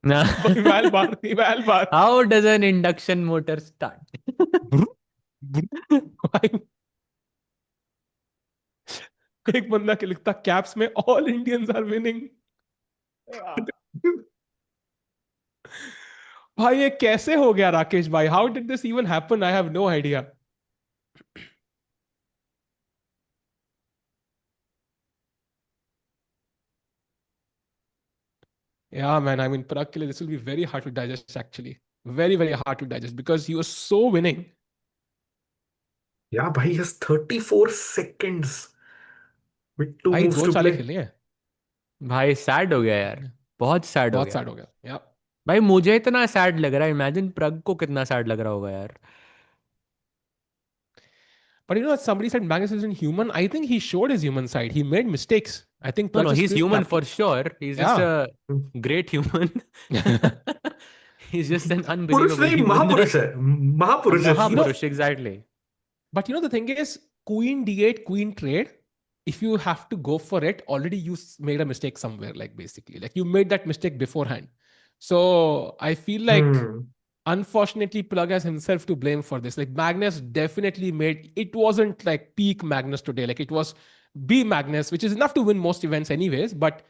बैल बार. How does an induction motor start? एक बंदा के लिखता कैप्स में ऑल इंडियंस आर विनिंग. भाई ये कैसे हो गया राकेश भाई? How did this even happen? I have no idea. Yeah, man. I mean, Pragg ke liye this will be very hard to digest, actually. Very, very hard to digest because he was so winning. Yeah, bhai, he has 34 seconds with two भाई moves दो to चालें play. खेलनी है. भाई sad हो गया यार, बहुत sad हो बहुत गया. सैड हो गया. Yeah. भाई मुझे इतना सैड लग रहा है, इमेजिन प्रग को कितना सैड लग रहा होगा यार. But you know, somebody said Magnus isn't human. I think he showed his human side. He made mistakes. I think No, Pragg no, just he's couldn't human cap- for sure. He's just a great human. He's just an पुरुष unbelievable नहीं, human. महापुरुष है. महापुरुष है. Mahapurush, exactly. But you know, the thing is, queen d8, queen trade, if you have to go for it, already you made a mistake somewhere, like basically. Like you made that mistake beforehand. So I feel like, unfortunately, Pragg has himself to blame for this. Like Magnus definitely made, it wasn't like peak Magnus today. Like it was B Magnus, which is enough to win most events anyways, but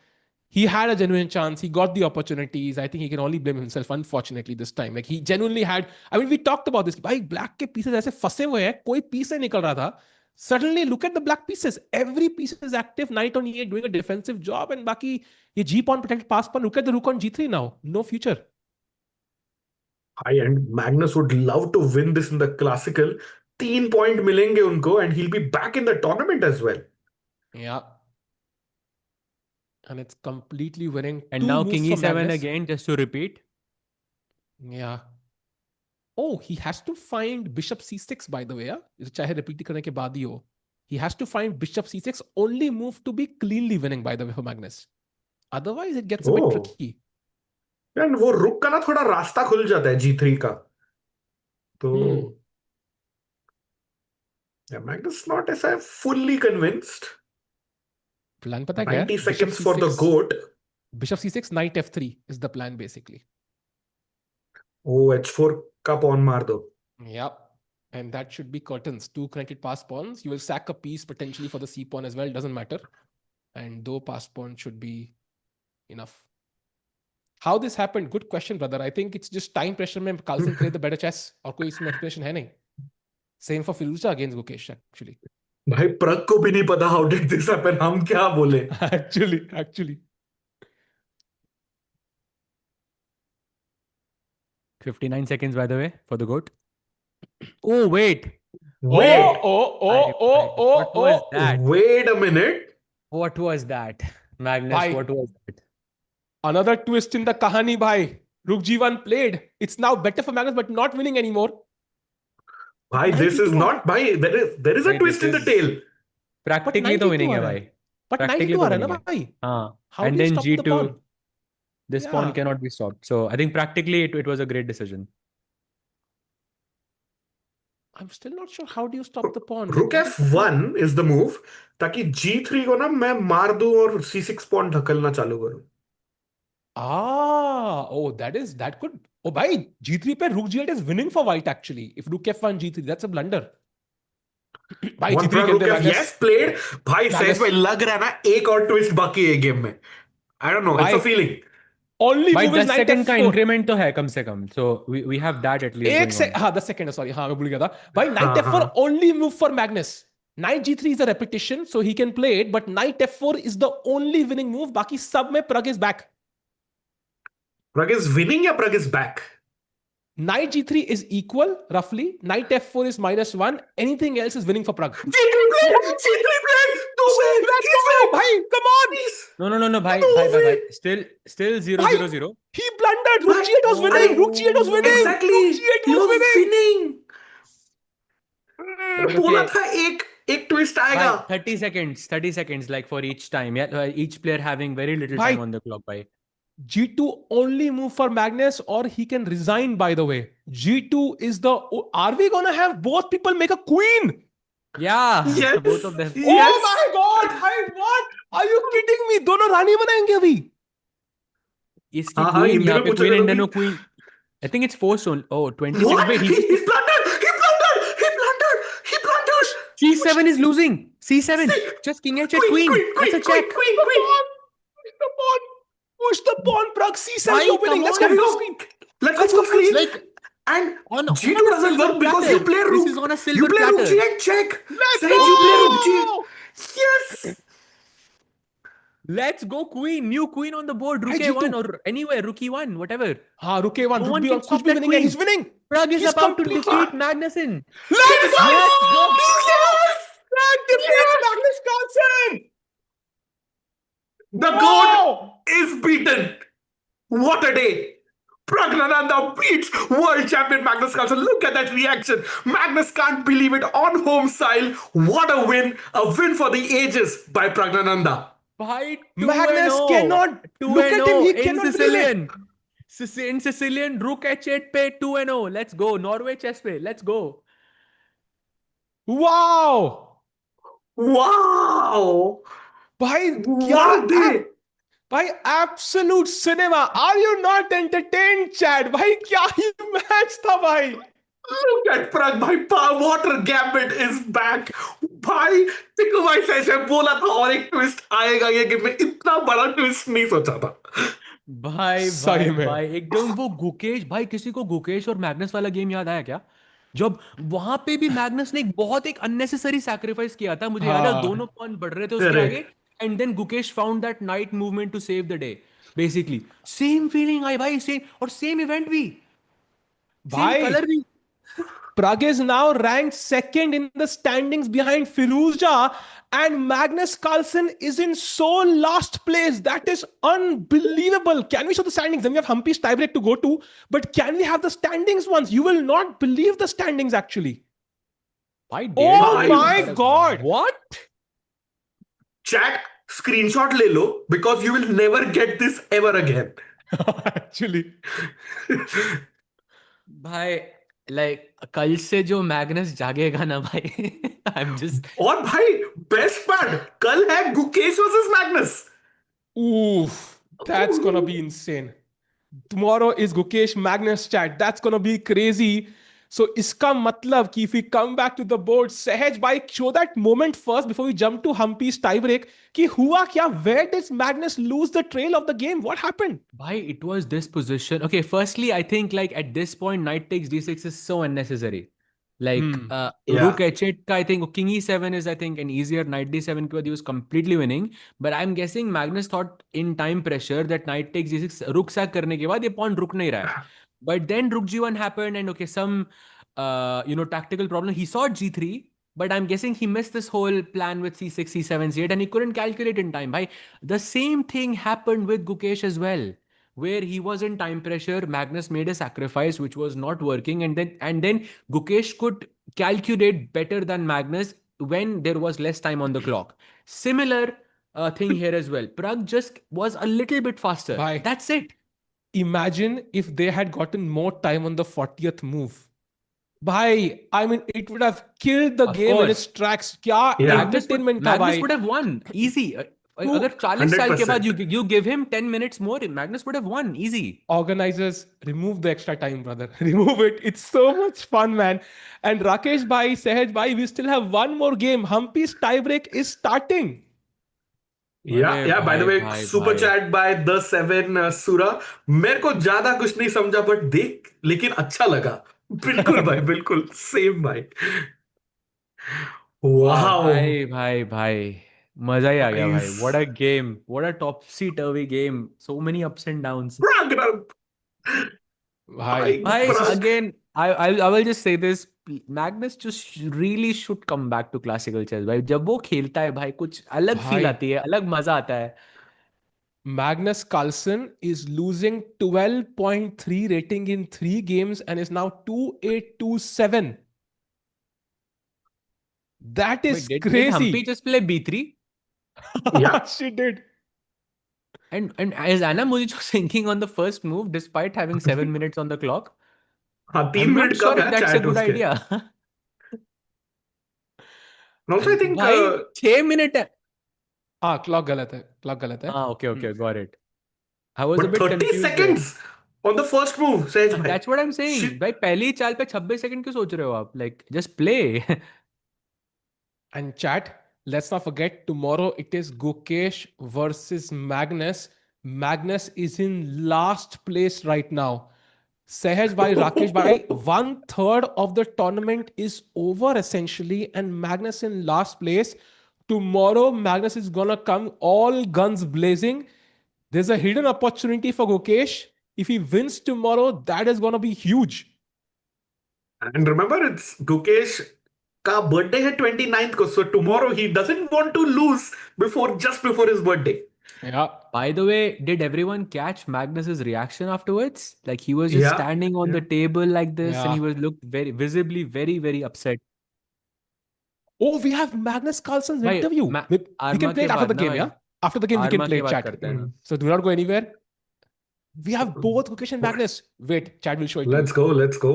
he had a genuine chance. He got the opportunities. I think he can only blame himself, unfortunately, this time. Like he genuinely had. I mean, we talked about this. भाई black के pieces ऐसे फंसे हुए हैं, कोई piece नहीं निकल रहा था. Suddenly, look at the black pieces. Every piece is active. Knight on e8 doing a defensive job, and बाकी ये g pawn protected pass pawn. Look at the rook on g3 now. No future. Hi, and Magnus would love to win this in the classical. 3 point मिलेंगे उनको, and he'll be back in the tournament as well. Yeah. And it's completely winning. And Two now moves King for E7 Magnus. again, just to repeat. Yeah. Oh, he has to find bishop c6, by the way. Yeah? चाहे repeat करने के बाद ही हो. He has to find bishop c6, only move to be cleanly winning, by the way, for Magnus. Otherwise, it gets a bit tricky. And वो रुक का ना थोड़ा रास्ता खुल जाता है g3 का. तो yeah, Magnus not as I fully convinced. Plan पता क्या है? 90 seconds for the goat. Bishop c6, knight f3 is the plan basically. Oh, h4 का pawn मार दो. Yep. And that should be curtains. Two connected pass pawns. You will sack a piece potentially for the c pawn as well. Doesn't matter. And though pass pawn should be enough. How this happened? Good question, brother. I think it's just time pressure में Carlsen played the better chess. और कोई इसमें explanation है नहीं. Same for Firouzja against Gukesh, actually. भाई प्रग को भी नहीं पता how did this happen. हम क्या बोले? Actually. 59 seconds, by the way, for the goat. Oh, wait. Wait. What was that? Wait a minute. What was that? Magnus, Bhai. what was that? Another twist in the kahani, bhai. Rook g1 played. It's now better for Magnus, but not winning anymore. Bhai, this is not. Bhai, there is a Bhai, twist this in the is- tail. Practically तो winning है भाई. But Practically 92 तो आ रहा है ना winning है. भाई. हाँ. How And do you then stop the G2. pawn? This pawn Yeah. cannot be stopped. So I think practically it was a great decision. I'm still not sure how do you stop the pawn. Rook f1 is the move ताकि g3 को ना मैं मार दूं और c6 pawn ढकलना चालू करूं. That could. Oh, bhai, g3 पे rook g8 is winning for white actually. If rook f1 g3, that's a blunder. भाई One g3 rook खेलते f Magnus. yes played. भाई Magnus. सच में लग रहा है ना एक और twist बाकी है गेम में. I don't know. It's a भाई, feeling. Only भाई move is 10 knight second का f4. increment तो है कम से कम. So we have that at least एक going से on. हाँ 10 सेकंड सॉरी हाँ मैं भूल गया था भाई. knight हाँ, f4 हाँ. only move for Magnus. Knight g3 is a repetition, so he can play it, but knight f4 is the only winning move. Baki sab mein Pragg is back. Pragg is winning या Pragg is back? Knight g3 is equal, roughly. Knight f4 is -1. Anything else is winning for Pragg. G3 play! G3 play! No way! Let's He's go, winning! bhai! Come on! Please! No, bhai. Still 0-0-0. He blundered. Rook g8 was winning. Rook g8 was winning. Exactly! Rook g8 He was was winning. बोला था एक twist आएगा. Bhai, 30 seconds like for each time. Yeah, each player having very little Bhai. time on the clock. Bhai. G2 only move for Magnus, or he can resign, by the way. G2 is the... Are we gonna have both people make a queen? Yeah, Yes. both of them. Oh my god! What? Are you kidding me? दोनों रानी बनाएंगे अभी. इसकी हाँ, queen Hindi यहाँ में पे पूछा queen and था no अभी. queen. I think it's forced on. Oh, 20 What? seconds. Wait, He blundered! He blundered! C7 is losing. C7. Just king h8 queen. That's a check. Queen. Push the pawn. Push the pawn, Pragg. C7, Bhai, you're winning. come Let's go on. full screen. Let's go full screen. Like And on G2 a doesn't silver work because platter. you play rook. This is on a silver You play rook platter. g8 check. Let's Sahej, go! you play rook g8. Yes. Let's go queen. New queen on the board. Rook Bhai, a1 G2. or anywhere. Rook e1. Whatever. हाँ, Rook A1. No Rook one B1. can कुछ stop भी that winning है. queen. He's winning. Pragg is He's about to complete- defeat Magnussen. Let's go! Yes! Pragg defeats Magnus Carlsen. The Wow! goat is beaten. What a day. Praggnanandhaa beats world champion Magnus Carlsen. Look at that reaction. Magnus can't believe it on home style. What a win. A win for the ages by Praggnanandhaa. Bhai, Magnus cannot- look at him, he in cannot believe Sicilian. In Sicilian, Rook h8 पे 2-0. Let's go. Norway chess पे. Let's go. Wow! Wow. भाई What a day. भाई absolute cinema. Are you not entertained, Chad? भाई क्या ही match था भाई. Look at Pragg, भाई. Water Gambit is back. भाई देखो भाई सैसे बोला था और एक ट्विस्ट आएगा ये गेम में. इतना बड़ा ट्विस्ट नहीं सोचा था. सही में. भाई एकदम वो गुकेश भाई. किसी को गुकेश और मैग्नस वाला गेम याद आया क्या? जब वहां पे भी मैग्नस ने एक अननेसेसरी सैक्रिफाइस किया था. मुझे याद है दोनों पॉन बढ़ रहे थे उसके आगे. And then Gukesh found that knight movement to save the day. Basically, same feeling आई भाई. Same और same event भी. भाई Same color भी. Pragg is now ranked second in the standings behind Firouzja, and Magnus Carlsen is in sole last place. That is unbelievable. Can we show the standings? Then we have Humpy's tiebreak to go to. But can we have the standings once? You will not believe the standings actually. Oh my God. What? Chat screenshot ले लो because you will never get this ever again. Actually. भाई like कल से जो Magnus जागेगा ना भाई. I'm just. और भाई best part कल है Gukesh versus Magnus. Oof. That's gonna be insane. Tomorrow is Gukesh Magnus, chat. That's gonna be crazy. So iska matlab ki if we come back to the board, Sahej bhai, show that moment first before we jump to Humpy's tiebreak. Ki hua kya? Where did Magnus lose the trail of the game? What happened? Bhai, it was this position. Okay, firstly, I think like at this point, knight takes d6 is so unnecessary. Like rook h8 ka, I think king e7 is I think an easier. Knight d7 ke baad he was completely winning. But I'm guessing Magnus thought in time pressure that knight takes d6 rook sack karne ke baad ye pawn ruk nahi raha hai. But then rook g1 happened and okay, some tactical problem. He saw g3, but I'm guessing he missed this whole plan with c6, c7, c8, and he couldn't calculate in time. Bhai, the same thing happened with Gukesh as well, where he was in time pressure. Magnus made a sacrifice which was not working, and then Gukesh could calculate better than Magnus when there was less time on the clock. Similar thing here as well. Pragg just was a little bit faster. Bhai. That's it. Imagine if they had gotten more time on the 40th move. Bhai, I mean, it would have killed the Of game in course. its tracks. Kya entertainment tha, Magnus bhai. would have won easy. अगर 40 साल के 100%. बाद you give him 10 minutes more, Magnus would have won easy. Organizers, remove the extra time, brother. Remove it. It's so much fun, man. And Rakesh bhai, Sahej bhai, we still have one more game. Humpy's tiebreak is starting. Yeah, by the way, bhai, super bhai. chat by the 7 Sura. मेरे को ज्यादा कुछ नहीं समझा but देख लेकिन अच्छा लगा. बिल्कुल भाई, बिल्कुल सेम भाई. Wow. भाई मजा ही आ गया भाई. Nice. What a game. What a topsy-turvy game. So many ups and downs. Praggnanandhaa. भाई Bhai, this is again, I will just say this. Magnus just really should come back to classical chess. भाई जब वो खेलता है भाई कुछ अलग feel भाई आती है, अलग मजा आता है. Magnus Carlsen is losing 12.3 rating in 3 games and is now 2827. That is Wait, did Humpy crazy. just play B3? Yeah. She did. And is Anna Muzychuk sinking on the first move despite having 7 minutes on the clock? हाँ, 3 minute I'm not come sure if है that's a chat good उसके. idea. And also I think भाई 6 minute है. हाँ clock गलत है, clock गलत है. Ah, okay, got it. I was a but bit 30 confused there. seconds on the first move, Sahej bhai. That's what I'm saying. Shit. भाई पहली चाल पे 26 सेकंड क्यों सोच रहे हो आप? Like just play. And chat, let's not forget tomorrow it is Gukesh versus Magnus. Magnus is in last place right now. Sahaj bhai, Rakesh bhai, 1/3 of the tournament is over essentially, and Magnus in last place. Tomorrow, Magnus is gonna come all guns blazing. There's a hidden opportunity for Gukesh. If he wins tomorrow, that is gonna be huge. And remember, it's Gukesh का birthday है 29th को, so tomorrow he doesn't want to lose just before his birthday. Yeah. By the way, did everyone catch Magnus's reaction afterwards? Like he was just Yeah. standing on the Yeah. table like this, and Yeah. he was looked very visibly very upset. Oh, we have Magnus Carlsen's भाई, interview. We Arma can play के it after बाद the ना game, भाई. yeah? After the game, we can Arma play के it, बाद chat. करते हैं ना. So do not go anywhere. We have both Gukesh and Magnus. Wait, chat will show it to Let's you. go, let's go.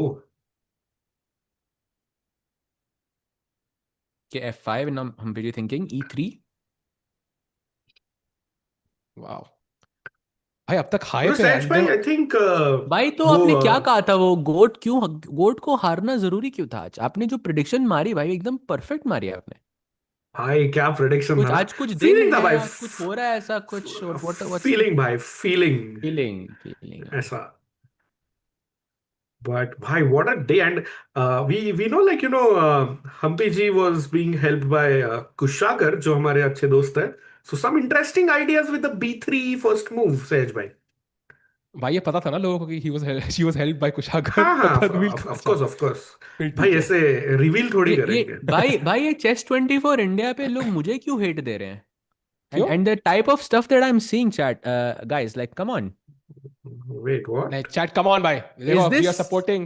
Okay, F5 and I'm busy thinking E3. Wow. भाई अब तक high Bro, पे है Sahej bhai, I think भाई तो आपने क्या कहा था वो गोट को हारना जरूरी क्यों था आज? आपने जो प्रिडिक्शन मारी भाई एकदम परफेक्ट मारी आपने. भाई क्या प्रेडिक्शन कुछ था ना. आज कुछ दिन फीलिंग था है भाई. या कुछ हो रहा है ऐसा कुछ और व्हाट्स फीलिंग भाई, फीलिंग फीलिंग ऐसा. But bhai, what a day! And we know, like, Humpy ji was being helped by Kushagar, जो हमारे अच्छे दोस्त हैं. So some interesting ideas with the B3 first move, Sahej bhai. भाई ये पता था ना लोगों को कि she was helped by Kushagar. हाँ हाँ, पता reveal करना of course, चाहते. of course. फिर भाई ठीक है. ऐसे रिवील थोड़ी ये करेंगे. भाई ये चेस 24 इंडिया पे लोग मुझे क्यों हेट दे रहे हैं? क्यों? And the type of stuff that I'm seeing, chat, guys, like, come on. Wait, what? नहीं, chat, come on भाई. देखो, we are this- supporting.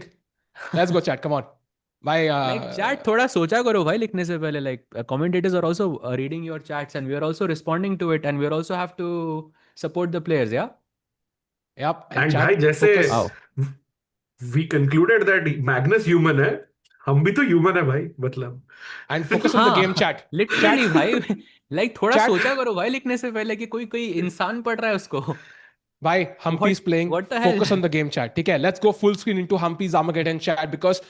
Let's go, chat. Come on. भाई Like, chat, थोड़ा सोचा करो भाई लिखने से पहले. Like, commentators are also reading your chats and we are also responding to it and we also have to support the players, yeah? Yep. And chat, भाई जैसे focus. Wow. we concluded that Magnus human है, हम भी तो human है भाई, मतलब. And focus on the game, chat. Literally Chat. भाई. Like थोड़ा Chat. सोचा करो भाई लिखने से पहले कि कोई इंसान पढ़ रहा है उसको. Bhai, Humpy's playing. What the hell? Focus on the game, chat. Okay, let's go full screen into Humpy's Armageddon chat because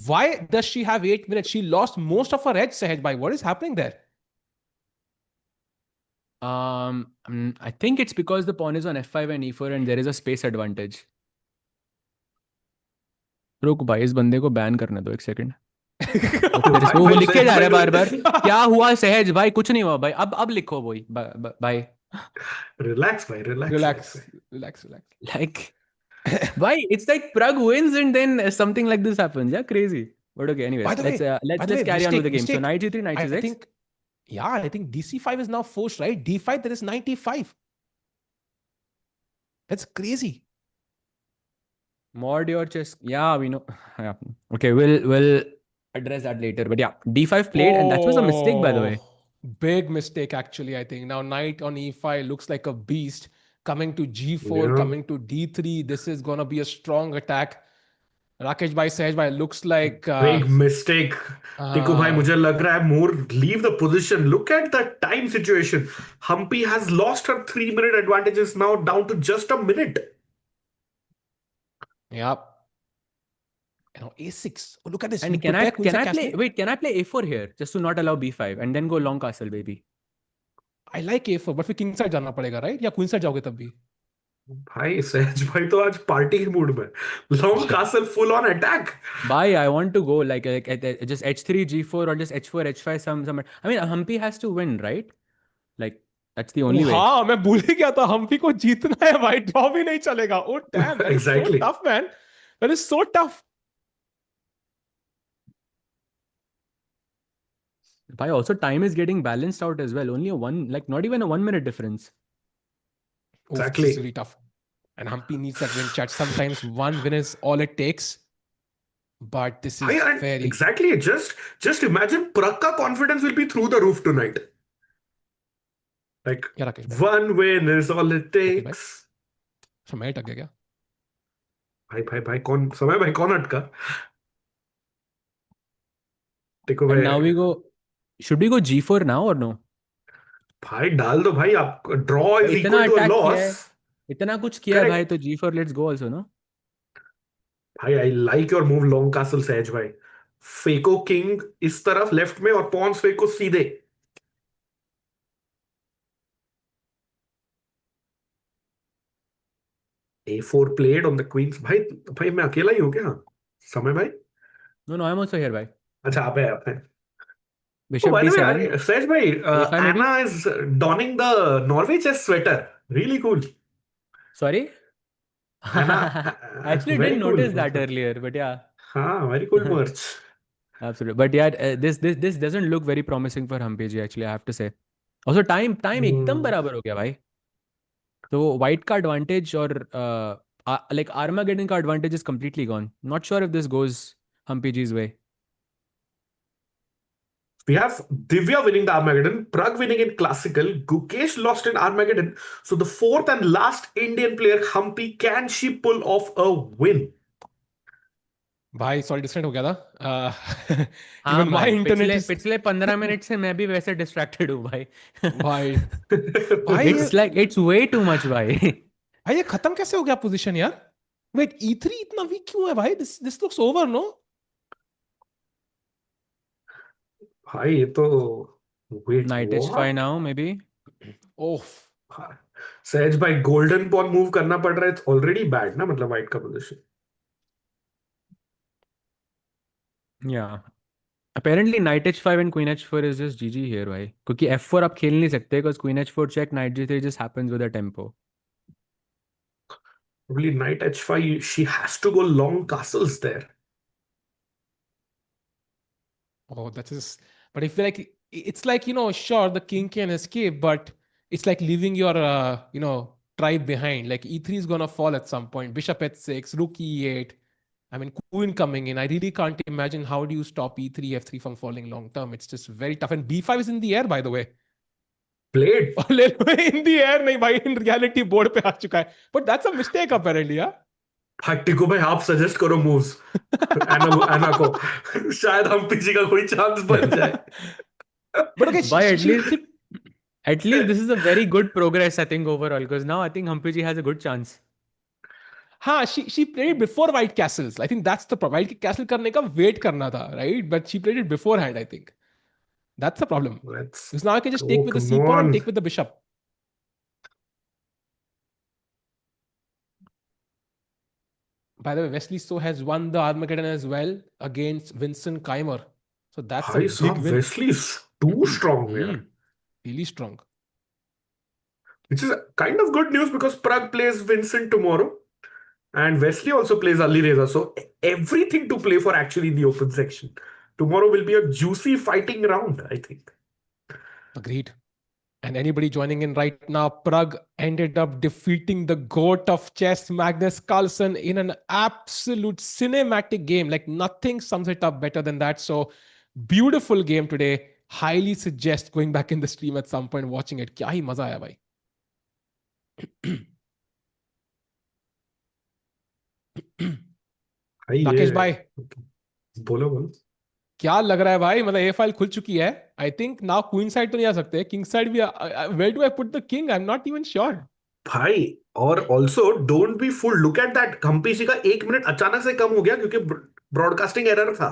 why does she have 8 minutes? She lost most of her edge, Sahej bhai. What is happening there? I think it's because the pawn is on F5 and E4 and there is a space advantage. रुक भाई इस बंदे को ban करने दो एक second. वो लिख के जा रहा है बार बार. क्या हुआ सहज भाई? कुछ नहीं हुआ भाई. अब लिखो वही भाई. Relax भाई, relax. Like why it's like Pragg wins and then something like this happens. Yeah, crazy. But okay, anyways, By the way, let's carry on with the game. So mistake. knight g3, knight c6. I think DC5 is now forced, right? D5 there is 95. That's crazy. Mod your chess. Yeah, we know. Yeah. Okay, we'll address that later. But yeah, d5 played and that was a mistake by the way. Big mistake actually, I think. Now knight on E5 looks like a beast. Coming to G4, Yeah. coming to D3. This is gonna be a strong attack. Rakesh bhai, Sahej bhai, looks like Big mistake. Tiku bhai, मुझे लग रहा है more leave the position. Look at the time situation. Humpy has lost her 3-minute advantages now down to just a minute. Yep. A6. Oh, look at this. And You can I prepare queenside play? castle? Wait, can I play a4 here just to not allow b5 and then go long castle, baby? I like A4, but फिर king side जाना पड़ेगा, right? या queen side जाओगे तब भी? भाई सहज भाई तो आज पार्टी के मूड में, long castle full on attack. Bhai, I want to go like just h3 g4 or just h4 h5 some. I mean, Humpy has to win, right? Like that's the only way. हाँ, मैं भूल ही गया था, हम्पी को जीतना है भाई, draw भी नहीं चलेगा. Oh damn, that is so Exactly. Tough man, that is so tough. Bhai, also time is getting balanced out as well. Only a one, like not even a 1 minute difference. Oof, this is Exactly. really tough. And Humpy needs that win, chat. Sometimes one win is all it takes. But this is And very... exactly. Just imagine Pragg का confidence will be through the roof tonight. Like क्या राकेश भाई? one win is all it Rakesh भाई, takes. समय अटक गया क्या? भाई कौन समय भाई कौन अटका? देखो And भाई. now we go. Should we go g4 now or no? भाई डाल दो भाई, आप ड्रॉ भाई इज इतना इक्वल टू अ अटैक किया लॉस. है, इतना कुछ किया है भाई, करेक्ट तो g4 let's go also, no? भाई. I like your move long castle सहज भाई. फेको किंग इस तरफ लेफ्ट में और पॉन्स फेको सीधे. A4 played on the queens. भाई मैं अकेला ही हूँ क्या? समय भाई. No, I'm also here, भाई. अच्छा आप है. Oh, Bishop by the way, d7, Sej bhai, a5 maybe. Anna is donning the Norway chess sweater. Really cool. Sorry. Anna, I actually very didn't cool. notice that earlier, but yeah. हाँ, very cool merch. Absolutely. But yeah, this doesn't look very promising for Humpy ji, actually, I have to say. Also, time एकदम Hmm. बराबर हो गया भाई. So white का advantage और like Armageddon का advantage is completely gone. Not sure if this goes Humpy ji's way. We have Divya winning the Armageddon, Pragg winning in Classical, Gukesh lost in Armageddon. So the fourth and last Indian player, Humpy, can she pull off a win? भाई sorry distract हो गया था. हाँ even my भाई, internet पिछले is... पिछले 15 minute से मैं भी वैसे डिस्ट्रैक्टेड हूँ भाई. भाई भाई It's like it's way too much भाई. भाई ये खत्म कैसे हो गया पोजीशन यार? वेट, E3 इतना वीक क्यों है भाई? This looks over, no? भाई ये तो wait Knight what? h5 now maybe. ओह, सहज भाई गोल्डन पॉन मूव करना पड़ रहा है. इट्स ऑलरेडी बैड ना, मतलब व्हाइट का position. Yeah. Apparently knight h5 and queen h4 is just GG here भाई. क्योंकि f4 आप खेल नहीं सकते because queen h4 check, knight g3 just happens with a tempo. Probably knight h5. She has to go long castles there. oh, that is... But I feel like it's like, sure, the king can escape, but it's like leaving your, tribe behind. Like E3 is gonna fall at some point. Bishop h6, rook e8. I mean, queen coming in. I really can't imagine how do you stop E3, F3 from falling long term. It's just very tough. And B5 is in the air, by the way. Played. In the air, नहीं भाई, in reality board पे आ चुका है. But that's a mistake apparently, yeah. टिको भाई आप suggest करो moves एना को. शायद हम पीछे का कोई चांस बन जाए. But okay, By at least this is a very good progress, I think, overall, because now I think Humpy ji has a good chance. हाँ, she played it before white castles. I think that's the problem. White castle करने का wait करना था, right? But she played it beforehand, I think. That's the problem. Let's Because now I can just go. take with the Come c pawn and on. take with the bishop. By the way, Wesley So has won the Armageddon as well against Vincent Keymer. So that's a भाई big साहब win. Wesley is too strong here. Really strong. Which is kind of good news because Pragg plays Vincent tomorrow. And Wesley also plays Alireza. So everything to play for actually in the open section. Tomorrow will be a juicy fighting round, I think. Agreed. And anybody joining in right now, Pragg ended up defeating the GOAT of chess, Magnus Carlsen, in an absolute cinematic game. Like nothing sums it up better than that. So beautiful game today. Highly suggest going back in the stream at some point, watching it. क्या ही मजा आया भाई. राकेश भाई, बोलो क्या लग रहा है भाई? मतलब ये फाइल खुल चुकी है. I think now queen side तो नहीं आ सकते, किंग साइड भी. Where do I put the king? I am not even sure भाई. और also don't be fool, look at that. Humpy ji का 1 मिनट अचानक से कम हो गया क्योंकि ब्रॉडकास्टिंग एरर था.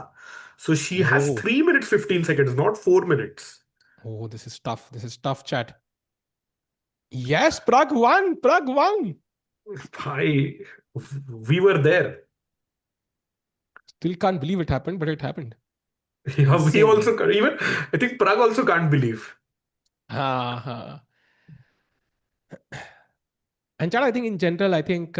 So she has 3 minutes 15 seconds, not 4 minutes. Oh, this is tough, chat. Yes, Pragg won. Bhai, we were there. Still can't believe it happened, but it happened. Yeah, we Insane. also can't, even I think Pragg also can't believe. Uh-huh. And Chad, I think in general, I think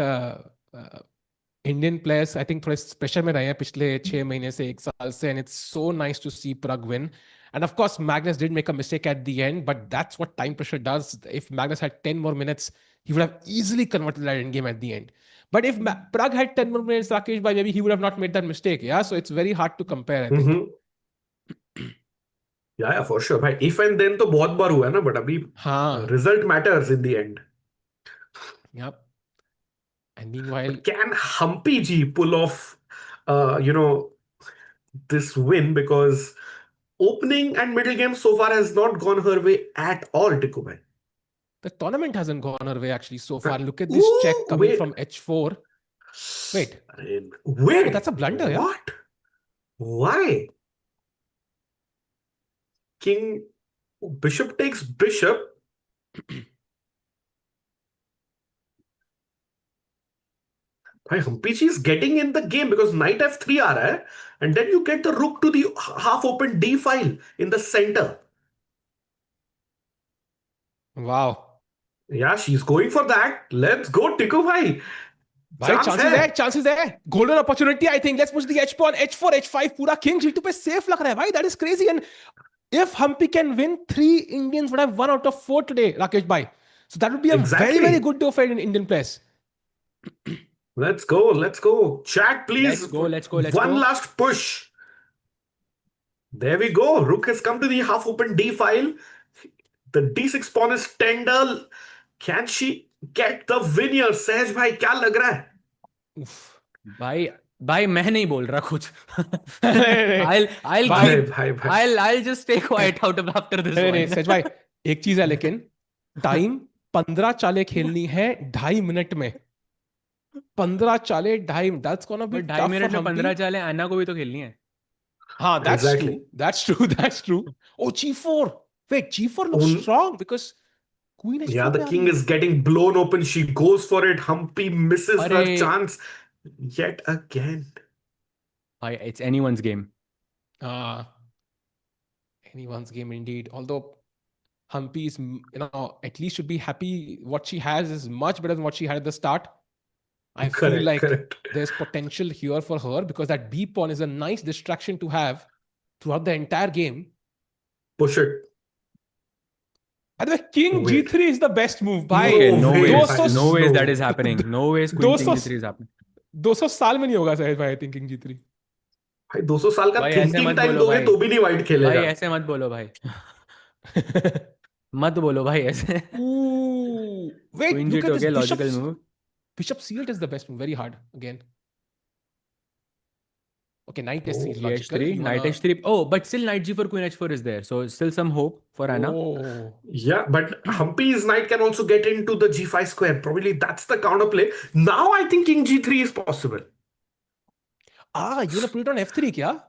Indian players, I think थोड़े pressure में रहे हैं पिछले 6 महीने से 1 साल से, and it's so nice to see Pragg win. And of course, Magnus did make a mistake at the end, but that's what time pressure does. If Magnus had 10 more minutes, he would have easily converted that end game at the end. But if Pragg had 10 more minutes, Rakesh bhai, maybe he would have not made that mistake. Yeah, so it's very hard to compare, I think. Mm-hmm. Yeah, for sure. Bhai, if and then तो बहुत बार हुआ है ना, but अभी result matters in the end. Yep. And meanwhile, but can Humpy ji pull off, this win? Because opening and middle game so far has not gone her way at all, Tikku bhai. The tournament hasn't gone her way actually so far. Look at this check coming from H4. Wait. Wait. Oh, that's a blunder, yeah? What? Why? King, bishop takes bishop. Bhai, Humpy ji is getting in the game because knight f3 aa raha hai, and then you get the rook to the half open d file in the center. Wow. Yeah, she's going for that. Let's go, Tikku bhai. Chances there. Golden opportunity, I think. Let's push the H pawn, H4, H5. Pura king G2 pe safe lag raha hai, bhai. That is crazy. And if Humpy can win, 3 Indians would have 1 out of 4 today, Rakesh bhai. So that would be a very, very good day for Indian players. Let's go. Let's go. Chat, please. Let's go. One last push. There we go. Rook has come to the half open d file. The d6 pawn is tender. Can she get the win here? Sehaj bhai, क्या लग रहा है? भाई मैं नहीं बोल रहा कुछ. I'll just stay quiet out of after this one. नहीं सच भाई एक चीज है लेकिन टाइम 15 चालें खेलनी है 2.5 मिनट में. 15 चालें 2.5 that's gonna be tough. 2.5 minute में 15 चालें अन्ना को भी तो खेलनी है. हाँ, that's true. Oh, G4. Wait, G4 looks strong because Queen H4. Yeah, the king is getting blown open. She goes for it. Humpy misses her chance yet again. It's anyone's game. Anyone's game indeed. Although Humpy is, at least should be happy. What she has is much better than what she had at the start. I feel like there's potential here for her because that B pawn is a nice distraction to have throughout the entire game. Push it. By the way, King G3 is the best move. No ways that is happening. No ways Queen King G3 is happening. 200 साल में नहीं होगा शायद भाई thinking G3. भाई 200 साल का thinking time दोगे तो भी नहीं वाइट खेलेगा. भाई ऐसे मत बोलो भाई. मत बोलो भाई ऐसे. Wait, Queen look at this logical move. Bishop C8 is the best move. Very hard again. Okay, knight S3 is H3, knight H3. Oh, but still knight G4, Queen H4 is there. So still some hope for Anna. Oh. Yeah, but Humpy's knight can also get into the G5 square. Probably that's the counterplay. Now I think King G3 is possible. You want to put it on F3 kya?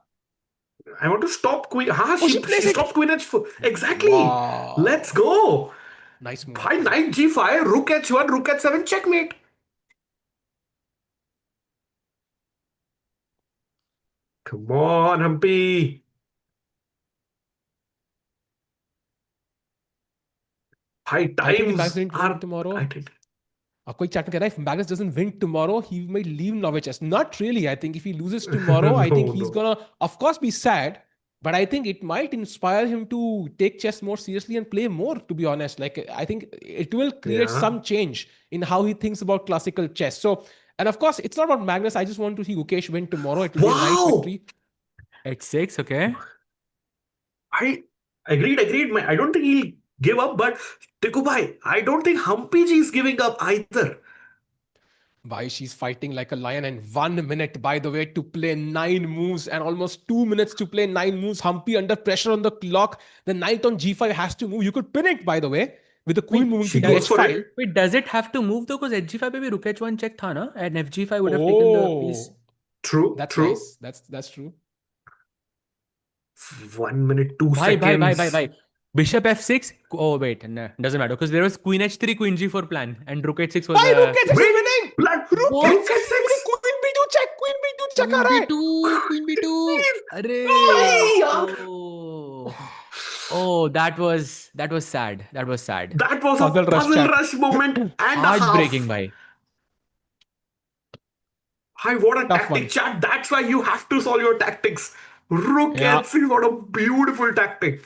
I want to stop Queen. She stops Queen H4. Exactly. Wow. Let's go. Nice move. Bhai, knight G5, Rook H1, Rook H7, checkmate. Come on, Humpy. High times are tomorrow. कोई chat में कह रहा है if Magnus doesn't win tomorrow, he may leave Norway chess. Not really. I think if he loses tomorrow, I think he's gonna, of course, be sad. But I think it might inspire him to take chess more seriously and play more, to be honest. Like, I think it will create some change in how he thinks about classical chess. So, and of course, it's not about Magnus. I just want to see Gukesh win tomorrow. It will be a nice victory. H6, okay. I agreed. I don't think he'll give up, but Tikku bhai, I don't think Humpy ji is giving up either. Bhai, she's fighting like a lion, and 1 minute, by the way, to play 9 moves and almost 2 minutes to play 9 moves. Humpy under pressure on the clock. The knight on G5 has to move. You could pin it, by the way, with the queen moving to H5. Wait, does it have to move though? Because H5 pe bhi Rook H1 check tha na, and FG5 would have taken the piece. True. That's true. Nice. That's true. 1 minute, 2 seconds. Bye. Bishop F6. Oh wait, no, doesn't matter because there was Queen H3, Queen G4 plan, and Rook H6 was. Rook H6 is winning. Rook at 6. Queen B2 check, Queen B2 check आ रहा है. Queen B2. अरे. यार. Oh, that was sad. That was sad. That was Puzzle a rush puzzle chat. rush moment and a half. Heartbreaking, bhai. Hi, what a Tough tactic, one. chat. That's why you have to solve your tactics. Rook Yeah. H6, what a beautiful tactic.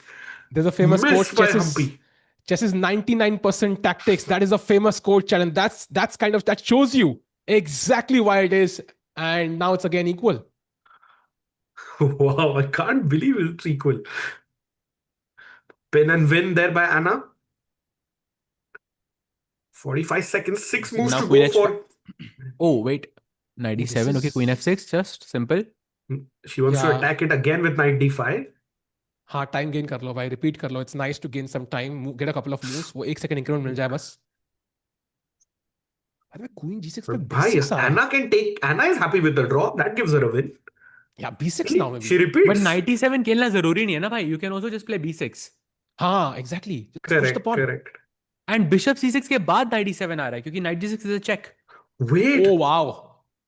There's a famous Missed quote, by Humpy. chess is 99% tactics. That is a famous quote, chat, and that's kind of, that shows you exactly why it is. And now it's again equal. Wow, I can't believe it's equal. Pin and win there by Anna. 45 seconds, 6 moves Now to Queen go for. Oh, wait. 97. Okay, Queen F6, just simple. She wants to attack it again with knight d5. हाँ, time gain कर लो भाई, repeat कर लो. It's nice to gain some time, get a couple of moves. वो 1 second increment मिल जाए बस. अरे Queen G6 पे Bhai, B6 आ रहा है. Anna can take. Anna is happy with the draw. That gives her a win. Yeah, B6 now maybe. She repeats. But 97 खेलना जरूरी नहीं है ना भाई. You can also just play B6. हाँ, exactly. Just push Correct, the pawn. correct. And bishop C6 के बाद knight D7 आ रहा है क्योंकि knight G6 is a check. Wait. Oh wow.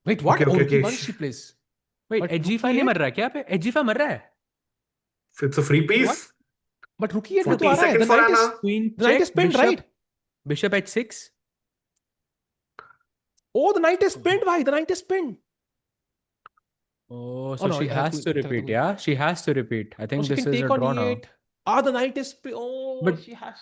Wait, what? Okay, Oh, okay. G1 she plays. Wait, But HG5 rook नहीं E8? मर रहा है क्या पे? HG5 मर रहा है. It's a free piece. What? But rook E8 में तो 40 आ रहा है. seconds The for knight is, Anna. Queen the knight check, is pinned, bishop, right? bishop H6. Oh, the knight is pinned, bhai. The knight is pinned. Oh, so no, she yeah, has queen- to queen- repeat, queen. yeah? She has to repeat. I Oh, think she this can is a take on draw now. E8. Ah, the knight is But- she has.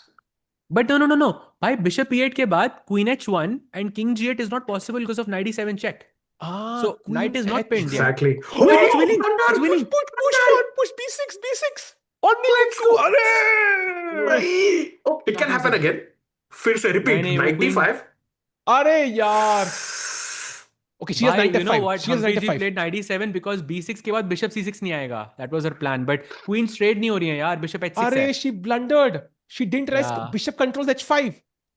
But no. Bhai, bishop E8 के बाद queen H1 and king G8 is not possible because of knight E7 check. Ah, So, knight is not pinned, yeah. Exactly. Oh, it's winning. Thunder, It's winning. Push pawn, push B6, B6. On the Let's let's go. go. Arey! Nahi. Oh, it can happen again. फिर से repeat. नहीं, वो Knight queen- d5. Arey yaar. Okay, she has Bhai, knight you know F5. what? She has Humpy knight ji F5. played knight E7 because B6 के बाद bishop C6 नहीं आएगा. That was her plan. But queen straight नहीं हो रही है यार. Bishop H6 है. Arey, she blundered. She didn't realize Yeah. bishop controls H5.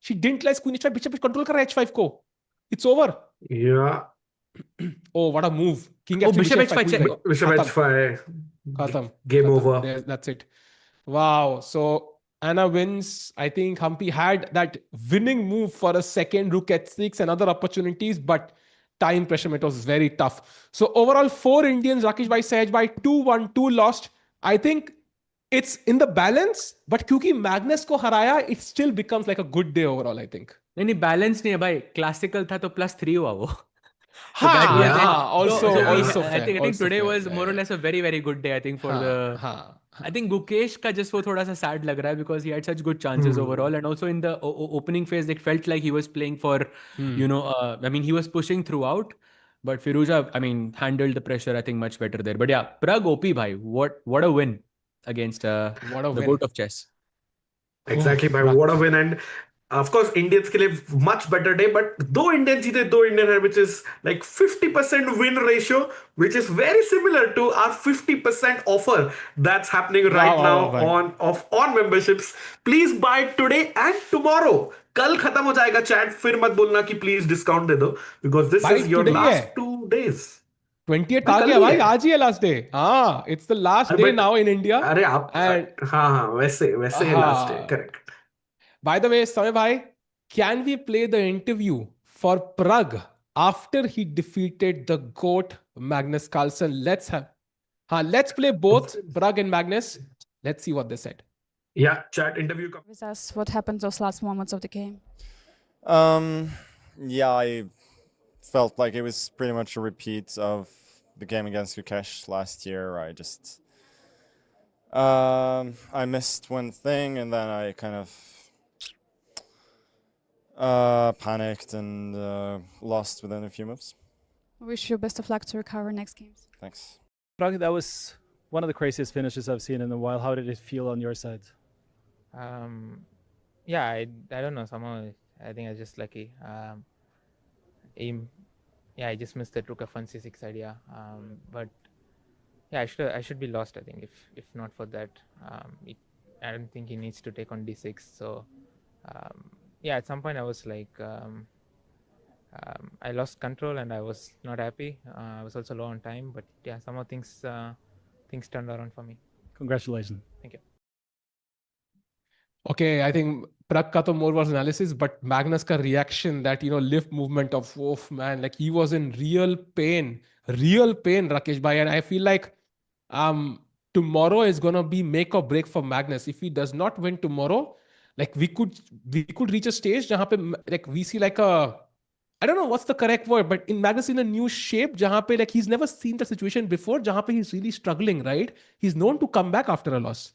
She didn't realize queen H5. Bishop control कर रहा है H5 को. It's over. Yeah. Oh, what a move. King Oh, F3, bishop H5 queen check. B. Bishop Khatam. h5. Khatam. Game Khatam. over. That's it. Wow. So Anna wins. I think Humpy had that winning move for a second, rook h6 and other opportunities, but time pressure, it was very tough. So overall, 4 Indians, Rakesh bhai, Sahaj bhai, 2-1, 2 lost. I think it's in the balance, but क्योंकि Magnus को हराया, it still becomes like a good day overall, I think. नहीं balance नहीं है भाई. Classical था तो +3 हुआ वो. Ha, that- yeah, that- also, we- also I fair, think also today fair, was yeah, more or yeah. less a very very good day. I think for the. I think Gukesh का just वो थोड़ा सा sad लग रहा है because he had such good chances overall, and also in the opening phase it felt like he was playing for you know I mean he was pushing throughout, but Firouzja I mean handled the pressure I think much better there. But yeah, Pragg OP bhai, what a win against What a the win. GOAT of chess. Exactly, bhai. What a win. And of course, Indians के लिए much better day. But दो Indian जीते, दो Indian है, which is like 50% win ratio, which is very similar to our 50% offer that's happening right now on memberships. Please buy today and tomorrow. कल खत्म हो जाएगा chat. फिर मत बोलना कि please discount दे दो, because this Buy is your today last है. 2 days. 28th भाई, आ कल गया ही भाई, है. आज ही है last day. हाँ, it's the last day But- now in India. अरे आप And हाँ वैसे है last day. Correct. by the way, Samay bhai, can we play the interview for Pragg after he defeated the GOAT Magnus Carlsen? Let's play both Pragg and Magnus. Let's see what they said. Yeah, chat interview. With us, what happened those last moments of the game? Yeah, I felt like it was pretty much a repeat of the game against Gukesh last year. I just I missed one thing and then I kind of panicked and lost within a few moves. Wish you best of luck to recover next games. Thanks. Pragg, that was one of the craziest finishes I've seen in a while. How did it feel on your side? Yeah, I don't know. Somehow I think I was just lucky. I just missed the rook f1 c6 idea. But yeah, I should be lost. I think if not for that, I don't think he needs to take on d6. So yeah, at some point I was like, I lost control and I was not happy. I was also low on time, but yeah, somehow things turned around for me. Congratulations. Thank you. Okay, I think Pragg ka to more was analysis, but Magnus ka reaction, that lift movement of man, like he was in real pain, Rakesh bhai, and I feel like um tomorrow is gonna be make or break for Magnus. If he does not win tomorrow, like we could reach a stage jahan pe like we see like a, I don't know what's the correct word, but in Magnus in a new shape, jahan pe like he's never seen the situation before, jahan pe he's really struggling, right? He's known to come back after a loss.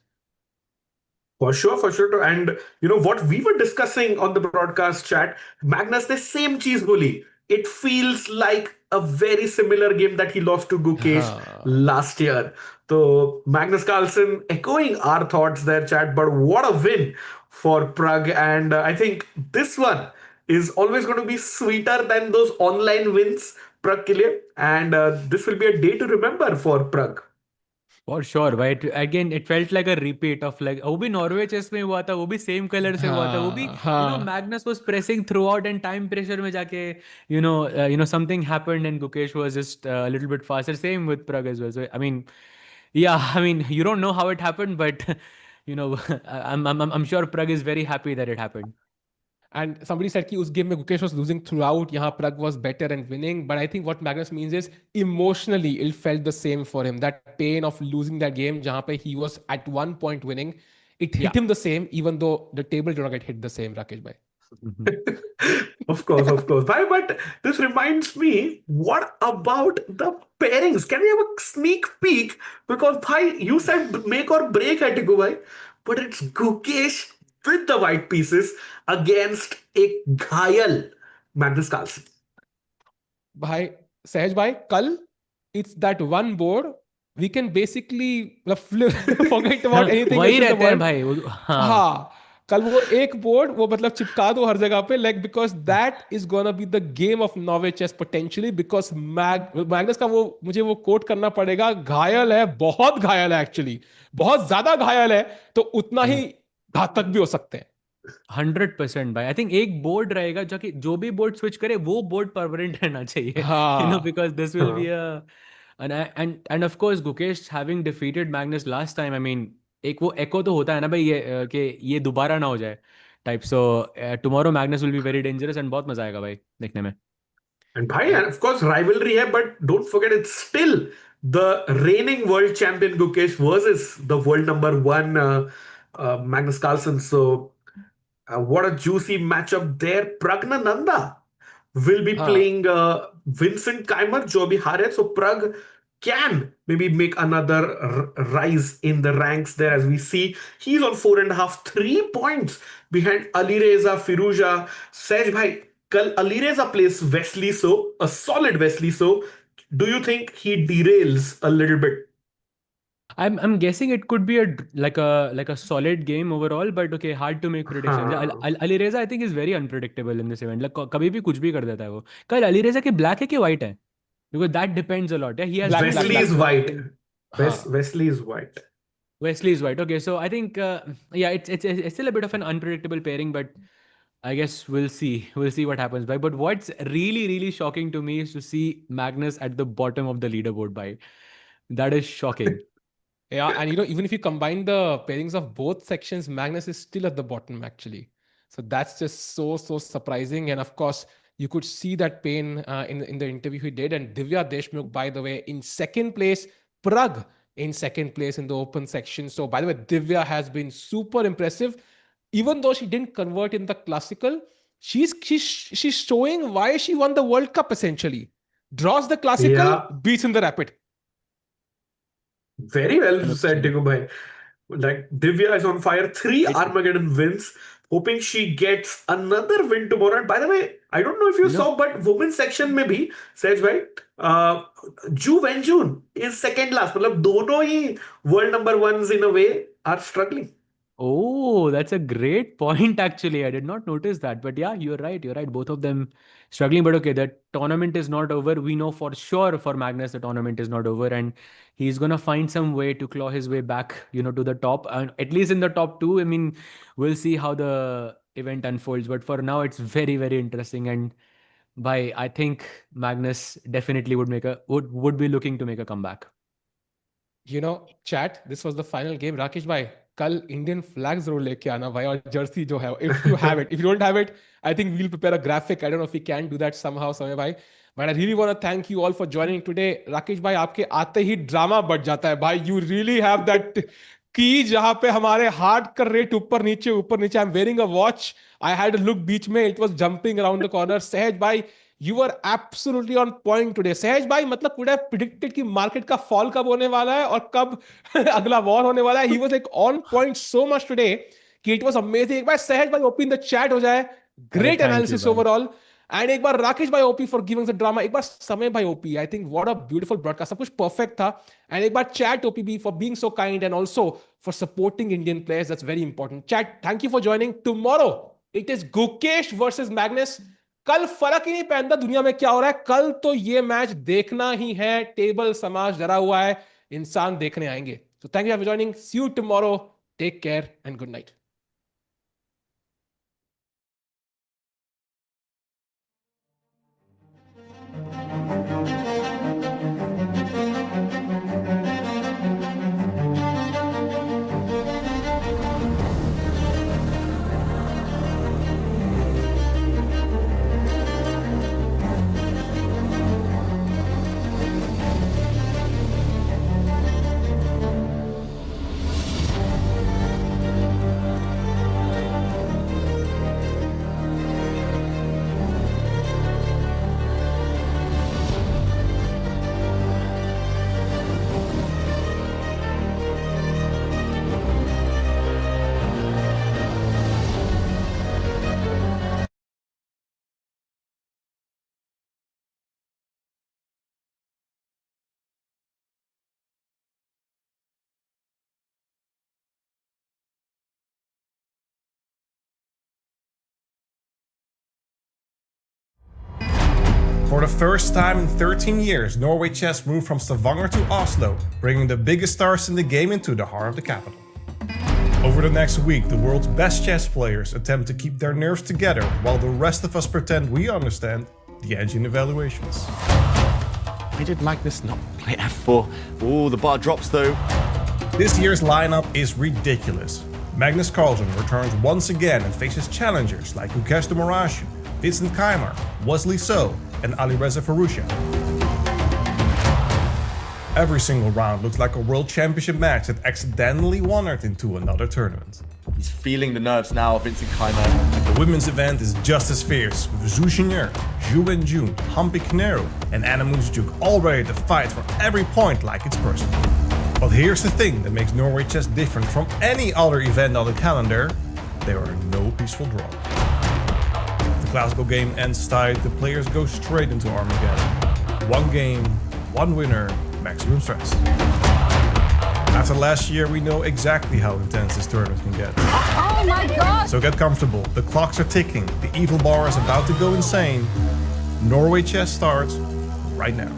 For sure, for sure. And you know what we were discussing on the broadcast chat, Magnus, the same cheese bully. It feels like a very similar game that he lost to Gukesh last year. So Magnus Carlsen echoing our thoughts there, chat. But what a win for Pragg. And I think this one is always going to be sweeter than those online wins, Pragg ke liye. And this will be a day to remember for Pragg. For sure, right? Again, it felt like a repeat of like वो भी Norway chess में हुआ था, वो भी same color से हुआ था, वो भी Magnus was pressing throughout and time pressure में जाके something happened and Gukesh was just a little bit faster. Same with Pragg as well. So I mean, yeah, I mean you don't know how it happened, but I'm sure Pragg is very happy that it happened. And somebody said कि उस game में Gukesh was losing throughout, यहाँ Pragg was better and winning. But I think what Magnus means is emotionally it felt the same for him. That pain of losing that game, जहाँ पे he was at one point winning, it hit him the same, even though the table did not get hit the same, Rakesh bhai. Of course, of course. Bhai, but this reminds me, what about the pairings? Can we have a sneak peek? Because bhai, you said make or break hai Tiku bhai, but it's Gukesh with the white pieces against a Ghayal Magnus Carlsen. Bhai, Sahaj bhai, kal, it's that one board we can basically forget about anything else वही in the रहते हैं world. भाई. हाँ, कल वो एक board वो मतलब चिपका दो हर जगह पे, like because that is gonna be the game of Norway chess potentially, because Magnus का वो मुझे वो कोट करना पड़ेगा, घायल है, बहुत घायल है एक्चुअली, बहुत ज्यादा घायल है, तो उतना ही घातक भी हो सकते हैं. 100% भाई. आई थिंक एक बोर्ड रहेगा जो कि जो भी बोर्ड स्विच करे वो बोर्ड परमानेंट रहना चाहिए, because this will be and of course Gukesh having defeated Magnus last time, I mean एक वो echo तो होता है ना भाई, ये कि ये दोबारा ना हो जाए type. So tomorrow Magnus will be very dangerous and बहुत मजा आएगा भाई देखने में. And bhai, and of course rivalry hai, but don't forget it's still the reigning world champion Gukesh versus the world number one Magnus Carlsen. So what a juicy matchup there. Praggnanandhaa will be playing Vincent Keymer, jo abhi haare. So Pragg can maybe make another rise in the ranks there, as we see he's on 4.5, 3 points behind Alireza Firouzja. Sej bhai, kal Alireza plays Wesley So, a solid Wesley So. Do you think he derails a little bit? I'm guessing it could be like a solid game overall, but okay, hard to make predictions. Alireza I think is very unpredictable in this event. Like कभी भी कुछ भी कर देता है वो. कल Alireza के black है कि white है? Because that depends a lot. Yeah, he has Wesley is white. Wesley is white. Wesley is white. Okay, so I think yeah, it's still a bit of an unpredictable pairing, but I guess we'll see. We'll see what happens. But what's really shocking to me is to see Magnus at the bottom of the leaderboard. By that is shocking. Yeah, and even if you combine the pairings of both sections, Magnus is still at the bottom actually. So that's just so surprising. And of course, you could see that pain in the interview he did. And Divya Deshmukh, by the way, in second place, Pragg in second place in the open section. So by the way, Divya has been super impressive. Even though she didn't convert in the classical, she's showing why she won the World Cup essentially. Draws the classical, beats in the rapid. Very well said, Tiku bhai. Like Divya is on fire. 3 Armageddon wins. Hoping she gets another win tomorrow. And by the way, I don't know if you saw, but women's section में भी Sej bhai, Ju Wenjun is second last. मतलब दोनों ही world number ones in a way are struggling. Oh, that's a great point actually. I did not notice that. But yeah, you're right. You're right. Both of them struggling. But okay, the tournament is not over. We know for sure for Magnus the tournament is not over, and he's gonna find some way to claw his way back, to the top, and at least in the top 2. I mean, we'll see how the event unfolds. But for now, it's very interesting, and I think Magnus definitely would be looking to make a comeback. Chat, this was the final game. Rakesh bhai, कल Indian flag जरूर लेके आना भाई, और Jersey जो है, if you have it. If you don't have it, I think we'll prepare a graphic. I don't know if we can do that somehow, समय भाई. But I really want to thank you all for joining today. Rakesh भाई, आपके आते ही drama बढ़ जाता है भाई. You really have that की जहां पे हमारे हार्ट का रेट ऊपर नीचे I am wearing a watch. I had look बीच में, it was jumping around the corner. Sahaj भाई, you are absolutely on point today. Sahaj भाई, मतलब कुड हैव प्रेडिक्टेड कि मार्केट का फॉल कब होने वाला है और कब अगला वॉर होने वाला है. He was like on point so much today कि इट वाज अमेजिंग. एक बार सहज भाई ओपी इन द चैट हो जाए. Great analysis overall. एंड एक बार राकेश भाई OP for giving the drama. एक बार समय भाई OP, I think what a beautiful broadcast. सब कुछ परफेक्ट था. एंड एक बार चैट ओपी भी for being so kind and also for supporting Indian players. That's very important. Chat, thank you for joining. Tomorrow it is Gukesh versus Magnus. कल फर्क ही नहीं पहनता दुनिया में क्या हो रहा है. कल तो ये मैच देखना ही है. टेबल समाज डरा हुआ है, इंसान देखने आएंगे. So thank you for joining. See you tomorrow. Take care and good night. For the first time in 13 years, Norway chess moved from Stavanger to Oslo, bringing the biggest stars in the game into the heart of the capital. Over the next week, the world's best chess players attempt to keep their nerves together, while the rest of us pretend we understand the engine evaluations. Why did Magnus not play f4? Oh, the bar drops though. This year's lineup is ridiculous. Magnus Carlsen returns once again and faces challengers like Gukesh Dommaraju, Vincent Keymer, Wesley So, and Alireza Firouzja. Every single round looks like a world championship match that accidentally wandered into another tournament. He's feeling the nerves now, Vincent Keymer. The women's event is just as fierce, with Zhu Jiner, Ju Wenjun, Koneru, and Anna Muzychuk all ready to fight for every point like it's personal. But here's the thing that makes Norway chess different from any other event on the calendar: there are no peaceful draws. If the classical game ends tight, the players go straight into Armageddon. One game, one winner, maximum stress. After last year, we know exactly how intense this tournament can get. Oh my god! So get comfortable, the clocks are ticking, the evil bar is about to go insane. Norway chess starts right now.